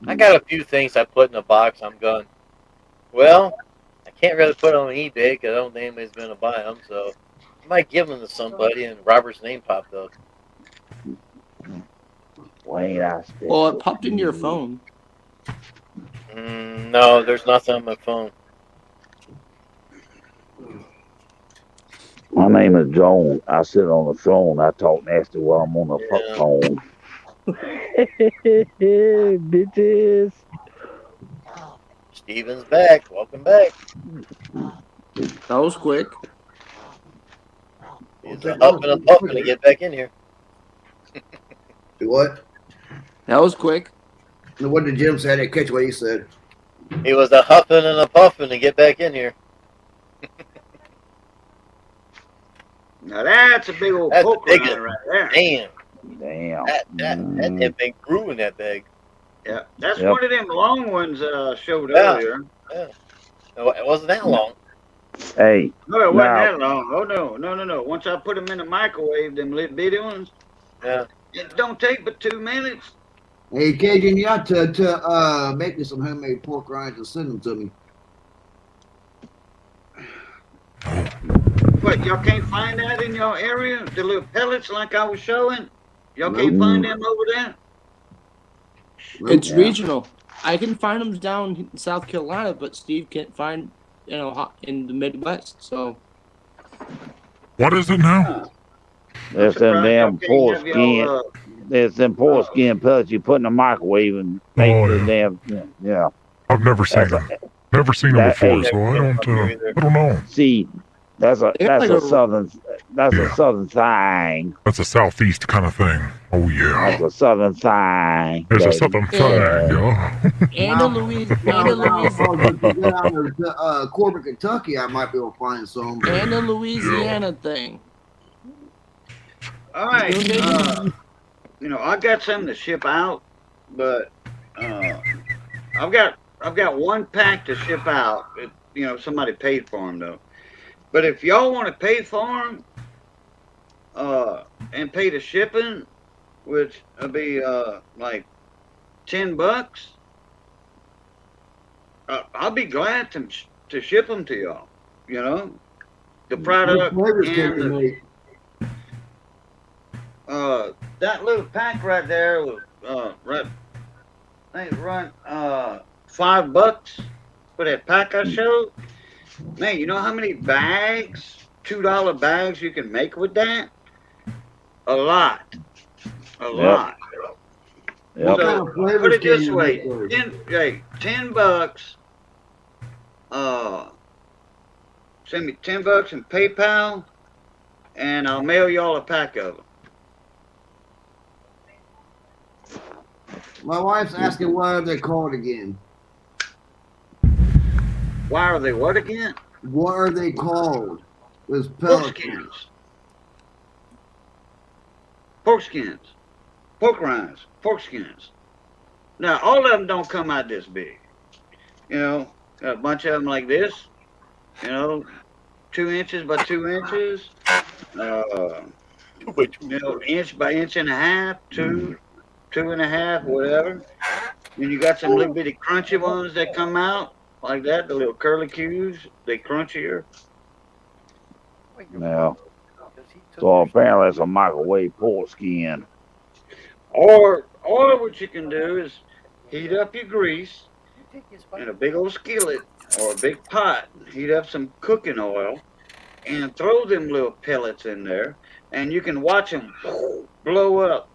I got a few things I put in a box. I'm going, well, I can't really put them on eBay because I don't think anybody's going to buy them, so might give them to somebody, and Robert's name popped up. Wait, I spit. Well, it popped into your phone. No, there's nothing on my phone. My name is Joan. I sit on the throne. I talk nasty while I'm on the phone. Bitches. Steven's back. Welcome back. That was quick. He's a up and a puffing to get back in here. Do what? That was quick. What did Jim say? I didn't catch what he said. He was a huffing and a puffing to get back in here. Now that's a big old That's poke big rider right there. Damn. Damn. That thing grew in that bag. Yeah, that's Yep. one of them long ones showed Yeah. earlier. Yeah. No, it wasn't that long. Hey. No, it wasn't now, that long. Oh no. Once I put them in the microwave, them little bitty ones, Yeah. it don't take but 2 minutes. Hey, Cajun, you ought to make me some homemade pork rinds and send them to me. What, y'all can't find that in your area? The little pellets like I was showing? Y'all can't find them over there? It's regional. I can find them down in South Carolina, but Steve can't find, in the Midwest. So What is it now? There's them damn Okay, poor have y'all, skin. There's them poor skin pellets you put in the microwave and make the damn. Yeah. I've never seen them. Never seen them before, so I don't know. See, that's a like a- southern a southern thing. That's a southeast kind of thing. Oh yeah. That's a southern thing. There's a baby. southern thing, yeah. and a Louisiana, Corbin, Kentucky, I might be able to find some. and a Louisiana thing. All right. I got some to ship out, but I've got one pack to ship out. Somebody paid for them though. But if y'all want to pay for them, and pay the shipping, which would be like $10, I'll be glad to ship them to y'all. The product and that little pack right there was I think it run $5 for that pack I showed. Man, you know how many bags, $2 bags you can make with that? A lot. A lot. Yep. What kind of So flavors put it can this you way, make those? $10. Send me $10 in PayPal, and I'll mail y'all a pack of them. My wife's asking what are they called again? Why are they what again? What are they called? Those Pork pelicans. skins. Pork skins. Pork rinds. Pork skins. Now, all of them don't come out this big. Got a bunch of them like this. 2 inches by 2 inches. Inch by inch and a half, two and a half, whatever. Then you got some little bitty crunchy ones that come out like that, the little curly cues, they crunchier. Now, so apparently it's a microwave pork skin. Or what you can do is heat up your grease in a big old skillet or a big pot, heat up some cooking oil, and throw them little pellets in there, and you can watch them blow up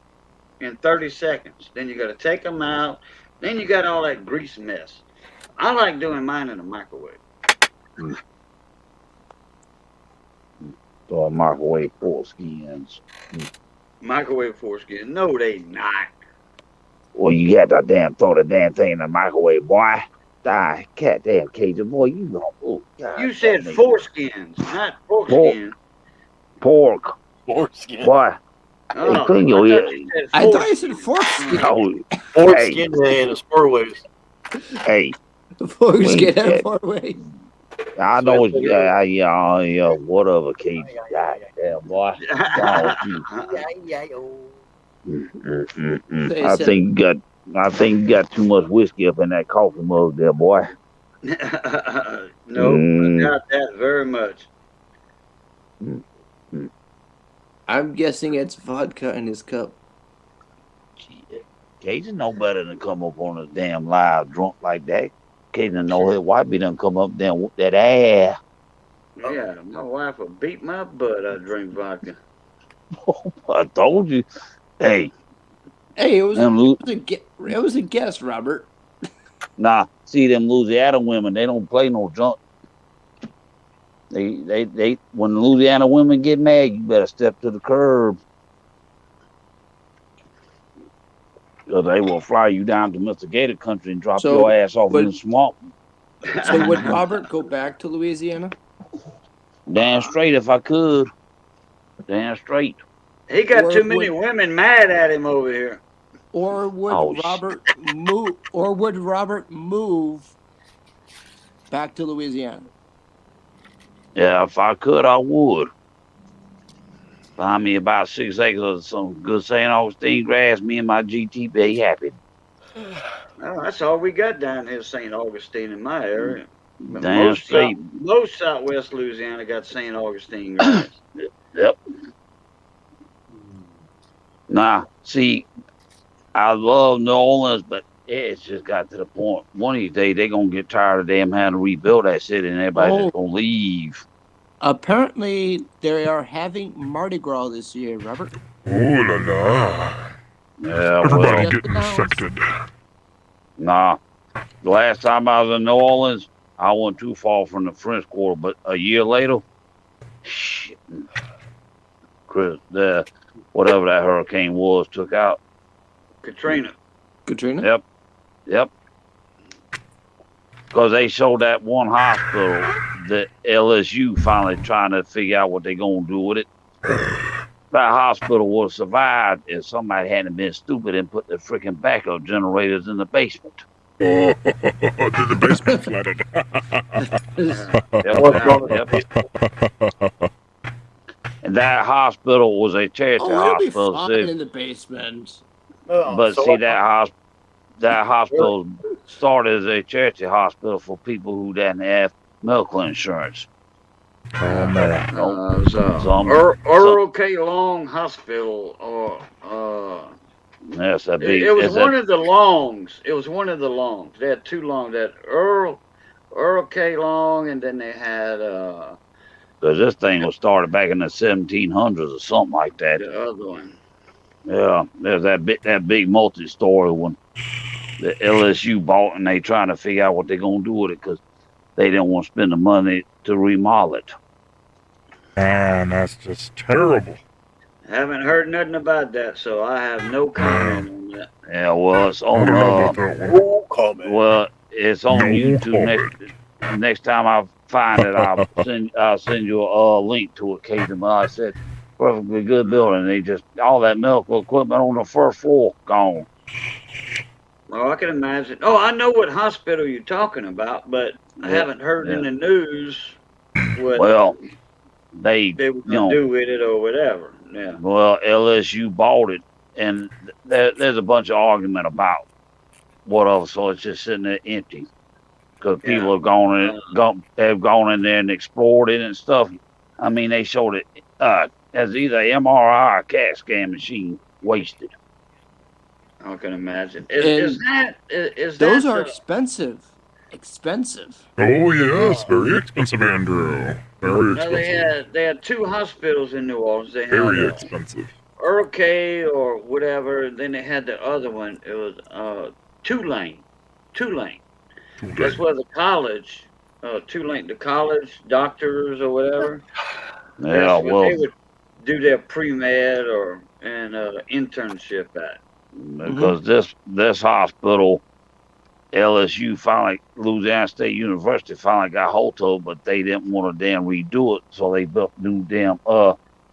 in 30 seconds. Then you got to take them out. Then you got all that grease mess. I like doing mine in a microwave. So microwave pork skins. Microwave foreskin? No, they not. Well, you got to throw the damn thing in the microwave, boy. Die, cat damn Cajun boy. You gonna? Oh, God, You said damn it. foreskins, not foreskin. Pork. Foreskin. Boy. Oh, Hey, clean your ear. I thought you said foreskin. Oh, Foreskin and a spur waves. hey. Foreskin Clean- and four ways. I know it's yeah, whatever, Cajun. God damn, boy. Wrong with you. They I said- think you got too much whiskey up in that coffee mug there, boy. No, I doubt that very much. I'm guessing it's vodka in his cup. Cajun know better than come up on a damn live drunk like that. Cajun know his wife be done come up there with that ass. Yeah, my wife will beat my butt. I drink vodka. I told you. Hey. Hey, it was them it was a guess, Robert. Nah, see them Louisiana women, they don't play no drunk. They when Louisiana women get mad, you better step to the curb. Or they will fly you down to Mr. Gator country and drop your ass off in the swamp. So would Robert go back to Louisiana? Damn straight if I could. Damn straight. He got too many women mad at him over here. Or would Robert move? Or would Robert move back to Louisiana? Yeah, if I could, I would. Find me about 6 acres of some good St. Augustine grass. Me and my GT be happy. Oh, that's all we got down here, St. Augustine, in my area. But Damn straight. Most Southwest Louisiana got St. Augustine grass. Yep. Nah, see, I love New Orleans, but it's just got to the point. One of these days, they're going to get tired of them having to rebuild that city, and everybody's just going to leave. Apparently, they are having Mardi Gras this year, Robert. Ooh la la. Yeah, Everybody well, getting infected. Nah. The last time I was in New Orleans, I wasn't too far from the French Quarter, but a year later, shit, Chris, whatever that hurricane was, took out. Katrina. Yep. Because they showed that one hospital that LSU finally trying to figure out what they're going to do with it. That hospital would have survived if somebody hadn't been stupid and put the freaking backup generators in the basement. Oh, the basement flooded. Yep. And that hospital was a charity Oh, it'll be hospital. fine in the basement. But see, that hospital started as a charity hospital for people who didn't have medical insurance. Oh man. Earl K. Long Hospital, or Yes, that big. it was one of the Longs. It was one of the Longs. They had two Longs. That Earl K. Long, and then they had Because this thing was started back in the 1700s or something like that. the other one. Yeah, there's that big multi-story one that LSU bought, and they trying to figure out what they're gonna do with it because they didn't want to spend the money to remodel it. Man, that's just terrible. Haven't heard nothing about that, so I have no comment on that. Yeah, well, it's on. Well, it's on YouTube. Next time I find it, I'll send you a link to it. Cajun, but I said, perfectly good building. They just all that medical equipment on the first floor gone. Well, I can imagine. Oh, I know what hospital you're talking about, but I haven't heard in the news what they were going to do with it or whatever. Yeah. Well, LSU bought it, and there's a bunch of argument about whatever, so it's just sitting there empty because people have have gone in there and explored it and stuff. I mean, they showed it as either MRI or CAT scan machine wasted. I can imagine. Is those that are expensive. Expensive. Oh yes, very expensive, Andrew. Very No, expensive. they had two hospitals in New Orleans. They had Very expensive. Earl K. or whatever. Then they had the other one. It was Tulane. That's where the college, Tulane, the college doctors or whatever. Yeah, That's where they would do their pre-med or internship at. Because this hospital, LSU finally, Louisiana State University finally got hold of, but they didn't want to damn redo it, so they built new damn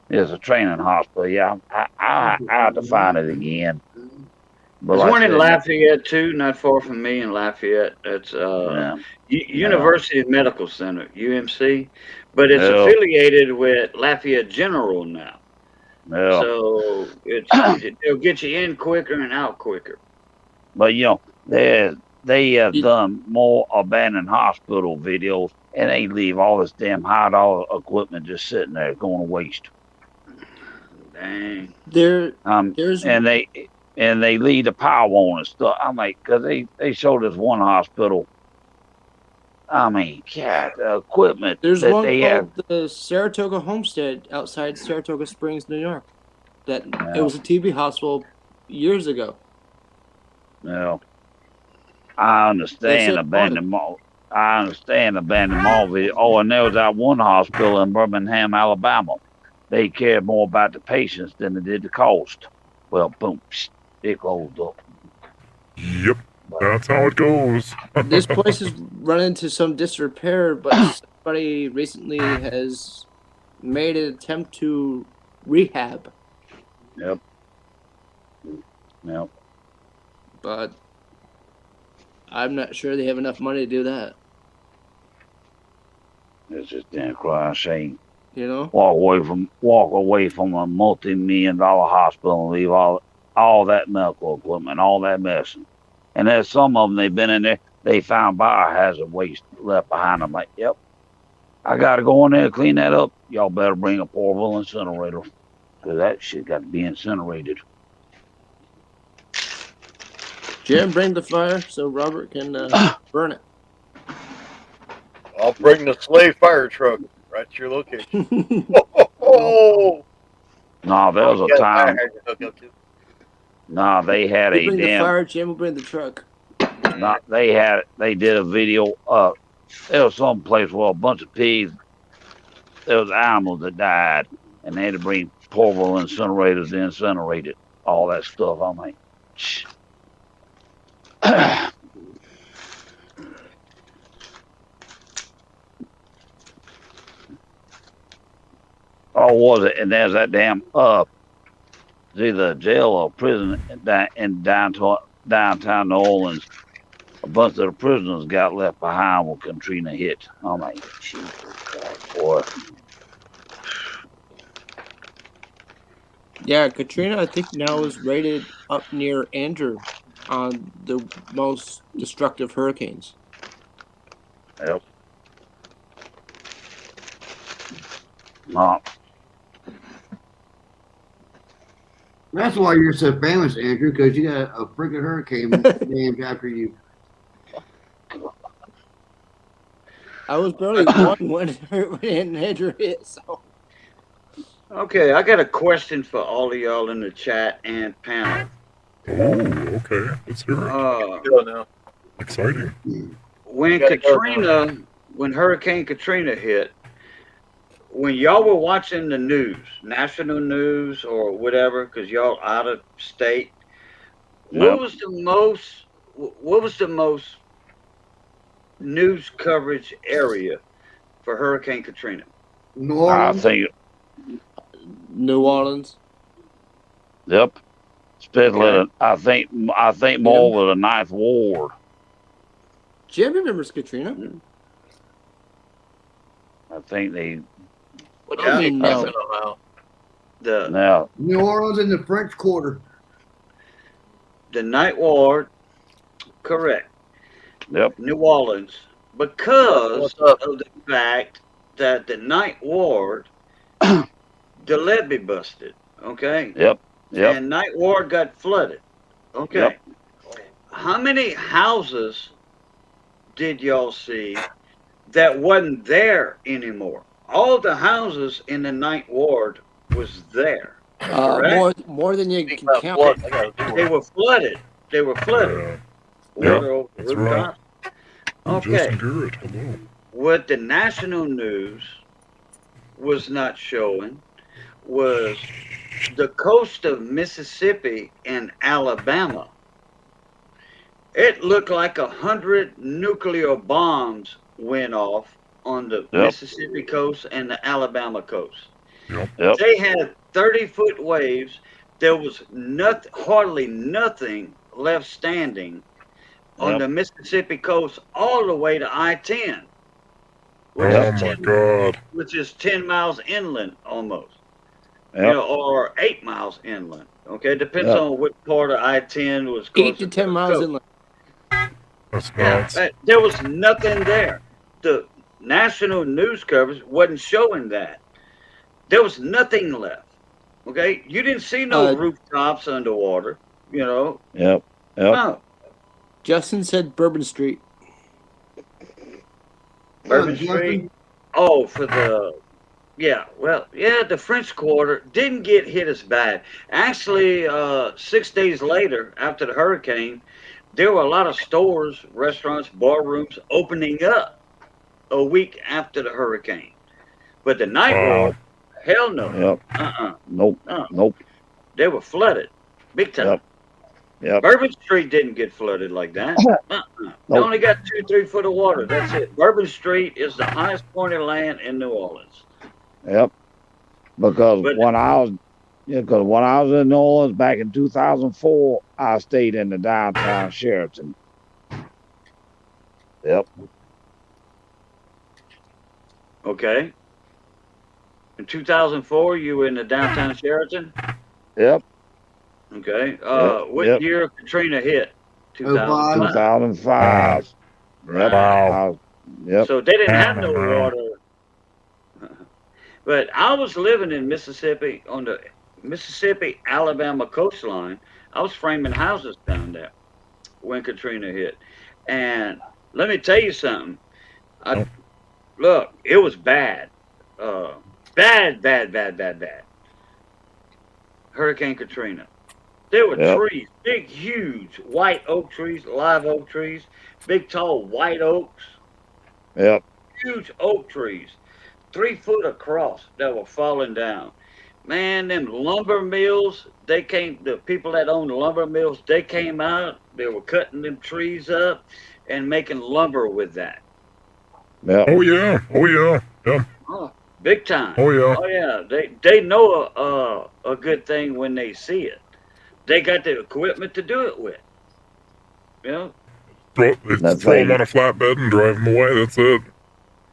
there's a training hospital. Yeah, I have to find it again. But There's one in I said, Lafayette too, not far from me in Lafayette. That's University Medical Center, UMC, but it's affiliated with Lafayette General now. Yeah. So they'll get you in quicker and out quicker. But they have done more abandoned hospital videos, and they leave all this damn high dollar equipment just sitting there going to waste. Dang. There's and they leave the power on and stuff. I'm like, cause they showed us one hospital. I mean, God, the equipment there's that one they have. called the Saratoga Homestead outside Saratoga Springs, New York. That Yeah. it was a TB hospital years ago. No, I understand said abandoned mall. I understand abandoned mall video. Oh, and there was that one hospital in Birmingham, Alabama. They cared more about the patients than they did the cost. Well, boom, it closed up. Yep, that's how it goes. This place is run into some disrepair, but somebody recently has made an attempt to rehab. Yep. Yep. But I'm not sure they have enough money to do that. It's just damn crying shame. You know? Walk away from a multi-million-dollar hospital and leave all that medical equipment, all that medicine. And there's some of them, they've been in there, they found biohazard waste left behind. I'm like, yep, I got to go in there and clean that up. Y'all better bring a portable incinerator, because that shit got to be incinerated. Jim, bring the fire so Robert can burn it. I'll bring the slave fire truck right to your location. Oh, No, there was a time. No, they had You a bring the damn. fire, Jim will bring the truck. Not they did a video. There was some place where a bunch of pigs. There was animals that died, and they had to bring portable incinerators to incinerate it. All that stuff. I'm like, shh. Oh, was it? And there's that damn it's either a jail or prison in downtown New Orleans. A bunch of the prisoners got left behind when Katrina hit. I'm like, Jesus Christ, boy. Yeah, Katrina, I think now is rated up near Andrew on the most destructive hurricanes. Yep. No. That's why you're so famous, Andrew, because you got a freaking hurricane named after you. I was barely one when Andrew hit, so. Okay, I got a question for all of y'all in the chat and panel. Oh, okay. Let's hear it. Go now. Exciting. When Hurricane Katrina hit, when y'all were watching the news, national news or whatever, because y'all out of state, what was the most news coverage area for Hurricane Katrina? New Orleans. New Orleans. Yep. Especially, I think more with the Ninth Ward. Jim remembers Katrina. I think they. What do you mean no? Now, New Orleans in the French Quarter. The Ninth Ward, correct. Yep. New Orleans, because of the fact that the Ninth Ward, the levee busted. Okay. Yep. Yep. And Ninth Ward got flooded. Okay. Yep. How many houses did y'all see that wasn't there anymore? All the houses in the Ninth Ward was there. More than you can count. They were flooded. They were flooded. Water over the That's rooftop. Okay. Justin Garrett, hello. What the national news was not showing was the coast of Mississippi and Alabama. It looked like 100 nuclear bombs went off on the Mississippi coast and the Alabama coast. Yep. They had 30-foot waves. There was hardly nothing left standing on the Mississippi coast all the way to I-10. Which is 10 miles inland almost. Yep. You know, or 8 miles inland. Okay, depends on what part of I-10 was closer 8 to 10 miles inland. That's nuts. There was nothing there. The national news coverage wasn't showing that. There was nothing left. Okay, you didn't see no rooftops underwater. You know. Yep. No. Justin said Bourbon Street. Bourbon Street. Oh, for the the French Quarter didn't get hit as bad. Actually, 6 days later, after the hurricane, there were a lot of stores, restaurants, bar rooms opening up a week after the hurricane. But the night world, hell no. Yep. Nope. They were flooded, big time. Yep. Bourbon Street didn't get flooded like that. They only got 2-3 foot of water. That's it. Bourbon Street is the highest point of land in New Orleans. Yep. Because when I was in New Orleans back in 2004, I stayed in the downtown Sheraton. Yep. Okay. In 2004, you were in the downtown Sheraton? Yep. Okay. What year Katrina hit? 2005. Yep. Yep. So they didn't have no water. But I was living in Mississippi on the Mississippi-Alabama coastline. I was framing houses down there when Katrina hit. And let me tell you something. Look, it was bad. Bad. Hurricane Katrina. There were trees, big, huge white oak trees, live oak trees, big, tall white oaks. Yep. Huge oak trees, 3 foot across that were falling down. Man, them lumber mills, the people that owned the lumber mills, they came out, they were cutting them trees up and making lumber with that. Yep. Oh yeah. Yep. Oh, big time. Oh yeah. Oh yeah. They know a good thing when they see it. They got the equipment to do it with. You know? Throw them on a flatbed and drive them away. That's it.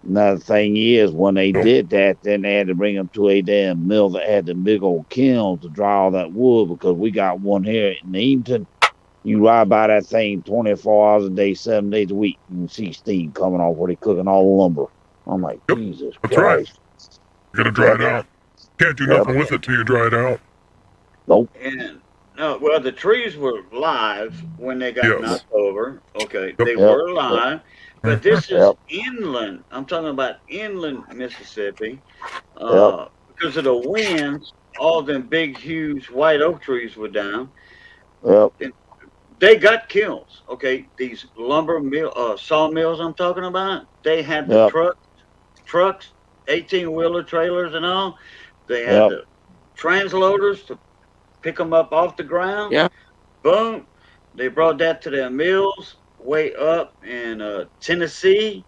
Another thing is, when they did that, then they had to bring them to a damn mill that had the big old kilns to dry all that wood, because we got one here in Eatonton. You ride by that thing 24 hours a day, 7 days a week. You can see steam coming off where they cooking all the lumber. I'm like, Jesus That's Christ. right. You gotta dry it out. Can't do nothing with it till you dry it out. Nope. And well, the trees were live when they got knocked over. Okay, they Yep. were live, but this is inland. I'm talking about inland Mississippi. Because of the winds, all them big, huge white oak trees were down. Yep. And they got kilns. Okay, these lumber sawmills I'm talking about. They had the trucks, 18-wheeler trailers and all. They had the transloaders to pick them up off the ground. Yeah. Boom. They brought that to their mills way up in Tennessee.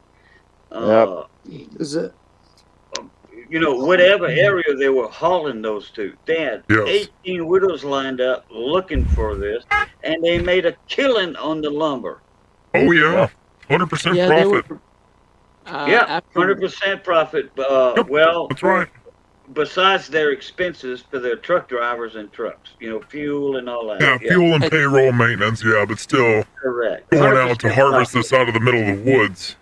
Is it? You know, whatever area they were hauling those to. They had 18 widows lined up looking for this, and they made a killing on the lumber. Oh yeah. 100% profit. 100% profit. Well, that's right. Besides their expenses for their truck drivers and trucks, you know, fuel and all that. Yeah, fuel and payroll maintenance, but still correct. Going out to harvest this out of the middle of the woods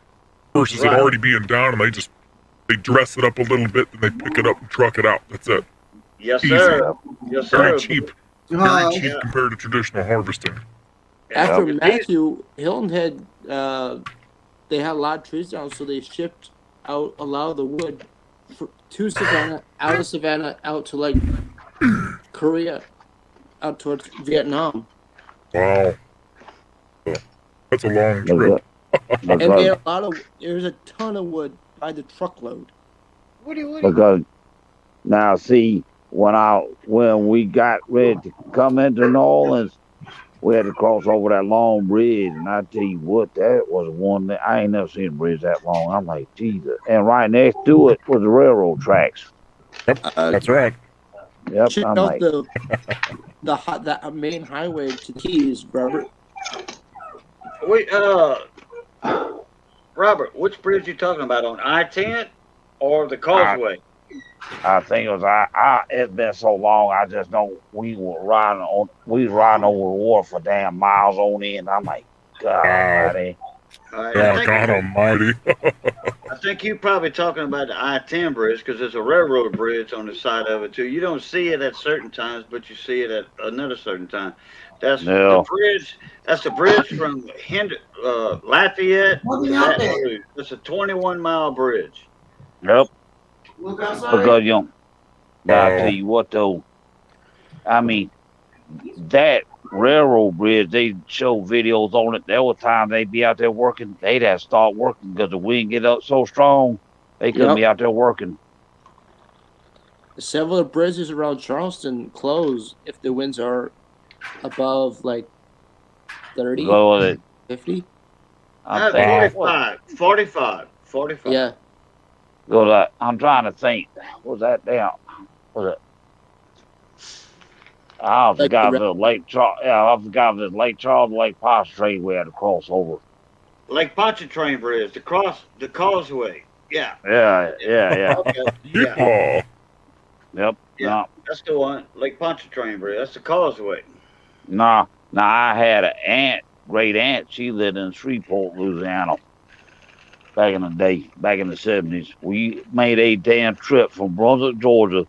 versus it already being down, and they dress it up a little bit, and they pick it up and truck it out. That's it. Yes, Easy. sir. Yes, sir. Very cheap. Very cheap compared to traditional harvesting. After Matthew, Hilton had they had a lot of trees down, so they shipped out a lot of the wood to Savannah, out of Savannah, out to like Korea, out towards Vietnam. Wow. That's a long trip. And they had there's a ton of wood by the truckload. Because now, see, when we got ready to come into New Orleans, we had to cross over that long bridge, and I tell you what, that was one that I ain't never seen a bridge that long. I'm like, Jesus! And right next to it was the railroad tracks. Yep, that's right. Yep, Check I'm out like, the main highway to Keys, Robert. Wait, Robert, which bridge you talking about, on I-10 or the Causeway? I think it was it's been so long. I just know we was riding over the water for damn miles on end. I'm like, God, All right, Oh, God almighty. I think you're probably talking about the I-10 bridge because there's a railroad bridge on the side of it too. You don't see it at certain times, but you see it at another certain time. That's the No. bridge. That's the bridge from Lafayette Nothing to out Baton there. Rouge. It's a 21-mile bridge. Yep. Look outside. Because you know, now I tell you what though, I mean, that railroad bridge, they show videos on it. There were times they'd be out there working, they'd have to start working because the wind get up so strong, they couldn't Yep. be out there working. Several bridges around Charleston close if the winds are above like 30, Go with it. 50. I'm thinking, 45. Yeah. go that. I'm trying to think. Was that down? Was it? I Like forgot the the Lake Charles. Yeah, I forgot the Lake Charles, Lake Pontchartrain. We had to cross over. Lake Pontchartrain Bridge, the causeway. Yeah. Yeah. Okay. Yeah. Yep. Yeah. That's the one. Lake Pontchartrain Bridge. That's the causeway. Nah. Now I had an great aunt. She lived in Shreveport, Louisiana. Back in the day, back in the 70s, we made a damn trip from Brunswick, Georgia.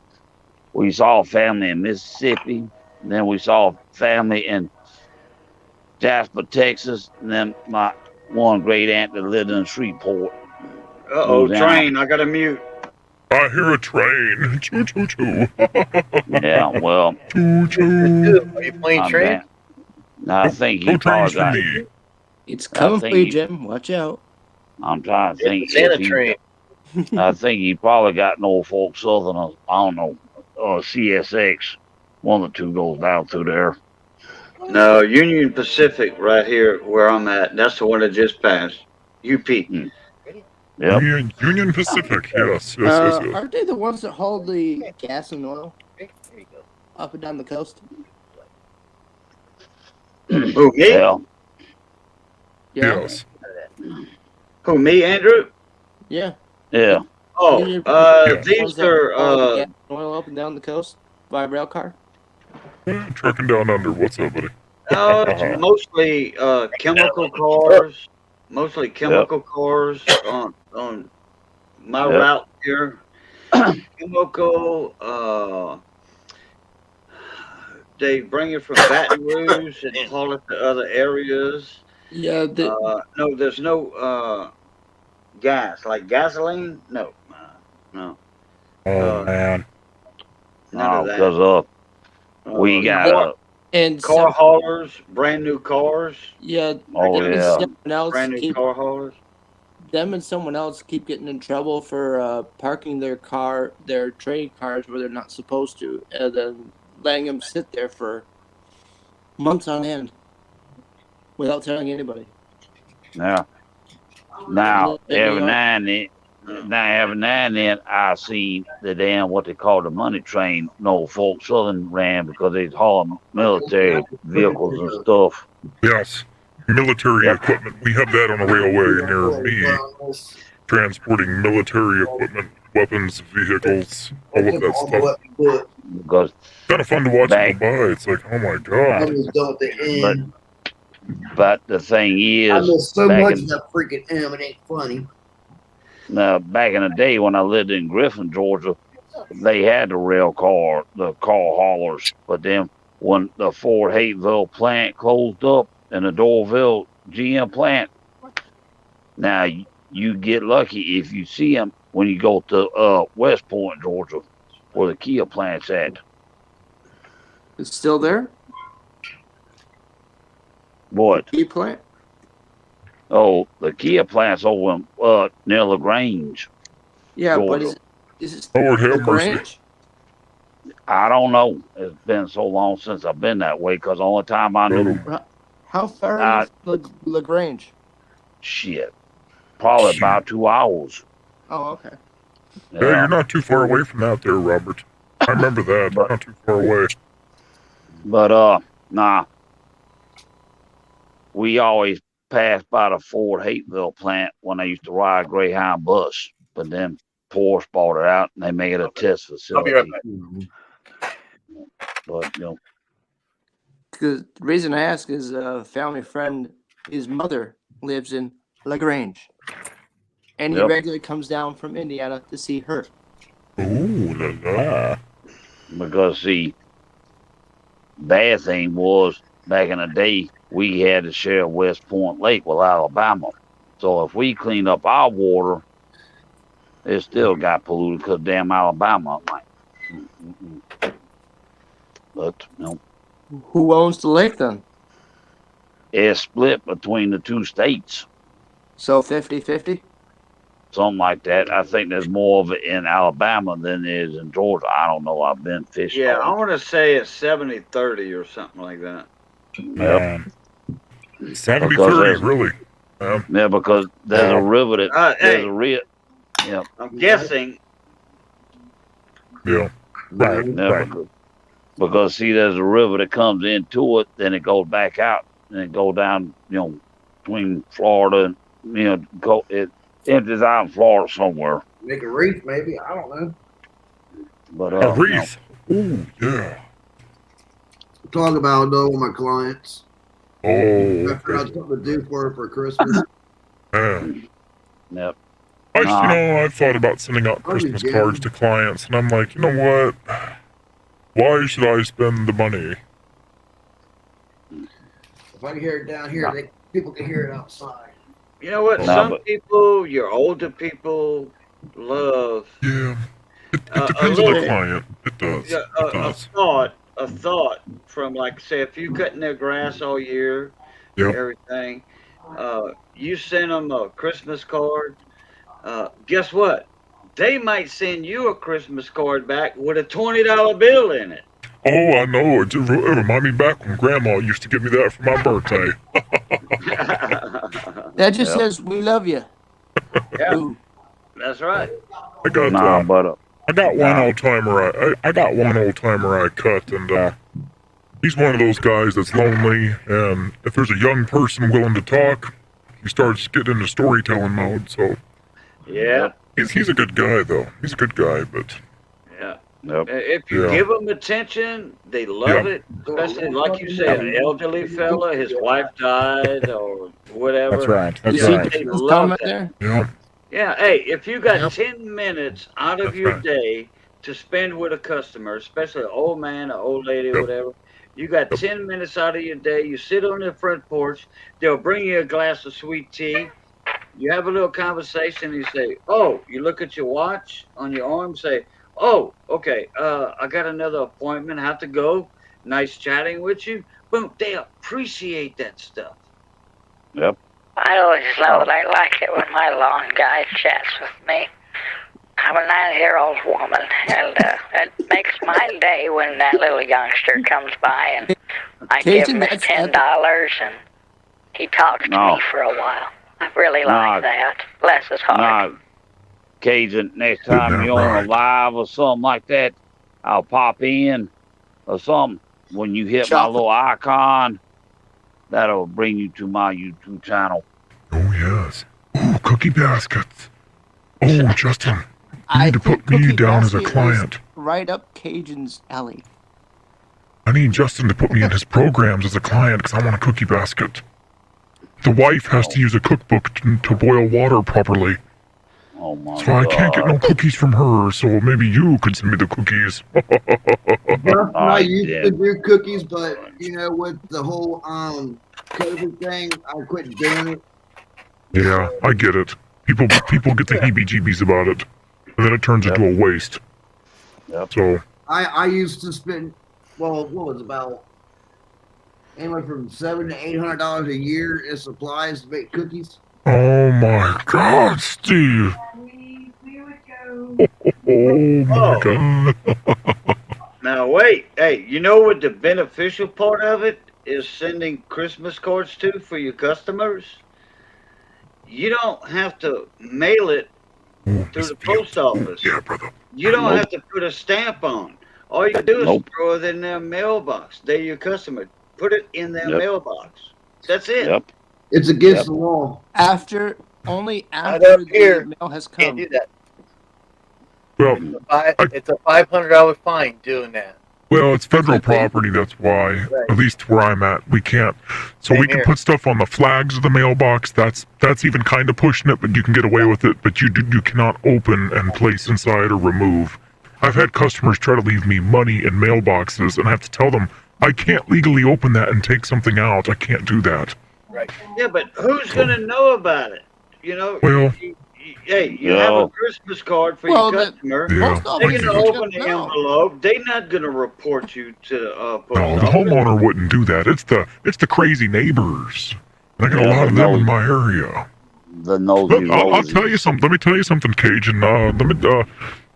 We saw a family in Mississippi. And then we saw a family in Jasper, Texas. And then my one great aunt that lived in Shreveport. Uh-oh, Louisiana. train. I got to mute. I hear a train. Choo choo choo. Yeah, well. Choo choo. Are you playing I'm train? damn- No, I think he No trains probably for got. me. It's I coming think for you, he- Jim. Watch out. I'm trying to think. It's Santa if he- train. I think he probably got Norfolk Southern. I don't know. CSX. One of the two goes down through there. No, Union Pacific right here where I'm at. That's the one that just passed. UP. Yep. Union Pacific. Yes. Aren't they the ones that haul the gas and oil There you go. up and down the coast? Who, me? Yeah. Yeah. Yes. Who, me, Andrew? Yeah. Yeah. Oh, Union Pacific, the these ones that haul the are, gas and oil up and down the coast by rail car. Trucking down under. What's up, buddy? it's mostly chemical cars. Mostly chemical cars on my Yep. route here. Chemical, they bring it from Baton Rouge and haul it to other areas. Yeah. No, there's no gas, like gasoline. No. Oh man. None Oh, of that. because we got and car haulers, brand new cars. Yeah. Oh, them and yeah. someone else Brand new keep, car haulers. them and someone else keep getting in trouble for parking their trade cars where they're not supposed to, and then letting them sit there for months on end without telling anybody. now every now and then I see the damn what they call the money train. Norfolk Southern ran because they haul military vehicles and stuff. Yes. Military equipment. We have that on a railway near me. Transporting military equipment, weapons, vehicles, all of that stuff. Because Kind of fun to watch them go by. It's like, oh my god. but the thing is, I miss so back much in- of that freaking M. It ain't funny. Now, back in the day when I lived in Griffin, Georgia, they had the car haulers. But then when the Ford Hateville plant closed up and the Dorville GM plant, now you get lucky if you see them when you go to West Point, Georgia, where the Kia plant's at. It's still there? What? Kia plant? Oh, the Kia plant's over in, near LaGrange. Yeah, but Georgia. is it Lord have LaGrange? mercy. I don't know. It's been so long since I've been that way because the only time I knew, How far are you from LaGrange? shit, probably about 2 hours. Oh, okay. Yeah, you're not too far away from that there, Robert. I remember that. Not too far away. But nah. We always passed by the Ford Hateville plant when I used to ride Greyhound bus. But then Porsche bought it out and they made it a test facility. I'll be right back. But Because the reason I ask is a family friend, his mother lives in LaGrange. And he Yep. regularly comes down from Indiana to see her. Ooh la la. Because see, bad thing was back in the day we had to share West Point Lake with Alabama. So if we cleaned up our water, it still got polluted because damn Alabama. I'm like, but no, Who owns the lake then? it's split between the two states, So 50-50? something like that. I think there's more of it in Alabama than there is in Georgia. I don't know. I've been fishing. Yeah, I want to say it's 70-30 or something like that. Yep. 70-30, there's- really. Yeah, because there's a river that there's hey. a river. Yeah. I'm guessing. Yeah. Right. Yeah, Right. because see, there's a river that comes into it, then it goes back out, and it goes down, between Florida and it empties out in Florida somewhere. Make a reef, maybe. I don't know. But A reef. Ooh, yeah. Talk about though with my clients. Oh. I forgot something to do for Christmas. Yeah. Yep. I thought about sending out Christmas cards to clients, and I'm like, you know what? Why should I spend the money? If I can hear it down here, people can hear it outside. You know what? No, Some but- people, your older people, love. Yeah. It a depends on the little- client. It does. Yeah, It does. a thought from, like, say, if you cutting their grass all year, Yep. everything, you send them a Christmas card. Guess what? They might send you a Christmas card back with a $20 bill in it. Oh, I know. It reminded me back when Grandma used to give me that for my birthday. That just Yep. says, we love you. Yeah, that's right. I got Nah, but I got one old timer. I got one old timer I cut, and he's one of those guys that's lonely. And if there's a young person willing to talk, he starts getting into storytelling mode. So Yeah, he's a good guy, though. He's a good guy, but yeah. Yep. If you Yeah. give them attention, they love Yeah. it. Especially, like you said, an elderly fella, his wife died or whatever. That's right. You That's see right. They this love comment that. there? yeah, Yeah, hey, if you got Yep. 10 minutes out of That's your right. day to spend with a customer, especially an old man, an old lady, Yep. whatever, you got 10 minutes out of your day, you sit on their front porch, they'll bring you a glass of sweet tea, you have a little conversation, you say, oh, you look at your watch on your arm, say, oh, okay, I got another appointment, have to go, nice chatting with you. Boom, they appreciate that stuff. Yep. I always know that I like it when my lawn guy chats with me. I'm a 9-year-old woman, and it makes my day when that little youngster comes by and I give him his $10 and he talks to No. me for a while. I really No. like that. Bless his heart. Nah, Cajun, next time that you're on right. a live or something like that, I'll pop in or something. When you hit my Chocolate. little icon, that'll bring you to my YouTube channel. oh yes. Ooh, cookie baskets. Oh, Justin, you need to put think me Cookie down as a Basket is client. right up Cajun's alley. I need Justin to put me in his programs as a client because I want a cookie basket. The wife has to use a cookbook to boil water properly, Oh my so I can't get no God. cookies from her. So maybe you could send me the cookies. I used to did. do cookies, but with the whole COVID thing, I quit doing it. Yeah, I get it. People get the heebie-jeebies about it, and then it turns Yep. into a waste. Yep. So I used to spend what was it, about anywhere from $700 to $800 a year in supplies to make cookies. oh my God, Steve. We would go. Oh my Oh. God. Now, wait, hey, you know what the beneficial part of it is sending Christmas cards to for your customers? You don't have to mail it Oh, through Miss the Field. post office. Yeah, brother. You don't Nope. have to put a stamp on. All you do is Nope. throw it in their mailbox. They're your customer. Put it in their Yep. mailbox. That's it. Yep. It's against Yep. the law. Only Not after up here. the mail has Can't come. do that. Well, It's a $500 fine doing that. Well, it's federal It's like they- property, that's why. Right. At least where I'm at, we can't. So Same we can here. put stuff on the flags of the mailbox. That's even kind of pushing it, but you can get away with it. But you cannot open and place inside or remove. I've had customers try to leave me money in mailboxes, and I have to tell them I can't legally open that and take something out. I can't do that. Right. Yeah, but who's gonna know about it? You know. Well, Hey, you have Yeah. a Christmas card for Well, your the customer. Yeah. post They're office gonna is open the gonna know. envelope. They're not gonna report you to the post No, the office. homeowner wouldn't do that. It's the crazy neighbors. And I got a Yeah, lot of the them in nosy- my area. The nosy Look, I'll roses. tell you something. Let me tell you something, Cajun.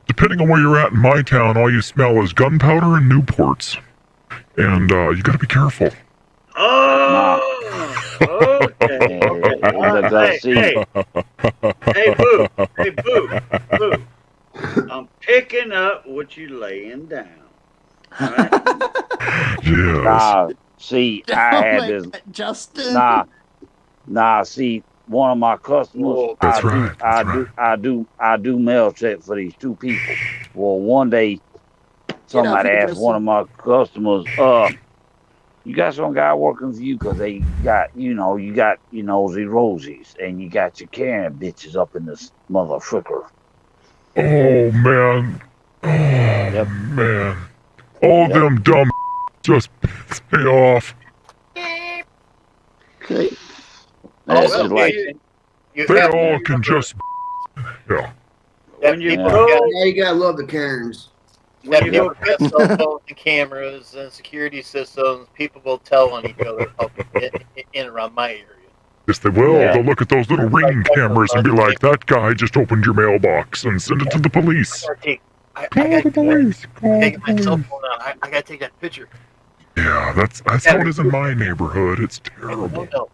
Depending on where you're at in my town, all you smell is gunpowder and Newports, and you got to be careful. Oh, okay. Hey, Boo. I'm picking up what you laying down. All right? Yes. Nah, see, I had this. Justin. Nah. See, one of my customers. That's right. I do mail check for these two people. Well, one day, somebody here, asked one of my customers, you got some guy working for you because they got, you got your nosy rosies and you got your Karen bitches up in this motherfucker. Oh man. Oh man. All them dumb just piss me off. Okay. That's well, just like, you They have all to can remember just. Yeah. When you Yeah. go, Yeah, you gotta love the Karens. when When you you go, have cell phones and cameras and security systems, people will tell on each other in around my area. Yes, they will. Yeah. They'll look at those little ring cameras and be like, "That guy just opened your mailbox," and send it to the police. I Call gotta the police. Call the take my cell police. phone out. I gotta take that picture. Yeah, that's how it is in my neighborhood. It's terrible. No,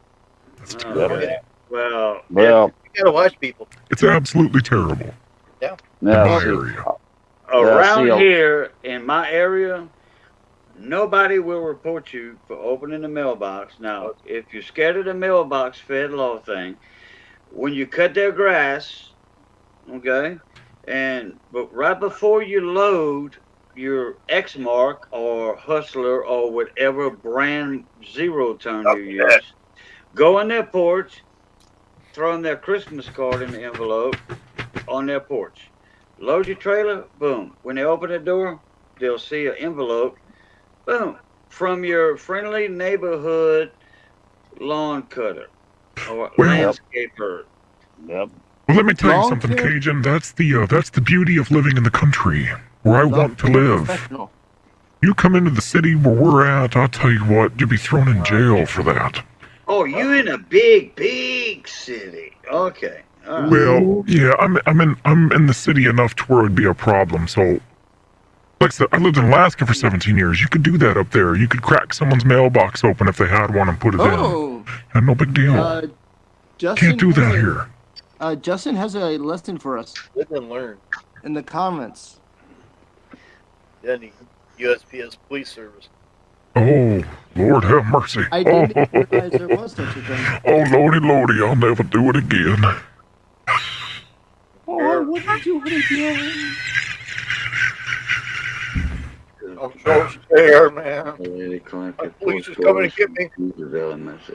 It's Oh, terrible. okay. Well, well, you gotta watch people. It's absolutely terrible. yeah, My see, area. around see, here in my area, nobody will report you for opening the mailbox. Now, if you're scared of the mailbox fed law thing, when you cut their grass, okay, but right before you load your Exmark or Hustler or whatever brand zero turn you use, go on their porch, throw in their Christmas card in the envelope on their porch. Load your trailer, boom. When they open the door, they'll see an envelope, boom, from your friendly neighborhood lawn cutter or Well- landscaper. yep. Well, let me tell you Long something, hair. Cajun. That's the beauty of living in the country where I want to live. Professional. You come into the city where we're at, I'll tell you what, you'll be thrown in jail for that. Oh, you in a big city. Okay. All right. Well, yeah, I'm in the city enough to where it'd be a problem. So, like I said, I lived in Alaska for 17 years. You could do that up there. You could crack someone's mailbox open if they had one and put it in. Oh, And no big deal. Justin. Can't do that has a- here. Justin has a lesson for us Live and learn. in the comments. Any USPS police service. Oh, Lord have mercy. I didn't even realize there was such a thing. Oh, lordy, I'll never do it again. Oh, I wouldn't do it again. I'm so scared, man. They collected Police is coming to get me. developments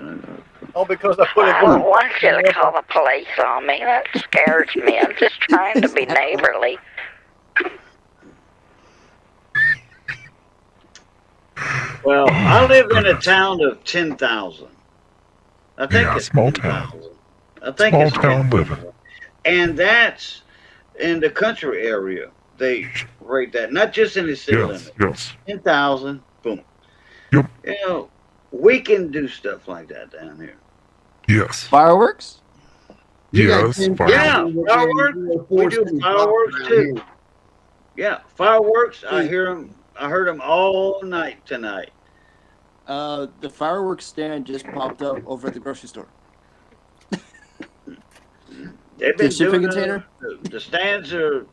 All because I put it I don't want you to call the police on me. That scares me. I'm just trying to be neighborly. Well, I live in a town of 10,000. I think Yeah, it's small town. 10,000. I think Small it's town 10,000. living. And that's in the country area. They rate that, not just in the city Yes, limit. yes. 10,000, boom. Yep. You know, we can do stuff like that down here. Yes. Fireworks? Yes. Yeah, Fire. fireworks. We do fireworks too. Yeah, fireworks. I heard them all night tonight. The fireworks stand just popped up over at the grocery store. They've been The shipping doing container? the stands are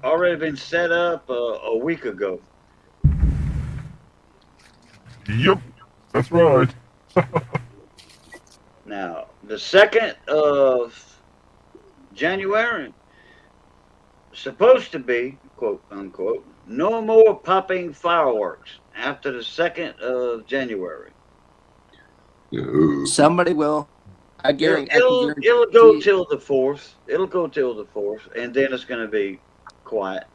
already been set up a week ago. Yep. That's right. Now, the 2nd of January, supposed to be, quote unquote, no more popping fireworks after the 2nd of January. Somebody will. I It'll, guarantee. it'll go till the 4th. It'll go till the 4th, and then it's going to be quiet.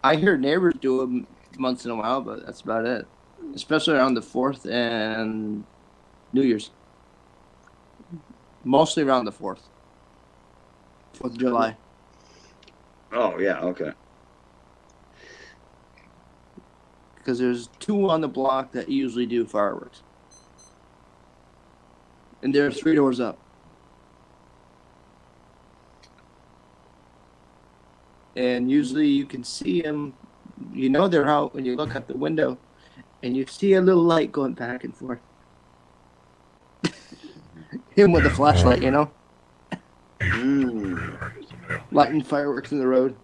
I hear neighbors do them once in a while, but that's about it. Especially around the 4th and New Year's. Mostly around the 4th. 4th of July. Oh, yeah, okay. Because there's 2 on the block that usually do fireworks. And they're 3 doors up. And usually you can see them, you know they're out when you look out the window, and you see a little light going back and forth. Him with a flashlight, you know? Lighting fireworks in the road.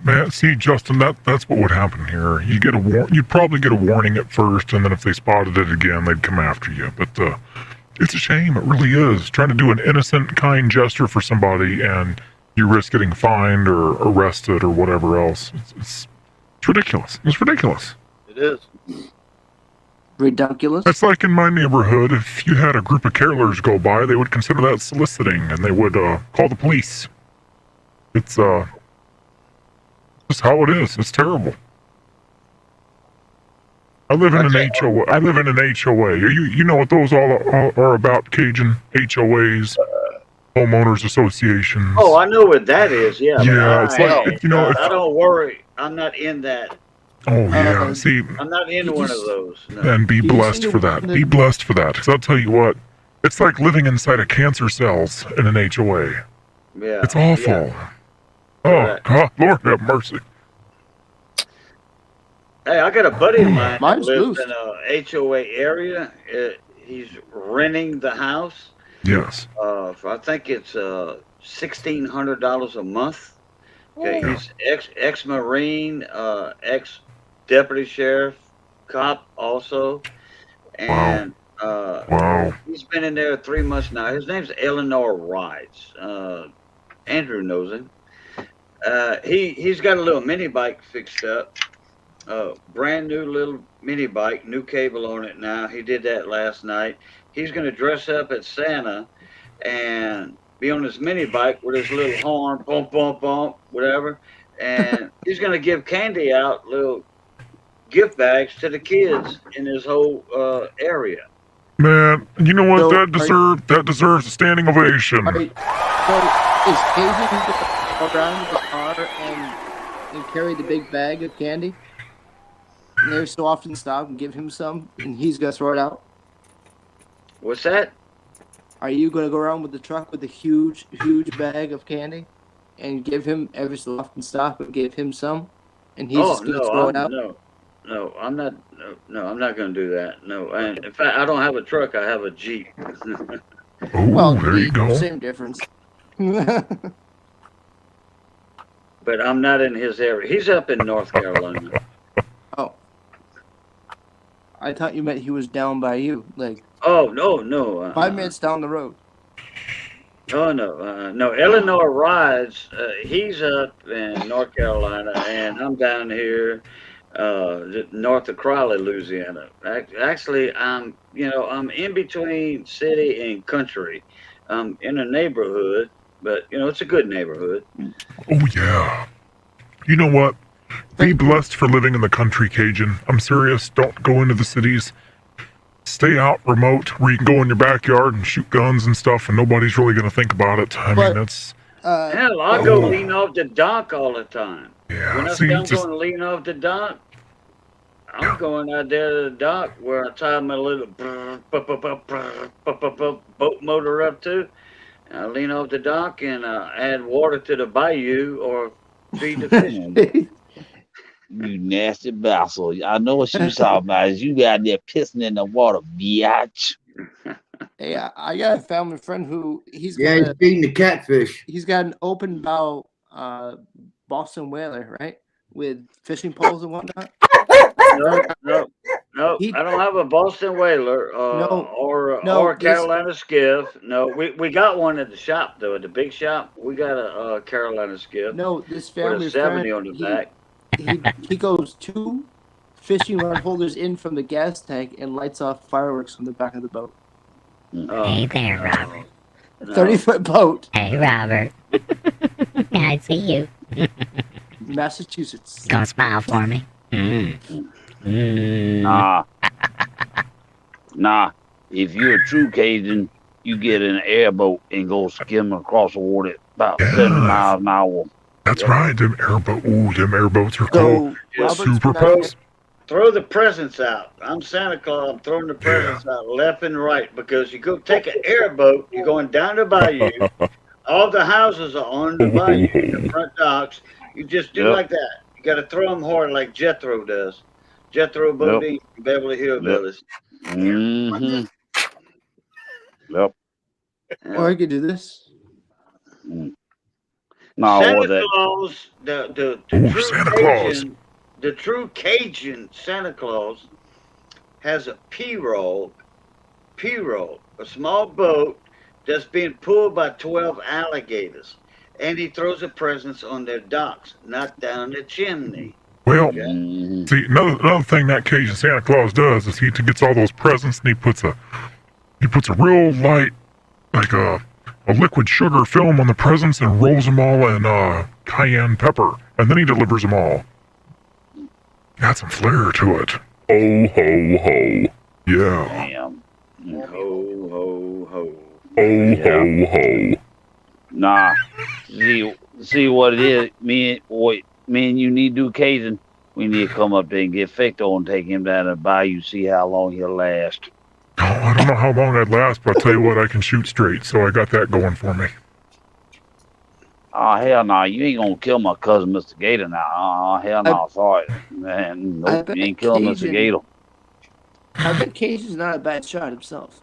Man, see, Justin, that's what would happen here. You get you'd probably get a warning at first, and then if they spotted it again, they'd come after you. But it's a shame. It really is. Trying to do an innocent, kind gesture for somebody, and you risk getting fined or arrested or whatever else. It's ridiculous. It's ridiculous. It is. Ridiculous. It's like in my neighborhood, if you had a group of carolers go by, they would consider that soliciting, and they would call the police. It's just how it is. It's terrible. I live in an HOA. I live in an HOA. You know what those all are about, Cajun? HOAs, homeowners associations. Oh, I know what that is. Yeah. Yeah, it's like, you know. I don't worry. I'm not in that. Oh, yeah. See. I'm not in one of those. No. And be blessed for that. Be blessed for that. Because I'll tell you what, it's like living inside of cancer cells in an HOA. Yeah. It's awful. Yeah. Oh, God, Lord have mercy. Hey, I got a buddy of mine who Mine's lives loose. in a HOA area. He's renting the house. Yes. For, I think it's $1,600 a month. Okay, he's ex-Marine, ex-deputy sheriff, cop also, and he's been in there 3 months now. His name's Eleanor Rides. Andrew knows him. He's got a little mini bike fixed up. Brand new little mini bike, new cable on it now. He did that last night. He's going to dress up as Santa and be on his mini bike with his little horn, bump, bump, bump, whatever. And he's going to give candy out, little gift bags to the kids in his whole area. Man, you know what? So, that deserves a standing ovation. So is Cajun going to go around with the car and carry the big bag of candy? And every so often stop and give him some, and he's going to throw it out? What's that? Are you going to go around with the truck with a huge, huge bag of candy and give him every so often stop and give him some, and he's just going to throw it out? No, I'm not. No, I'm not going to do that. No, and in fact, I don't have a truck. I have a Jeep. Well, there you go. Same difference. But I'm not in his area. He's up in North Carolina. Oh. I thought you meant he was down by you, like. Oh, no. 5 minutes down the road. Oh, no. Eleanor Rides, he's up in North Carolina, and I'm down here north of Crowley, Louisiana. Actually, I'm in between city and country. I'm in a neighborhood, but, it's a good neighborhood. Oh, yeah. You know what? Be blessed for living in the country, Cajun. I'm serious. Don't go into the cities. Stay out remote where you can go in your backyard and shoot guns and stuff, and nobody's really going to think about it. I mean, it's... Hell, I go lean off the dock all the time. Yeah, when I'm going to lean off the dock, I'm going out there to the dock where I tie my little boat motor up to. And I lean off the dock and add water to the bayou or feed the fish. You nasty bastard. I know what you talking about. Is you out there pissing in the water, biatch. Hey, I got a family friend who he's feeding the catfish. He's got an open bow Boston whaler, right? With fishing poles and whatnot. No, I don't have a Boston Whaler No, or no, a Carolina Skiff. No, we got one at the shop though, at the big shop. We got a Carolina Skiff. No, this with a family 70 friend, on the back. he goes 2 fishing rod holders in from the gas tank and lights off fireworks from the back of the boat. Hey there, Robert. 30-foot boat. Hey, Robert. I see you. Massachusetts. Gonna smile for me. Nah. If you're a true Cajun, you get in an airboat and go skim across the water at about 70 miles an hour. That's right. Them airboats are cool. Just Super fast. throw the presents out. I'm Santa Claus. I'm throwing the presents out left and right because you go take an airboat. You're going down the bayou. All the houses are on the bayou, the front docks. You just do like that. You got to throw them hard like Jethro does. Jethro Bodine, Beverly Hillbillies. Mm-hmm. Yep. Or I could do this. No, Santa what that? Claus, the true Santa Cajun, Claus. the true Cajun Santa Claus has a pirogue, a small boat that's being pulled by 12 alligators, and he throws the presents on their docks, not down the chimney. Well, Mm-hmm. see, another thing that Cajun Santa Claus does is he gets all those presents and he puts a real light, like a liquid sugar film on the presents and rolls them all in cayenne pepper, and then he delivers them all. Got some flair to it. Oh ho ho, yeah. Damn. Ho ho ho. Oh ho ho. Nah. See what it is. Me and you need to do Cajun. We need to come up there and get Ficto and take him down to the bayou, see how long he'll last. Oh, I don't know how long I'd last, but I'll tell you what, I can shoot straight, so I got that going for me. Oh, hell no. You ain't gonna kill my cousin, Mr. Gator, now. Oh, hell no. Sorry. Man, nope. You ain't killing Mr. Cajun- Gator. I bet Cajun's not a bad shot himself.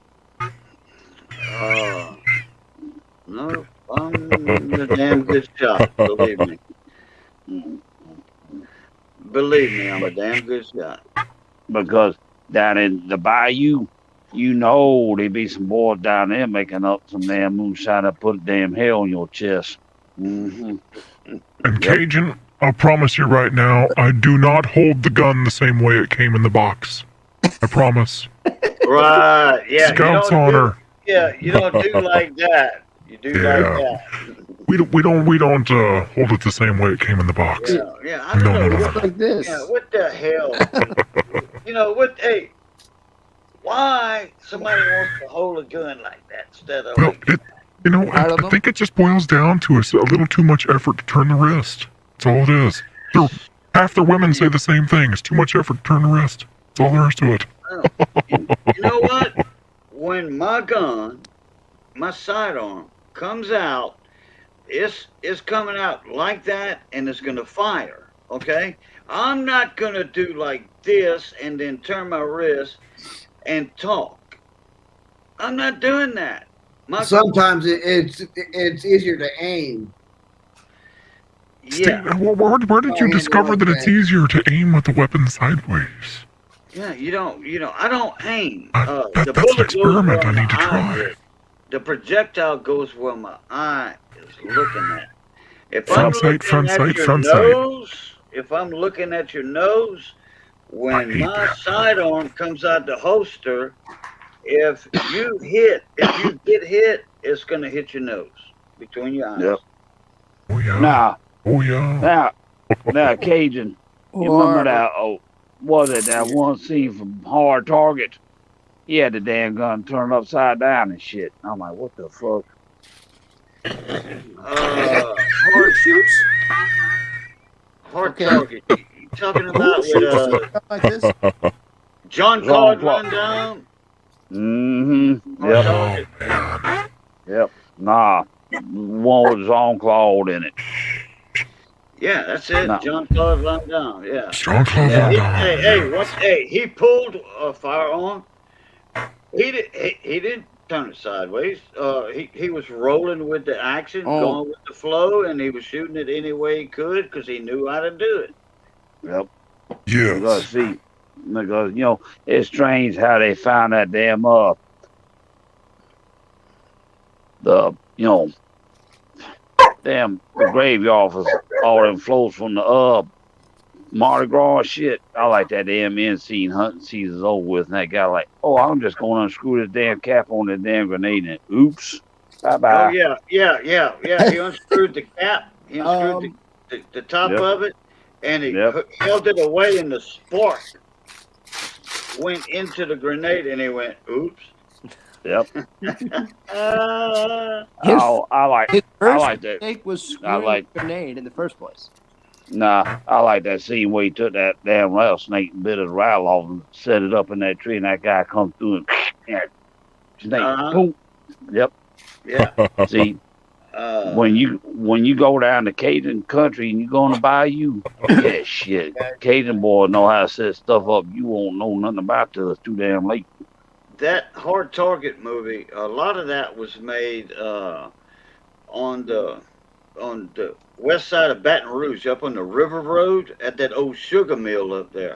No, I'm a damn good shot, believe me. Believe me, I'm a damn good shot. Because down in the bayou, you know there be some boys down there making up some damn moonshine that put damn hell on your chest. Mm-hmm. And Cajun, I'll promise you right now, I do not hold the gun the same way it came in the box. I promise. Right, yeah. Scout's honor. You don't do like that. You do like that. We don't hold it the same way it came in the box. Yeah, I don't know. Like this. Yeah, what the hell? What? Hey, why somebody wants to hold a gun like that instead of? Well, I think it just boils down to a little too much effort to turn the wrist. That's all it is. Half the women say the same thing. It's too much effort to turn the wrist. That's all there is to it. You know what? When my gun, my sidearm comes out, it's coming out like that, and it's gonna fire. Okay, I'm not gonna do like this and then turn my wrist and talk. I'm not doing that. Sometimes it's easier to aim. Yeah. Where did you discover that it's easier to aim with the weapon sideways? Yeah, you don't. I don't aim. That's an experiment I need to try. The projectile goes where my eye is looking at. If Front sight, front sight. If I'm looking at your nose, when my sidearm comes out the holster, if you get hit, it's gonna hit your nose between your eyes. Yep. Oh yeah. Now, Oh yeah. now, Cajun, you remember that? Oh, was it that one scene from Hard Target? He had the damn gun turned upside down and shit. I'm like, what the fuck? Hard shoots. Hard Target. You talking about with like this? John Claude Van Damme? Mm-hmm. Yep. Yep. Nah. One with Jean-Claude in it. Yeah, that's it. No. John Claude Van Damme. Yeah. Jean-Claude Van Damme. He pulled a firearm. He didn't turn it sideways. He was rolling with the action, going with the flow, and he was shooting it any way he could because he knew how to do it. Yep. Yes. See, because it's strange how they found that damn the the graveyard was all them floats from the Mardi Gras and shit. I like that damn end scene. Hunting season's over with, and that guy like, oh, I'm just going to unscrew this damn cap on the damn grenade, and oops, bye bye. Oh yeah. He unscrewed the cap. He unscrewed the top of it, and he held it away, and the spark went into the grenade, and he went, oops. Yep. I like that. Mistake was screwing the grenade in the first place. Nah, I like that scene where he took that damn rattlesnake and bit his rattle off and set it up in that tree, and that guy come through and snake, boom. Yep. Yeah. See, when you go down to Cajun country and you go in the bayou, yeah, shit, Cajun boy know how to set stuff up. You won't know nothing about till it's too damn late. That Hard Target movie, a lot of that was made on the west side of Baton Rouge, up on the River Road, at that old sugar mill up there.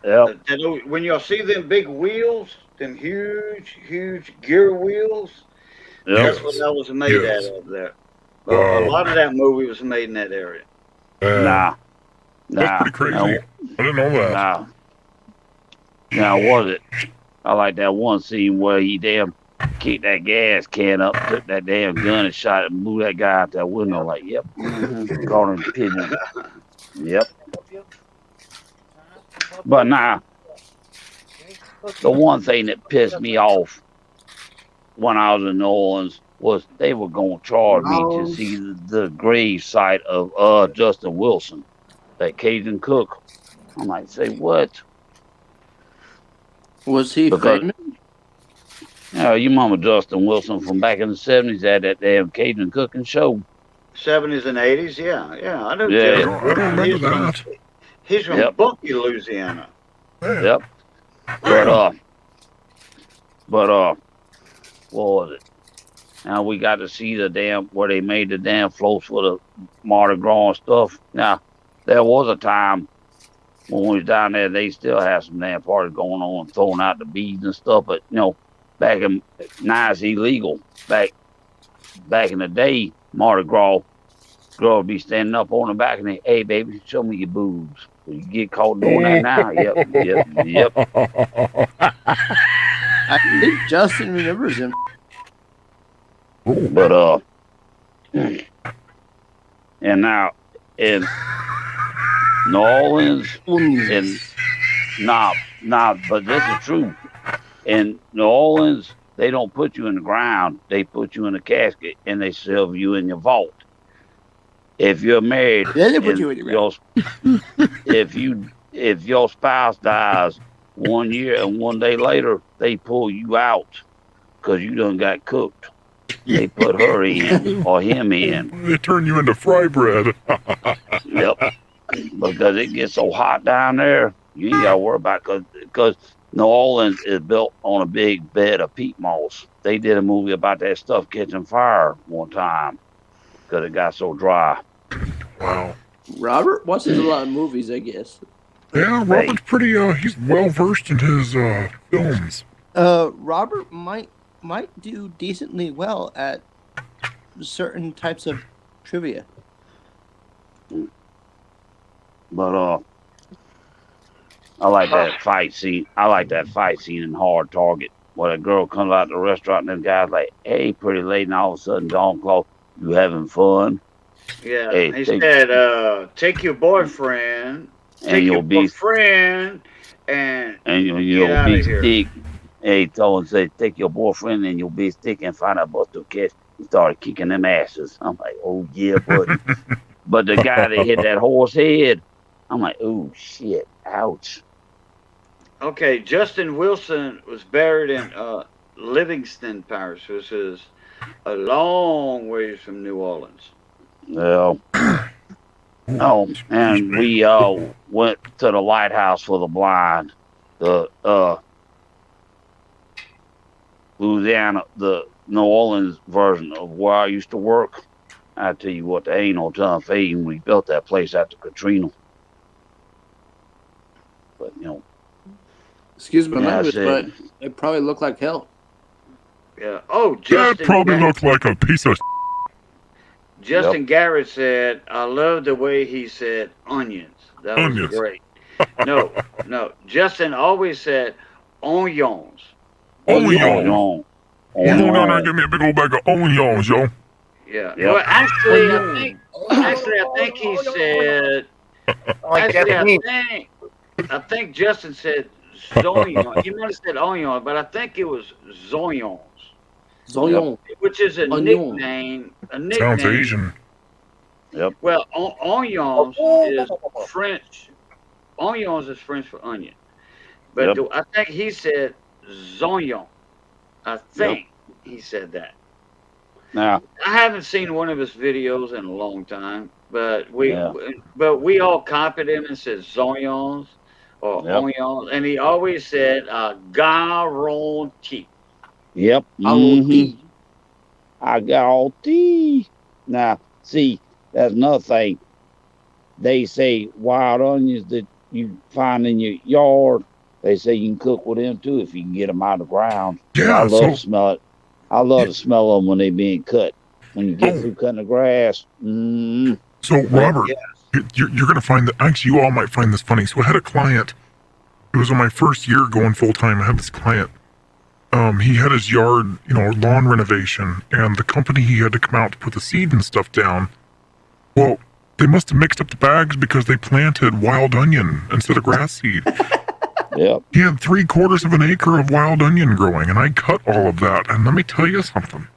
Yeah. When y'all see them big wheels, them huge gear wheels, that's what that was made out of there. A lot of that movie was made in that area. Nah. That's pretty crazy. I didn't know that. Now, was it? I like that one scene where he damn kicked that gas can up, took that damn gun and shot it and blew that guy out that window. Like, yep. Caught him pigeon. Yep. But now, the one thing that pissed me off when I was in New Orleans was they were going to charge me to see the grave site of Justin Wilson, that Cajun cook. I'm like, say what? Was he famous? Yeah, you remember Justin Wilson from back in the 70s had that damn Cajun cooking show. 70s and 80s, yeah. I know. Yeah. I remember that. He's from Bunkie, Louisiana. Yep. But what was it? Now we got to see the damn where they made the damn floats for the Mardi Gras and stuff. Now there was a time when we was down there, they still had some damn parties going on, throwing out the beads and stuff. But back in now it's illegal. Back in the day, Mardi Gras girl would be standing up on the back and they, hey baby, show me your boobs. You get caught doing that now. Yep. I think Justin remembers him. But and now in New Orleans, and but this is true. In New Orleans, they don't put you in the ground; they put you in a casket and they shove you in your vault. If you're married, then they put you in the ground. If your spouse dies 1 year and 1 day later, they pull you out because you done got cooked. They put her in or him in. They turn you into fry bread. Yep. Because it gets so hot down there, you ain't got to worry about it because New Orleans is built on a big bed of peat moss. They did a movie about that stuff catching fire one time because it got so dry. Wow. Robert watches a lot of movies, I guess. Yeah, Robert's pretty, he's well versed in his films. Robert might do decently well at certain types of trivia. But I like that fight scene. I like that fight scene in Hard Target where a girl comes out of the restaurant and the guy's like, "Hey, pretty lady," and all of a sudden, Don Claw, "You having fun?" Yeah, hey, he said, "Take your boyfriend, take your boyfriend, and you'll get be out of here." stick. Hey, Tolan said, "Take your boyfriend and you'll be stick and find out Buster Catch." He started kicking them asses. I'm like, "Oh yeah, buddy." But the guy that hit that horse head, I'm like, "Oh shit, ouch." Okay, Justin Wilson was buried in Livingston Parish, which is a long ways from New Orleans. Well, oh, and we went to the Lighthouse for the Blind, the Louisiana, the New Orleans version of where I used to work. I tell you what, there ain't no time fading. We built that place after Katrina. But Excuse my That's language, it. but they probably look like hell. Yeah. Oh, That Justin. probably Garrett, looked like a piece of. Justin Garrett said, "I love the way he said onions. That was Onions. great." No. Justin always said onions. Onion. Onion. You go down there and Onion. give me a big old bag of onions, yo. Yeah. Yep. Well, actually, I think he said. Like Actually, Japanese. I think Justin said Zoyon. He might have said onion, but I think it was Zoyons, Zoyon. which is a Onion. nickname. Sounds Asian. Yep. Well, onions is French. Onions is French for onion. But Yep. I think he said Zoyon. I think he said that. Now, I haven't seen one of his videos in a long time, but Yeah. we all copied him and said Zoyons or Yep. onions, and he always said guarantee. yep. Mhm. I got all tea. Now, see, that's another thing. They say wild onions that you find in your yard, they say you can cook with them too if you can get them out of the ground. Yeah, I love so- to smell it. I love to smell them when they being cut. When you get through cutting the grass. So, Robert, you're going to find that. Actually, you all might find this funny. So, I had a client. It was on my first year going full time. I had this client. He had his yard, lawn renovation, and the company he had to come out to put the seed and stuff down. Well, they must have mixed up the bags because they planted wild onion instead of grass seed. Yep. He had 3/4 of an acre of wild onion growing, and I cut all of that. And let me tell you something.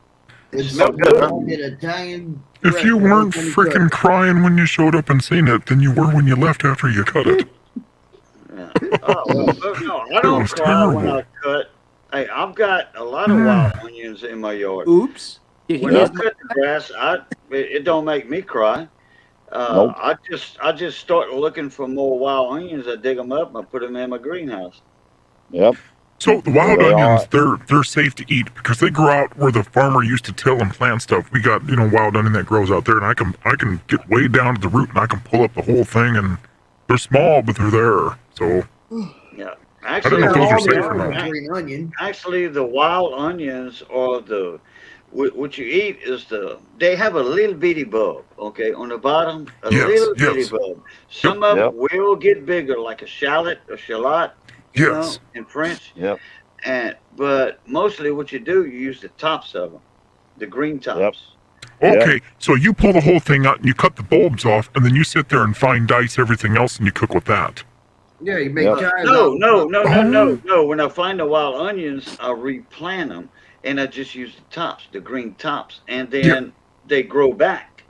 It's Smell good, huh? an Italian. If you weren't freaking crying when you showed up and seen it, then you were when you left after you cut it. Yeah. Oh, well, no, I It don't was cry when terrible. I cut. Hey, I've got a lot of wild onions in my yard. Oops. When I cut the grass, it don't make me cry. Nope. I just start looking for more wild onions. I dig them up and I put them in my greenhouse. Yep. So the wild They onions, they're safe to eat because they grow out where the farmer used to till and plant stuff. We got wild onion that grows out there, and I can get way down to the root and I can pull up the whole thing. And they're small, but they're there. So Yeah. I don't know if those are safe or not. Green onion. Actually, the wild onions are what you eat is they have a little bitty bulb, okay, on the bottom, a Yes, little bitty yes. bulb. Some of them will get bigger, like a shallot, yes, in French. Yep. But mostly what you do, you use the tops of them, the green tops. Okay, so you pull the whole thing out and you cut the bulbs off, and then you sit there and fine dice everything else, and you cook with that. Yeah, you make chives. No. When I find the wild onions, I replant them, and I just use the tops, the green tops, and then they grow back.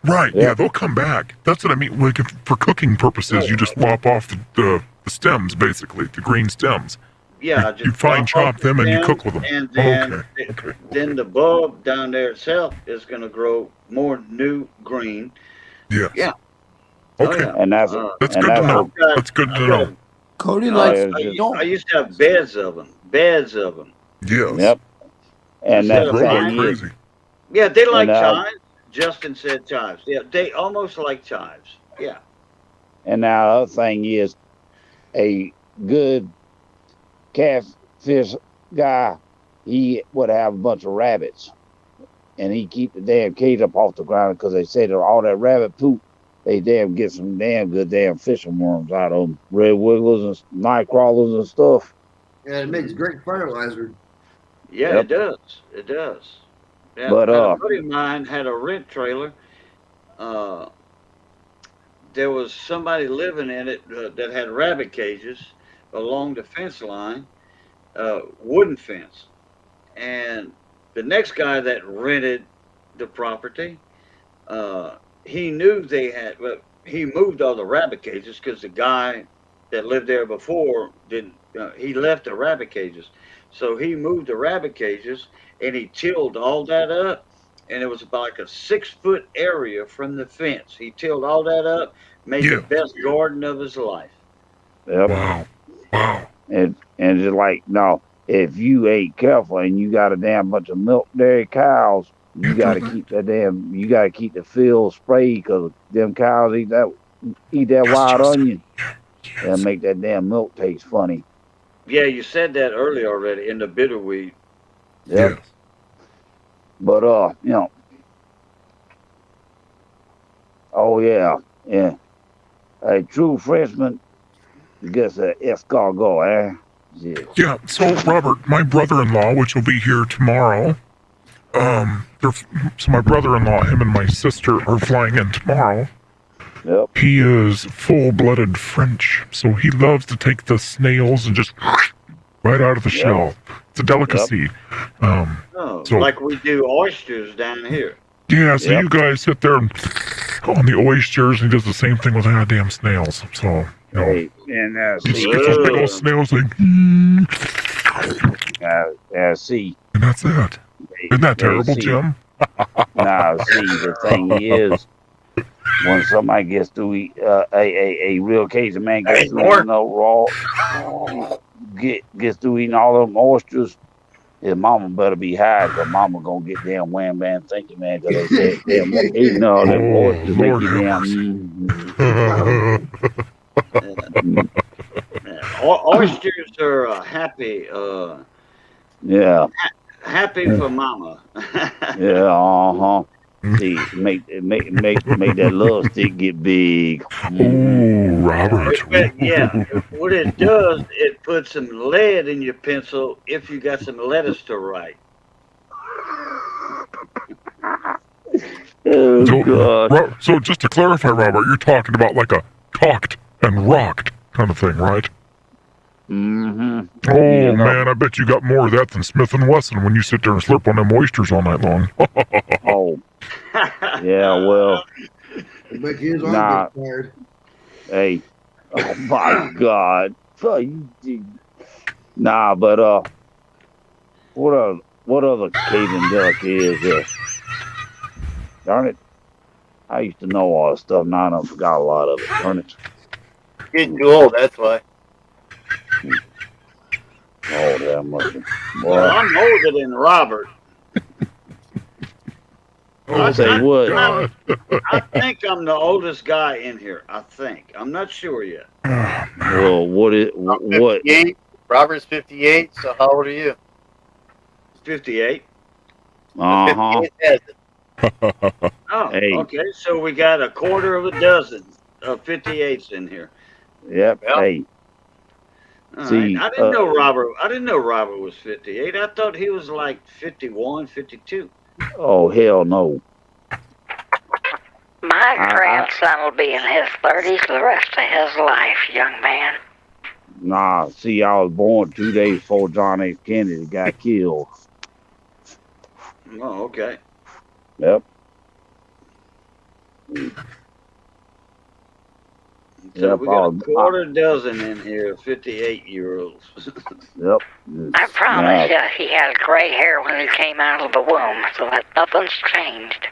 Right? Yeah, they'll come back. That's what I mean. Like for cooking purposes, you just lop off the stems, basically, the green stems. Yeah, You fine chop them and you cook with them. And then, Okay. then the bulb down there itself is going to grow more new green. Yes. Yeah. Okay. Oh, yeah. And that's That's and good to that's know. what- That's good to know. Cody Oh, likes yeah, I used to have beds of them. Beds of them. Yes. Yep. And that's Grow the like thing is, crazy. Yeah, they like And, chives. Justin said chives. Yeah, they almost like chives. Yeah. and now the other thing is, a good catfish guy, he would have a bunch of rabbits, and he keep the damn cage up off the ground because they say that all that rabbit poop, they damn get some damn good damn fishing worms out of them, red wigglers and night crawlers and stuff. Yeah, it makes great fertilizer. Yeah, Yep. it does. It does. Yeah, But, a buddy of mine had a rent trailer. There was somebody living in it that had rabbit cages along the fence line, wooden fence. And the next guy that rented the property, he knew they had, well, he moved all the rabbit cages because the guy that lived there before didn't, he left the rabbit cages. So he moved the rabbit cages and he tilled all that up. And it was about like a 6-foot area from the fence. He tilled all that up, made the best garden of his life. Yep. Wow. And just like, no, if you ain't careful and you got a damn bunch of milk dairy cows, you gotta keep the field sprayed because them cows eat that wild onion and make that damn milk taste funny. Yeah, you said that earlier already in the bitterweed. Yep. But you know, oh yeah. A true Frenchman gets an escargot, eh? Yeah. Yeah, so Robert, my brother-in-law, which will be here tomorrow, so my brother-in-law, him and my sister are flying in tomorrow. Yep. He is full-blooded French, so he loves to take the snails and just right out of the shell. It's a delicacy. So Like we do oysters down here. yeah, so you guys sit there and on the oysters, and he does the same thing with the goddamn snails. So you know, Hey, and you just get those big old snails like, see. and that's it. Isn't that terrible, see. Jim? Nah, see, the thing is, when somebody gets to eat a real Cajun man gets to eat raw, gets to eating all them oysters, his mama better be high, because mama gonna get damn wham bam thinking, man, because they say damn eating all them oysters make you damn. Oysters are happy. Yeah. Happy for mama. Yeah. See, make that love stick get big. Ooh, Robert. Yeah, what it does, it puts some lead in your pencil if you got some letters to write. So just to clarify, Robert, you're talking about like a cocked and rocked kind of thing, right? Mm-hmm. Oh man, I bet you got more of that than Smith and Wesson when you sit there and slurp on them oysters all night long. Oh, yeah. Well, But his arm nah. gets tired. Hey, oh my God. Nah, but what other Cajun delicacy is there? Darn it! I used to know all this stuff. Now I done forgot a lot of it. Darn it! Getting too old, that's why. Oh, damn much. Well, I'm older than Robert. Say what? I think I'm the oldest guy in here. I think. I'm not sure yet. Well, what? 58. Robert's 58. So how old are you? 58. Uh-huh. 58. Oh, Hey. okay. So we got a quarter of a dozen of 58s in here. Yep. Hey. All See, right. I didn't know Robert. I didn't know Robert was 58. I thought he was like 51, 52. Oh, hell no. My grandson will be in his 30s the rest of his life, young man. Nah, see, I was born 2 days before John F. Kennedy got killed. Oh, okay. Yep. So Yep, we got a quarter dozen in here, 58-year-olds. Yep. I promise you, he had gray hair when he came out of the womb, so that nothing's changed.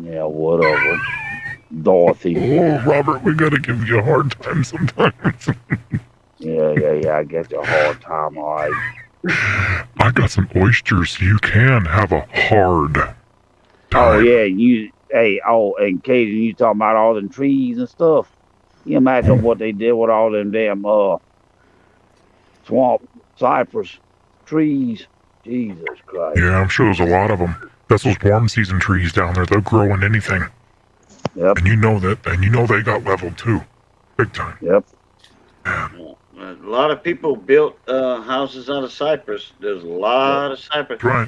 Yeah, whatever. Dorothy. Oh, Robert, we gotta give you a hard time sometimes. Yeah, I get you a hard time, all right. I got some oysters so you can have a hard time. Oh, yeah, and Cajun, you talking about all them trees and stuff. You imagine what they did with all them damn swamp cypress trees. Jesus Christ. Yeah, I'm sure there's a lot of them. That's those warm season trees down there. They'll grow in anything. Yep. And you know that, and you know they got leveled too. Big time. Yep. A lot of people built houses out of cypress. There's a lot of cypress. Right.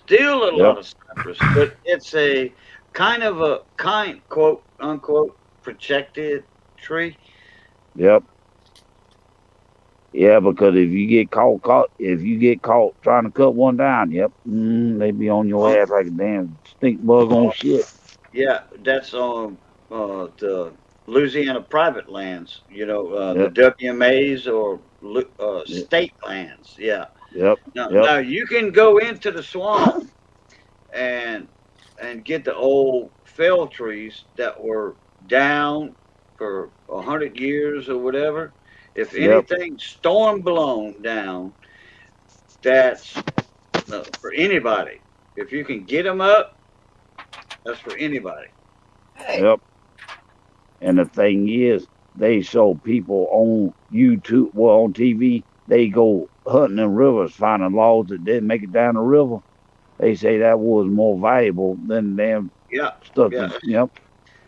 Still a lot of cypress, but it's a quote unquote protected tree. Yep. Yeah, because if you get caught trying to cut one down, they be on your ass like a damn stink bug on shit. Yeah, that's on the Louisiana private lands. You know, the WMAs or state lands. Yeah. Yep. Now you can go into the swamp and get the old fell trees that were down for 100 years or whatever. If anything storm blown down, that's for anybody. If you can get them up, that's for anybody. Yep. And the thing is, they show people on YouTube, well, on TV, they go hunting in rivers, finding logs that didn't make it down the river. They say that was more valuable than damn Yeah. stuff. Yeah.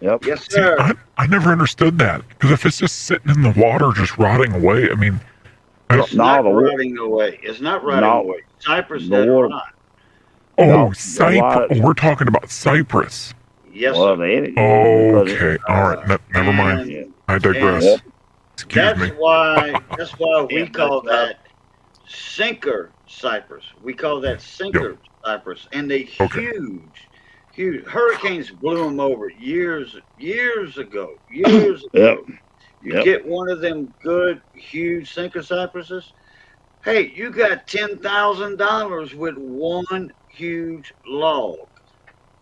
Yep. Yes, See, sir. I never understood that because if it's just sitting in the water, just rotting away, I mean, It's not rotting away. It's not rotting away. Cypress doesn't rot. Oh, Cypress. We're talking about Cypress. Yes, Well, sir. Okay. All right. Never mind. I digress. and Excuse me. That's why we call that sinker cypress. We call that sinker cypress, and they huge hurricanes blew them over years ago. You get one of them good huge sinker cypresses. Hey, you got $10,000 with one huge log.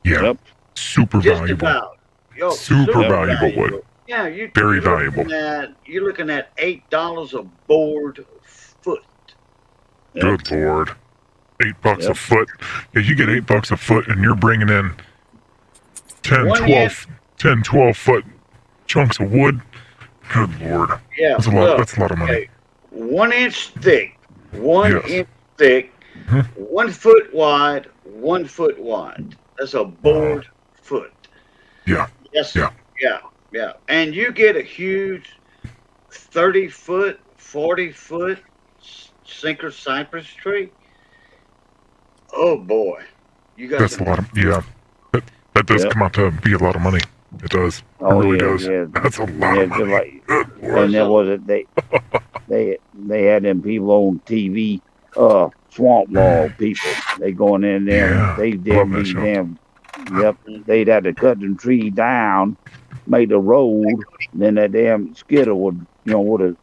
Yeah. Super Just valuable. about. Yo, Super valuable wood. Yeah, Very you're valuable. You're looking at $8 a board foot. Good Lord. $8 a foot. Yeah, you get $8 a foot and you're bringing in 10, 12 foot chunks of wood. Good Lord. Yeah, That's a lot, that's a lot of money. Okay, 1 inch thick, one Yes. inch thick, 1 foot wide, 1 foot wide. That's a board foot. Yeah. Yes. Yeah. And you get a huge 30-foot, 40-foot sinker cypress tree. Oh boy, you got That's a lot of, that does come out to be a lot of money. It does. It Oh, really yeah, does. yeah. That's a lot of just money. like, Good Lord. and there was they had them people on TV, swamp log people. They going in there, they did these damn. Yep, they'd have to cut them trees down, make the road. Then that damn skidder would, with a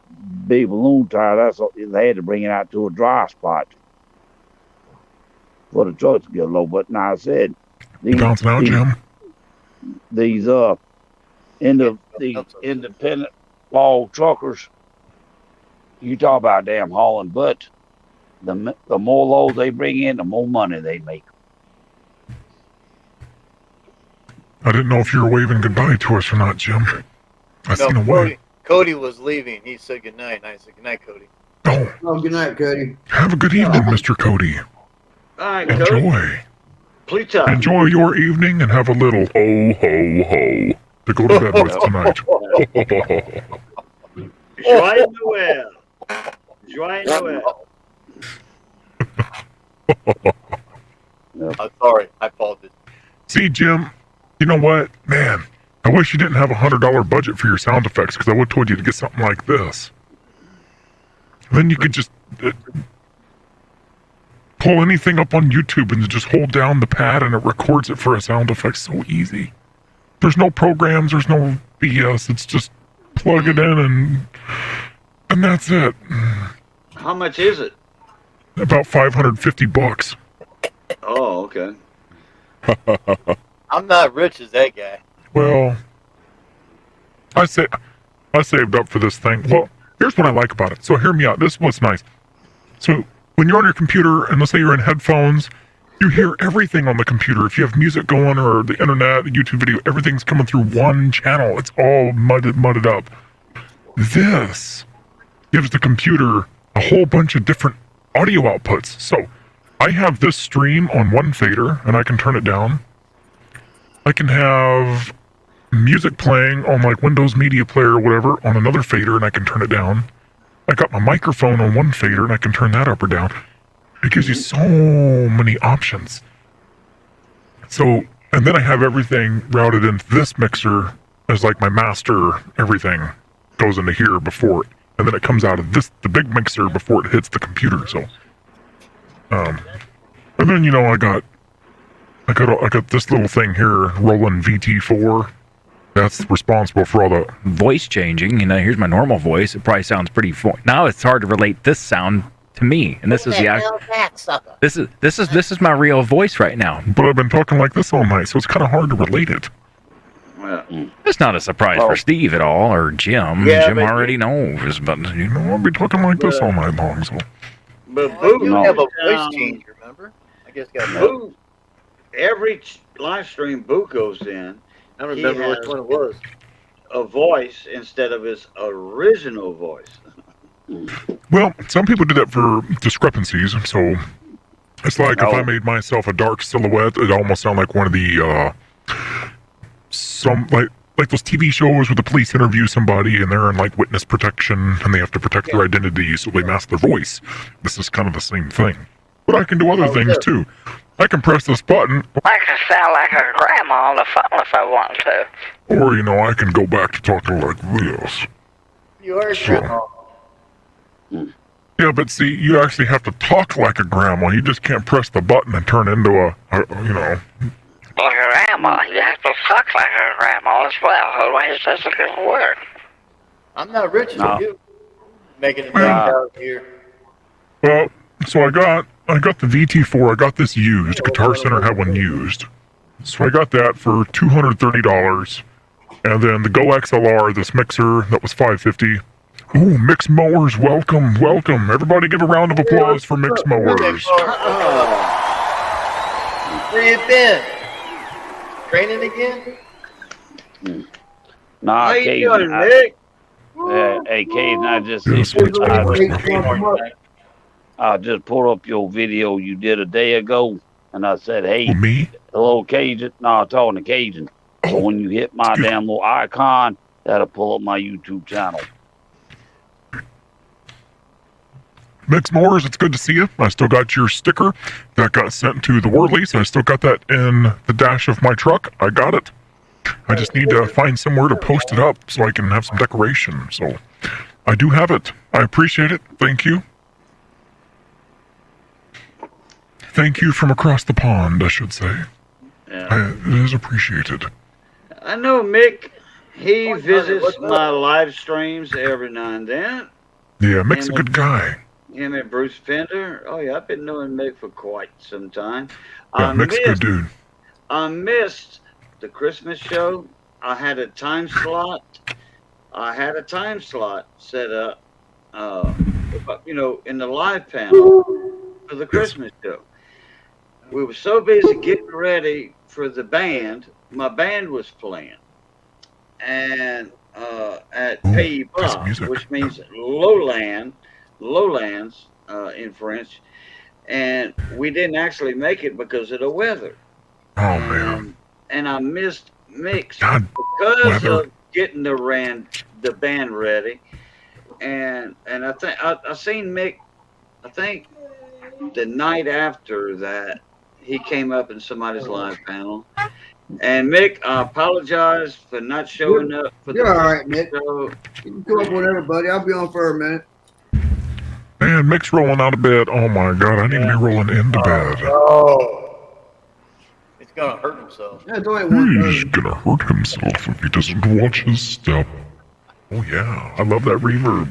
big balloon tire. That's all, they had to bring it out to a dry spot for the trucks to get low. But now I said, Bouncing out, Jim. these independent log truckers, you talk about damn hauling, but the more loads they bring in, the more money they make. I didn't know if you were waving goodbye to us or not, Jim. I seen a wave. Cody was leaving. He said goodnight, and I said goodnight, Cody. Oh, good night, Cody. Have a good evening, Mr. Cody. All right, Cody. Enjoy. Playtime. Enjoy your evening and have a little ho to go to bed with tonight. Joyeux Noel. Joyeux Noel. I'm sorry. I apologize. See, Jim, you know what? Man, I wish you didn't have a $100 budget for your sound effects because I would have told you to get something like this. Then you could just pull anything up on YouTube and just hold down the pad and it records it for a sound effect. So easy. There's no programs, there's no BS. It's just plug it in and that's it. How much is it? About $550. Oh, okay. I'm not rich as that guy. Well, I saved up for this thing. Well, here's what I like about it. So hear me out. This is what's nice. So when you're on your computer, and let's say you're in headphones, you hear everything on the computer. If you have music going or the internet, the YouTube video, everything's coming through one channel. It's all mudded up. This gives the computer a whole bunch of different audio outputs. So I have this stream on one fader, and I can turn it down. I can have music playing on like Windows Media Player or whatever on another fader, and I can turn it down. I got my microphone on one fader, and I can turn that up or down. It gives you so many options. So, and then I have everything routed into this mixer as like my master. Everything goes into here before it, and then it comes out of the big mixer before it hits the computer. So, and then I got this little thing here, Roland VT4. That's responsible for all the voice changing. Here's my normal voice. It probably sounds pretty. Now it's hard to relate this sound to me, and this is this is my real voice right now. But I've been talking like this all night, so it's kind of hard to relate it. It's not a surprise for Steve at all, or Jim. Yeah, Jim but- already knows, but I'll be talking like this all night long. So But Boo, You have a voice change, remember? I just got that. Boo, every live stream Boo goes in. I don't remember which one it was. a voice instead of his original voice. Well, some people do that for discrepancies. So it's like if I made myself a dark silhouette, it almost sound like one of the some like those TV shows where the police interview somebody and they're in like witness protection and they have to protect their identity, so they mask their voice. This is kind of the same thing. But I can do other things too. I can press this button, I can sound like a grandma on the phone if I want to. or I can go back to talking like this. You are So- grandma. Yeah, but see, you actually have to talk like a grandma. You just can't press the button and turn into a Like a grandma, you have to talk like a grandma as well, otherwise it doesn't gonna work. I'm not rich No. as you. Making a million dollars a year. Well, so I got the VT4. I got this used. Guitar Center had one used, so I got that for $230. And then the Go XLR, this mixer, that was $550. Ooh, Mix Mowers, welcome, welcome! Everybody, give a round of applause for Mix Mowers. Where you been? Training again? Nah, How you Cajun, doing, Nick? hey, Cajun, I just I just pulled up your video you did a day ago, and I said, hey, me? Hello, Cajun. No, I'm talking to Cajun. So when you hit my damn little icon, that'll pull up my YouTube channel. Mix Mowers, it's good to see you. I still got your sticker that got sent to the Worleys. I still got that in the dash of my truck. I got it. I just need to find somewhere to post it up so I can have some decoration. So I do have it. I appreciate it. Thank you. Thank you from across the pond, I should say. Yeah. It is appreciated. I know Mick. He visits my live streams every now and then. Yeah, Mick's a good guy. Him and Bruce Fender. Oh yeah, I've been knowing Mick for quite some time. Yeah, Mick's a good dude. I missed the Christmas show. I had a time slot. Set up, in the live panel for the Christmas show. We were so busy getting ready for the band. My band was playing, and at Pays Bas, which means lowlands in French, and we didn't actually make it because of the weather. Oh man! And I missed Mix because of getting the band ready, and I think I seen Mick. I think the night after that he came up in somebody's live panel. And Mick, I apologize for not showing up for the You're all right, Mick. show. You can come up with everybody. I'll be on for a minute. Man, Mick's rolling out of bed. Oh my god, I need to be rolling into bed. Oh. He's gonna hurt himself. That's only one He's gonna hurt himself if he doesn't watch his step. Oh yeah, I love that reverb.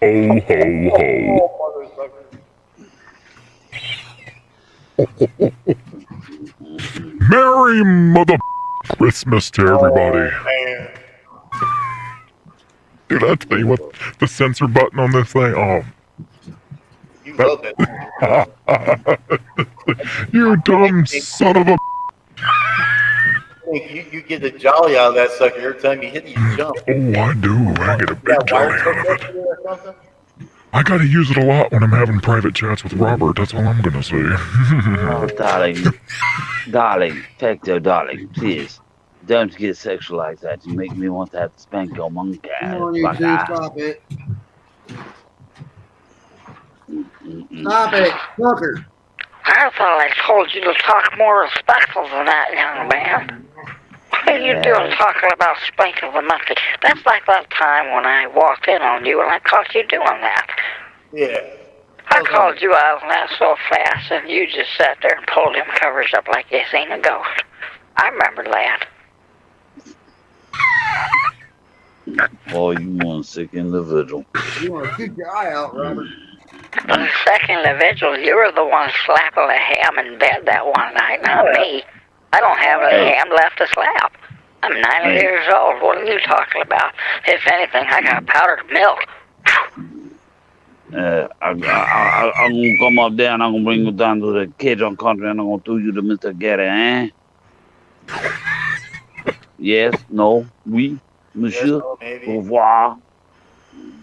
Oh ho ho. Merry mother Christmas to everybody. Dude, I tell you what, the censor button on this thing, oh. You love that. You dumb son of a. You get the jolly out of that sucker every time you hit it, you jump. Oh, I do. I get a big jolly out of it. I gotta use it a lot when I'm having private chats with Robert. That's all I'm gonna say. Oh, darling, Tecto, darling, please. Don't get sexualized that. You make me want to have to spank your monkey. Come on, you two, stop it. Stop it, fucker. I thought I told you to talk more respectful than that, young man. What are you doing talking about spanking the monkey? That's like that time when I walked in on you and I caught you doing that. Yeah. I called you out on that so fast and you just sat there and pulled them covers up like you seen a ghost. I remember that. Oh, you one sick individual. You want to shoot your eye out, Robert. Sick individual, you were the one slapping the ham in bed that one night, not me. I don't have any ham left to slap. I'm 90 years old. What are you talking about? If anything, I got powdered milk. I'm gonna come up there and I'm gonna bring you down to the Cajun country and I'm gonna throw you to Mr. Gary, eh? Yes, no, oui, monsieur, no, maybe. au revoir.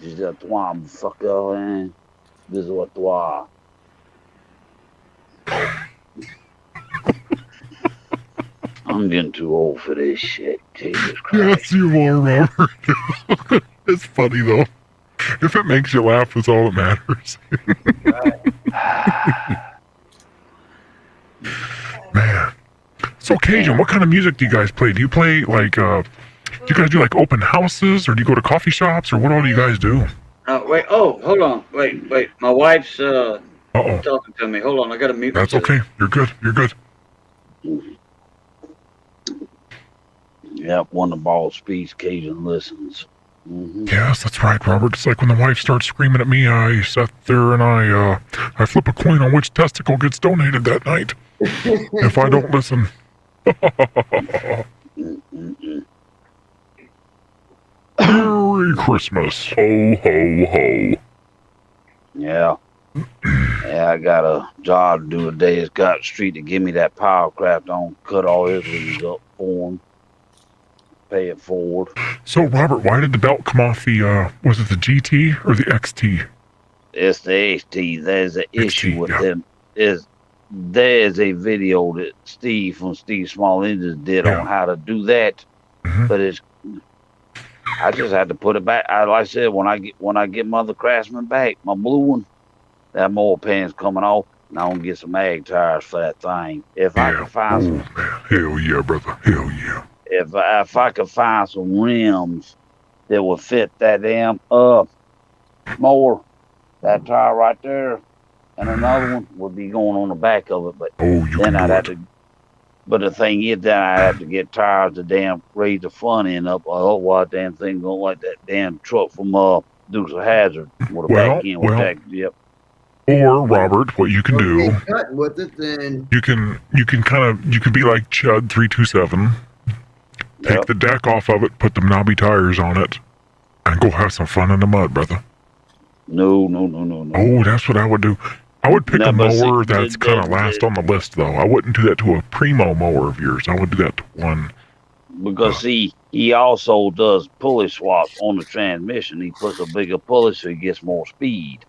Dis à toi, fucker, hein? Bisous à toi. I'm getting too old for this shit. Jesus Christ. Yes, you are, Robert. It's funny though. If it makes you laugh, that's all that matters. Man. So Cajun, what kind of music do you guys play? Do you play like do you guys do like open houses or do you go to coffee shops or what all do you guys do? Wait. Oh, hold on. Wait. My wife's talking to me. Hold on. I gotta mute. That's myself. okay. You're good. You're good. Yep, when the ball speaks, Cajun listens. Mm-hmm. Yes, that's right, Robert. It's like when the wife starts screaming at me, I sit there and I flip a coin on which testicle gets donated that night. If I don't listen. Merry Christmas. Ho, ho, ho. Yeah. Yeah, I got a job to do today. It's got Street to give me that Powercraft on, cut all his leaves up for him, pay it forward. So, Robert, why did the belt come off the, was it the GT or the XT? It's the HT. There's an issue with them. There's a video that Steve from Steve Small Engines did on how to do that, but I just had to put it back. Like I said, when I get Mother Craftsman back, my blue one, that mold pan's coming off, and I'm gonna get some ag tires for that thing. If I can find some, hell yeah, brother, hell yeah. If I could find some rims that would fit that damn mower, that tire right there, and another one would be going on the back of it. But then I'd have to. But the thing is, then I have to get tires to damn raise the front end up. Otherwise, damn thing going like that damn truck from Dukes of Hazzard with a back end with that. Yep. Or Robert, what you can do, Cutting with it, then you can be like Chud 327. Take the deck off of it, put the knobby tires on it, and go have some fun in the mud, brother. No. Oh, that's what I would do. I would pick a mower that's kind of last on the list, though. I wouldn't do that to a primo mower of yours. I would do that to one. Because see, he also does pulley swaps on the transmission. He puts a bigger pulley so he gets more speed.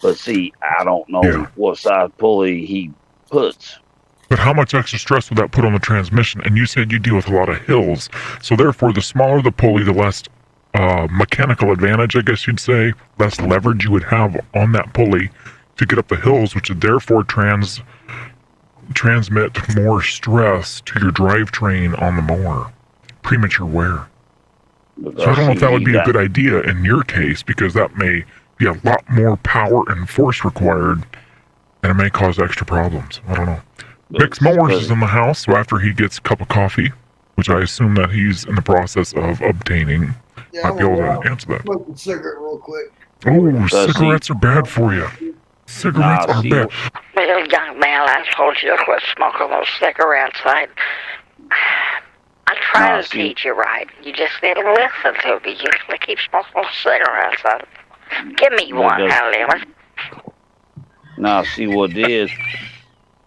But see, I don't know what size pulley he puts. But how much extra stress would that put on the transmission? And you said you deal with a lot of hills. So therefore, the smaller the pulley, the less mechanical advantage, I guess you'd say, less leverage you would have on that pulley to get up the hills, which would therefore transmit more stress to your drivetrain on the mower. Premature wear. So I don't know if that would be a good idea in your case, because that may be a lot more power and force required, and it may cause extra problems. I don't know. Bix Mowers is in the house, so after he gets a cup of coffee, which I assume that he's in the process of obtaining, might be able to answer that. smoke a cigarette real quick. Oh, cigarettes are bad for you. Cigarettes are bad. Little young man, I told you to quit smoking those cigarettes. I try to teach you right. You just didn't listen to me. You keep smoking those cigarettes. Give me one, Helen. Now, see what it is.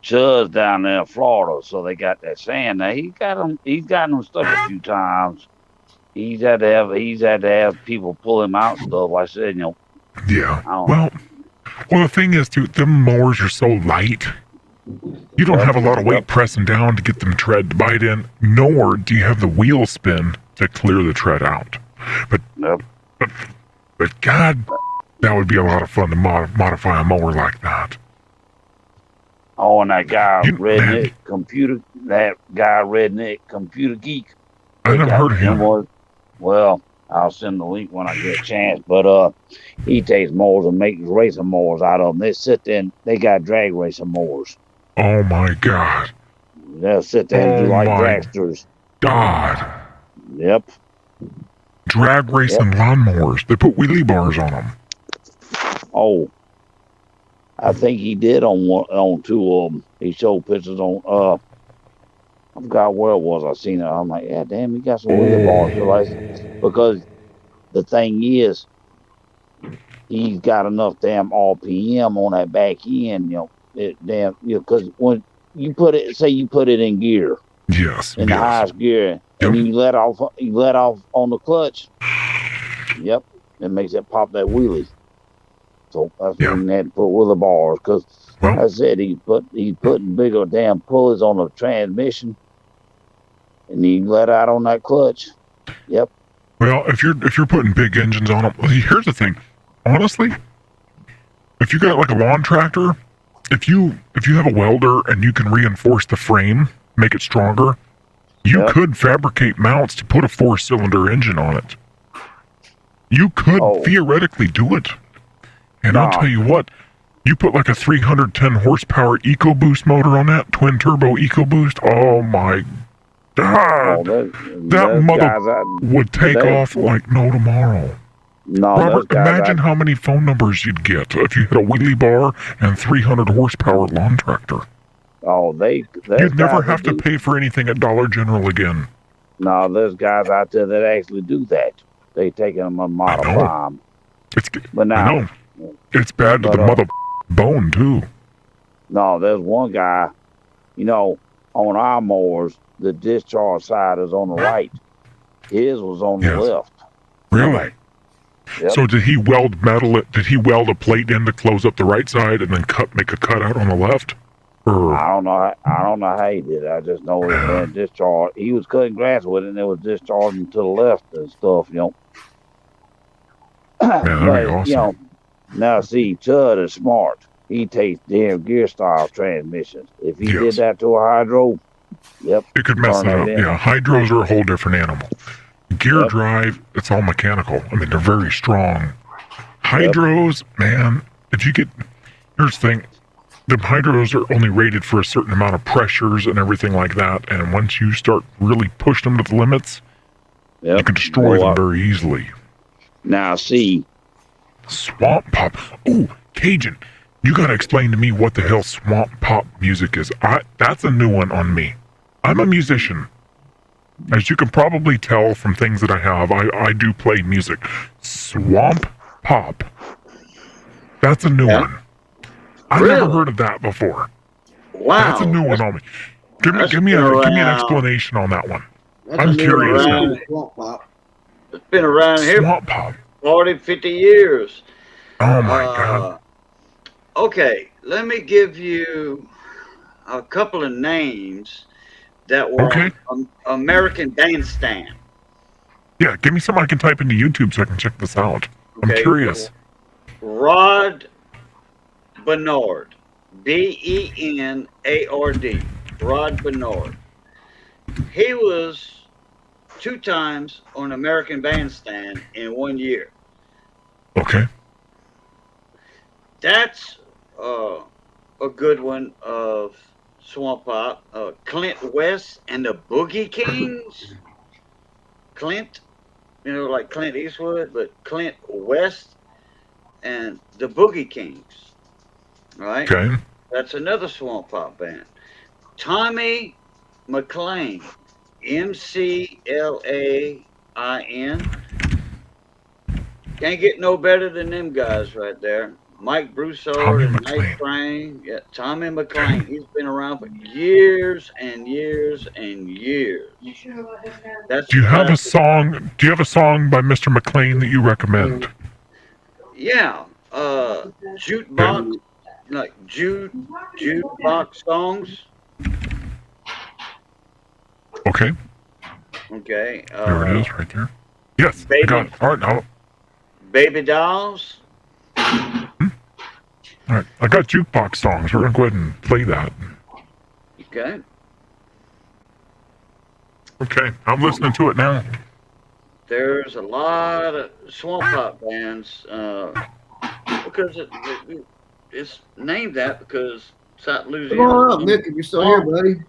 Chud's down there in Florida, so they got that sand. Now he's got them stuck a few times. He's had to have people pull him out and stuff. Like I said, you know. Yeah. Well, the thing is, too, them mowers are so light. You don't have a lot of weight pressing down to get them tread to bite in, nor do you have the wheel spin to clear the tread out. But God, that would be a lot of fun to modify a mower like that. Oh, and that guy, Redneck Computer Geek. I never heard of him. Well, I'll send the link when I get a chance. But he takes mowers and makes racing mowers out of them. They sit there and they got drag racing mowers. Oh my God. They'll sit there and do like dragsters. God. Yep. Drag racing lawnmowers. They put wheelie bars on them. Oh. I think he did on two of them. He showed pictures on I forgot where it was. I seen it. I'm like, yeah, damn, he got some wheel bars. Because the thing is, he's got enough damn RPM on that back end, because when you put it in gear, Yes. in the highest gear, and you let off on the clutch. Yep, it makes it pop that wheelie. So that's when they had to put wheelie bars, because I said he's putting bigger damn pulleys on the transmission, and he let out on that clutch. Yep. Well, if you're putting big engines on them, here's the thing. Honestly, if you got like a lawn tractor, if you have a welder and you can reinforce the frame, make it stronger, you could fabricate mounts to put a 4-cylinder engine on it. You could theoretically do it. And I'll tell you what, you put like a 310 horsepower EcoBoost motor on that, twin turbo EcoBoost. Oh my God, that mother would take off like no tomorrow. No, Robert, imagine how many phone numbers you'd get if you had a wheelie bar and 300 horsepower lawn tractor. Oh, you'd never have to pay for anything at Dollar General again. No, there's guys out there that actually do that. They take them and modify them. But now, I know. It's bad to the mother bone, too. No, there's one guy, on our mowers, the discharge side is on the right. His was on the left. Really? Yep. So did he weld did he weld a plate in to close up the right side and then make a cutout on the left? Or... I don't know how he did it. I just know it was discharge. He was cutting grass with it and it was discharging to the left and stuff, Yeah, that'd be awesome. Now see, Chud is smart. He takes damn gear style transmissions. If he did that to a hydro, it could mess it up. Yeah, hydros are a whole different animal. Gear drive, it's all mechanical. I mean, they're very strong. Hydros, man, here's the thing. The hydros are only rated for a certain amount of pressures and everything like that. And once you start really pushing them to the limits, you can destroy them very easily. Now, see. Swamp Pop. Oh, Cajun, you got to explain to me what the hell Swamp Pop music is. That's a new one on me. I'm a musician. As you can probably tell from things that I have, I do play music. Swamp Pop. That's a new one. I've never heard of that before. Wow. That's a new one on me. Give me an explanation on that one. I'm curious now. It's been around here Swamp Pop. 40, 50 years. Oh my God. Okay, let me give you a couple of names that were on American Bandstand. Yeah, give me something I can type into YouTube so I can check this out. I'm curious. Rod Bernard. Benard. Rod Bernard. He was 2 times on American Bandstand in 1 year. Okay. That's a good one of Swamp Pop. Clint West and the Boogie Kings. Clint, like Clint Eastwood, but Clint West and the Boogie Kings. Right? Okay. That's another Swamp Pop band. Tommy McLean. McLain. Can't get no better than them guys right there. Mike Broussard and Night Train. Yeah, Tommy McLean. He's been around for years and years and years. Do you have a song by Mr. McLean that you recommend? Yeah. Jukebox, like jukebox songs. Okay. Okay. There it is, right there. Yes, Baby, I got it. All right, now. Baby Dolls. All right, I got jukebox songs. We're gonna go ahead and play that. Okay. Okay, I'm listening to it now. There's a lot of Swamp Pop bands because it's named that because South Louisiana. Come on up, Nick, if you're still here, buddy.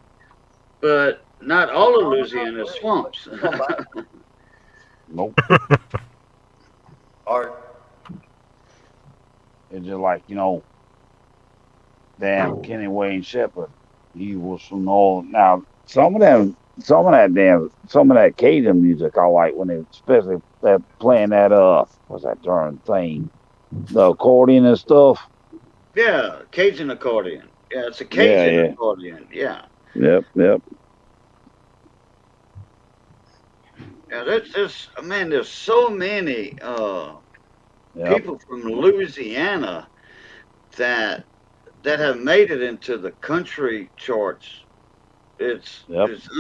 But not all of Louisiana is swamps. Nope. Art. It's just like, damn Kenny Wayne Shepherd. He was from all. Now, some of that Cajun music I like when they, especially that playing that, what's that darn thing? the accordion and stuff. Yeah, Cajun accordion. Yeah, it's a Cajun Yeah. accordion. Yeah. Yep. Yeah, there's so many Yep. people from Louisiana that have made it into the country charts. It's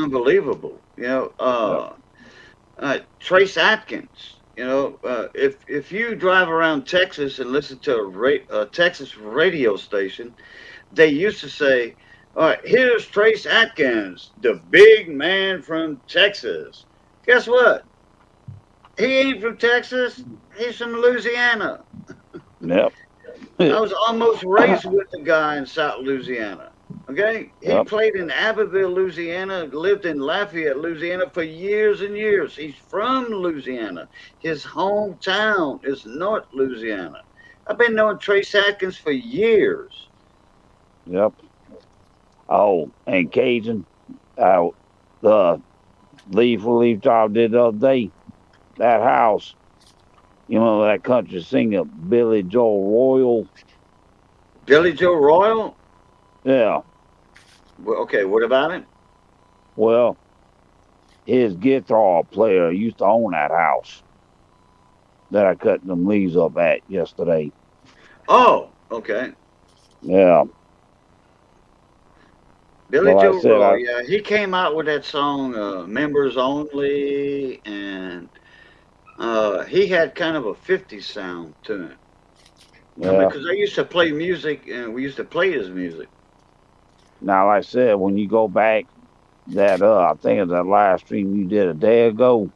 unbelievable. Trace Atkins. If you drive around Texas and listen to a Texas radio station, they used to say, "All right, here's Trace Atkins, the big man from Texas." Guess what? He ain't from Texas. He's from Louisiana. Yep. I was almost raised with the guy in South Louisiana. Okay? He Yep. played in Abbeville, Louisiana, lived in Lafayette, Louisiana for years and years. He's from Louisiana. His hometown is North Louisiana. I've been knowing Trace Atkins for years. Yep. Oh, and Cajun, the leaf relief job I did the other day, that house, that country singer, Billy Joe Royal. Billy Joe Royal? Yeah. Well, okay, what about him? Well, his guitar player used to own that house that I cut them leaves up at yesterday. Oh, okay. Yeah. Billy Well, Joe I said Royal, I- yeah, he came out with that song "Members Only," and he had kind of a '50s sound to him. Yeah. Because I used to play music, and we used to play his music. Now, like I said, when you go back, that I think of that live stream you did a day ago,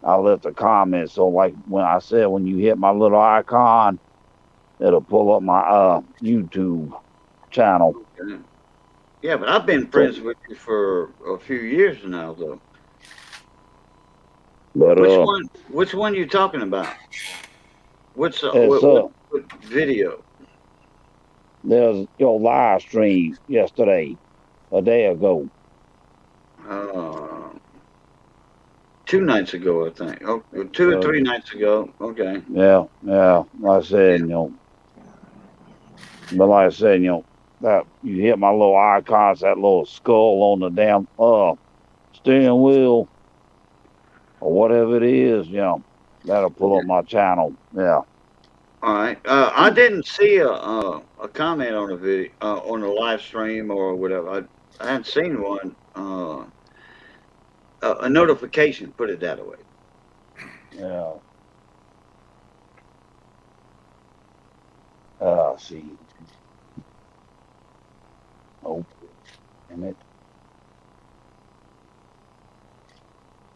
I left a comment. So, like when I said, when you hit my little icon, it'll pull up my YouTube channel. Okay. Yeah, but I've been friends with you for a few years now, though. But Which one you talking about? What's It's, what video? there's your live stream yesterday, a day ago. 2 nights ago, I think. Oh, 2 or 3 nights ago. Okay. Yeah. Like I said, but like I said, that you hit my little icons, that little skull on the damn steering wheel or whatever it is, that'll pull up my channel. Yeah. All right. I didn't see a comment on the video on the live stream or whatever. I hadn't seen one. A notification. Put it that way. Yeah. See. Oh, damn it.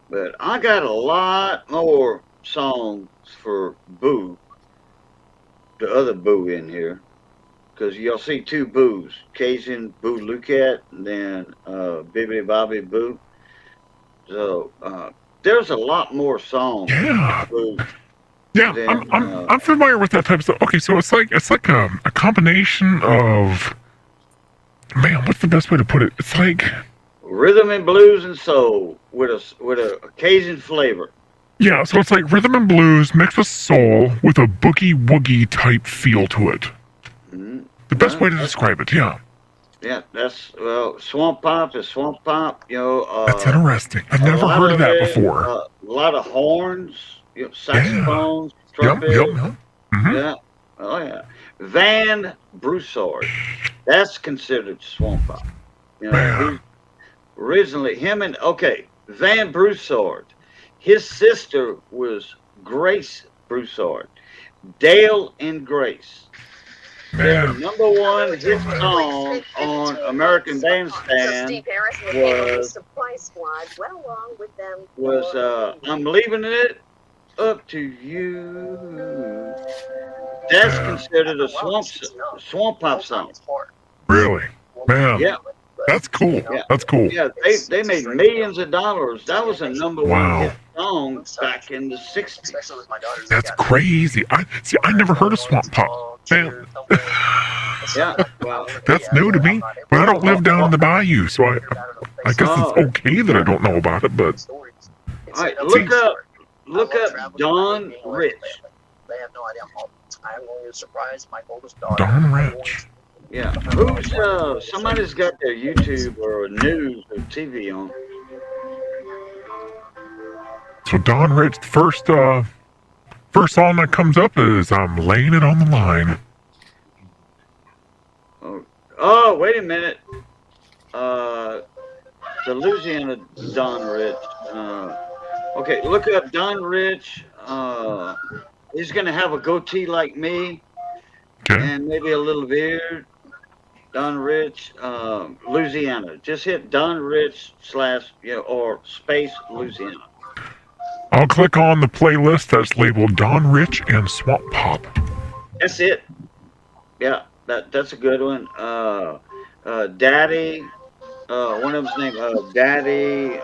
But I got a lot more songs for Boo, the other Boo in here, because you'll see 2 Boos, Cajun Boo Lucat, and then Bibbidi Bobby Boo. So there's a lot more songs. Yeah. For Boo. Yeah, Then, I'm familiar with that type of stuff. Okay, so it's like a combination of, man, what's the best way to put it? It's like Rhythm and blues and soul with a Cajun flavor. Yeah, so it's like rhythm and blues mixed with soul with a boogie woogie type feel to it. Mm-hmm. The best way to describe it, yeah. Yeah, that's swamp pop is swamp pop. That's interesting. I've never heard of that before. A lot of horns, saxophones, Yep, trumpet. yep. Mhm. Yeah, oh yeah. Van Broussard, that's considered swamp pop. He originally Van Broussard. His sister was Grace Broussard. Dale and Grace. Their #1 hit song on American Bandstand was I'm Leaving It Up to You. That's considered a swamp pop song. Really? Man. Yeah. That's cool. Yeah. That's cool. Yeah, they made millions of dollars. That was a #1 hit song back in the 60s. That's crazy. I never heard of swamp pop. Man. Yeah, well, That's new to me. But I don't live down in the bayou, so I guess it's okay that I don't know about it, but all right, look up Don Rich. They have no idea. I'm going to surprise my oldest daughter. Don Rich. Yeah. Who's somebody's got their YouTube or news or TV on? So Don Rich, first song that comes up is "I'm Laying It on the Line." Oh, wait a minute. The Louisiana Don Rich. Okay, look up Don Rich. He's gonna have a goatee like me, and maybe a little beard. Don Rich, Louisiana. Just hit Don Rich / or space Louisiana. I'll click on the playlist that's labeled Don Rich and Swamp Pop. That's it. Yeah, that's a good one. Daddy, one of them's name Daddy.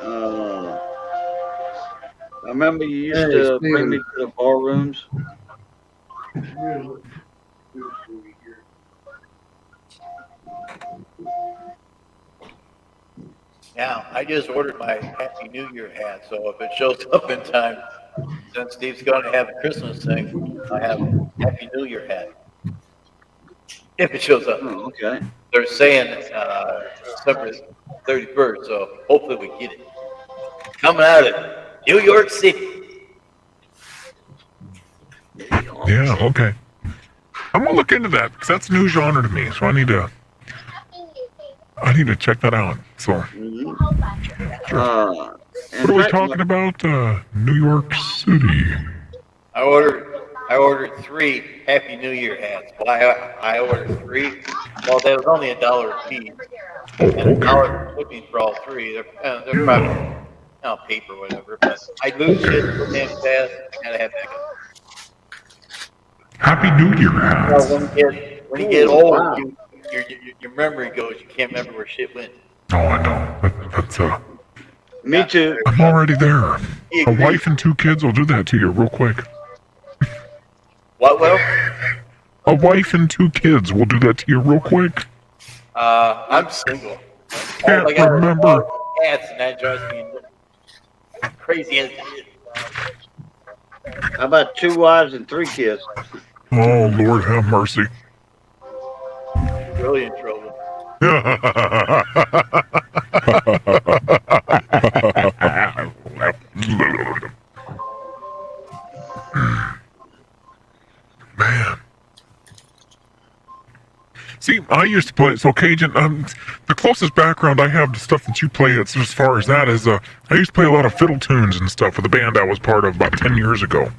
I remember you used to bring me to the bar rooms. Now, I just ordered my Happy New Year hat, so if it shows up in time, since Steve's going to have a Christmas thing, I have a Happy New Year hat. If it shows up. Oh, okay. They're saying December 31st, so hopefully we get it. Coming out of New York City. Yeah, okay. I'm gonna look into that because that's a new genre to me. So I need to check that out. So, what are we talking about? New York City. I ordered 3 Happy New Year hats. Why I ordered 3? Well, that was only $1 a piece. And $1 shipping for all 3. They're probably paper or whatever. But I lose shit so damn fast. I gotta have backup. Happy New Year hats. When you get old, your memory goes. You can't remember where shit went. Oh, I know. That's Me too. I'm already there. A wife and 2 kids will do that to you real quick. What will? A wife and 2 kids will do that to you real quick. I'm single. Can't remember. Cats, and that drives me crazy as it is. How about 2 wives and 3 kids? Oh, Lord have mercy. Really in trouble. Man. See, I used to play, so Cajun, the closest background I have to stuff that you play, as far as that is, I used to play a lot of fiddle tunes and stuff with the band I was part of about 10 years ago.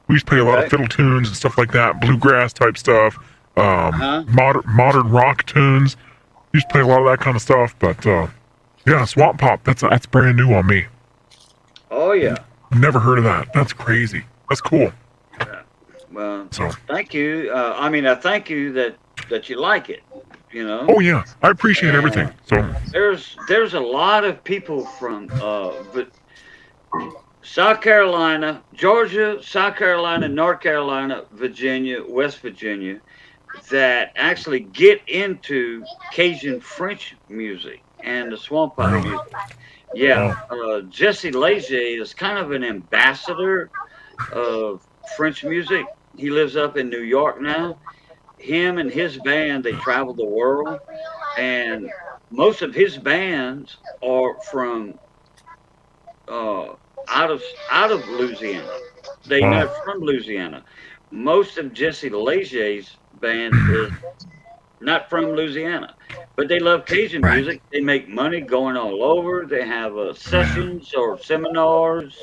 We used to play a lot of fiddle tunes and stuff like that, bluegrass type stuff, modern rock tunes. Used to play a lot of that kind of stuff, but, yeah, Swamp Pop, that's brand new on me. Oh, yeah. Never heard of that. That's crazy. That's cool. Well, thank you. I thank you that you like it, you know. Oh yeah, I appreciate everything. So there's a lot of people from South Carolina, Georgia, South Carolina, North Carolina, Virginia, West Virginia, that actually get into Cajun French music and the Swamp Pop music. Yeah, Jesse Leger is kind of an ambassador of French music. He lives up in New York now. Him and his band, they travel the world, and most of his bands are from out of Louisiana. They're not from Louisiana. Most of Jesse Leger's band is not from Louisiana, but they love Cajun music. They make money going all over. They have sessions or seminars.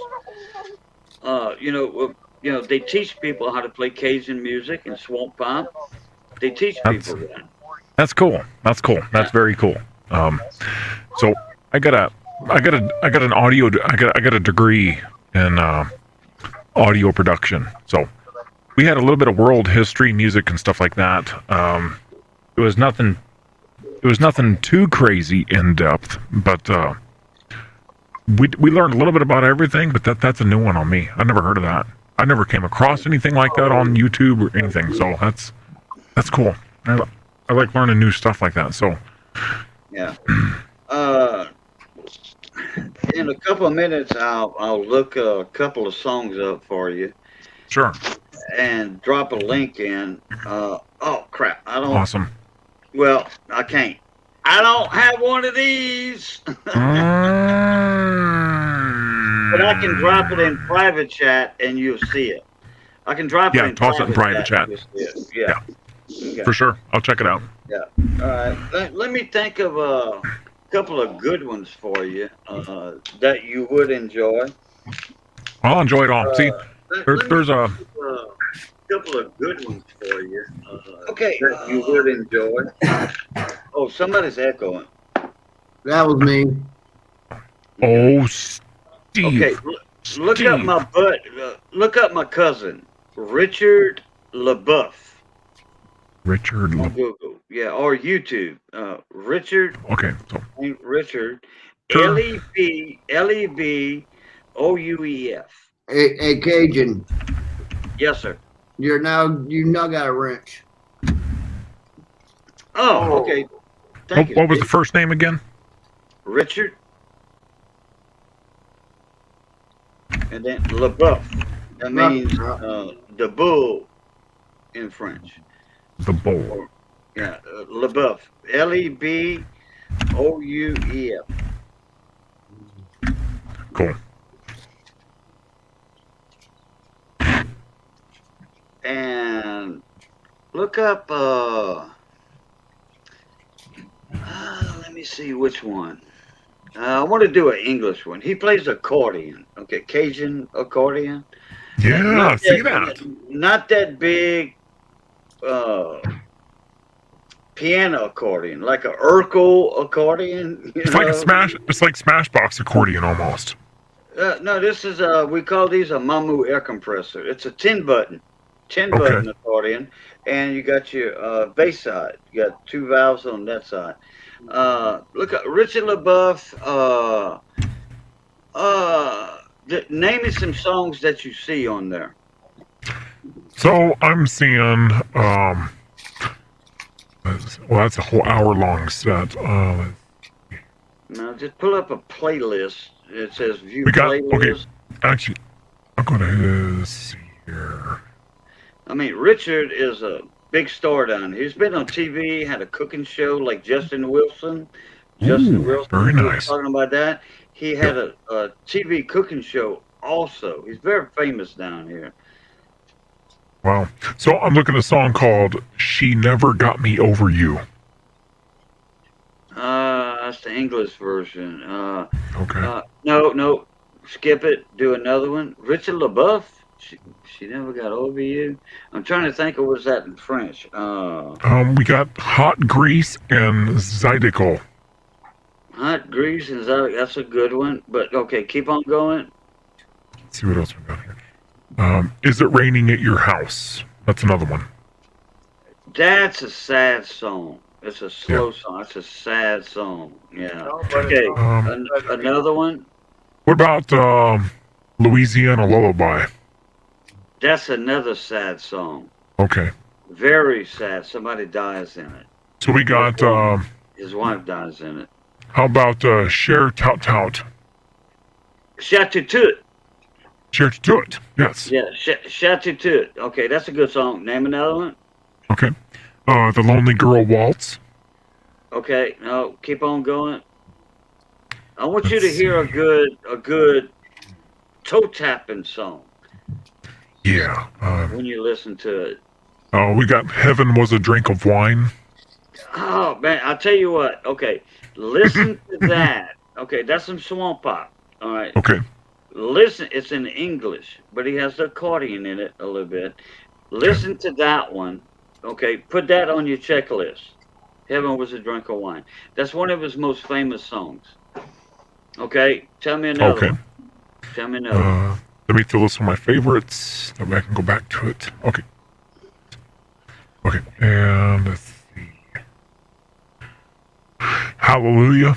They teach people how to play Cajun music and Swamp Pop. They teach people that. That's cool. That's cool. That's very cool. So I got an audio. I got a degree in audio production. So we had a little bit of world history, music, and stuff like that. It was nothing too crazy in depth, but we learned a little bit about everything. But that's a new one on me. I never heard of that. I never came across anything like that on YouTube or anything. So that's cool. I like learning new stuff like that. So yeah. In a couple of minutes, I'll look a couple of songs up for you. Sure. and drop a link in. Oh crap! I don't. Awesome. Well, I can't. I don't have one of these. But I can drop it in private chat and you'll see it. I can drop it in toss it in private chat. and you'll see it. Yeah. Okay. For sure. I'll check it out. Yeah. All right. Let me think of a couple of good ones for you that you would enjoy. I'll enjoy it all. See, there's a couple of good ones for you. Okay. That you would enjoy. Oh, somebody's echoing. That was me. Oh, Steve. Okay. Look up my butt. Look up my cousin, Richard LaBeouf. Richard On Google, yeah, or YouTube. Richard. Okay. So. Richard. Sure. LEBOUEF. Hey, Cajun. Yes, sir. You now got a wrench. Oh, okay. Thank you. What was the first name again? Richard. And then LaBeouf. That means the bull in French. The bull. Yeah, LaBeouf. LEBOUEF. Cool. And look up. Let me see which one. I want to do an English one. He plays accordion. Okay, Cajun accordion. Yeah, see that. Not that big piano accordion, like a Urkel accordion. It's like a smash. It's like Smashbox accordion almost. No, this is we call these a Mamu air compressor. It's a 10-button accordion, and you got your bass side. You got 2 valves on that side. Look at Richard LaBeouf. Name me some songs that you see on there. So I'm seeing. Well, that's a whole hour-long set. Now just pull up a playlist. It says view We got playlist. okay. Actually, I'm gonna see here. I mean, Richard is a big star down here. He's been on TV, had a cooking show like Justin Wilson. Justin Wilson. Very we were nice. talking about that. He had a TV cooking show also. He's very famous down here. Wow. So I'm looking at a song called "She Never Got Me Over You." That's the English version. Okay. No, skip it. Do another one. Richard LaBeouf. She never got over you. I'm trying to think of what's that in French. We got Hot Grease and Zydeco. Hot Grease and Zydeco. That's a good one. But okay, keep on going. Let's see what else we got here. Is It Raining at Your House? That's another one. That's a sad song. It's a slow song. It's a sad song. Yeah. Okay. Another one. What about Louisiana Lullaby? That's another sad song. Okay. Very sad. Somebody dies in it. So we got. His wife dies in it. How about Cher Tout Tout? Chateau Tout. Cher Tout. Yes. Yeah. Chateau Tout. Okay, that's a good song. Name another one. Okay. The Lonely Girl Waltz. Okay. No, keep on going. I want you to hear a good toe tapping song. Yeah. When you listen to it. We got Heaven Was a Drink of Wine. Oh man, I'll tell you what. Okay, listen to that. Okay, that's some swamp pop. All right. Okay. Listen, it's in English, but he has the accordion in it a little bit. Listen to that one. Okay, put that on your checklist. Heaven Was a Drink of Wine. That's one of his most famous songs. Okay, tell me another one. Tell me another one. Let me throw this on my favorites. That way I can go back to it. Okay. Okay, and let's see. Hallelujah.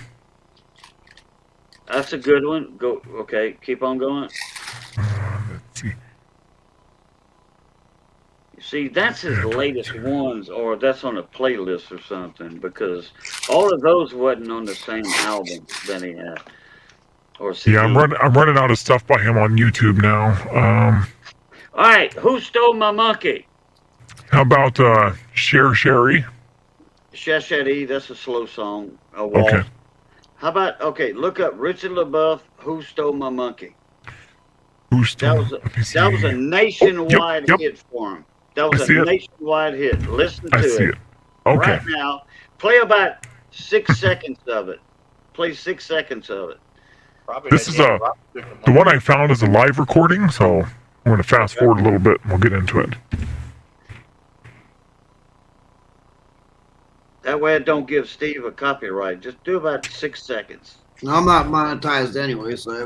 That's a good one. Go. Okay, keep on going. Let's see. See, that's his latest ones, or that's on a playlist or something, because all of those wasn't on the same album that he had. Or CD. Yeah, I'm running out of stuff by him on YouTube now. All right, who stole my monkey? How about Sherry? Shashadi, that's a slow song. A waltz. Okay. How about, okay, look up Richard LaBeouf, Who Stole My Monkey? Who stole? That was a nationwide yep. hit for him. That was I see a it. nationwide hit. Listen to I see it. Okay. Right now. Play about 6 seconds of it. Play 6 seconds of it. This is the one I found is a live recording, so I'm going to fast forward a little bit and we'll get into it. That way it don't give Steve a copyright. Just do about 6 seconds. I'm not monetized anyway, so.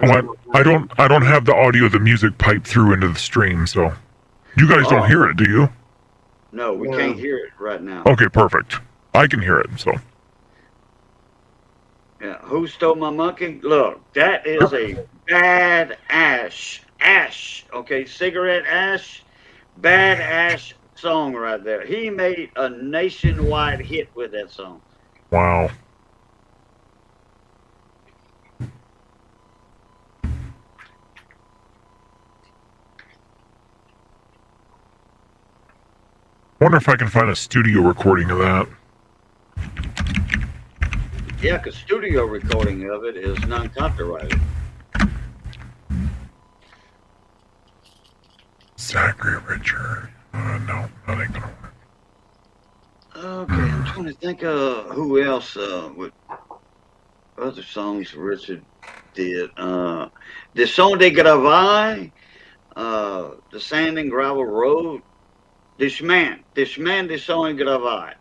I don't have the audio of the music piped through into the stream, so you guys don't hear it, do you? No, we can't hear it right now. Okay, perfect. I can hear it, so. Yeah, Who Stole My Monkey? Look, that is a bad ash, okay, cigarette ash, bad ash song right there. He made a nationwide hit with that song. Wow. Wonder if I can find a studio recording of that. Yeah, because studio recording of it is non-copyrighted. Zachary Richard. No, that ain't gonna work. Okay, I'm trying to think of who else with other songs Richard did. The Son de Gravai, The Sand and Gravel Road, the Chemin de Son de Gravai.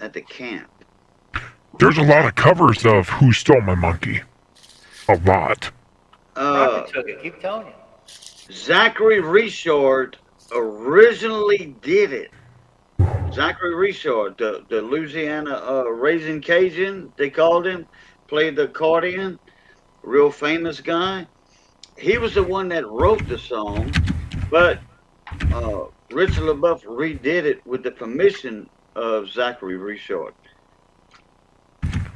At the camp. There's a lot of covers of Who Stole My Monkey. A lot. Took it. Keep telling you. Zachary Richard originally did it. Zachary Richard, the Louisiana Raisin Cajun, they called him, played the accordion, real famous guy. He was the one that wrote the song, but Richard LaBeouf redid it with the permission of Zachary Richard.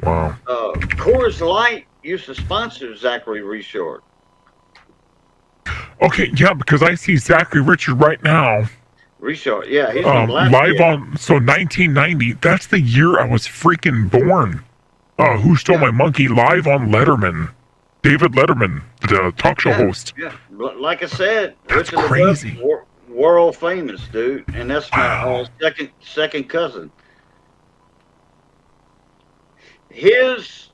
Wow. Coors Light used to sponsor Zachary Richard. Okay, yeah, because I see Zachary Richard right now. Richard, yeah, he's from last live year. on 1990. That's the year I was freaking born. Who Stole My Monkey live on Letterman? David Letterman, the talk show host. Yeah, like I said, That's Richard crazy. LaBeouf, world famous, dude, and that's my second cousin. His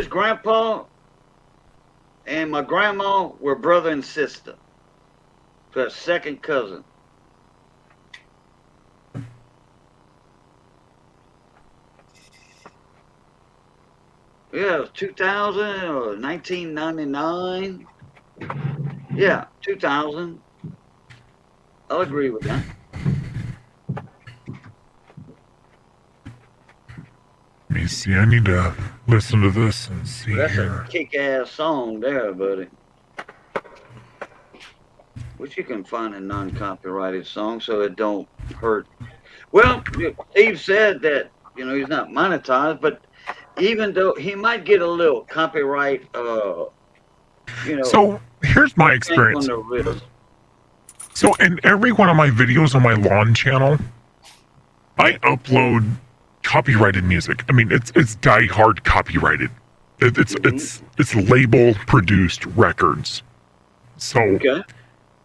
grandpa and my grandma were brother and sister. So that's second cousin. Yeah, it was 2000 or 1999. Yeah, 2000. I'll agree with that. Let me see. I need to listen to this and see That's here. a kick-ass song there, buddy. Which you can find a non-copyrighted song so it don't hurt. Well, Steve said that, he's not monetized, but even though he might get a little copyright, So here's my experience. So in every one of my videos on my lawn channel, I upload copyrighted music. I mean, it's die-hard copyrighted. It's label produced records. So okay,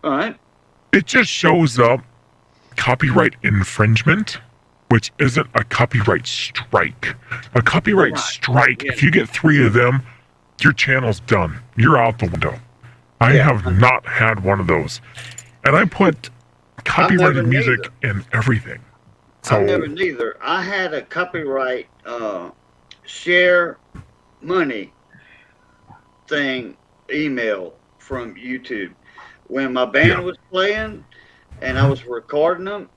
all right. It just shows up copyright infringement, which isn't a copyright strike. A copyright strike, if you get 3 of them, your channel's done. You're out the window. I have not had one of those. And I put copyrighted music in everything. So, I've never neither. I had a copyright share money thing email from YouTube. When my band was playing and I was recording them,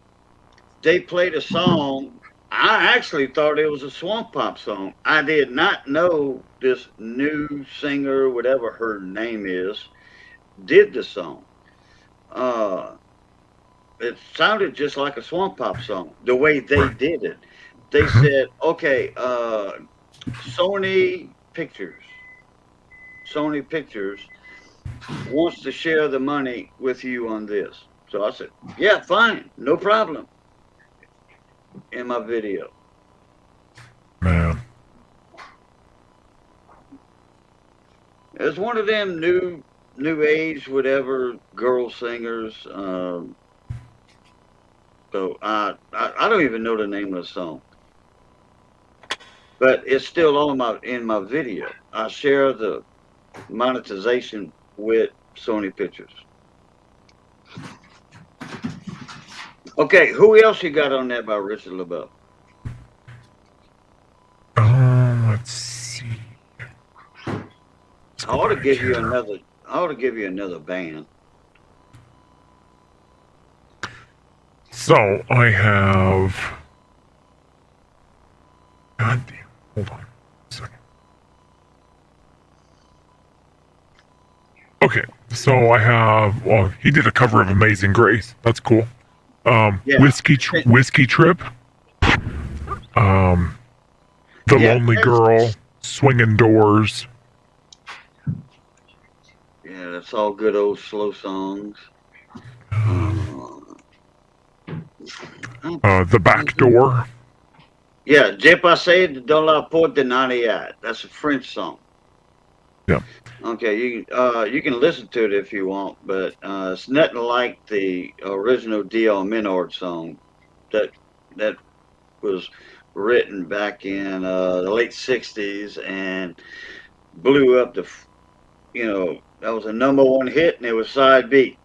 they played a song. I actually thought it was a Swamp Pop song. I did not know this new singer, whatever her name is, did the song. It sounded just like a Swamp Pop song, the way they did it. They said, okay, Sony Pictures wants to share the money with you on this. So I said, yeah, fine, no problem. In my video. Man. It's one of them new age, whatever, girl singers. So I don't even know the name of the song. But it's still in my video. I share the monetization with Sony Pictures. Okay, who else you got on there by Richard LaBelle? Let's see. I ought to give you another band. So I have. God damn. Hold on a second. Okay, so I have. Well, he did a cover of Amazing Grace. That's cool. Yeah. Whiskey Trip. The Lonely Girl. Swinging Doors. Yeah, that's all good old slow songs. The Back Door. Yeah, Je passé dans la porte de Nariad. That's a French song. Yeah. Okay, you can listen to it if you want, but it's nothing like the original D.L. Minard song that was written back in the late '60s and blew up that was a #1 hit and it was side B.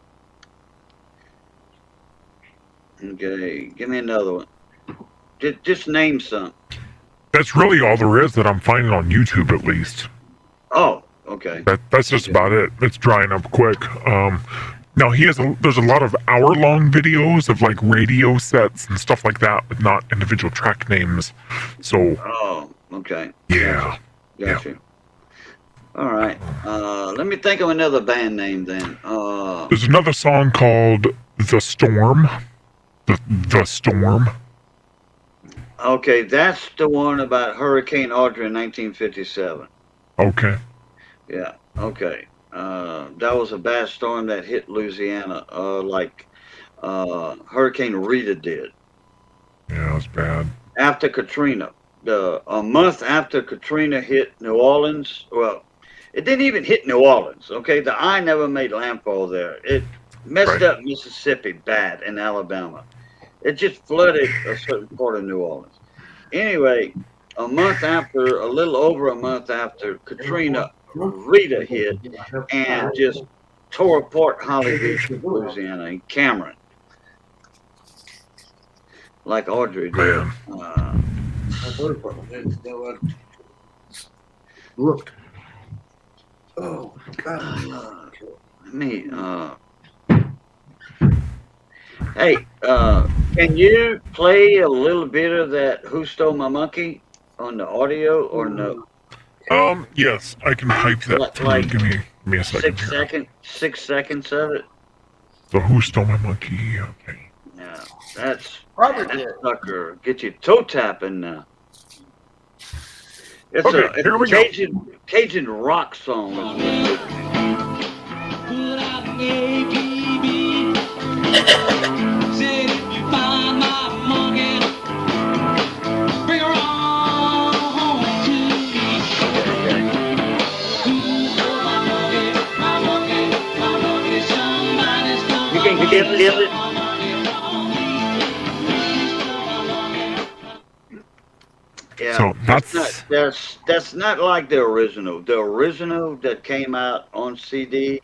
Okay, give me another one. Just name some. That's really all there is that I'm finding on YouTube, at least. Oh, okay. That's just about it. It's drying up quick. Now there's a lot of hour-long videos of like radio sets and stuff like that, but not individual track names. So. Oh, okay. Yeah. Gotcha. All right. Let me think of another band name then. There's another song called "The Storm." The Storm. Okay, that's the one about Hurricane Audrey in 1957. Okay. Yeah. Okay. That was a bad storm that hit Louisiana, like Hurricane Rita did. Yeah, it was bad. After Katrina, a month after Katrina hit New Orleans. Well, it didn't even hit New Orleans. Okay, the eye never made landfall there. It messed up Mississippi bad and Alabama. It just flooded a certain part of New Orleans. Anyway, a little over a month after Katrina, Rita hit and just tore apart Holly Beach, Louisiana, and Cameron, like Audrey did. Look. Oh God. Hey, can you play a little bit of that "Who Stole My Monkey" on the audio or no? Yes, I can type that through. Like Give me a second. 6 seconds of it. So Who Stole My Monkey? Okay. Yeah, that sucker get you toe tapping now. It's Okay, here we go. Cajun rock song. You can get it. Yeah, So that's not like the original. The original that came out on CD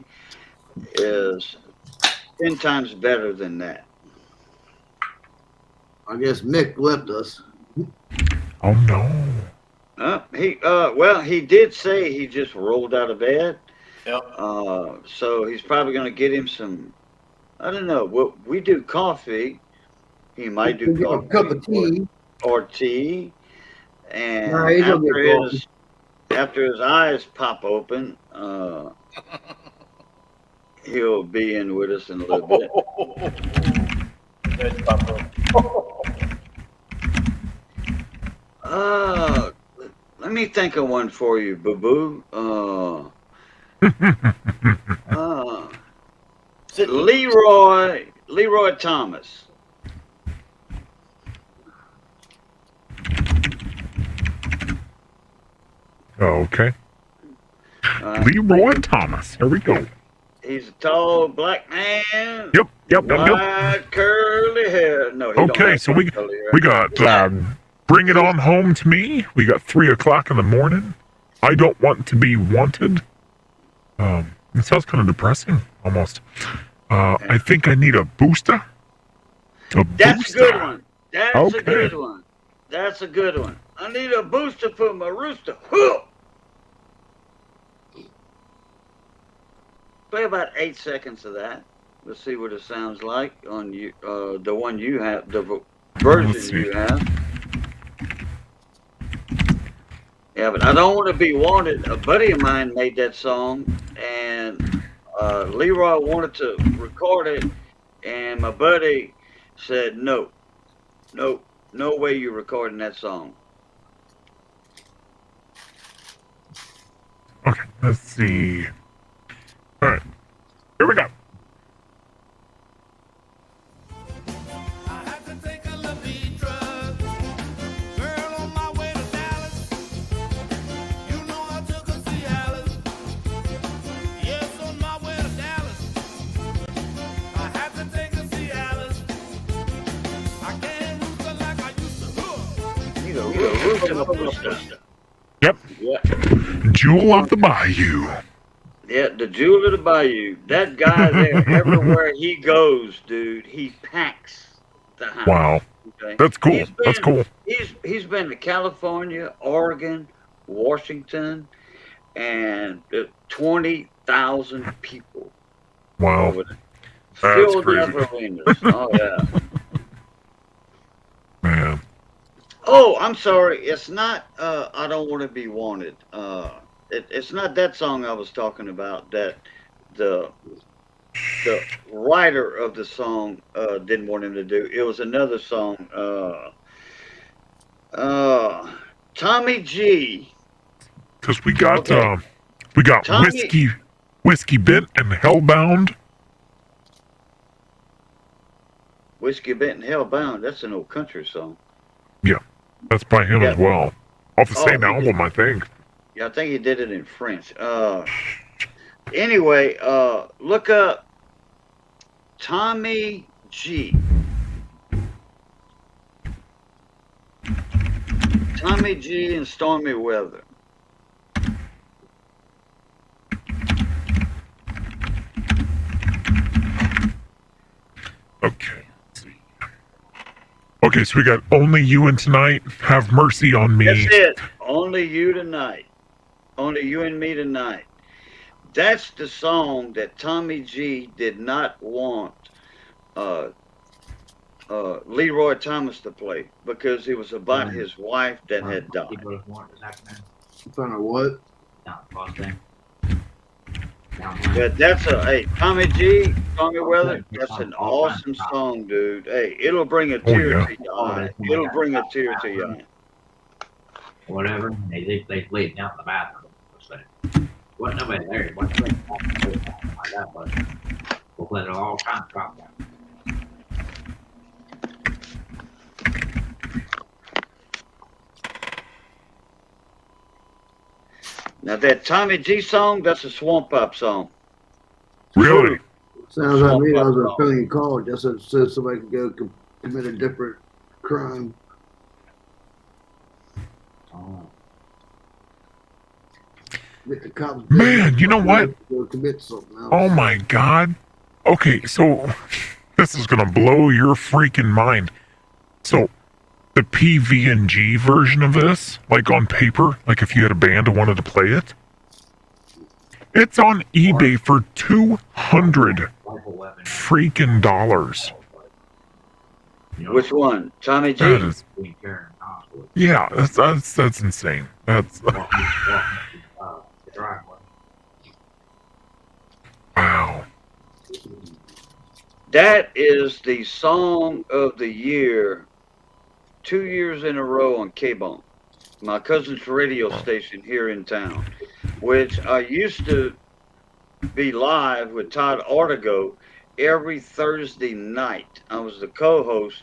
is 10 times better than that. I guess Mick left us. Oh no. He did say he just rolled out of bed. Yep. So he's probably going to get him some. I don't know. We do coffee. He might do coffee. A cup of tea. Or tea. And Nah, he's gonna get coffee. after his eyes pop open, he'll be in with us in a little bit. Let me think of one for you, Boo Boo. Leroy Thomas. Okay. Leroy Thomas. Here we go. He's a tall black man. Yep. Wide curly hair. No, he don't Okay, have so we curly hair. got Bring It On Home to Me. We got 3 o'clock in the morning. I Don't Want to Be Wanted. It sounds kind of depressing, almost. I Think I Need a Booster. That's a good one. That's Okay. a good one. That's a good one. I need a booster for my rooster. Huh! Play about 8 seconds of that. Let's see what it sounds like on you. The one you have, the version you have. Yeah, but I Don't Want to Be Wanted. A buddy of mine made that song, and Leroy wanted to record it, and my buddy said, no way you're recording that song. Okay, let's see. All right, here we go. Yep. Yeah. Jewel of the Bayou. Yeah, the Jewel of the Bayou. That guy there, everywhere he goes, dude, he packs the house. Wow. Okay? That's cool. That's cool. He's been to California, Oregon, Washington, and 20,000 people. Wow. Over there. That's Filled crazy. up arenas. Oh, yeah. Man. Oh, I'm sorry. It's not I Don't Want to Be Wanted. It's not that song I was talking about that the writer of the song didn't want him to do. It was another song. Tommy G. Because we got Okay. Tommy- Whiskey Bent and Hellbound. Whiskey Bent and Hellbound. That's an old country song. Yeah, that's by him as well. Off the Oh, same he album, I think. Yeah, I think he did it in French. Anyway, look up Tommy G. Tommy G and Stormy Weather. Okay. Okay, so we got Only You and Tonight, Have Mercy on Me. That's it. Only you tonight. Only you and me tonight. That's the song that Tommy G did not want Leroy Thomas to play because it was about his wife that had died. Found out what? But that's Tommy G, Tommy Weather, that's an awesome song, dude. Hey, it'll bring a tear to your eye. It'll bring a tear to your eye. Whatever. They leave down the bathroom. Wasn't nobody there. Wasn't nobody like that, but we'll let it all kind of drop down. Now that Tommy G song, that's a swamp pop song. Really? Sounds like me. I was a filling call just so somebody can go commit a different crime. Get the cops. Man, you know what? Go commit something else. Oh my God. Okay, so this is gonna blow your freaking mind. So the PV&G version of this, like on paper, like if you had a band and wanted to play it, it's on eBay for $200 freaking dollars. Which one? Tommy G? That is, yeah, that's insane. That's wow. That is the song of the year 2 years in a row on K-Bone. my cousin's radio station here in town, which I used to be live with Todd Ortego every Thursday night. I was the co-host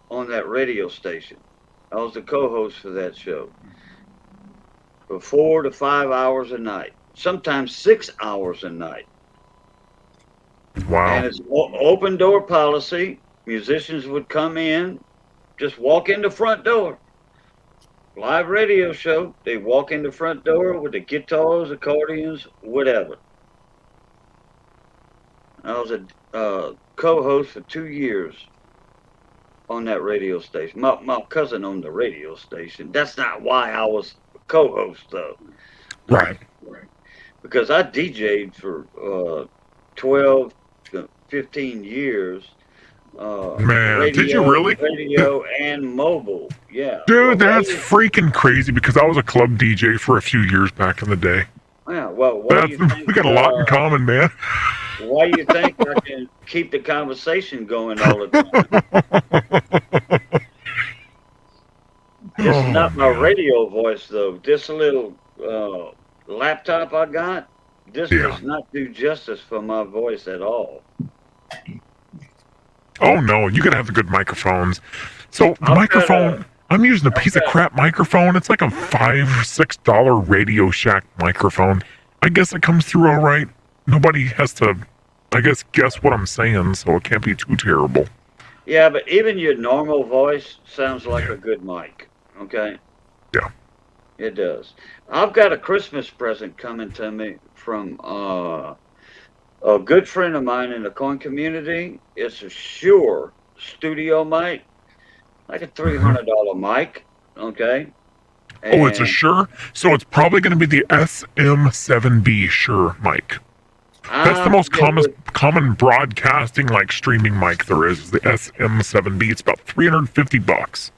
on that radio station. I was the co-host for that show for 4 to 5 hours a night, sometimes 6 hours a night. Wow. And it's open door policy. Musicians would come in, just walk in the front door. Live radio show. They walk in the front door with the guitars, accordions, whatever. I was a co-host for 2 years on that radio station. My cousin owned the radio station. That's not why I was a co-host, though. Right. Because I DJ'd for 12 to 15 years. Man, did you really? Radio and mobile, yeah. Dude, that's freaking crazy because I was a club DJ for a few years back in the day. Yeah, well, why do you think, we got a lot in common, man. Why do you think I can keep the conversation going all the time? It's not my radio voice, though. This little laptop I got, this does not do justice for my voice at all. Oh no, you gotta have the good microphones. So the microphone, I'm using a piece of crap microphone. It's like a $5 or $6 Radio Shack microphone. I guess it comes through all right. Nobody has to, I guess what I'm saying, so it can't be too terrible. Yeah, but even your normal voice sounds like a good mic. Okay. Yeah. It does. I've got a Christmas present coming to me from a good friend of mine in the coin community. It's a Shure studio mic, like a $300 mic. Okay. Oh, it's a Shure? So it's probably going to be the SM7B Shure mic. That's the most common broadcasting, like streaming mic there is the SM7B. It's about $350.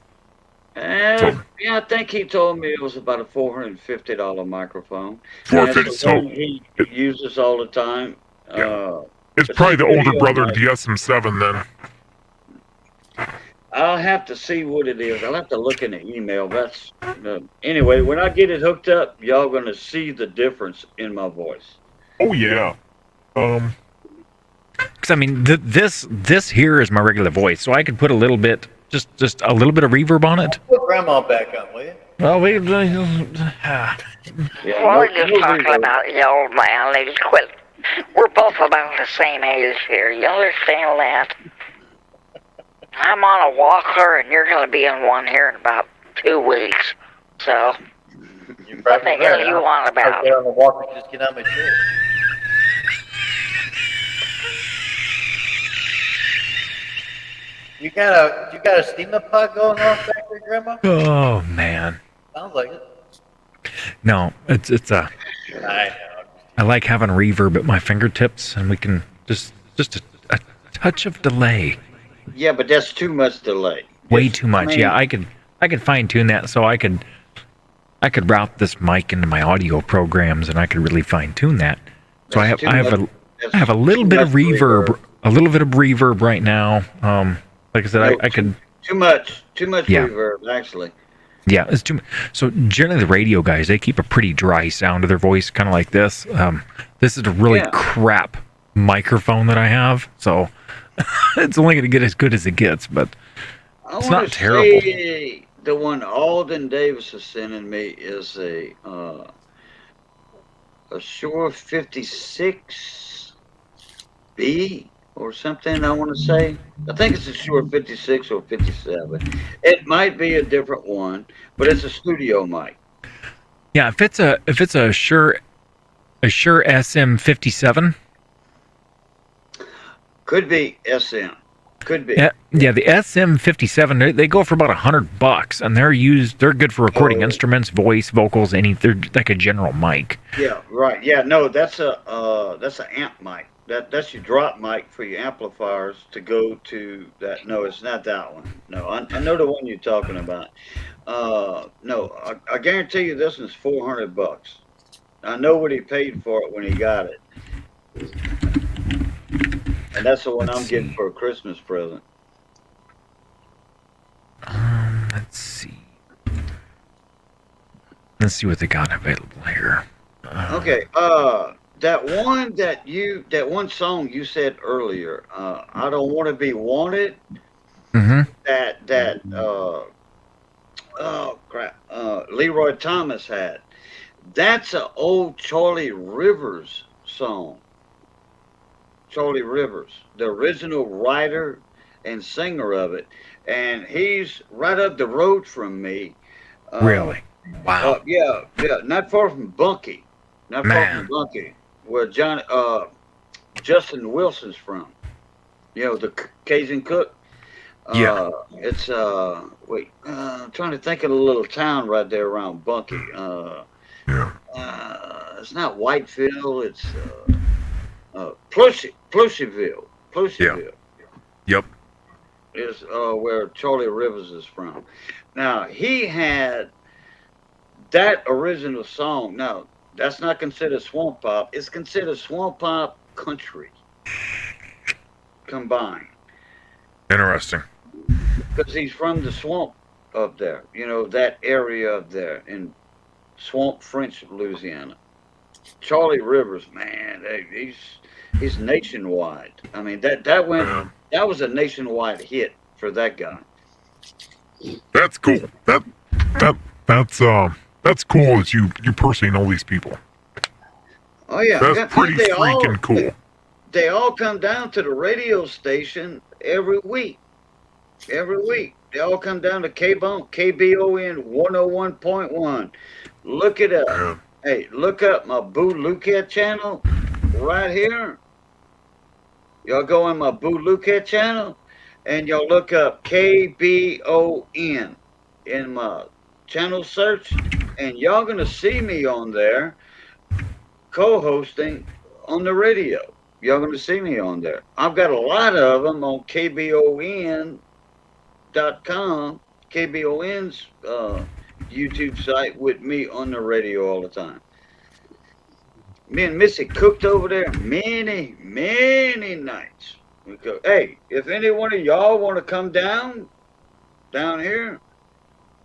Yeah, I think he told me it was about a $450 microphone. $450. So he uses all the time. It's probably the older brother to the SM7 then. I'll have to see what it is. I'll have to look in the email. That's anyway. When I get it hooked up, y'all gonna see the difference in my voice. Oh yeah. Because I mean, this here is my regular voice, so I could put a little bit, just a little bit of reverb on it. Put Grandma back on, will you? Well, We're just talking about the old man. They just quit. We're both about the same age here. You understand that? I'm on a walker, and you're going to be on one here in about 2 weeks. So, what the hell you want about? Get on the walker, just get on my chair. You got a steamer pot going on back there, Grandma? Oh man. Sounds like it. No, it's a. I know. I like having reverb at my fingertips, and we can just a touch of delay. Yeah, but that's too much delay. Way too much. Yeah, I could fine tune that, so I could route this mic into my audio programs, and I could really fine tune that. So I have a little bit of reverb right now. Like I said, I could too much reverb actually. Yeah, it's too. So generally, the radio guys, they keep a pretty dry sound to their voice, kind of like this. This is a really crap microphone that I have, so it's only going to get as good as it gets, but it's not terrible. The one Alden Davis is sending me is a Shure 56B or something. I want to say. I think it's a Shure 56 or 57. It might be a different one, but it's a studio mic. Yeah, if it's a Shure SM57. Could be SM. Could be. Yeah, the SM57, they go for about $100, and they're good for recording instruments, voice, vocals, they're like a general mic. Yeah, right. Yeah, no, that's an amp mic. That's your drop mic for your amplifiers to go to that. No, it's not that one. No, I know the one you're talking about. No, I guarantee you this one's $400. I know what he paid for it when he got it. And that's the one I'm getting for a Christmas present. Let's see. Let's see what they got available here. Okay. That one song you said earlier. I don't want to be wanted. Mm-hmm. Oh crap. Leroy Thomas had. That's an old Charlie Rivers song. Charlie Rivers, the original writer and singer of it, and he's right up the road from me. Really? Wow. Yeah, not far from Bunkie. Not far from Bunkie, where Justin Wilson's from. You know, the Cajun Cook. Yeah. It's I'm trying to think of the little town right there around Bunkie. It's not Whitefield. It's Plousierville. Yep. Is where Charlie Rivers is from. Now he had that original song. Now that's not considered swamp pop. It's considered swamp pop country combined. Interesting. Because he's from the swamp up there. You know, that area up there in Swamp French, Louisiana. Charlie Rivers, man, he's nationwide. I mean, that was a nationwide hit for that guy. That's cool. That's cool that you personally know these people. Oh yeah, that's pretty freaking cool. They all come down to the radio station every week. Every week, they all come down to KBON 101.1. Look it up. Yeah. Hey, look up my Boo Lucat channel right here. Y'all go on my Boo Lucat channel and y'all look up KBON in my channel search, and y'all gonna see me on there co-hosting on the radio. Y'all gonna see me on there. I've got a lot of them on KBON.com, KBON's YouTube site, with me on the radio all the time. Me and Missy cooked over there many nights. We go, hey, if any one of y'all want to come down here,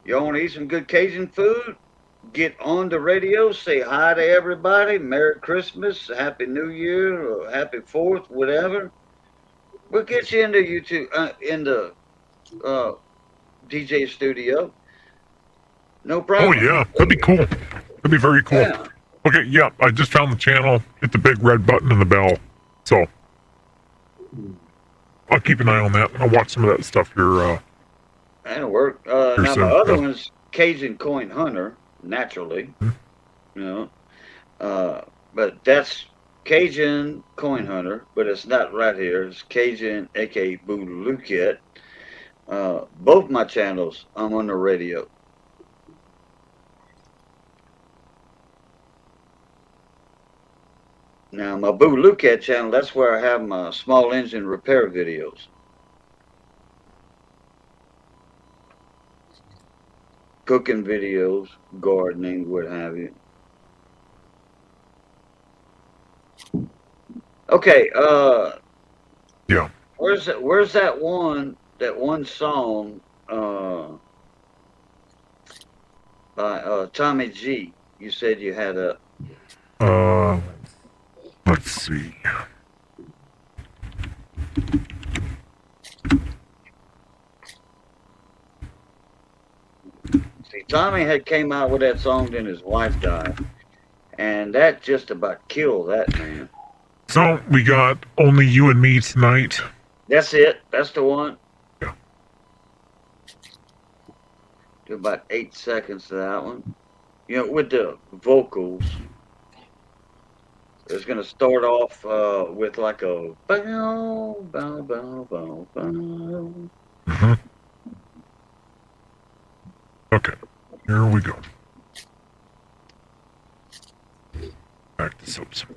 y'all want to eat some good Cajun food, get on the radio, say hi to everybody, Merry Christmas, Happy New Year, or Happy 4th, whatever. We'll get you into YouTube, in the DJ studio. No problem. Oh yeah, that'd be cool. That'd be very cool. Yeah. Okay, yeah, I just found the channel. Hit the big red button and the bell. So I'll keep an eye on that. I'll watch some of that stuff here. That'll work. Now soon. my other one's Cajun Coin Hunter, naturally. You know, but that's Cajun Coin Hunter, but it's not right here. It's Cajun, aka Boo Lucat. Both my channels, I'm on the radio. Now, my Boo Lucat channel, that's where I have my small engine repair videos. Cooking videos, gardening, what have you. Okay, yeah. Where's that one song by Tommy G? You said you had a let's see. See, Tommy had came out with that song, then his wife died, and that just about killed that man. So we got Only You and Me Tonight. That's it. That's the one. Yeah. Do about 8 seconds to that one. You know, with the vocals. It's gonna start off with like a bow, bow, bow, bow, bow. Mm-hmm. Okay, here we go. Back this up some.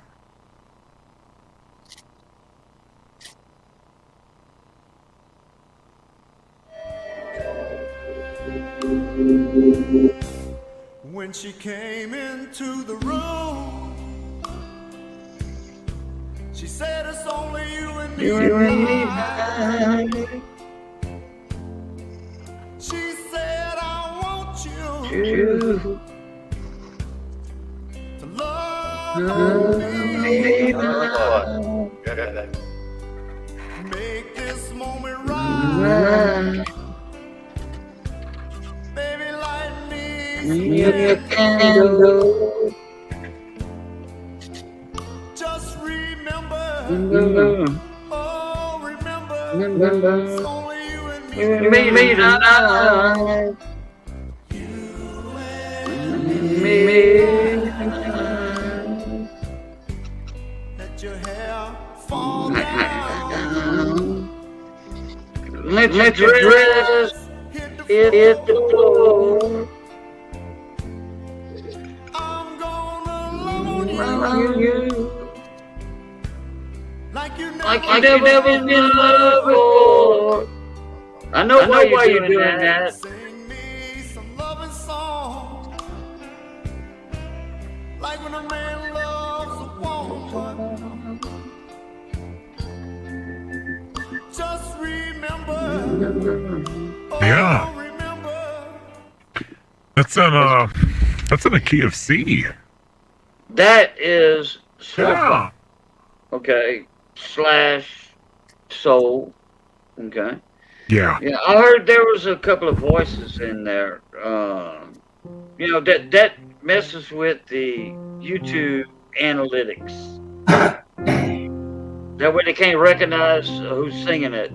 When she came into the room, she said it's only you and me. You and me. She said I want you. what. Got that. Make this moment right. Baby, light me a candle. Just remember. Oh, remember. It's only you and me tonight. Let your hair fall down. Let your dress hit the floor. I'm gonna love you like you never been in love before. I know why you're doing that. Sing me some loving song, like when a man loves a woman. Just remember. Yeah. That's in a key of C. That is Yeah. okay. / soul. Okay. Yeah. Yeah, I heard there was a couple of voices in there. You know, that messes with the YouTube analytics. That way they can't recognize who's singing it.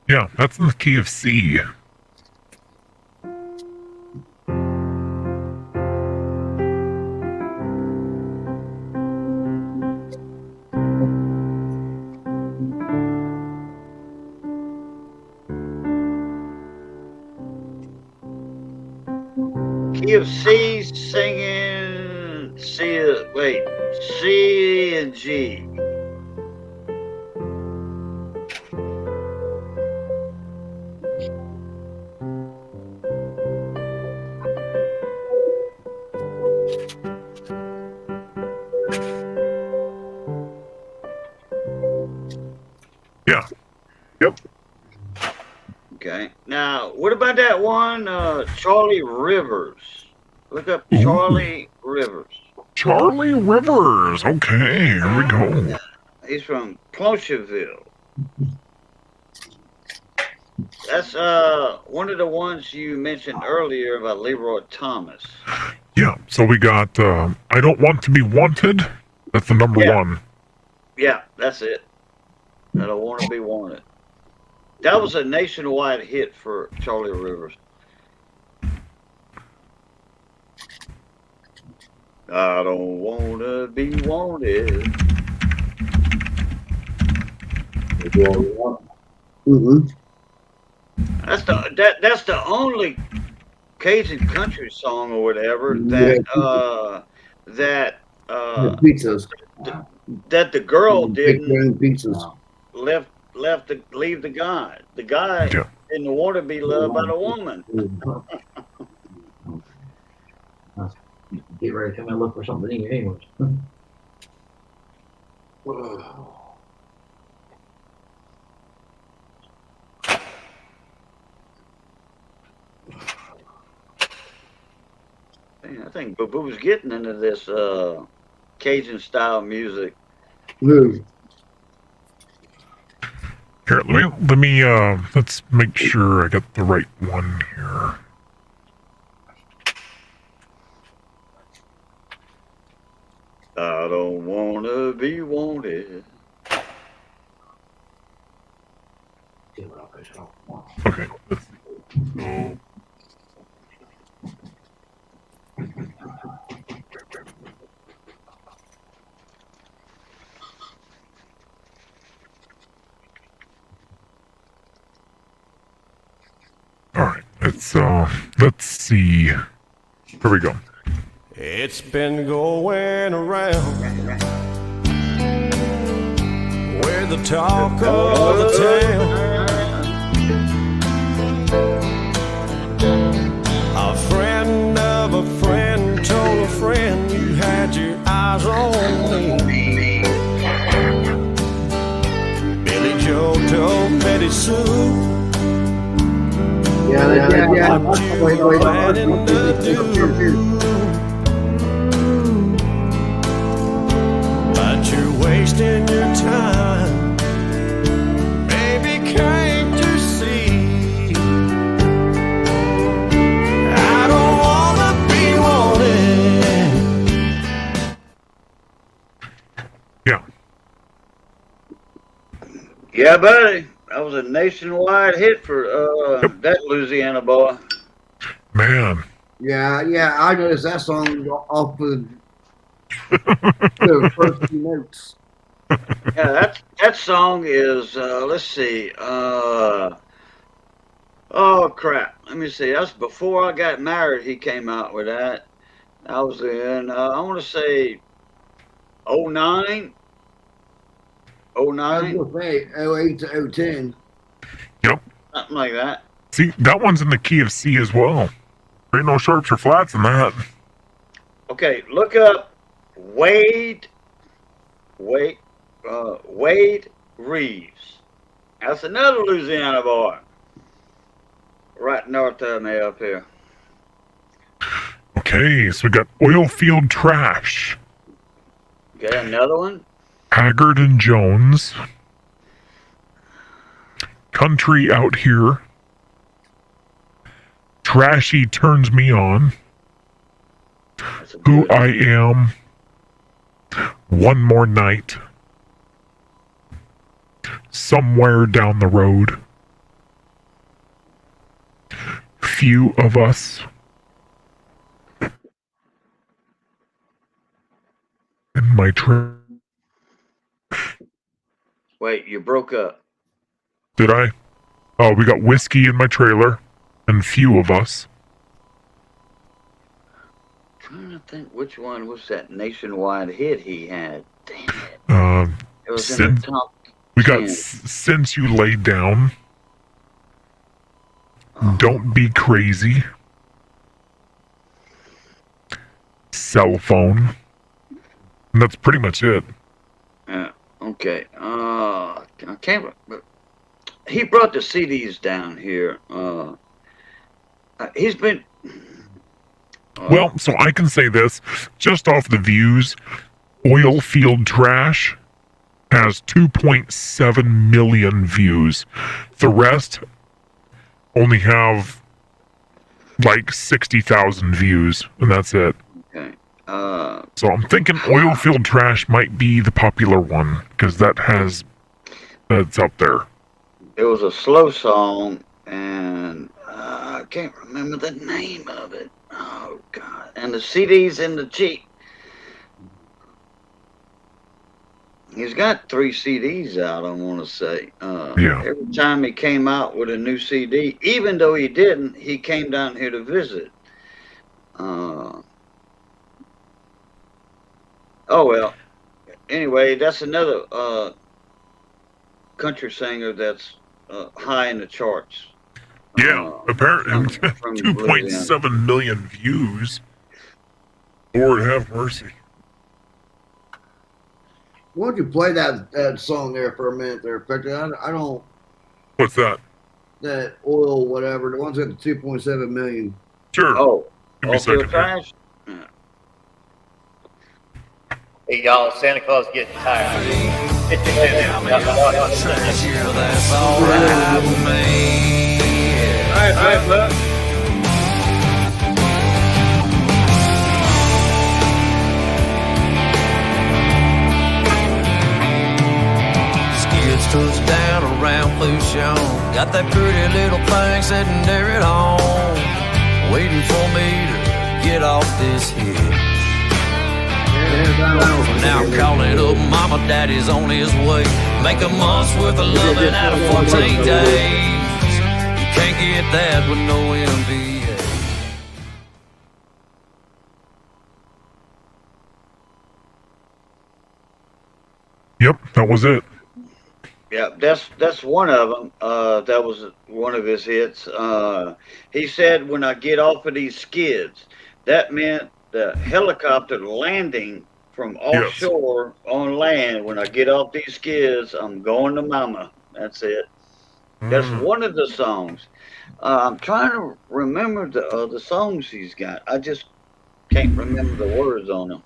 Yeah, that's in the key of C. Key of C singing C and G. Yeah. Yep. Okay. Now, what about that one, Charlie Rivers? Look up Charlie Rivers. Charlie Rivers. Okay, here we go. He's from Clocherville. That's one of the ones you mentioned earlier about Leroy Thomas. Yeah, so we got I Don't Want to Be Wanted. That's the number one. Yeah, that's it. I Don't Want to Be Wanted. That was a nationwide hit for Charlie Rivers. I don't want to be wanted. Mm-hmm. That's the only Cajun country song or whatever that Pizzas. that the girl didn't Pizzas. leave the guy. The guy didn't want to be loved by the woman. Get ready to come and look for something in your anyways. Man, I think Boo Boo's getting into this Cajun style music. Here, let me let's make sure I got the right one here. I don't want to be wanted. Okay, let's go. All right, let's see. Here we go. It's been going around. We're the talk of the town. A friend of a friend told a friend you had your eyes on me. Billy Joe told me Betty Sue. Yeah, yeah. Wait. Planning to do. But you're wasting your time. Baby, can't you see? I don't wanna be wanted. Yeah. Yeah, buddy. That was a nationwide hit for that Louisiana boy. Man. Yeah. I noticed that song off of the first few notes. Yeah, that song is let's see. Oh crap. Let me see. That's before I got married he came out with that. I was in I wanna say 09. 09? I was gonna say 08 to 010. Yep. Something like that. See, that one's in the key of C as well. There ain't no sharps or flats in that. Okay, look up Wade Reeves. That's another Louisiana boy. Right north of me up here. Okay, so we got Oil Field Trash. Okay, another one. Haggard and Jones. Country Out Here. Trashy Turns Me On. Who I Am. One More Night. Somewhere Down the Road. Few of Us. And my Wait, you broke up. Did I? Oh, we got Whiskey in my trailer. And Few of Us. Trying to think which one was that nationwide hit he had. Damn it. It was in the top we got 10. Since You Laid Down. Don't Be Crazy. Cell Phone. And that's pretty much it. Yeah. Okay. I can't. He brought the CDs down here. He's been. Well, so I can say this. Just off the views, Oil Field Trash has 2.7 million views. The rest only have like 60,000 views, and that's it. Okay. So I'm thinking Oil Field Trash might be the popular one, because that's up there. It was a slow song, and I can't remember the name of it. Oh, God. And the CD's in the Jeep. He's got 3 CDs out, I want to say. Yeah. Every time he came out with a new CD, even though he didn't, he came down here to visit. Oh, well. Anyway, that's another country singer that's high in the charts. Yeah, apparently from 2.7 million views. Lord have mercy. Why don't you play that song there for a minute there, Petra? I don't. What's that? That oil, whatever. The ones that the 2.7 million. Sure. Oh, give me a second. Trash? Hey, y'all, Santa Claus getting tired. That's all right with me. All right, look. Skids touch down around Lucian. Got that pretty little thing sitting there at home, waiting for me to get off this hill. Now calling up mama, daddy's on his way. Make a month's worth of loving out of 14 days. You can't get that with no MBA. Yep, that was it. Yeah, that's one of them. That was one of his hits. He said, when I get off of these skids, that meant the helicopter landing from offshore on land. When I get off these skids, I'm going to mama. That's it. That's one of the songs. I'm trying to remember the other songs he's got. I just can't remember the words on them.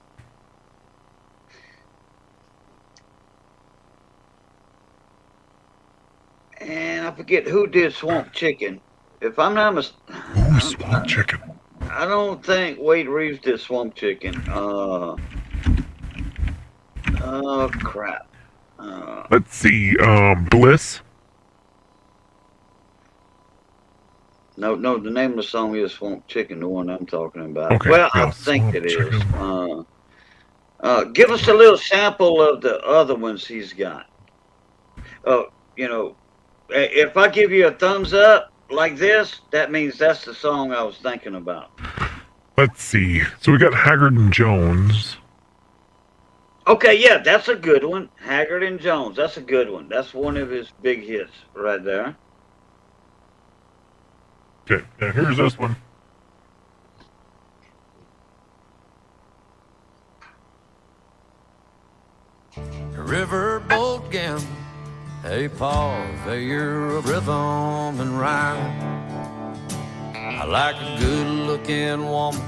And I forget who did Swamp Chicken. If I'm not mistaken. Ooh, Swamp Chicken. I don't think Wade Reeves did Swamp Chicken. Oh, crap. Let's see. Bliss. No, the name of the song is Swamp Chicken, the one I'm talking about. Okay, Well, yeah, I think Swamp it is. Chicken. Give us a little sample of the other ones he's got. You know, if I give you a thumbs up like this, that means that's the song I was thinking about. Let's see. So we got Haggard and Jones. Okay, yeah, that's a good one. Haggard and Jones, that's a good one. That's one of his big hits right there. Okay, now here's this one. Riverboat gambling, a purveyor of rhythm and rhyme. I like a good-looking woman,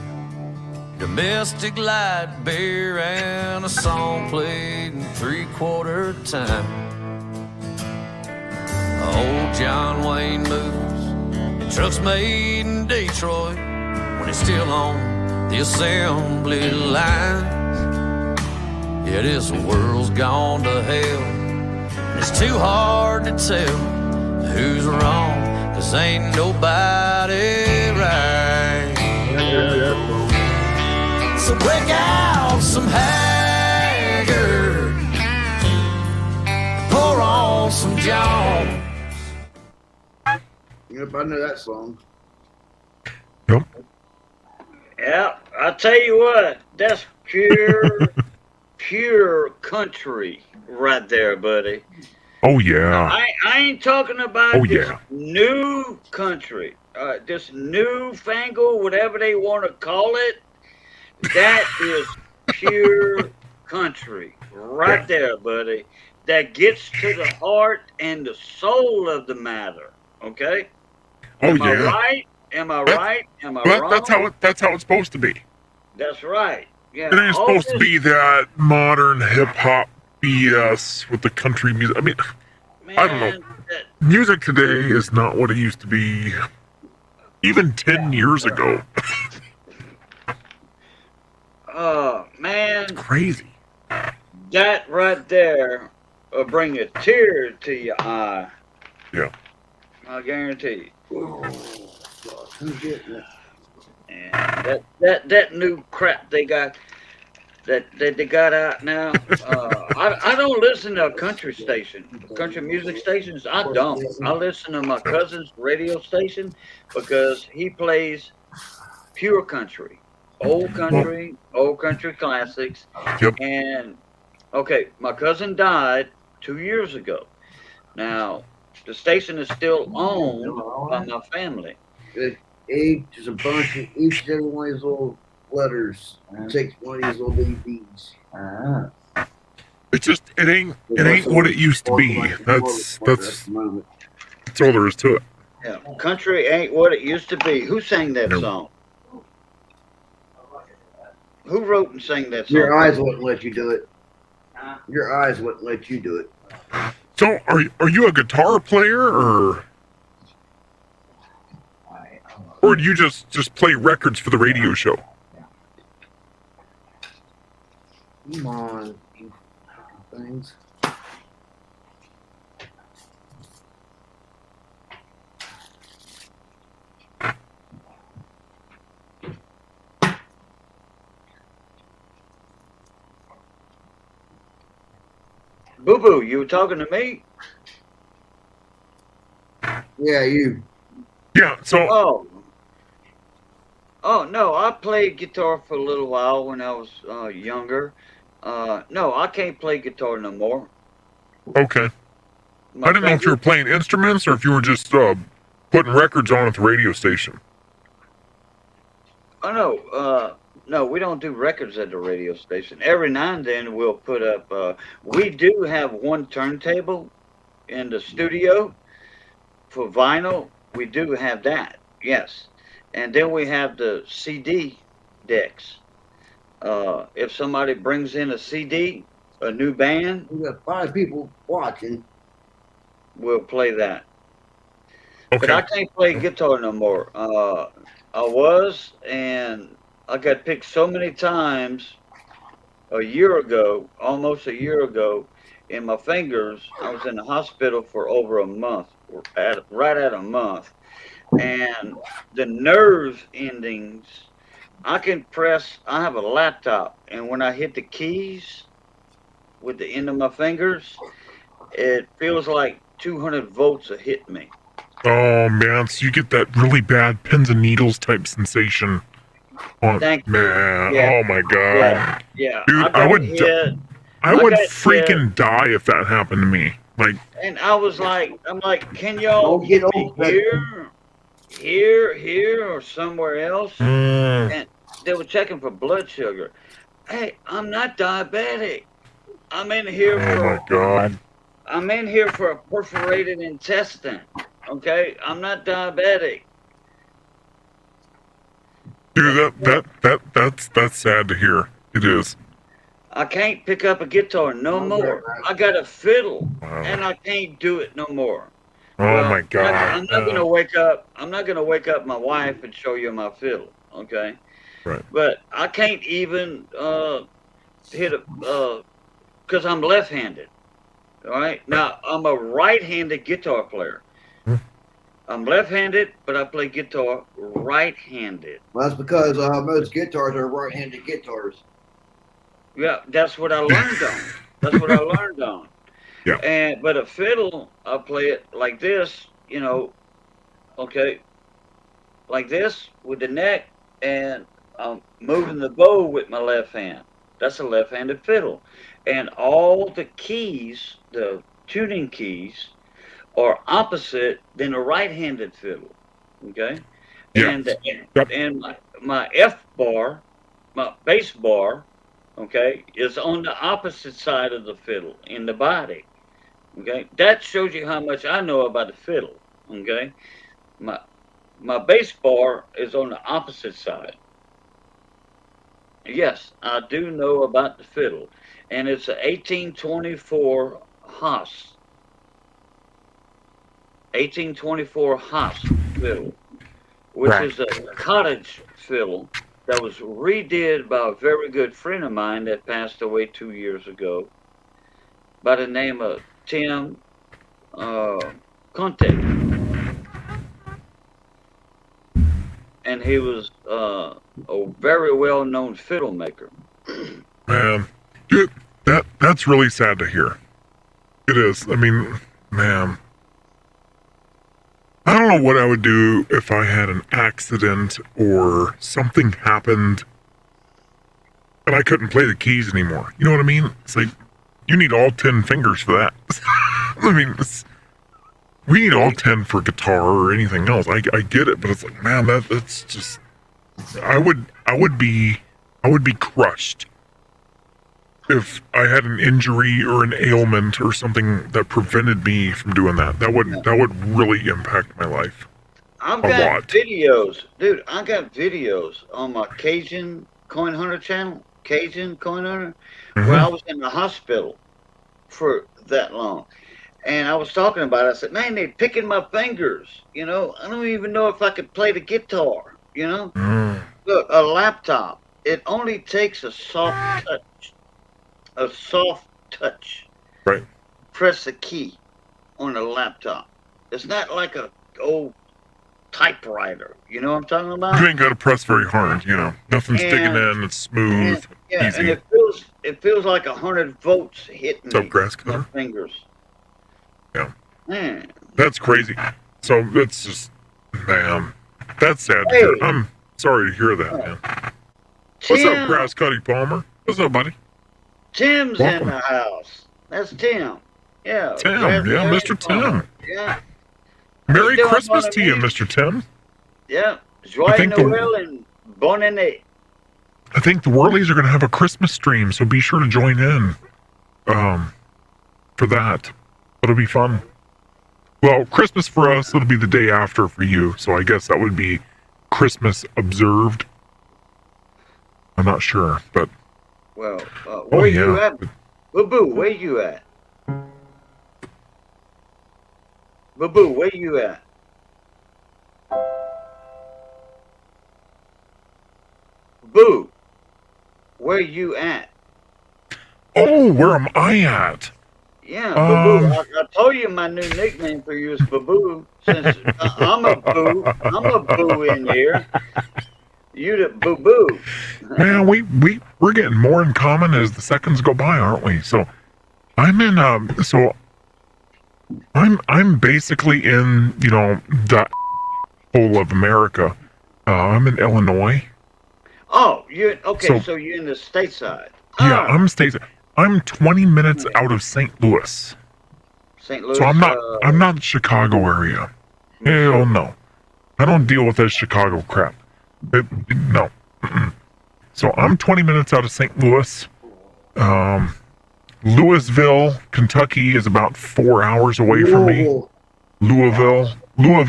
domestic light beer, and a song played in three-quarter time. Old John Wayne moves and trucks made in Detroit when it's still on the assembly line. Yeah, this world's gone to hell, and it's too hard to tell who's wrong, 'cause ain't nobody right. So break out some Haggard, pour on some Jones. Yep, I know that song. Yeah, I tell you what, that's pure country right there, buddy. Oh yeah. I ain't talking about Oh, this yeah. new country, this newfangled, whatever they want to call it. That is pure country right there, buddy. That gets to the heart and the soul of the matter. Okay? Oh Am I yeah. right? Am I right? Am I Well, wrong? that's how it's supposed to be. That's right. Yeah. It ain't all supposed to this- be that modern hip hop BS with the country music. I mean, I don't know. Music today is not what it used to be even 10 years ago. Oh, man. Crazy. That right there will bring a tear to your eye. Yeah. I guarantee you. Who's getting it? And that new crap they got that they got out now. I don't listen to a country music stations. I don't. I listen to my cousin's radio station because he plays pure country, old country classics. Yep. And okay, my cousin died 2 years ago. Now the station is still owned by my family. There's a bunch of each and every one of these little letters takes one of these little BBs. It's just it ain't what it used to be. That's all there is to it. Yeah, country ain't what it used to be. Who sang that song? Who wrote and sang that song? Your eyes wouldn't let you do it. Your eyes wouldn't let you do it. So are you a guitar player or do you just play records for the radio show? Come on, you fucking things. Boo Boo, you were talking to me? Yeah, you. Yeah, so Oh no, I played guitar for a little while when I was younger. No, I can't play guitar no more. okay. I didn't know if you were playing instruments or if you were just putting records on at the radio station. Oh no, no, we don't do records at the radio station. Every now and then we'll put up. We do have one turntable in the studio, for vinyl, we do have that, yes. And then we have the CD decks. If somebody brings in a CD, a new band, We got 5 people watching. we'll play that. Okay. But I can't play guitar no more. I was, and I got picked so many times a year ago, almost a year ago, in my fingers. I was in the hospital for over a month, right at a month. And the nerve endings, I can press, I have a laptop, and when I hit the keys with the end of my fingers, it feels like 200 volts are hitting me. Oh man, so you get that really bad pins and needles type sensation. Oh, Thank you. man, Yeah. oh my god, Yeah. dude, I got would, hit, I would got hit. freaking die if that happened to me. Like, and I was like, I'm like, can y'all Don't get get me old, here, or somewhere else? mm, And they were checking for blood sugar. Hey, I'm not diabetic. I'm in here oh my god, I'm in here for a perforated intestine. Okay, I'm not diabetic. dude, that's sad to hear. It is. I can't pick up a guitar no more. I got a fiddle, and I can't do it no more. Oh my god. I'm not gonna wake up. I'm not gonna wake up my wife and show you my fiddle. Okay. Right. But I can't even hit a because I'm left-handed. All right. Now I'm a right-handed guitar player. I'm left-handed, but I play guitar right-handed. Well, that's because most guitars are right-handed guitars. Yeah, that's what I learned on. That's what I learned on. Yeah. But a fiddle, I play it like this, you know, okay, like this with the neck, and I'm moving the bow with my left hand. That's a left-handed fiddle. And all the keys, the tuning keys, are opposite than a right-handed fiddle. Okay? Yeah. And my F bar, my bass bar, okay, is on the opposite side of the fiddle in the body. Okay? That shows you how much I know about the fiddle. Okay? My bass bar is on the opposite side. Yes, I do know about the fiddle. And it's an 1824 Haas. 1824 Haas fiddle, which Right. is a cottage fiddle that was redid by a very good friend of mine that passed away 2 years ago by the name of Tim Conte. And he was a very well-known fiddle maker. Man, dude, that's really sad to hear. It is. I mean, man, I don't know what I would do if I had an accident or something happened and I couldn't play the keys anymore. You know what I mean? It's like, you need all 10 fingers for that. I mean, we need all 10 for guitar or anything else. I get it, but it's like, man, that's just, I would be crushed if I had an injury or an ailment or something that prevented me from doing that. That would really impact my life. I've A got lot. videos, dude. I got videos on my Cajun Coin Hunter channel, Cajun Coin Hunter, where I was in the hospital for that long. And I was talking about it. I said, man, they're picking my fingers. You know, I don't even know if I could play the guitar. You know, look, a laptop. It only takes a soft touch. A soft touch. Right. Press a key on a laptop. It's not like a old typewriter. You know what I'm talking about? You ain't got to press very hard, you know. Nothing's digging in. It's smooth, Yeah, easy. and it feels like 100 volts hitting What's up, me grass with my cutter? fingers. Yeah. Man. That's crazy. So that's just, man, that's sad to Hey. hear. I'm sorry to hear that, man. What's up, Tim. Grass Cutty Palmer? What's up, buddy? Tim's Welcome. in the house. That's Tim. Yeah. Tim, Grass yeah, Cutty Mr. Palmer. Tim. Yeah. Merry doing, Christmas mon to you, ami? Mr. Tim. Yeah. I Joyeux think Noël and Bonne Année. I think the Whirlies are going to have a Christmas stream, so be sure to join in for that. It'll be fun. Well, Christmas for us, it'll be the day after for you, so I guess that would be Christmas observed. I'm not sure, but Well, where you yeah. at? Boo, where you at? Boo, where you at? Boo, where you at? Oh, where am I at? Yeah, Boo. I told you my new nickname for you is Boo. Since I'm a boo in here. You the boo. Man, we're getting more in common as the seconds go by, aren't we? So I'm in I'm basically in, that whole of America. I'm in Illinois. Oh, you okay? So- So you're in the stateside. Yeah, I'm 20 minutes out of St. Louis. St. Louis. So I'm not Chicago area. Hell no. I don't deal with that Chicago crap. No. Mm-mm. So I'm 20 minutes out of St. Louis. Louisville, Kentucky is about 4 hours away from me. Louisville. Wow,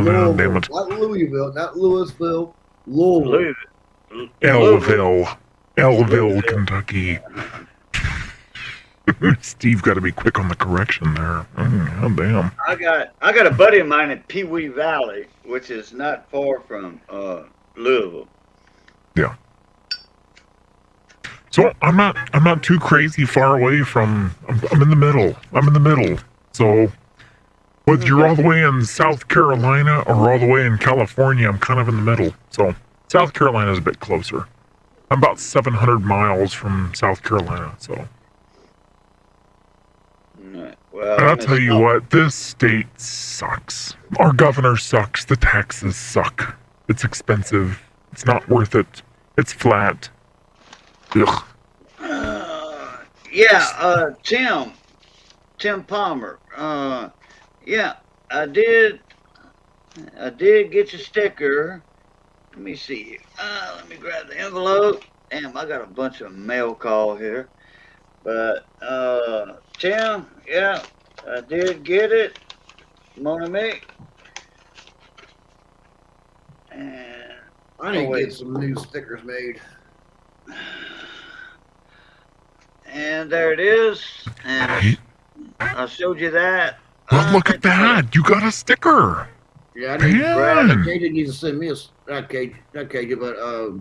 man, damn it. Not Louisville, not Louisville. Louisville. Elville, Kentucky. Steve got to be quick on the correction there. Oh, damn. I got a buddy of mine in Pee Wee Valley, which is not far from Louisville. Yeah. So I'm not too crazy far away from. I'm in the middle. So whether you're all the way in South Carolina or all the way in California, I'm kind of in the middle. So South Carolina is a bit closer. I'm about 700 miles from South Carolina. So. Well, And I'll tell you what, this state sucks. Our governor sucks. The taxes suck. It's expensive. It's not worth it. It's flat. Ugh. Yeah, Tim Palmer. Yeah, I did get your sticker. Let me see. Let me grab the envelope. Damn, I got a bunch of mail call here. But Tim, yeah, I did get it. Mon ami. And I need to get some new stickers made. And there it is. And I showed you that. Well, look at that. You got a sticker. Yeah, I need Man. Cajun needs to send me not Cajun, but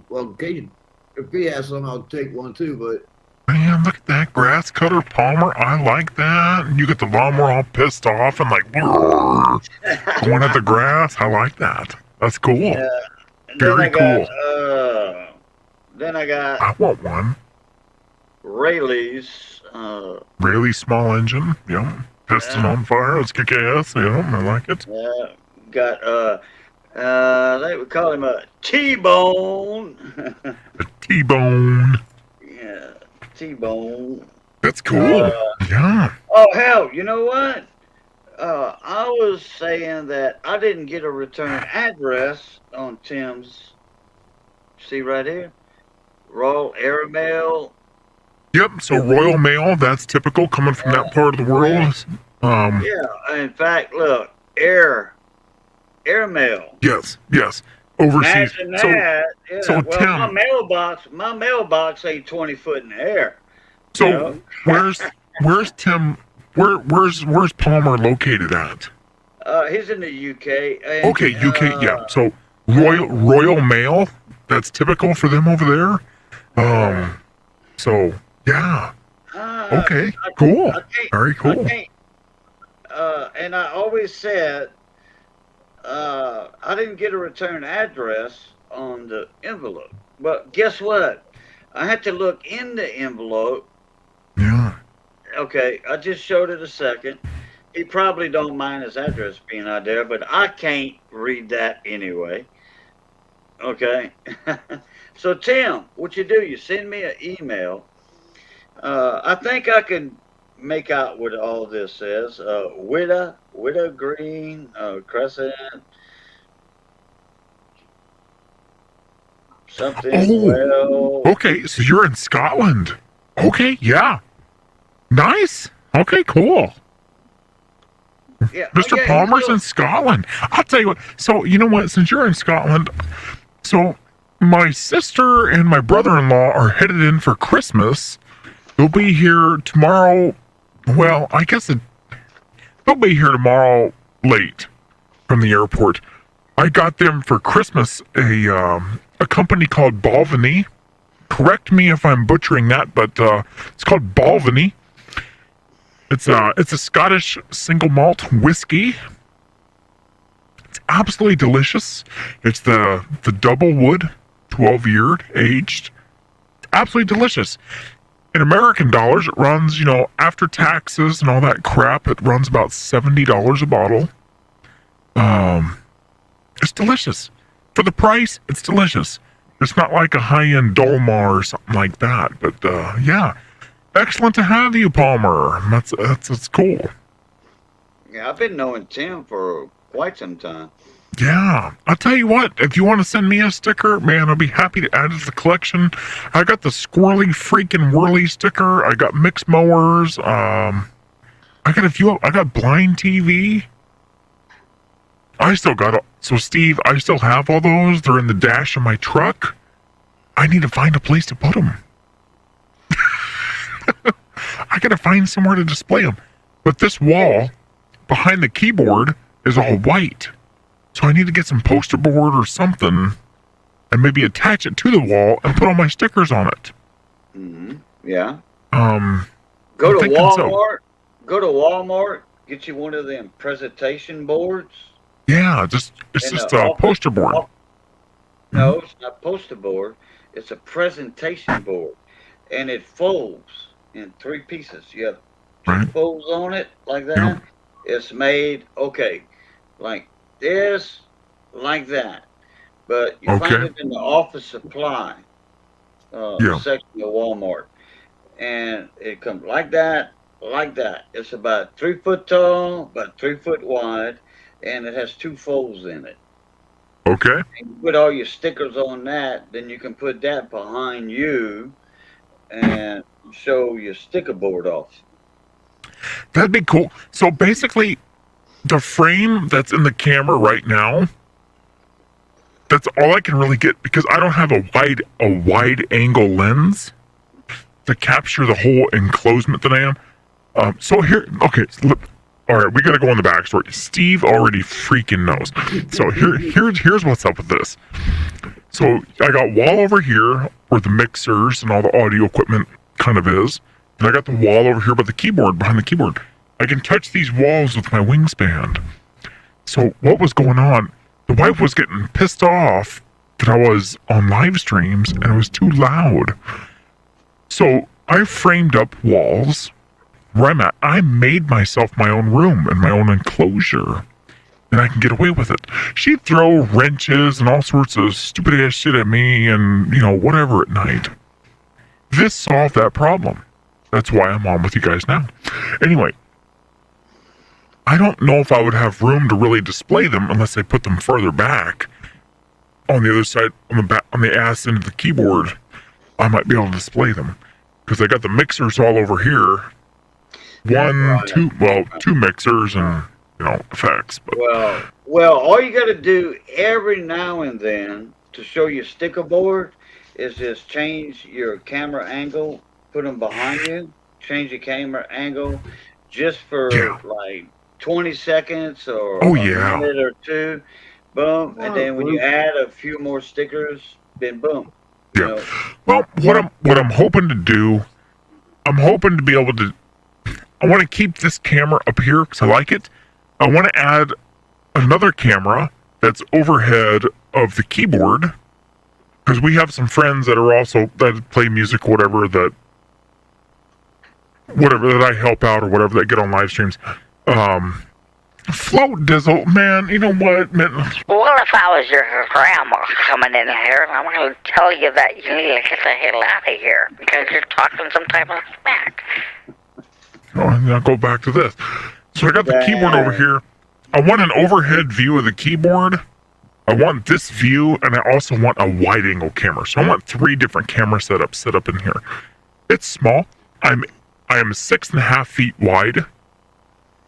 well, Cajun. If he has some, I'll take one too. But Man, look at that. Grass cutter Palmer. I like that. And you get the lawnmower all pissed off and like going at the grass. I like that. That's cool. And Very cool. Then I got I want one. Rayleigh's. Really small engine. Yep. Piston on fire. Let's kick ass. Yep. I like it. Got they would call him a T-bone. T-bone. Yeah, T-bone. That's cool. Yeah. Oh hell, you know what? I was saying that I didn't get a return address on Tim's. See right here, Royal Airmail. Yep. So Royal Mail. That's typical coming from that part of the world. Yeah, in fact, look, Airmail. Yes. Overseas. Imagine that. Yeah. so well, Tim. my mailbox ain't 20 foot in the air. So you know? where's Tim? Where's Palmer located at? He's in the UK. And, Okay, UK. Yeah. So Royal Mail. That's typical for them over there. So yeah. Okay. Cool. Very cool. And I always said I didn't get a return address on the envelope. But guess what? I had to look in the envelope. Yeah. Okay, I just showed it a second. He probably don't mind his address being out there, but I can't read that anyway. Okay. So Tim, what you do? You send me an email. I think I can make out what all this says. Widow Green, Crescent, something. Well, Okay. So you're in Scotland. Okay. Yeah. Nice. Okay. Cool. Yeah. Mr. Oh, yeah, Palmer's he in Scotland. I'll tell you what. So, you know what? Since you're in Scotland, so my sister and my brother-in-law are headed in for Christmas. They'll be here tomorrow. Well, I guess they'll be here tomorrow late from the airport. I got them for Christmas a company called Balvenie. Correct me if I'm butchering that, but it's called Balvenie. It's a Scottish single malt whiskey. It's absolutely delicious. It's the double wood, 12-year aged. It's absolutely delicious. In American dollars, it runs, after taxes and all that crap, it runs about $70 a bottle. It's delicious. For the price, it's delicious. It's not like a high-end Dolmar or something like that, but yeah. Excellent to have you, Palmer. That's cool. Yeah, I've been knowing Tim for quite some time. Yeah, I'll tell you what, if you want to send me a sticker, man, I'll be happy to add it to the collection. I got the squirrely freaking whirly sticker. I got mixed mowers. I got a few. I got blind TV. I still got. So Steve, I still have all those. They're in the dash of my truck. I need to find a place to put them. I gotta find somewhere to display them. But this wall behind the keyboard is all white. So I need to get some poster board or something and maybe attach it to the wall and put all my stickers on it. Mm-hmm. Yeah. Go to Walmart. Go to Walmart. Get you one of them presentation boards. Yeah, it's just a poster board. No, it's not poster board. It's a presentation board, and it folds in 3 pieces. You have 2 folds on it like that. Yeah. It's made like this, like that. But you find it in the office supply section of Walmart, and it comes like that, like that. It's about 3 foot tall, about 3 foot wide, and it has 2 folds in it. Okay. And you put all your stickers on that, then you can put that behind you and show your sticker board off. That'd be cool. So basically, the frame that's in the camera right now, that's all I can really get because I don't have a wide angle lens to capture the whole enclosement that I am. So here, okay, all right, we gotta go on the backstory. Steve already freaking knows. So here's what's up with this. So I got wall over here where the mixers and all the audio equipment kind of is. And I got the wall over here by the keyboard, behind the keyboard. I can touch these walls with my wingspan. So what was going on? The wife was getting pissed off that I was on live streams and it was too loud. So I framed up walls where I'm at. I made myself my own room and my own enclosure. And I can get away with it. She'd throw wrenches and all sorts of stupid ass shit at me and, whatever at night. This solved that problem. That's why I'm on with you guys now. Anyway, I don't know if I would have room to really display them unless I put them further back. On the other side, on the ass end of the keyboard, I might be able to display them. Because I got the mixers all over here. 2 mixers and, effects. But. Well, all you got to do every now and then to show your sticker board is just change your camera angle, put them behind you, change your camera angle just for like 20 seconds or a minute or 2, boom, and then when you add a few more stickers, then boom. Yeah. Well, what I'm hoping to do, I'm hoping to be able to. I want to keep this camera up here because I like it. I want to add another camera that's overhead of the keyboard because we have some friends that are also that play music, whatever that I help out or whatever that get on live streams. Float Dizzle, man, you know what, man? Well, if I was your grandma coming in here, I'm going to tell you that you need to get the hell out of here because you're talking some type of smack. Oh, and I'll go back to this. So I got the keyboard over here. I want an overhead view of the keyboard. I want this view, and I also want a wide-angle camera. So I want 3 different camera setups set up in here. It's small. I am 6.5 feet wide.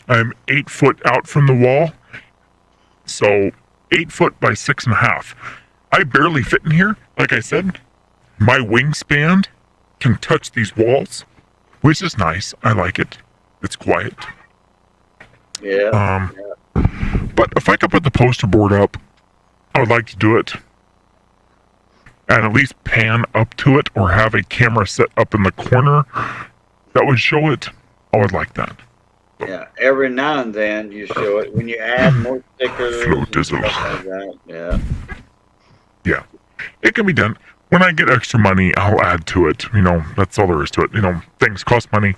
I'm 8 foot out from the wall. So 8 foot by 6.5. I barely fit in here. Like I said, my wingspan can touch these walls, which is nice. I like it. It's quiet. Yeah. But if I could put the poster board up, I would like to do it. And at least pan up to it or have a camera set up in the corner that would show it. I would like that. Yeah. Every now and then you show it when you add more stickers. Flow and dizzle. stuff like that. Yeah. Yeah. It can be done. When I get extra money, I'll add to it. You know, that's all there is to it. You know, things cost money.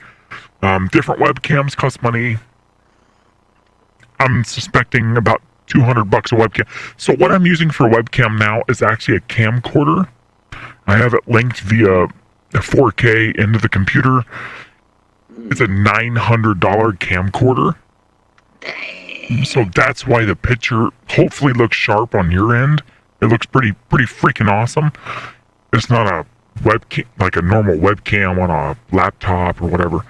Different webcams cost money. I'm suspecting about $200 a webcam. So what I'm using for a webcam now is actually a camcorder. I have it linked via a 4K into the computer. It's a $900 camcorder. So that's why the picture hopefully looks sharp on your end. It looks pretty freaking awesome. It's not a webcam like a normal webcam on a laptop or whatever.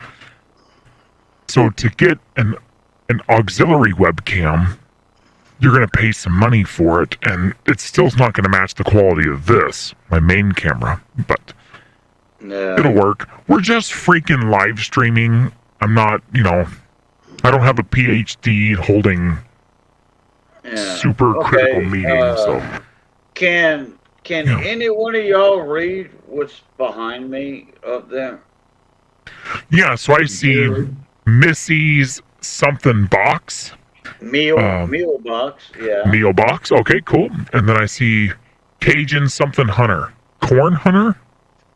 So to get an auxiliary webcam, you're going to pay some money for it, and it still's not going to match the quality of this, my main camera, but it'll work. We're just freaking live streaming. I'm not, you know, I don't have a PhD holding super critical meetings, so. Can any one of y'all read what's behind me up there? Yeah, so I see Missy's something box. Meal box, yeah. Meal box, okay, cool. And then I see Cajun something hunter. Corn hunter?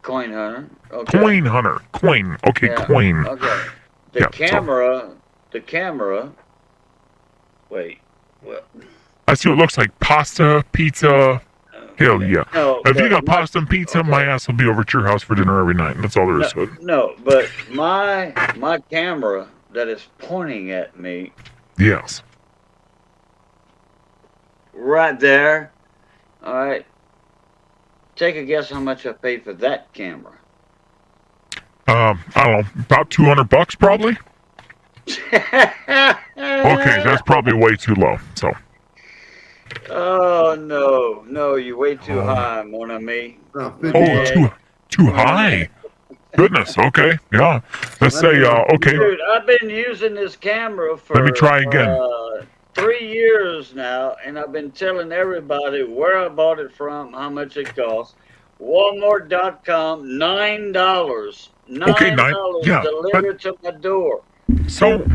Coin hunter. Okay. Coin hunter. Coin. Okay, Yeah, coin. Okay. The Yeah, camera. Wait. Well, I see what looks like pasta, pizza. Hell yeah. No, if you but got pasta and pizza, my ass will be over at your house for dinner every night. That's all there is to it. no, but my camera that is pointing at me Yes. right there. All right. Take a guess how much I paid for that camera. I don't know, about $200 probably. Okay, that's probably way too low. So. Oh no, you're way too high, mon ami. Oh, too high. Goodness. Okay. Yeah. Let's say. Okay. Dude, I've been using this camera for. Let me try again. 3 years now, and I've been telling everybody where I bought it from, how much it cost. Walmart.com, $9. Okay, $9 yeah, delivered to my door. So,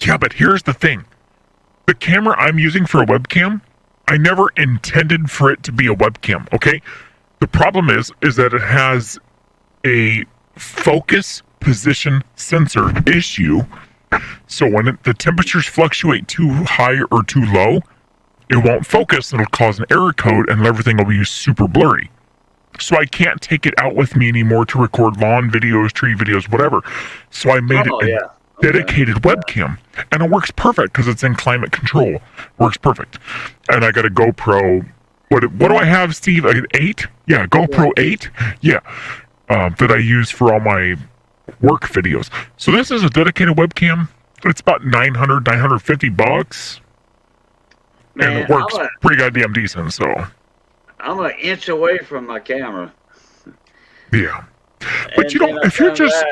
yeah, but here's the thing. The camera I'm using for a webcam, I never intended for it to be a webcam, okay? The problem is that it has a focus position sensor issue. So when the temperatures fluctuate too high or too low, it won't focus. It'll cause an error code and everything will be super blurry. So I can't take it out with me anymore to record lawn videos, tree videos, whatever. So I made it a dedicated webcam. And it works perfect because it's in climate control. Works perfect. And I got a GoPro. What do I have, Steve? An 8? Yeah, GoPro 8? Yeah. That I use for all my work videos. So this is a dedicated webcam. It's about $950. Man, and it works pretty goddamn decent, so. I'm an inch away from my camera. Yeah. But you know, if you're just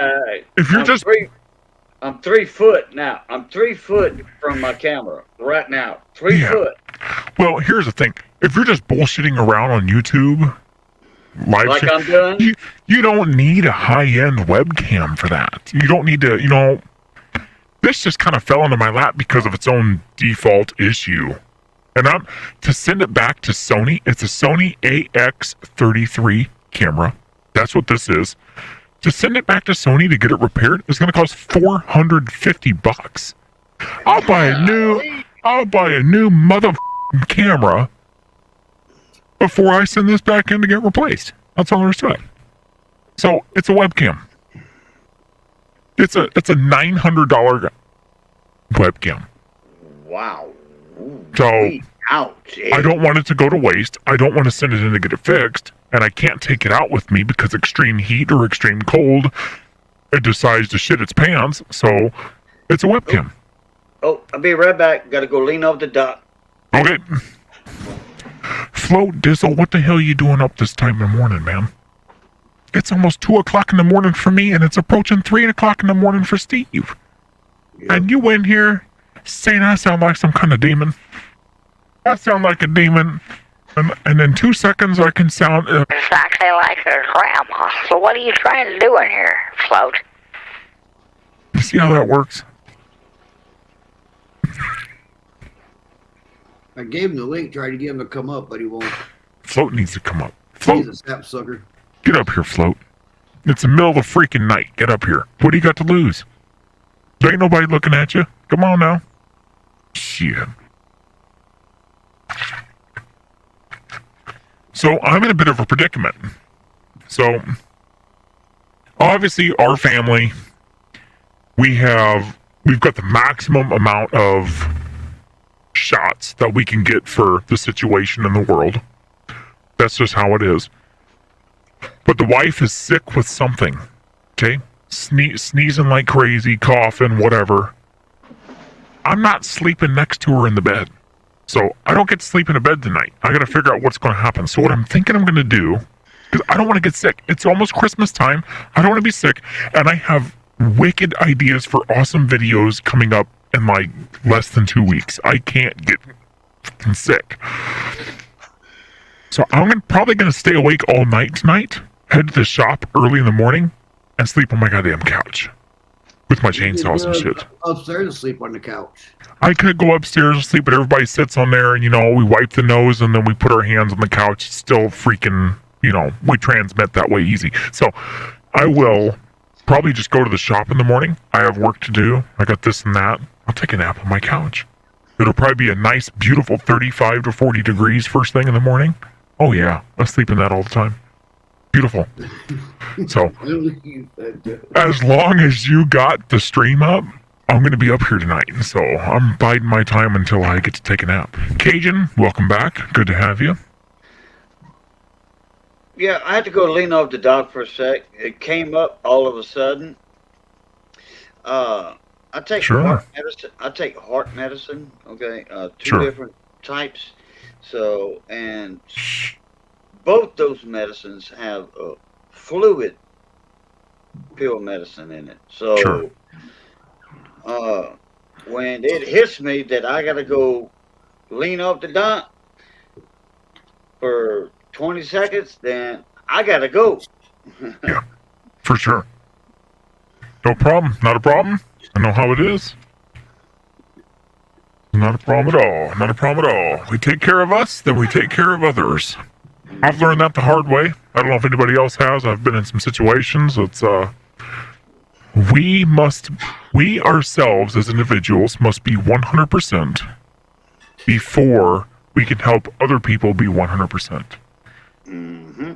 I'm 3 foot now. I'm 3 foot from my camera right now. 3 foot. Well, here's the thing. If you're just bullshitting around on YouTube, Like I'm doing? You don't need a high-end webcam for that. You don't need to, this just kind of fell into my lap because of its own default issue. And to send it back to Sony, it's a Sony AX33 camera. That's what this is. To send it back to Sony to get it repaired is going to cost $450. I'll buy a new mother camera before I send this back in to get replaced. That's all there is to it. So it's a webcam. It's a $900 webcam. Wow. So ouch. I don't want it to go to waste. I don't want to send it in to get it fixed, and I can't take it out with me because extreme heat or extreme cold, it decides to shit its pants. So it's a webcam. Oh, I'll be right back. Gotta go lean over the dock. Okay. Float Dizzle, what the hell are you doing up this time in the morning, man? It's almost 2 o'clock in the morning for me, and it's approaching 3 o'clock in the morning for Steve. Yeah. And you in here saying I sound like some kind of demon. I sound like a demon. And in 2 seconds, I can sound... Exactly like your grandma. So what are you trying to do in here, Float? You see how that works? I gave him the link, tried to get him to come up, but he won't. Float needs to come up. Float. He's a sap sucker. Get up here, Float. It's the middle of the freaking night. Get up here. What do you got to lose? There ain't nobody looking at you. Come on now. Shit. So I'm in a bit of a predicament. So obviously our family, we've got the maximum amount of shots that we can get for the situation in the world. That's just how it is. But the wife is sick with something. Okay? Sneezing like crazy, coughing, whatever. I'm not sleeping next to her in the bed. So I don't get to sleep in a bed tonight. I got to figure out what's going to happen. So what I'm thinking I'm going to do, because I don't want to get sick. It's almost Christmas time. I don't want to be sick. And I have wicked ideas for awesome videos coming up in like less than 2 weeks. I can't get fucking sick. So I'm probably going to stay awake all night tonight, head to the shop early in the morning, and sleep on my goddamn couch. With my chainsaws and shit. Upstairs and sleep on the couch. I could go upstairs and sleep, but everybody sits on there and, we wipe the nose and then we put our hands on the couch. It's still freaking, we transmit that way easy. So I will probably just go to the shop in the morning. I have work to do. I got this and that. I'll take a nap on my couch. It'll probably be a nice, beautiful 35 to 40 degrees first thing in the morning. Oh, yeah. I sleep in that all the time. Beautiful. So, as long as you got the stream up, I'm going to be up here tonight. So, I'm biding my time until I get to take a nap. Cajun, welcome back. Good to have you. Yeah, I had to go lean over the dock for a sec. It came up all of a sudden. I take heart medicine. I take heart medicine. Okay, two different types. So, and both those medicines have a fluid pill medicine in it. So, when it hits me that I got to go lean off the dock for 20 seconds, then I got to go. Yeah, for sure. No problem. Not a problem. I know how it is. Not a problem at all. Not a problem at all. We take care of us, then we take care of others. I've learned that the hard way. I don't know if anybody else has. I've been in some situations. It's we ourselves as individuals must be 100% before we can help other people be 100%.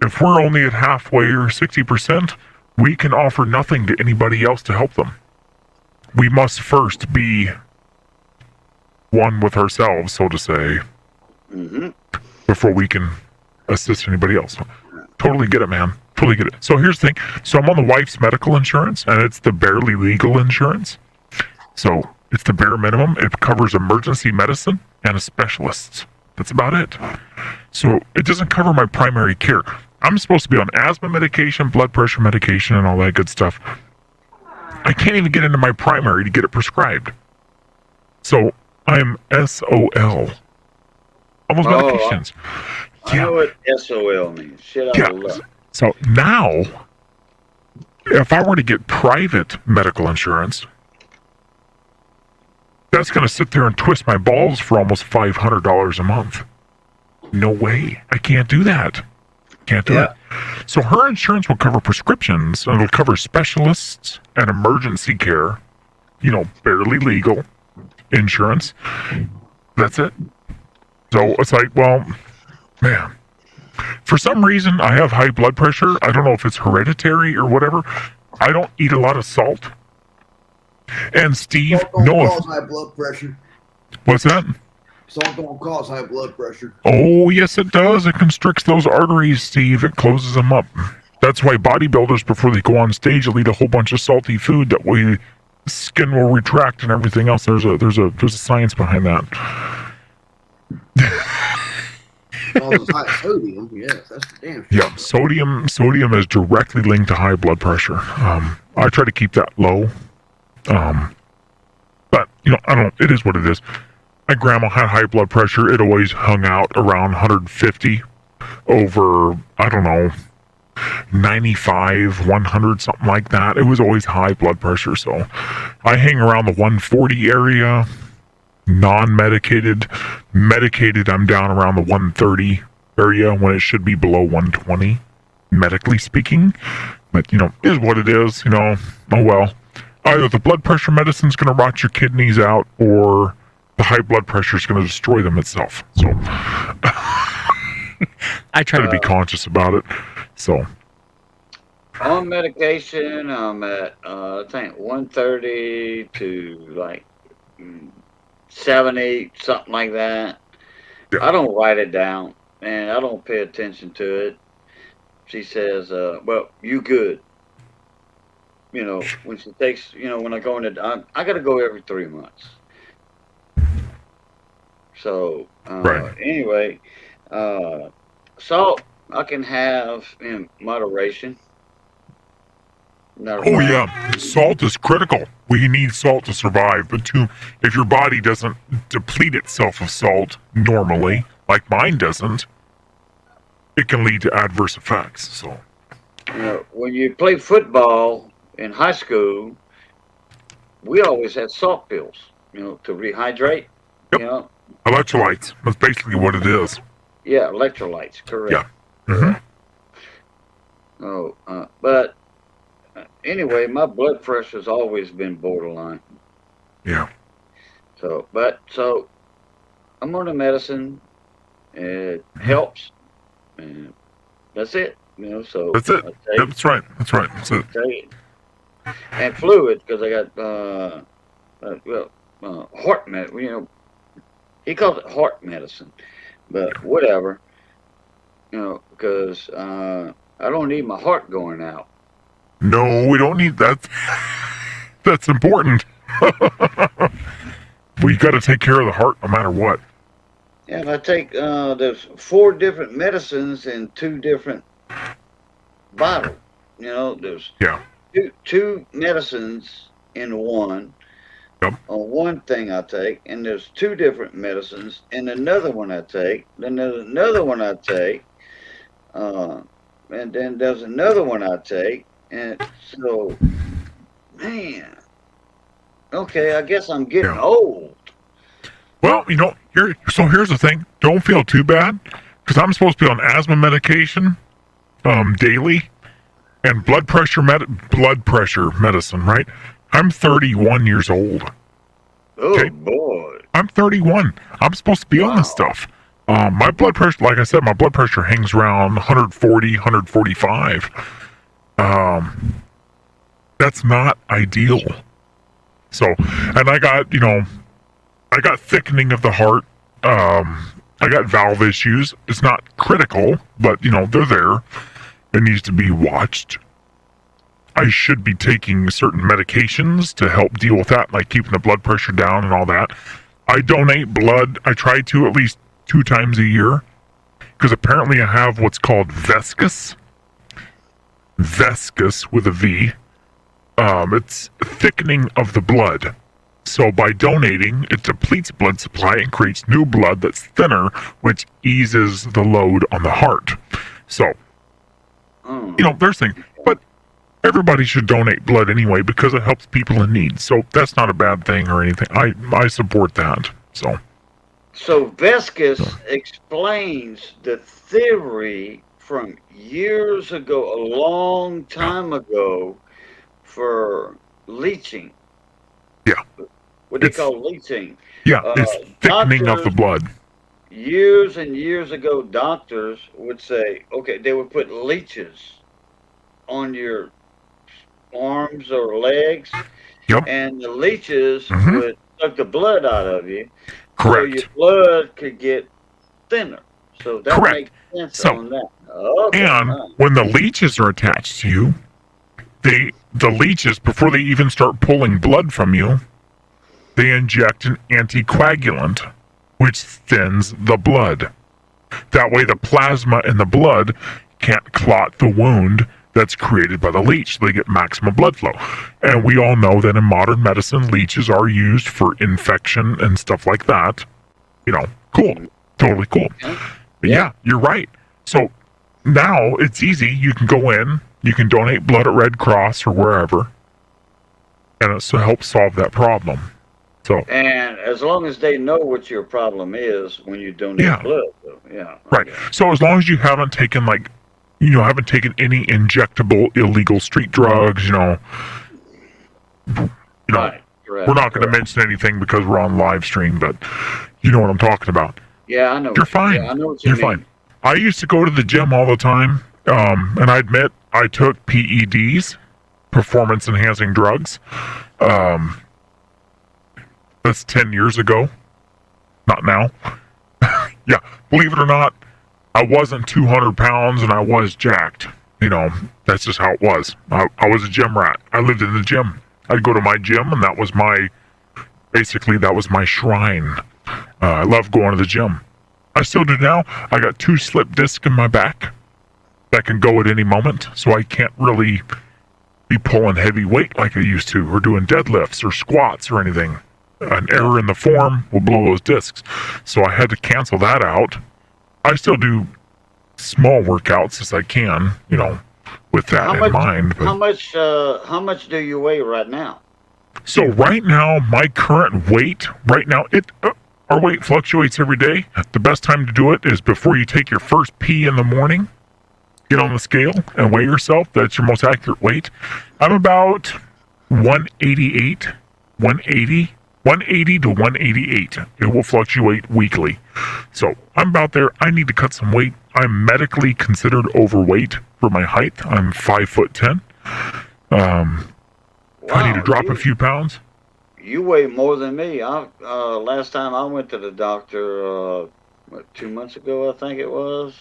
If we're only at halfway or 60%, we can offer nothing to anybody else to help them. We must first be one with ourselves, so to say, before we can assist anybody else. Totally get it, man. Totally get it. So here's the thing. So I'm on the wife's medical insurance, and it's the barely legal insurance. So it's the bare minimum. It covers emergency medicine and a specialist. That's about it. So it doesn't cover my primary care. I'm supposed to be on asthma medication, blood pressure medication, and all that good stuff. I can't even get into my primary to get it prescribed. So I'm SOL. All those medications. I know what SOL means. Shit out of luck. So now, if I were to get private medical insurance, that's going to sit there and twist my balls for almost $500 a month. No way. I can't do that. Can't do it. So her insurance will cover prescriptions, and it'll cover specialists and emergency care, barely legal insurance. That's it. So it's like, well, man, for some reason I have high blood pressure. I don't know if it's hereditary or whatever. I don't eat a lot of salt. And Steve, cause high blood pressure. What's that? Salt don't cause high blood pressure. Oh, yes, it does. It constricts those arteries, Steve. It closes them up. That's why bodybuilders, before they go on stage, will eat a whole bunch of salty food. That way skin will retract and everything else. There's a science behind that. All the high sodium, yes, that's the damn. Yeah, sodium is directly linked to high blood pressure. I try to keep that low. But I don't. It is what it is. My grandma had high blood pressure. It always hung out around 150 over, I don't know, 95, 100, something like that. It was always high blood pressure. So I hang around the 140 area. Non-medicated. Medicated, I'm down around the 130 area when it should be below 120, medically speaking. But, it is what it is, oh well. Either the blood pressure medicine's going to rot your kidneys out, or the high blood pressure is going to destroy them itself. So I try to be conscious about it. So on medication, I'm at I think 130 to like 70, something like that. Yeah. I don't write it down, and I don't pay attention to it. She says, "Well, you good." When she takes, when I go into, I got to go every 3 months. So anyway, salt I can have in moderation. Oh yeah, salt is critical. We need salt to survive, but if your body doesn't deplete itself of salt normally, like mine doesn't, it can lead to adverse effects. So, when you play football in high school, we always had salt pills, to rehydrate. Yep. Electrolytes. That's basically what it is. Yeah, electrolytes. Correct. Yeah. Mm-hmm. But anyway, my blood pressure's always been borderline. Yeah. So I'm on the medicine. It helps. And that's it. So that's it. That's right. That's right. That's it. And fluid, because I got heart medicine. He calls it heart medicine, but whatever. Because I don't need my heart going out. No, we don't need that. That's important. We got to take care of the heart no matter what. Yeah, and I take there's 4 different medicines in 2 different bottles. There's two medicines in one. Yep. On one thing I take, and there's 2 different medicines in another one I take. Then there's another one I take, and then there's another one I take. And so, man, okay, I guess I'm getting old. Well, here's the thing. Don't feel too bad, because I'm supposed to be on asthma medication daily, and blood pressure medicine, right? I'm 31 years old. Oh, boy. I'm 31. I'm supposed to be on this stuff. My blood pressure, like I said, my blood pressure hangs around 140, 145. That's not ideal. So, and I got thickening of the heart. I got valve issues. It's not critical, but they're there. It needs to be watched. I should be taking certain medications to help deal with that, like keeping the blood pressure down and all that. I donate blood. I try to at least 2 times a year, because apparently I have what's called Vescus. Vescus with a V. It's thickening of the blood. So by donating, it depletes blood supply and creates new blood that's thinner, which eases the load on the heart. So, there's things. But everybody should donate blood anyway, because it helps people in need. So that's not a bad thing or anything. I support that. So Vescus explains the theory from years ago, a long time ago, for leaching. Yeah. What do you call leaching? Yeah, it's thickening of the blood. Years and years ago, doctors would say, okay, they would put leeches on your arms or legs. Yep. And the leeches would suck the blood out of you. Correct. So your blood could get thinner. So that makes sense on that. Okay. And when the leeches are attached to you, the leeches, before they even start pulling blood from you, they inject an anticoagulant, which thins the blood. That way the plasma in the blood can't clot the wound that's created by the leech. They get maximum blood flow. And we all know that in modern medicine, leeches are used for infection and stuff like that. You know, cool. Totally cool. But yeah, you're right. So now it's easy. You can go in, you can donate blood at Red Cross or wherever, and it helps solve that problem. So, And as long as they know what your problem is when you donate Yeah. blood, so, yeah. right. So as long as you haven't taken haven't taken any injectable illegal street drugs, Right, we're correct, not going to mention anything because we're on live stream, but you know what I'm talking about. Yeah, I know. You're fine. Yeah, I know what you You're mean. fine. I used to go to the gym all the time, and I admit I took PEDs, performance enhancing drugs. That's 10 years ago. Not now. Yeah, believe it or not, I wasn't 200 pounds and I was jacked. That's just how it was. I was a gym rat. I lived in the gym. I'd go to my gym, and that was my shrine. I love going to the gym. I still do now. I got 2 slip discs in my back that can go at any moment, so I can't really be pulling heavy weight like I used to, or doing deadlifts or squats or anything. An error in the form will blow those discs. So I had to cancel that out. I still do small workouts as I can, with that in mind. But... How much do you weigh right now? So right now, my current weight, our weight fluctuates every day. The best time to do it is before you take your first pee in the morning. Get on the scale and weigh yourself. That's your most accurate weight. I'm about 188, 180 to 188. It will fluctuate weekly. So I'm about there. I need to cut some weight. I'm medically considered overweight for my height. I'm 5'10". I need to drop a few pounds. You weigh more than me. Last time I went to the doctor, 2 months ago, I think it was.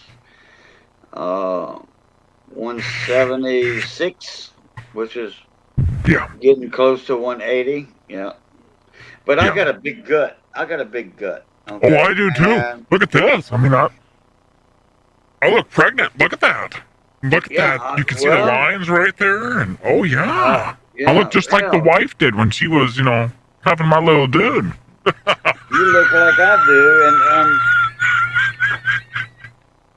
176, which is getting close to 180. Yeah. But I got a big gut. Okay? Oh, I do too. And- Look at this. I mean, I look pregnant. Look at that. Look at that. You can see the lines right there. And oh yeah. I look just like the wife did when she was, having my little dude. You look like I do,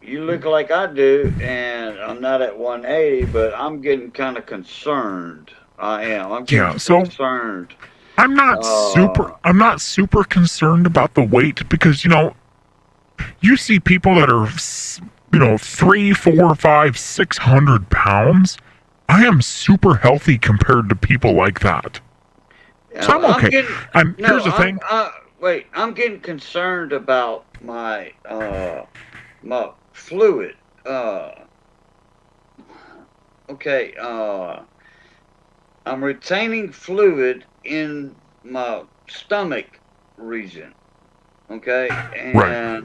you look like I do, and I'm not at 180, but I'm getting kind of concerned. I am. I'm getting concerned. I'm not super concerned about the weight because, you see people that are, 3, 4, 5, 600 pounds. I am super healthy compared to people like that. So I'm okay. Here's the thing. I'm getting concerned about my my fluid. I'm retaining fluid in my stomach region. Okay, and right.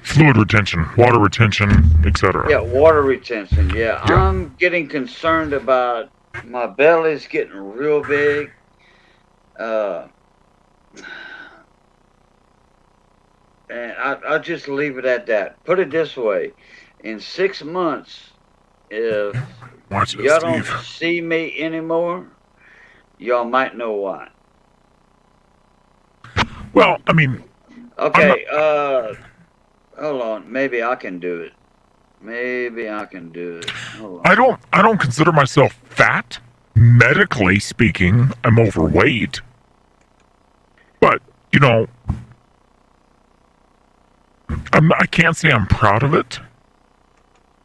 Fluid retention, water retention, etc. Yeah, water retention. Yeah, I'm getting concerned about my belly's getting real big. And I'll just leave it at that. Put it this way: in 6 months, if y'all don't see me anymore, y'all might know why. Well, I mean. Okay. Hold on. Maybe I can do it. Hold on. I don't consider myself fat. Medically speaking, I'm overweight. But, I can't say I'm proud of it.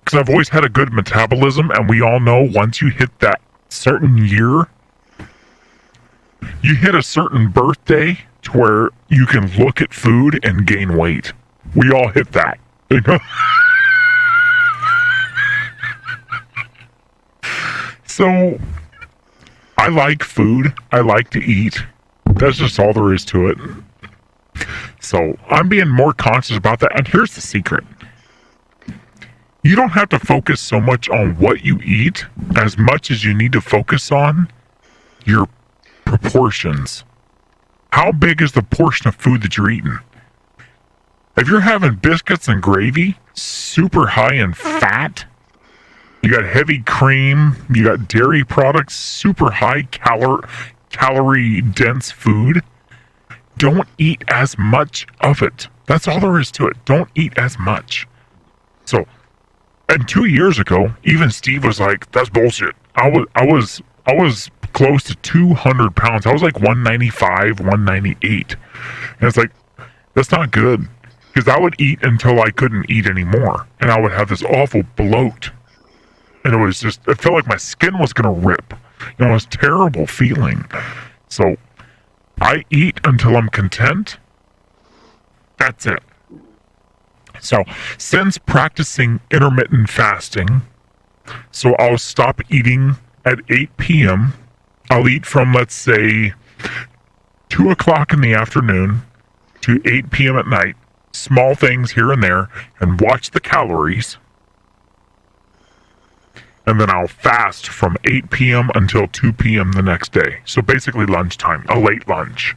Because I've always had a good metabolism, and we all know once you hit that certain year, you hit a certain birthday to where you can look at food and gain weight. We all hit that. So, I like food. I like to eat. That's just all there is to it. So, I'm being more conscious about that. And here's the secret. you don't have to focus so much on what you eat as much as you need to focus on your proportions. How big is the portion of food that you're eating? If you're having biscuits and gravy, super high in fat, you got heavy cream, you got dairy products, super high calorie dense food, don't eat as much of it. That's all there is to it. Don't eat as much. So, and 2 years ago, even Steve was like, "That's bullshit." I was close to 200 pounds. I was like 195, 198. And it's like, that's not good. Because I would eat until I couldn't eat anymore. And I would have this awful bloat. And it felt like my skin was going to rip. You know, it was a terrible feeling. So, I eat until I'm content. That's it. So, since practicing intermittent fasting, so I'll stop eating at 8 p.m. I'll eat from, let's say, 2 o'clock in the afternoon to 8 p.m. at night. Small things here and there, and watch the calories. And then I'll fast from 8 p.m. until 2 p.m. the next day. So basically lunchtime, a late lunch.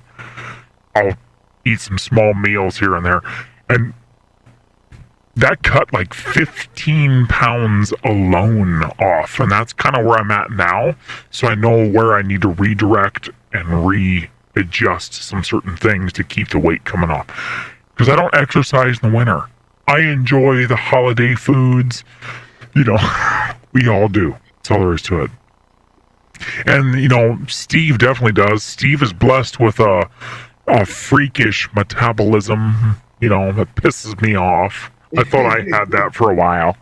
I'll eat some small meals here and there. And that cut like 15 pounds alone off. And that's kind of where I'm at now. So I know where I need to redirect and readjust some certain things to keep the weight coming off. Because I don't exercise in the winter. I enjoy the holiday foods. You know, we all do. That's all there is to it. And, you know, Steve definitely does. Steve is blessed with a freakish metabolism, you know, that pisses me off. I thought I had that for a while.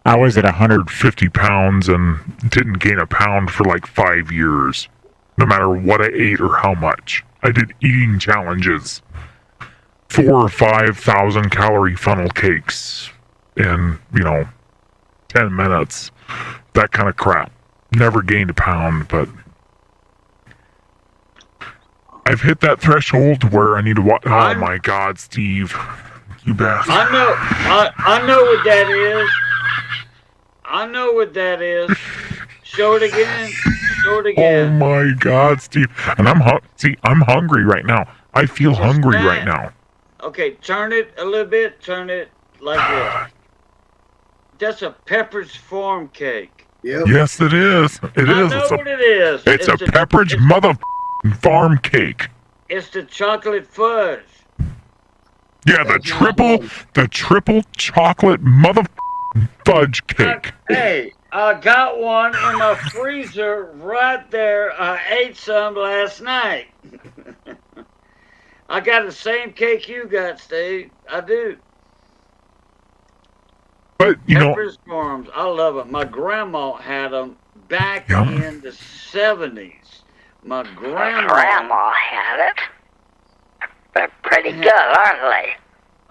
I was at 150 pounds and didn't gain a pound for like 5 years, no matter what I ate or how much. I did eating challenges, 4,000 or 5,000 calorie funnel cakes in, 10 minutes, that kind of crap. Never gained a pound, but I've hit that threshold where I need to watch. Oh my God, Steve. You bastard. I know what that is. I know what that is. Show it again. Show it again. Oh my God, Steve. And I'm hungry right now. I feel hungry right now. Okay, turn it a little bit. Turn it like this. That's a Pepperidge Farm cake. Yep. Yes, it is. It is. I know what it is. It's a Pepperidge farm cake. It's the chocolate fudge. Yeah, the triple chocolate fudge cake. Hey, I got one in my freezer right there. I ate some last night. I got the same cake you got, Steve. I do. But, Pepperidge Farms, I love them. My grandma had them back in the 70s. My grandma had it. They're pretty good, aren't they?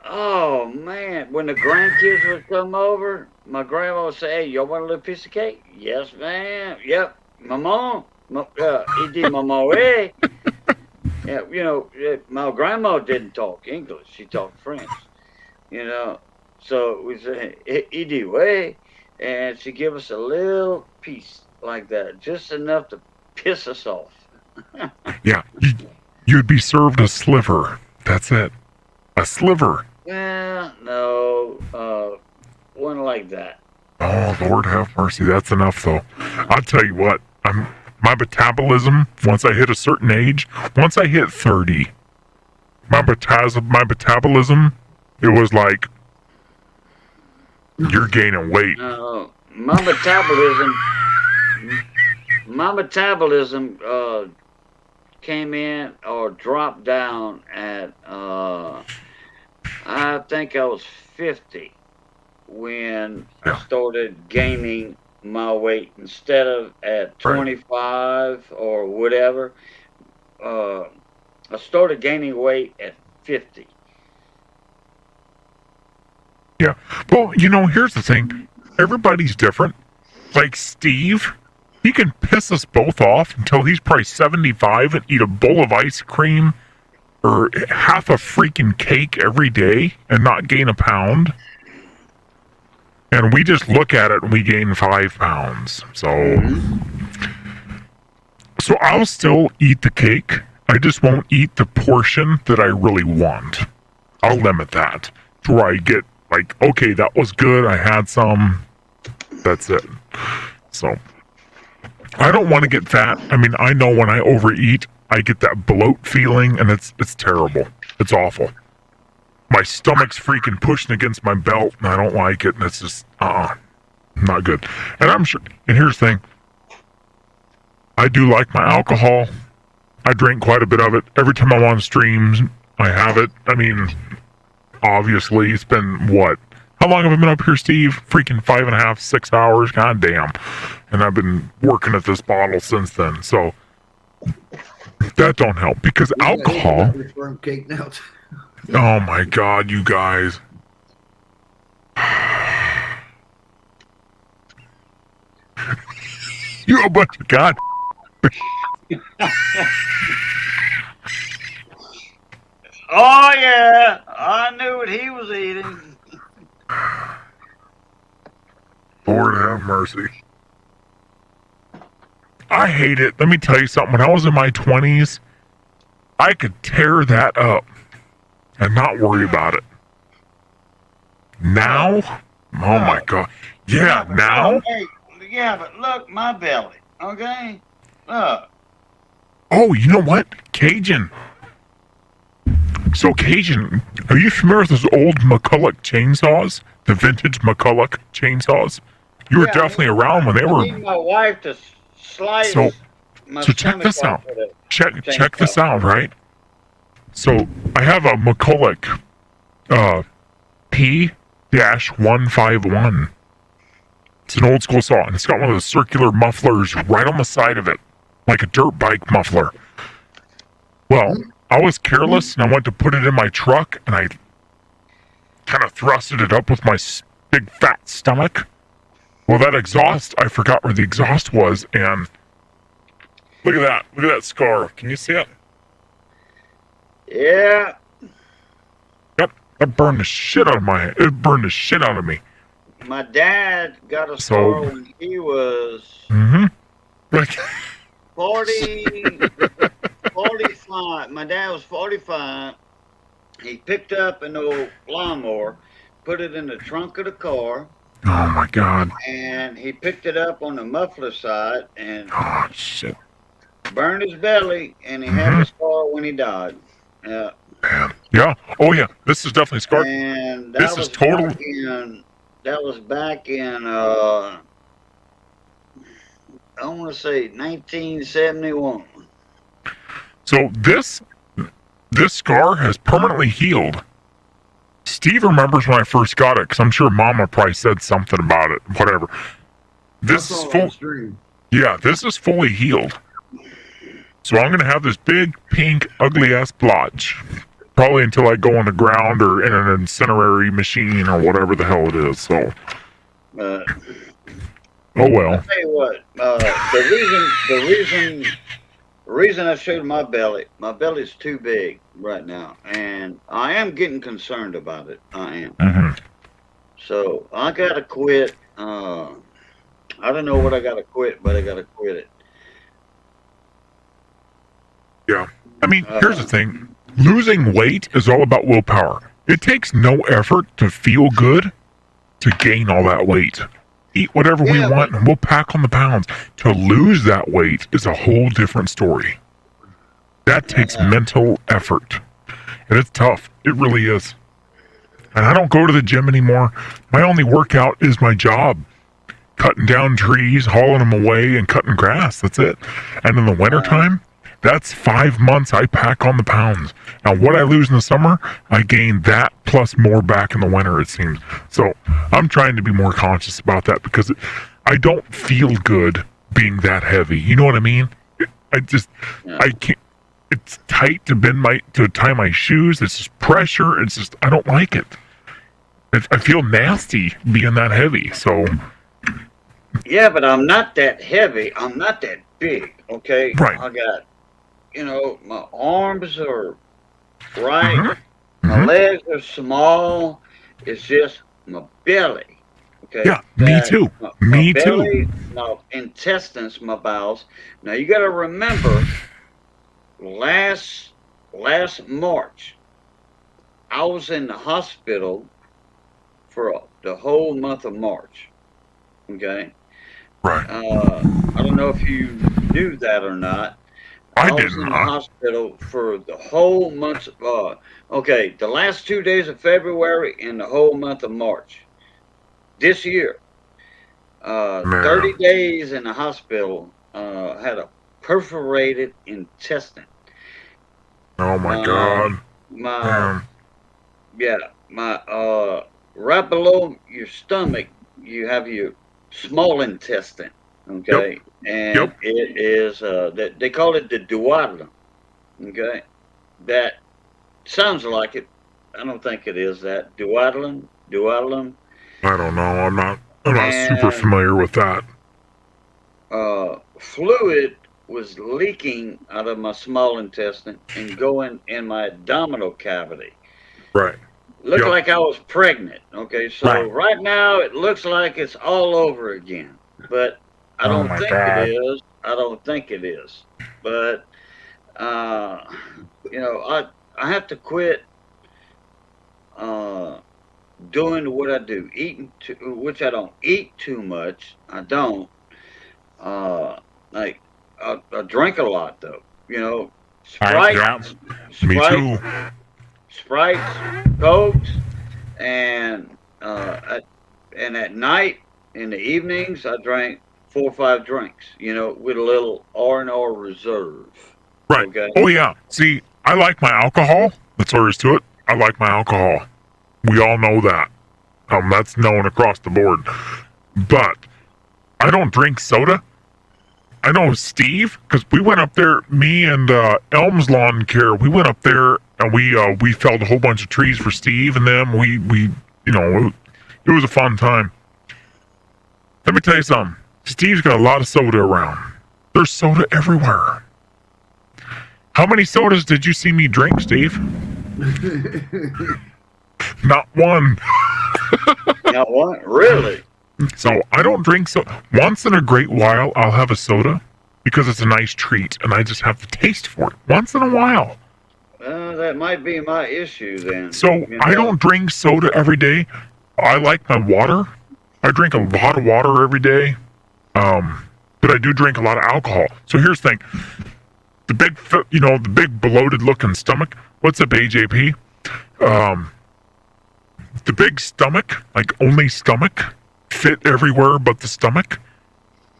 Oh, man. When the grandkids would come over, my grandma would say, "Hey, y'all want a little piece of cake?" "Yes, ma'am." "Yep. Maman. Il dit maman, oui." Yeah, my grandma didn't talk English. She talked French. So we say, "Il dit oui." And she give us a little piece like that, just enough to piss us off. Yeah, you'd be served a sliver. That's it. A sliver. Well, no, one like that. Oh, Lord have mercy. That's enough, though. I'll tell you what. My metabolism, once I hit a certain age, once I hit 30, my metabolism, it was like, you're gaining weight. No, my metabolism came in or dropped down at I think I was 50 when I started gaining my weight. Instead of at 25 or whatever, I started gaining weight at 50. Yeah. Well, here's the thing. Everybody's different. Like Steve, he can piss us both off until he's probably 75 and eat a bowl of ice cream or half a freaking cake every day and not gain a pound. And we just look at it and we gain 5 pounds. So I'll still eat the cake. I just won't eat the portion that I really want. I'll limit that to where I get like, okay, that was good. I had some. That's it. So I don't want to get fat. I mean, I know when I overeat, I get that bloat feeling, and it's terrible. It's awful. My stomach's freaking pushing against my belt, and I don't like it, and it's just, not good. And I'm sure, and here's the thing, I do like my alcohol. I drink quite a bit of it. Every time I'm on streams, I have it. I mean, obviously, it's been, what? How long have I been up here, Steve? Freaking 5.5, 6 hours? God damn. And I've been working at this bottle since then, so that don't help, because alcohol... Cake now. Oh my God, you guys. You're a bunch of God. Oh yeah, I knew what he was eating. Lord have mercy. I hate it. Let me tell you something. When I was in my 20s, I could tear that up and not worry about it. Now? Oh my God. Yeah, now? Yeah, but look, my belly. Okay? Look. Oh, you know what? Cajun. So, Cajun, are you familiar with those old McCulloch chainsaws? The vintage McCulloch chainsaws? You were definitely around when they were... I need my wife to slice So my check this stomach out. off with a Check this chainsaw. out, right? So I have a McCulloch P-151. It's an old school saw, and it's got one of those circular mufflers right on the side of it, like a dirt bike muffler. Well, I was careless, and I went to put it in my truck, and I kind of thrusted it up with my big fat stomach. Well, that exhaust, I forgot where the exhaust was, and look at that. Look at that scar. Can you see it? Yeah. Yep. That burned the shit out of my head. It burned the shit out of me. My dad got a So- scar when he was Mm-hmm. Like, 45. My dad was 45. He picked up an old lawnmower, put it in the trunk of the car, oh my God. and he picked it up on the muffler side and Oh, shit. burned his belly, and he had a scar when he died. Yeah. Yeah. Oh, yeah. This is definitely scarred. And that This is was total. back in I want to say 1971. So this scar has permanently healed. Steve remembers when I first got it, because I'm sure Mama probably said something about it. Whatever. This is full. Yeah, this is fully healed. So I'm gonna have this big, pink, ugly ass blotch, probably until I go on the ground or in an incinerary machine or whatever the hell it is. So, oh well. I'll tell you what, the reason I showed my belly's too big right now, and I am getting concerned about it. I am. Mm-hmm. So I gotta quit. I don't know what I gotta quit, but I gotta quit it. Yeah. I mean, here's the thing. Losing weight is all about willpower. It takes no effort to feel good to gain all that weight. Eat whatever we want and we'll pack on the pounds. To lose that weight is a whole different story. That takes mental effort. And it's tough. It really is. And I don't go to the gym anymore. My only workout is my job. Cutting down trees, hauling them away, and cutting grass. That's it. And in the wintertime, that's 5 months I pack on the pounds. Now, what I lose in the summer, I gain that plus more back in the winter, it seems. So I'm trying to be more conscious about that because I don't feel good being that heavy. You know what I mean? I can't. It's tight to tie my shoes. It's just pressure. It's just, I don't like it. I feel nasty being that heavy. So. Yeah, but I'm not that heavy. I'm not that big. Okay. Right. I got, my arms are right. My legs are small. It's just my belly. Okay. Yeah, me too. Me too. Belly, my intestines, my bowels. Now you got to remember, last March, I was in the hospital for the whole month of March. Okay. Right. I don't know if you knew that or not. I was in the hospital for the whole month. The last 2 days of February and the whole month of March this year. 30 days in the hospital. Had a perforated intestine. Oh my God. Right below your stomach, you have your small intestine. Okay. And it is, they call it the duodenum. Okay. That sounds like it. I don't think it is that. Duodenum. I don't know. I'm not super familiar with that. Fluid was leaking out of my small intestine and going in my abdominal cavity. Right. Looked like I was pregnant. Okay, so right now it looks like it's all over again, but I don't think it is. I don't think it is. But you know, I have to quit doing what I do, which I don't eat too much. I don't. Like I drink a lot though. You know, Sprite, Me too. Sprites, Cokes, and at night, in the evenings, I drank 4 or 5 drinks. You know, with a little R&R reserve. Right. Okay. Oh yeah. See, I like my alcohol. That's all there is to it. I like my alcohol. We all know that. That's known across the board. But I don't drink soda. I know Steve, because we went up there, me and Elms Lawn Care, we went up there and we felled a whole bunch of trees for Steve and them. We you know, it was a fun time. Let me tell you something. Steve's got a lot of soda around. There's soda everywhere. How many sodas did you see me drink, Steve? Not one. Not one? Really? So I don't drink soda. Once in a great while, I'll have a soda because it's a nice treat, and I just have the taste for it. Once in a while. That might be my issue then. So you know? I don't drink soda every day. I like my water. I drink a lot of water every day. But I do drink a lot of alcohol. So here's the thing. The big bloated looking stomach. What's up, AJP? The big stomach, like only stomach, fit everywhere but the stomach.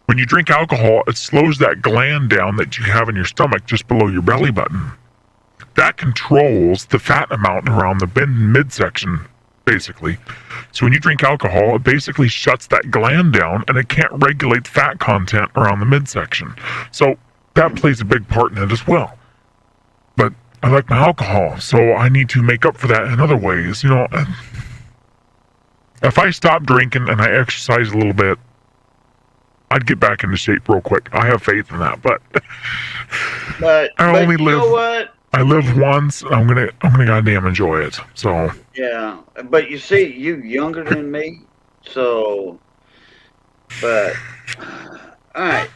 When you drink alcohol, it slows that gland down that you have in your stomach just below your belly button. That controls the fat amount around the midsection, basically. So when you drink alcohol, it basically shuts that gland down and it can't regulate the fat content around the midsection. So that plays a big part in it as well. But I like my alcohol, so I need to make up for that in other ways. You know, if I stop drinking and I exercise a little bit, I'd get back into shape real quick. I have faith in that, but I only live. You know what? I live once. I'm gonna goddamn enjoy it. So Yeah, but you see, you younger than me, so. But all right,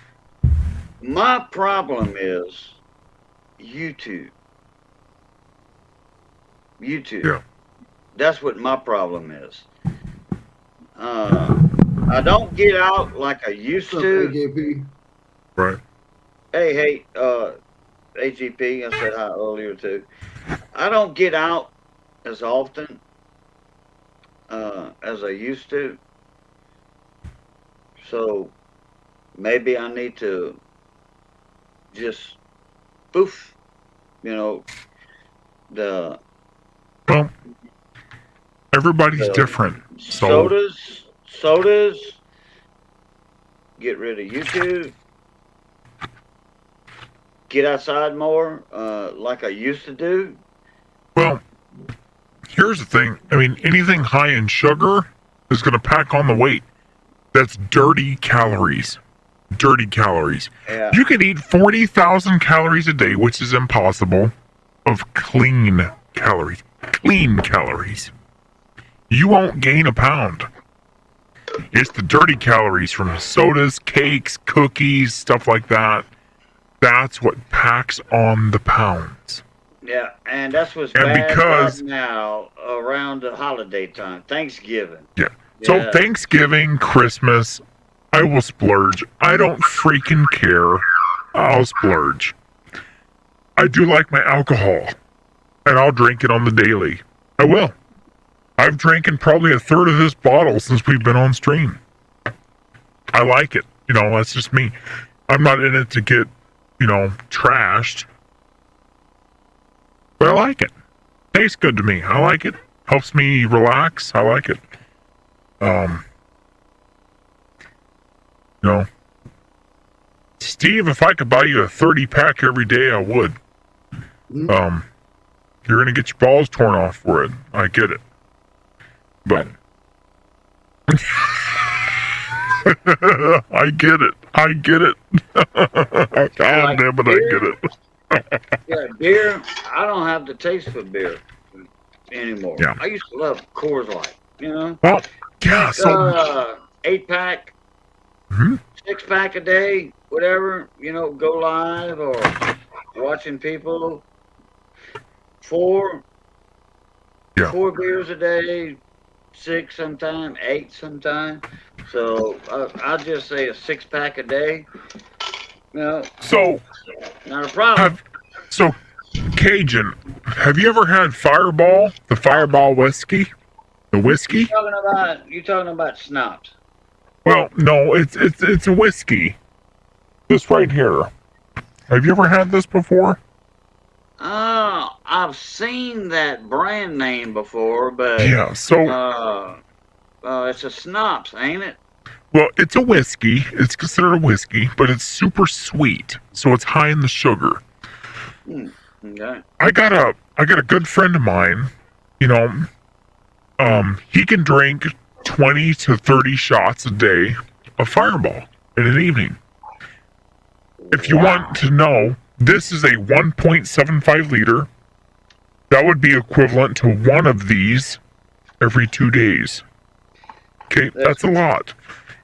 my problem is YouTube. Yeah. That's what my problem is. I don't get out like I used to. Right. Hey, AGP, I said hi earlier too. I don't get out as often as I used to. So maybe I need to just poof, you know, well, everybody's different. So sodas, get rid of YouTube, get outside more, like I used to do. Well, here's the thing. I mean, anything high in sugar is going to pack on the weight. That's dirty calories. Dirty calories. Yeah. You can eat 40,000 calories a day, which is impossible, of clean calories. Clean calories. You won't gain a pound. It's the dirty calories from sodas, cakes, cookies, stuff like that. That's what packs on the pounds. Yeah, and that's what's And bad because- right now around the holiday time, Thanksgiving. Yeah. So Yeah. Thanksgiving, Christmas, I will splurge. I don't freaking care. I'll splurge. I do like my alcohol, and I'll drink it on the daily. I will. I've drinking probably a third of this bottle since we've been on stream. I like it. You know, that's just me. I'm not in it to get, trashed. But I like it. Tastes good to me. I like it. Helps me relax. I like it. Steve, if I could buy you a 30-pack every day, I would. You're gonna get your balls torn off for it. I get it. But I get it. I get it. God damn it, I get it. Yeah, beer. I don't have the taste for beer anymore. Yeah. I used to love Coors Light. Well, yeah. So 8-pack, 6-pack a day, whatever. Go live or watching people. 4 beers a day, 6 sometime, 8 sometime. So I'll just say a 6-pack a day. So not a problem. So Cajun, have you ever had Fireball? The Fireball whiskey? The whiskey? You talking about schnapps? Well, no, it's a whiskey. This right here. Have you ever had this before? I've seen that brand name before, but Yeah, so it's a schnapps, ain't it? well, it's a whiskey. It's considered a whiskey, but it's super sweet, so it's high in the sugar. Okay. I got a good friend of mine, he can drink 20 to 30 shots a day of Fireball in an evening. If you want to know, this is a 1.75 liter. That would be equivalent to one of these every 2 days. Okay, that's a lot.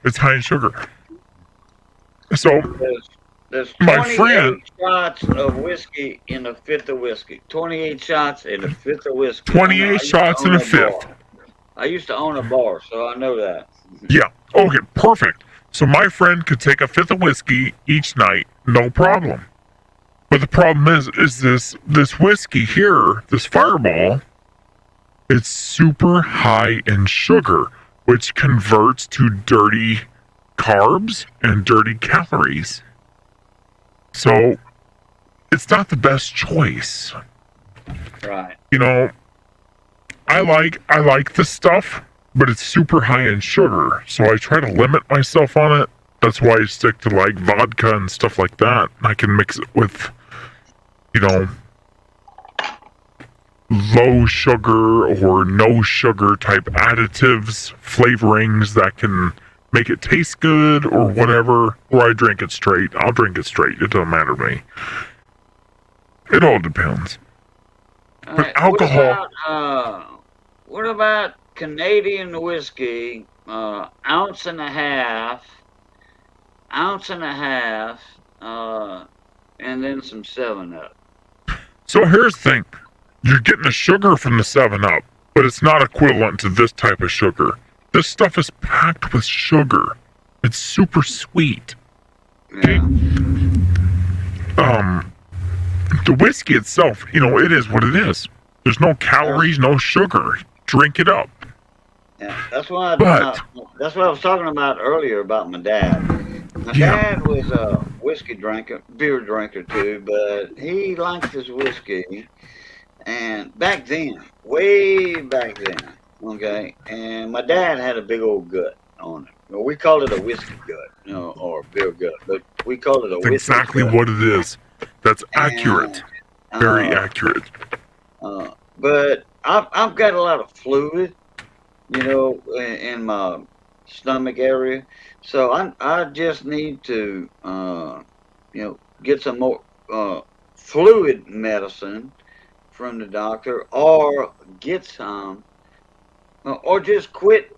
It's high in sugar. So, There's my 28 friend, shots of whiskey in a fifth of whiskey. 28 shots in a fifth of whiskey. 28 shots in a fifth. I used to own a bar, so I know that. Yeah. Okay, perfect. So my friend could take a fifth of whiskey each night, no problem. But the problem is this whiskey here, this Fireball, it's super high in sugar, which converts to dirty carbs and dirty calories. So it's not the best choice. Right. I like this stuff, but it's super high in sugar, so I try to limit myself on it. That's why I stick to like vodka and stuff like that. I can mix it with, low sugar or no sugar type additives, flavorings that can make it taste good or whatever. Or I drink it straight. I'll drink it straight. It doesn't matter to me. It all depends. But alcohol. What about Canadian whiskey? Ounce and a half, and then some 7-Up. So here's the thing. You're getting the sugar from the 7-Up, but it's not equivalent to this type of sugar. This stuff is packed with sugar. It's super sweet. Okay? The whiskey itself, it is what it is. There's no calories, no sugar. Drink it up. Yeah, that's what I was talking about earlier about my dad. My dad was a whiskey drinker, beer drinker too, but he liked his whiskey. And back then, way back then, okay, and my dad had a big old gut on it. Well, we called it a whiskey gut, or beer gut, but we called it a That's whiskey exactly gut. what it is. That's accurate. Very accurate. But I've got a lot of fluid, in my stomach area. So I just need to, get some more fluid medicine from the doctor, or get some, or just quit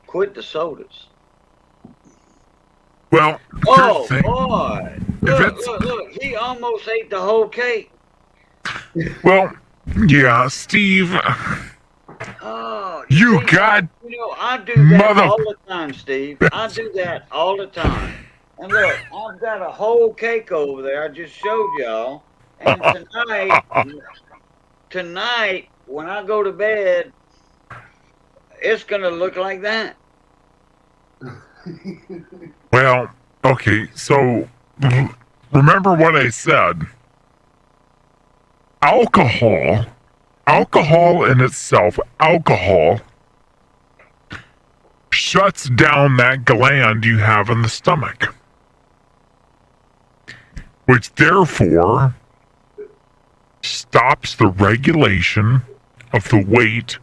quit the sodas. Well, Oh here's the thing. boy! Look! He almost ate the whole cake. Well, yeah, Steve. Oh, You see, got you know, I do that mother- all the time, Steve. I do that all the time. And look, I've got a whole cake over there. I just showed y'all. And tonight, when I go to bed, it's gonna look like that. Well, okay, so remember what I said. Alcohol in itself, alcohol shuts down that gland you have in the stomach, which therefore stops the regulation of the weight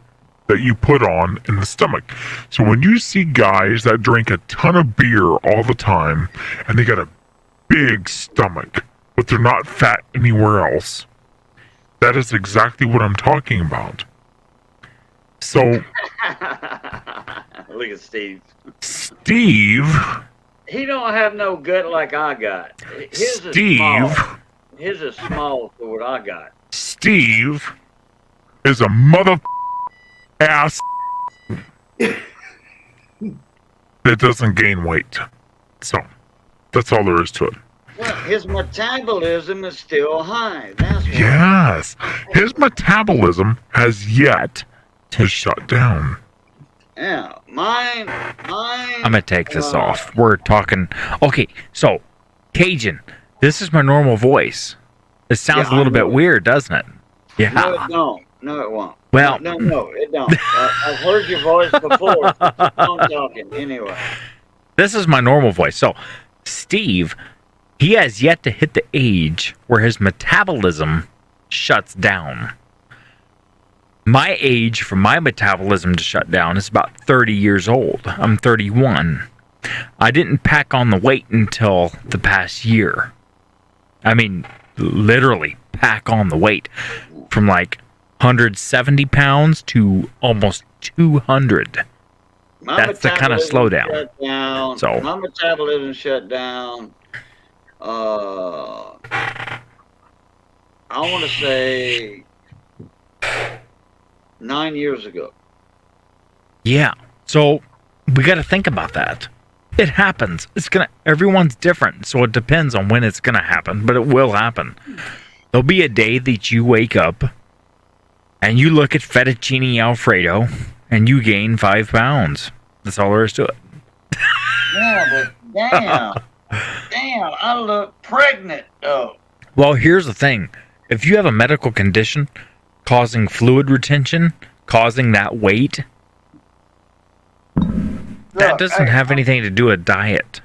that you put on in the stomach. So when you see guys that drink a ton of beer all the time and they got a big stomach, but they're not fat anywhere else, that is exactly what I'm talking about. So Look at Steve. Steve, He don't have no gut like I got. His is Steve, small. His is small for what I got. Steve is a mother ass that doesn't gain weight. So that's all there is to it. Well, his metabolism is still high. That's why. Yes, his metabolism has yet to shut down. Yeah, mine. I'm gonna take this off. We're talking. Okay, so Cajun, this is my normal voice. It sounds Yeah, a little I know bit it. weird, doesn't it? Yeah. No, it don't. No, it won't. Well- no, it don't. I've heard your voice before. I'm talking anyway. This is my normal voice. So, Steve, he has yet to hit the age where his metabolism shuts down. My age for my metabolism to shut down is about 30 years old. I'm 31. I didn't pack on the weight until the past year. I mean, literally pack on the weight from like 170 pounds to almost 200. My That's the kind of metabolism slowdown. shut down. So- My metabolism shut down. I want to say 9 years ago. Yeah. So we got to think about that. It happens. Everyone's different. So it depends on when it's going to happen, but it will happen. There'll be a day that you wake up and you look at fettuccine Alfredo and you gain 5 pounds. That's all there is to it. Yeah, but damn, I look pregnant though. Well, here's the thing. If you have a medical condition causing fluid retention, causing that weight, that Look, doesn't hey, have anything to do with diet.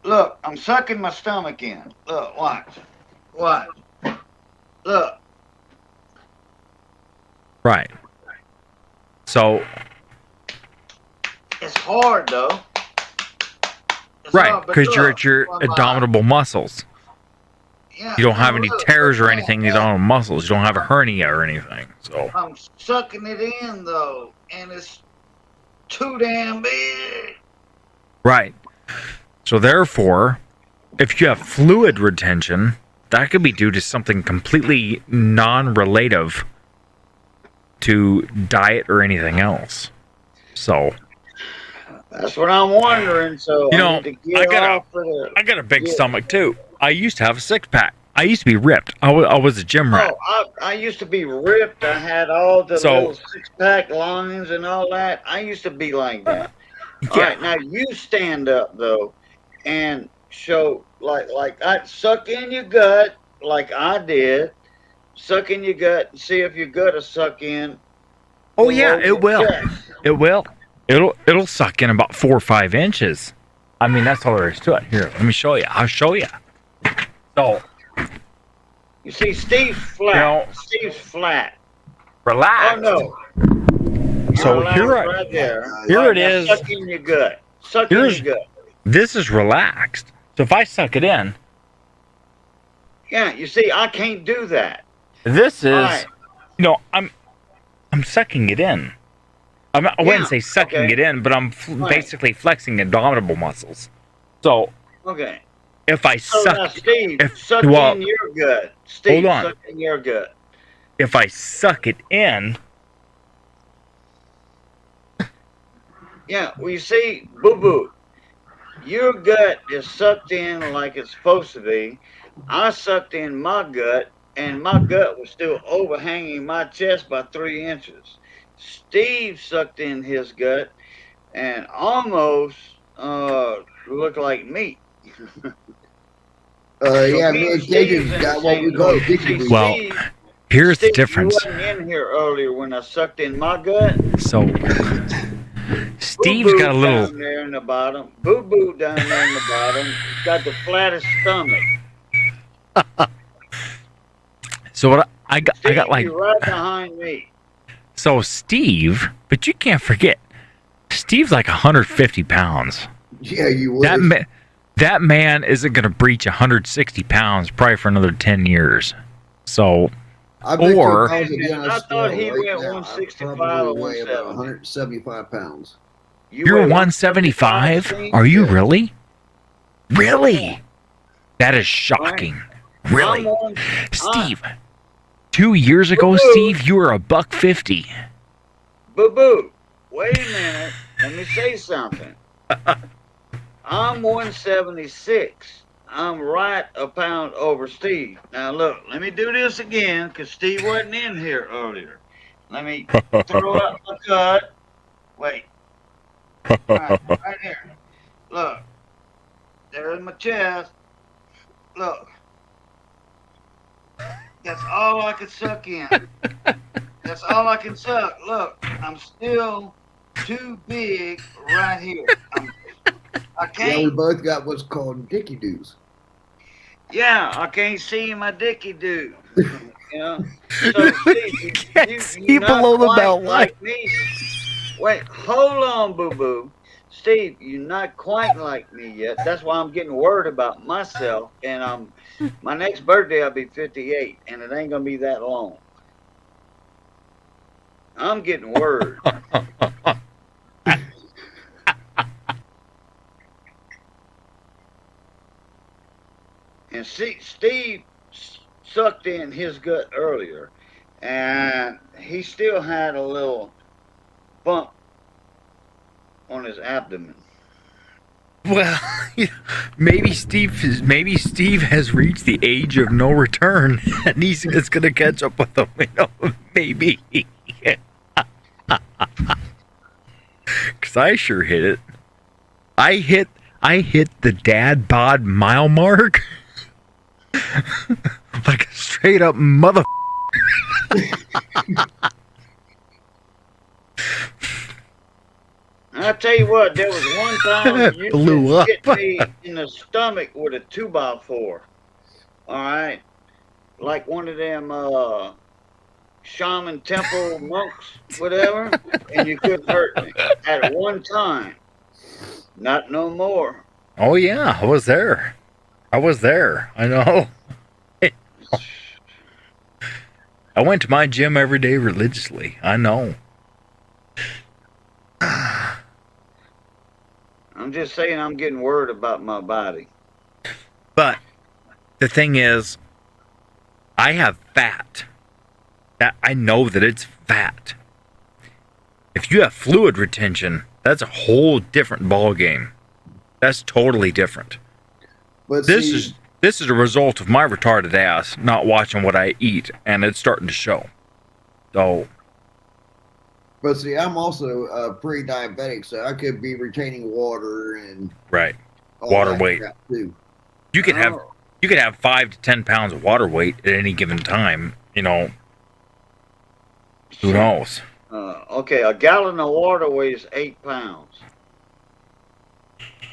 Look, I'm sucking my stomach in. Look, watch. Look. Right. So, It's hard though. right, because you're at your abdominal muscles. Yeah, You don't have any look, tears or anything. You don't have muscles. You don't have a hernia or anything. So, I'm sucking it in though, and it's too damn big. right. So therefore, if you have fluid retention, that could be due to something completely non-relative to diet or anything else. So, That's what I'm wondering. So You know, I need to get off of the. I got a big Yeah. stomach too. I used to have a six-pack. I used to be ripped. I was a gym rat. Oh, I used to be ripped. I had all the So- little six-pack lines and all that. I used to be like that. All right, now you stand up though, and show like I suck in your gut like I did. Suck in your gut and see if your gut will suck in. Oh yeah, below it your will. chest. It will. It'll suck in about 4 or 5 inches. I mean, that's all there is to it. Here, let me show you. I'll show you. So, You see, Steve's flat. No. Steve's flat. relax. Oh no. So Relax here right there. here All right, it now is. Suck in your gut. Suck in Here's- your gut. This is relaxed. So if I suck it in, Yeah, you see, I can't do that. this is, All right. I'm sucking it in. I wouldn't say sucking it in, but I'm basically flexing abdominal muscles. So Okay. if I So suck, now, Steve, if suck well, in your gut. Steve, hold on. suck in your gut. If I suck it in, Yeah, well, you see, Boo Boo, your gut is sucked in like it's supposed to be. I sucked in my gut, and my gut was still overhanging my chest by 3 inches. Steve sucked in his gut and almost looked like meat. Yeah, me and Caden's got what we call dicky boots. well, here's the Steve, difference. You wasn't in here earlier when I sucked in my gut. So Steve's got a little. Down there in the bottom. Boo Boo down there in the bottom. He's got the flattest stomach. So what I got like. You're right behind me. So Steve, but you can't forget, Steve's like 150 pounds. Yeah, you would. That man isn't going to breach 160 pounds probably for another 10 years. So, I bet or you if I was again, I thought he went now, 165 I or probably weigh about 170. 175 pounds. you're 175? Are you really? Really? That is shocking. Really? Steve, 2 years ago, Steve, you were $150. Boo Boo, wait a minute. Let me say something. I'm 176. I'm right a pound over Steve. Now look, let me do this again because Steve wasn't in here earlier. Let me throw up my gut. Wait. Right here. Look. There's my chest. Look. That's all I can suck in. That's all I can suck. Look, I'm still too big right here. I can't. Yeah, we both got what's called dicky doos. Yeah, I can't see my dicky do. You know? So, Steve, you can't see below the belt line. like me. Wait, hold on, Boo Boo. Steve, you're not quite like me yet. That's why I'm getting worried about myself. And my next birthday, I'll be 58, and it ain't gonna be that long. I'm getting worried. And see, Steve sucked in his gut earlier, and he still had a little bump on his abdomen. Well, maybe Steve has reached the age of no return, and it's going to catch up with him. You know, maybe. Because I sure hit it. I hit the dad bod mile mark like a straight up mother. I'll tell you what, there was one time you blew up. hit me in the stomach with a 2x4. Alright? Like one of them shaman temple monks, whatever, and you couldn't hurt me. At one time. Not no more. Oh yeah, I was there. I know. I went to my gym every day religiously. I know. I'm just saying I'm getting worried about my body. But the thing is, I have fat. I know that it's fat. If you have fluid retention, that's a whole different ball game. That's totally different. But this is a result of my retarded ass not watching what I eat, and it's starting to show. So, but see, I'm also pre-diabetic, so I could be retaining water and right, all water that weight. crap too. You could have 5 to 10 pounds of water weight at any given time. You know, who knows? Okay, a gallon of water weighs 8 pounds.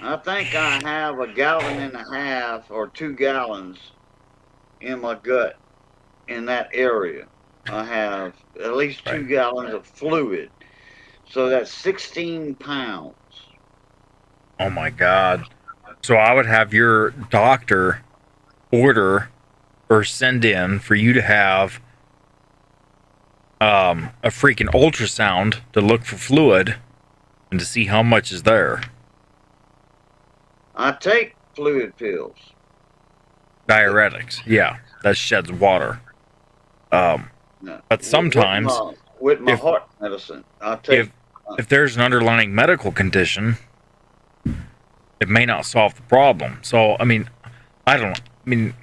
I think I have a gallon and a half or 2 gallons in my gut in that area. I have at least 2 gallons of fluid. So that's 16 pounds. Oh my God. So I would have your doctor order or send in for you to have a freaking ultrasound to look for fluid and to see how much is there. I take fluid pills. Diuretics, yeah, that sheds water. But sometimes with my if- heart medicine, I take. if there's an underlying medical condition, it may not solve the problem. So, I mean, I don't know. I mean,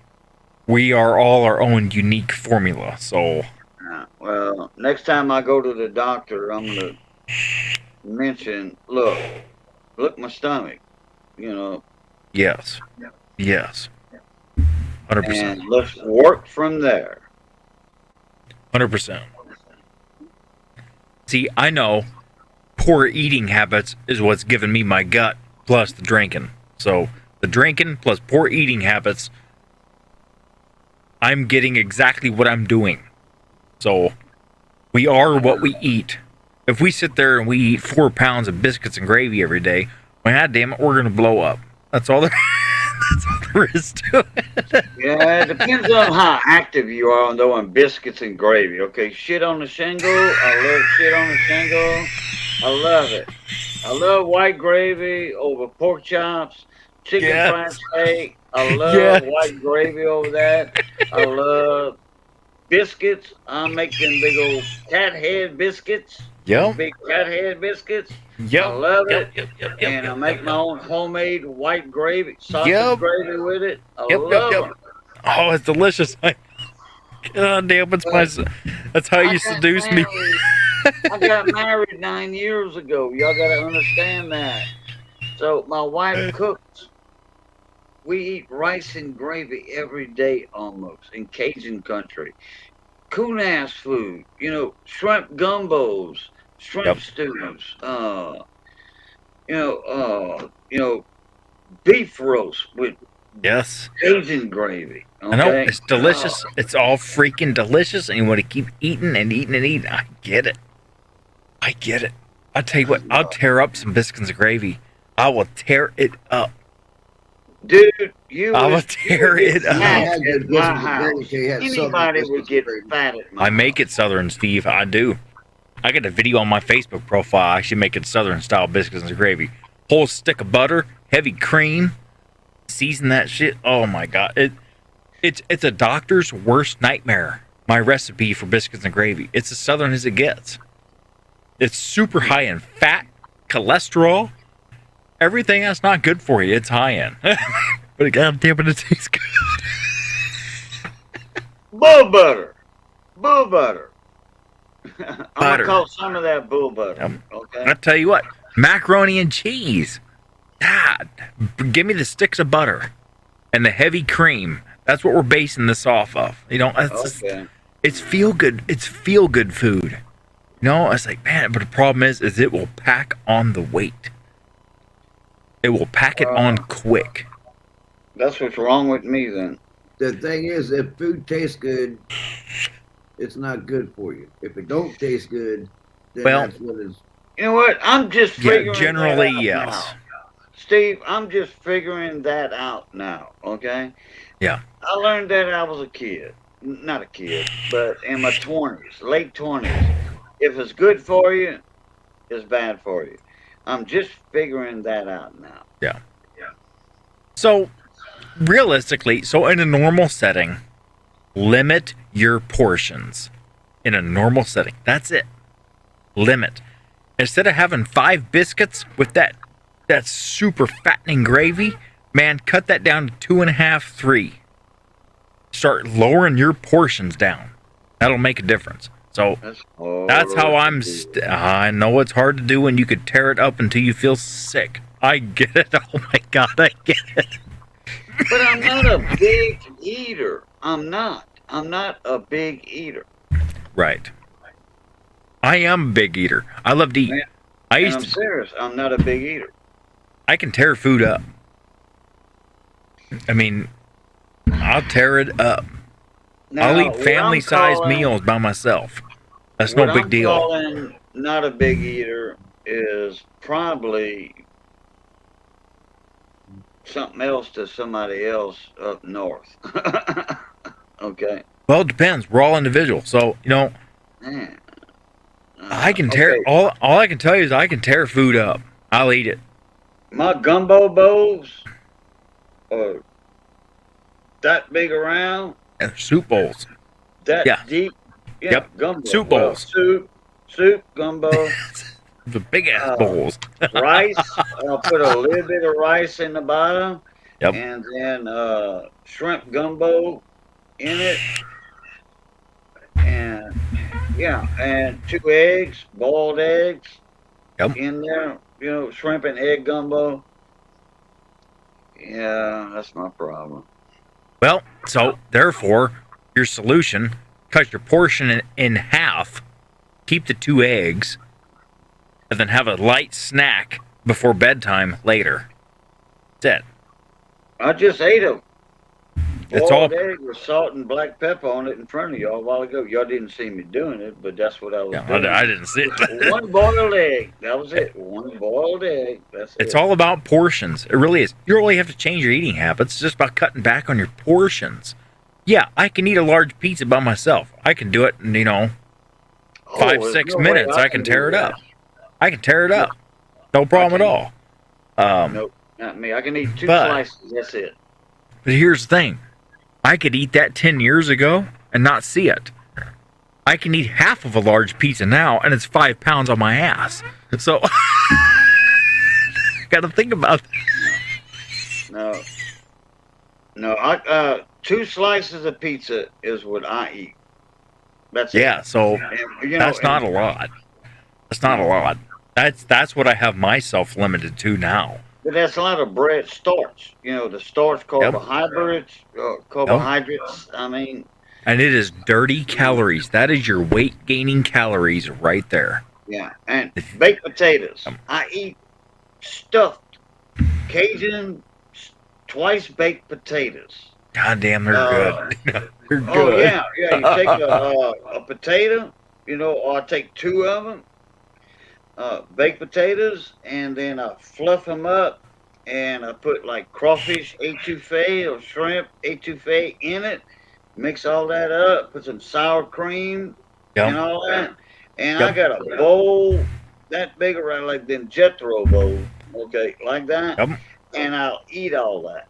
we are all our own unique formula. So, Well, next time I go to the doctor, I'm gonna mention, look my stomach, you know, yes. 100%. and let's work from there. 100%. See, I know poor eating habits is what's given me my gut plus the drinking. So, the drinking plus poor eating habits, I'm getting exactly what I'm doing. So, we are what we eat. If we sit there and we eat 4 pounds of biscuits and gravy every day, well, god damn it, we're going to blow up. That's all there is to it. Yeah, it depends on how active you are on doing biscuits and gravy. Okay, shit on the shingle. I love shit on the shingle. I love it. I love white gravy over pork chops, chicken fried steak. I love white gravy over that. I love biscuits. I make them big old cat head biscuits. Yep. Big cat head biscuits. Yep. I love it. Yep. And I make my own homemade white gravy, sausage Yep. gravy with it. I Yep. love them. Oh, it's delicious. God damn, that's how you seduce me. I got married 9 years ago. Y'all gotta understand that. So my wife cooks. We eat rice and gravy every day almost in Cajun country. Coon ass food, you know, shrimp gumbos, shrimp stews, beef roast with Cajun gravy. I know, okay? it's delicious. It's all freaking delicious, and you want to keep eating and eating and eating. I get it. I tell you what, I'll tear up some biscuits and gravy. I will tear it up. Dude, I will tear it up. Anybody would get fat at my I make it Southern, Steve. I do. I got a video on my Facebook profile. I actually make it Southern style biscuits and gravy. Whole stick of butter, heavy cream, season that shit. Oh my god, it's a doctor's worst nightmare. My recipe for biscuits and gravy. It's as Southern as it gets. It's super high in fat, cholesterol, everything that's not good for you. It's high in, but god damn it, it tastes good. bull butter. I'm gonna call some of that bull butter. Okay. I tell you what, macaroni and cheese. God, give me the sticks of butter and the heavy cream. That's what we're basing this off of. You know, it's feel good. It's feel good food. You know, it's like, man, but the problem is it will pack on the weight. It will pack it on quick. That's what's wrong with me then. The thing is, if food tastes good, it's not good for you. If it don't taste good, then that's what is. You know what? I'm just figuring generally, that out yes. now. Steve, I'm just figuring that out now, okay? Yeah. I learned that I was a kid. Not a kid, but in my 20s, late 20s. If it's good for you, it's bad for you. I'm just figuring that out now. Yeah. So, realistically, in a normal setting, limit your portions. In a normal setting. That's it. Limit. Instead of having 5 biscuits with that super fattening gravy, man, cut that down to 2.5, 3. Start lowering your portions down. That'll make a difference. So that's how I know it's hard to do when you could tear it up until you feel sick. I get it. Oh my god, I get it. But I'm not a big eater. I'm not a big eater. Right. I am a big eater. I love to eat. I'm serious. I'm not a big eater. I can tear food up. I mean, I'll tear it up. Now, I'll eat family-sized calling- meals by myself. That's What no big I'm deal. calling not a big eater is probably something else to somebody else up north. Okay. Well, it depends. We're all individual. So, you know, Man, I can tear all I can tell you is I can tear food up. I'll eat it. My gumbo bowls are that big around. And soup bowls. That deep. Yeah, Yep. gumbo. Soup Well, bowls. soup, gumbo. The big ass bowls. Rice. I'll put a little bit of rice in the bottom. Yep. And then shrimp gumbo in it. And yeah, and 2 eggs, boiled eggs in there. You know, shrimp and egg gumbo. Yeah, that's my problem. Well, so therefore, your solution: cut your portion in half, keep the 2 eggs, and then have a light snack before bedtime later. That's it. I just ate them. It's all. Boiled egg with salt and black pepper on it in front of y'all a while ago. Y'all didn't see me doing it, but that's what I was doing. I didn't see it. One boiled egg. That was it. One boiled egg. That's It's it. all about portions. It really is. You really have to change your eating habits. It's just about cutting back on your portions. Yeah, I can eat a large pizza by myself. I can do it in, 5, there's 6 no way minutes. I I can can tear do it that. up. I can tear it up. No problem at all. Nope, not me. I can eat 2 but- slices. That's it. But here's the thing. I could eat that 10 years ago and not see it. I can eat half of a large pizza now and it's 5 pounds on my ass. So, got to think about that. No. 2 slices of pizza is what I eat. That's it. Yeah, so And, that's not a and- lot. That's not a lot. That's what I have myself limited to now. But that's a lot of bread starch. The starch carbohydrates. I mean, And it is dirty calories. That is your weight gaining calories right there. yeah. And baked potatoes. I eat stuffed Cajun twice baked potatoes. God damn, they're good. They're good. Oh yeah. You take a potato, or I take 2 of them. Baked potatoes, and then I fluff them up, and I put like crawfish etouffee or shrimp etouffee in it. Mix all that up, put some sour cream and all that, and I got a bowl that big around like them Jethro bowl, okay, like that, and I'll eat all that.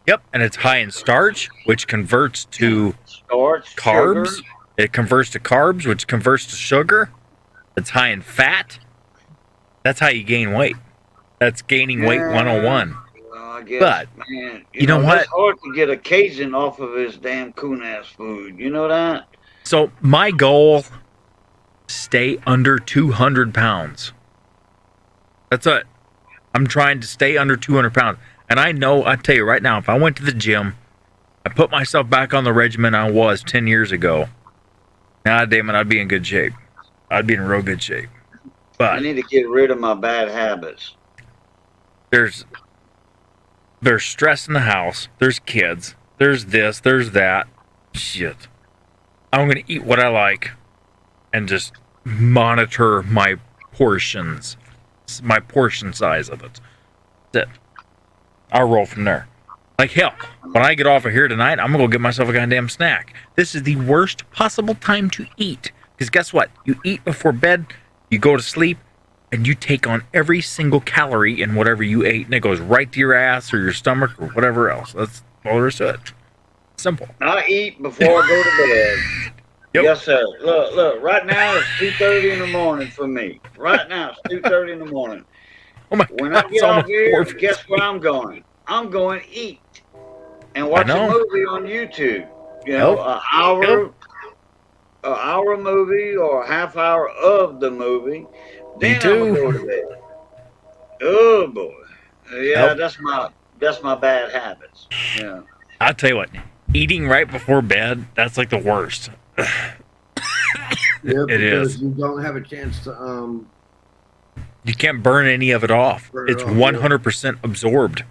Yep, and it's high in starch, which converts to carbs. sugar. It converts to carbs, which converts to sugar. It's high in fat. That's how you gain weight. That's gaining weight 101. I guess, But, man, you know what? It's hard to get a Cajun off of his damn coon-ass food. You know that? So my goal, stay under 200 pounds. That's it. I'm trying to stay under 200 pounds. And I tell you right now, if I went to the gym, I put myself back on the regimen I was 10 years ago, God damn it, I'd be in good shape. I'd be in real good shape. But I need to get rid of my bad habits. there's stress in the house. There's kids. There's this. There's that. Shit. I'm going to eat what I like and just monitor my portions, my portion size of it. That's it. I'll roll from there. Like hell, when I get off of here tonight, I'm going to go get myself a goddamn snack. This is the worst possible time to eat. Because guess what? You eat before bed, you go to sleep, and you take on every single calorie in whatever you ate, and it goes right to your ass or your stomach or whatever else. That's all there is to it. Simple. I eat before I go to bed. Yes, sir. Look. Right now it's 2:30 in the morning for me. Right now it's 2:30 in the morning. Oh my When God, I it's get off almost here, 4:50. guess where I'm going? I'm going to eat and watch a know. movie on YouTube. An hour movie or a half hour of the movie. Then I'm gonna go to bed. Oh boy, yeah, Yep. that's my bad habits. Yeah. I'll tell you what, eating right before bed, that's like the worst. Yeah, It because is. you don't have a chance to You can't burn any of it off. Burn it It's off, yeah. 100% absorbed.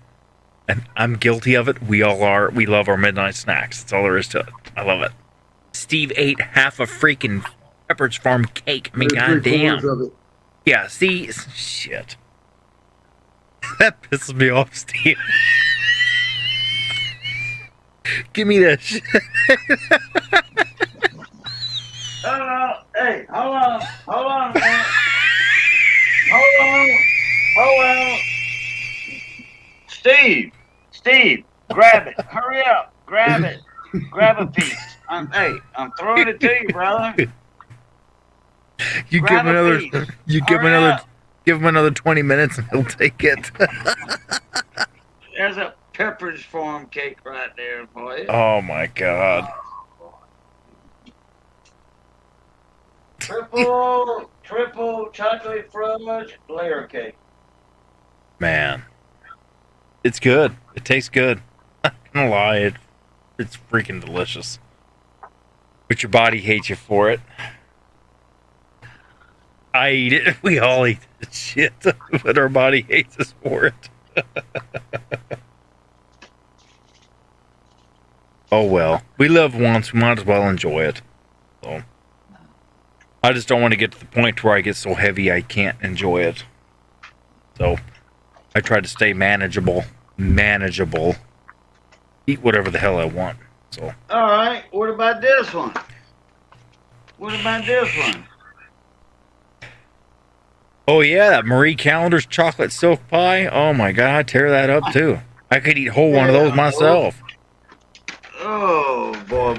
And I'm guilty of it. We all are. We love our midnight snacks. That's all there is to it. I love it. Steve ate half a freaking Pepperidge Farm cake. I mean, there's 3/4 goddamn. of it. Yeah, see? Shit. That pisses me off, Steve. Give me that shit. Hold on. Hey, hold on. Hold on a minute. Hold on. Steve, grab it. Hurry up. Grab it. Grab a piece. I'm throwing it to you, brother. You Grab give him a another. piece. You give him Hurry another. up. Give him another 20 minutes, and he'll take it. There's a Pepperidge Farm cake right there for you. Oh my God. Triple chocolate fudge layer cake. Man, it's good. It tastes good. I'm not gonna lie, it's freaking delicious. But your body hates you for it. I eat it. We all eat this shit, but our body hates us for it. Oh well, we live once. We might as well enjoy it. So, I just don't want to get to the point where I get so heavy I can't enjoy it. So, I try to stay manageable. Eat whatever the hell I want. So. All right. What about this one? Oh yeah, that Marie Callender's chocolate silk pie. Oh my God, I'd tear that up too. I could eat whole one of those myself. Oh boy.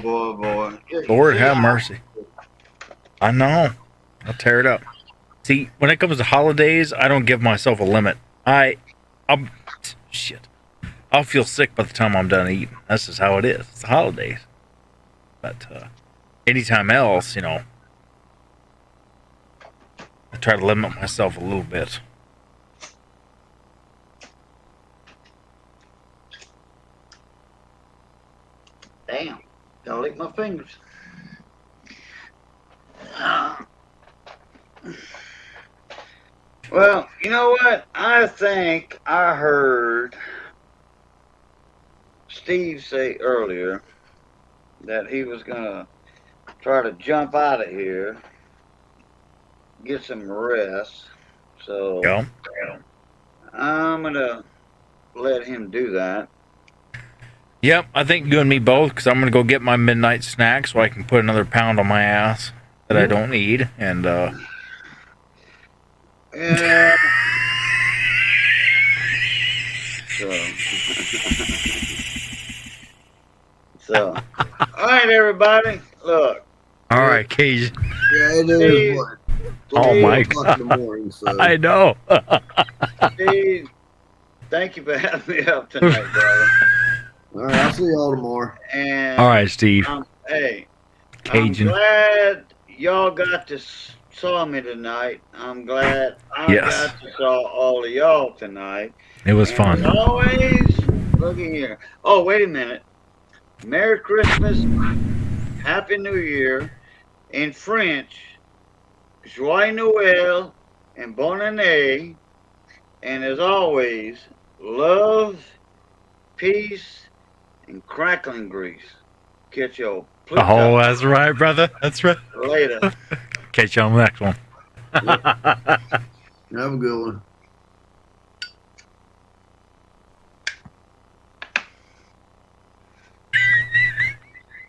Lord have mercy. I know. I'll tear it up. See, when it comes to holidays, I don't give myself a limit. I'll feel sick by the time I'm done eating. That's just how it is. It's the holidays. But anytime else, I try to limit myself a little bit. Damn. Gotta lick my fingers. Well, you know what? I think I heard Steve say earlier that he was gonna try to jump out of here, get some rest. So Yeah. I'm gonna let him do that. Yep, I think you and me both, because I'm going to go get my midnight snack so I can put another pound on my ass that I don't need. And, Yeah. So, all right, everybody. Look. All right, Cajun. Yeah, it is. What? Oh my 8 o'clock in the God. morning, so. I know. Steve, thank you for having me up tonight, brother. All right, I'll see y'all tomorrow. And All right, Steve. Hey, Cajun. I'm glad y'all got to saw me tonight. I'm glad I Yes. got to saw all of y'all tonight. It was And fun. As always, look here. Oh, wait a minute. Merry Christmas, Happy New Year. In French, Joyeux Noël and Bonne Année. And as always, love, peace, and crackling grease. Catch y'all. Oh, that's right, brother. That's right. Later. Catch you on the next one. Have a good one.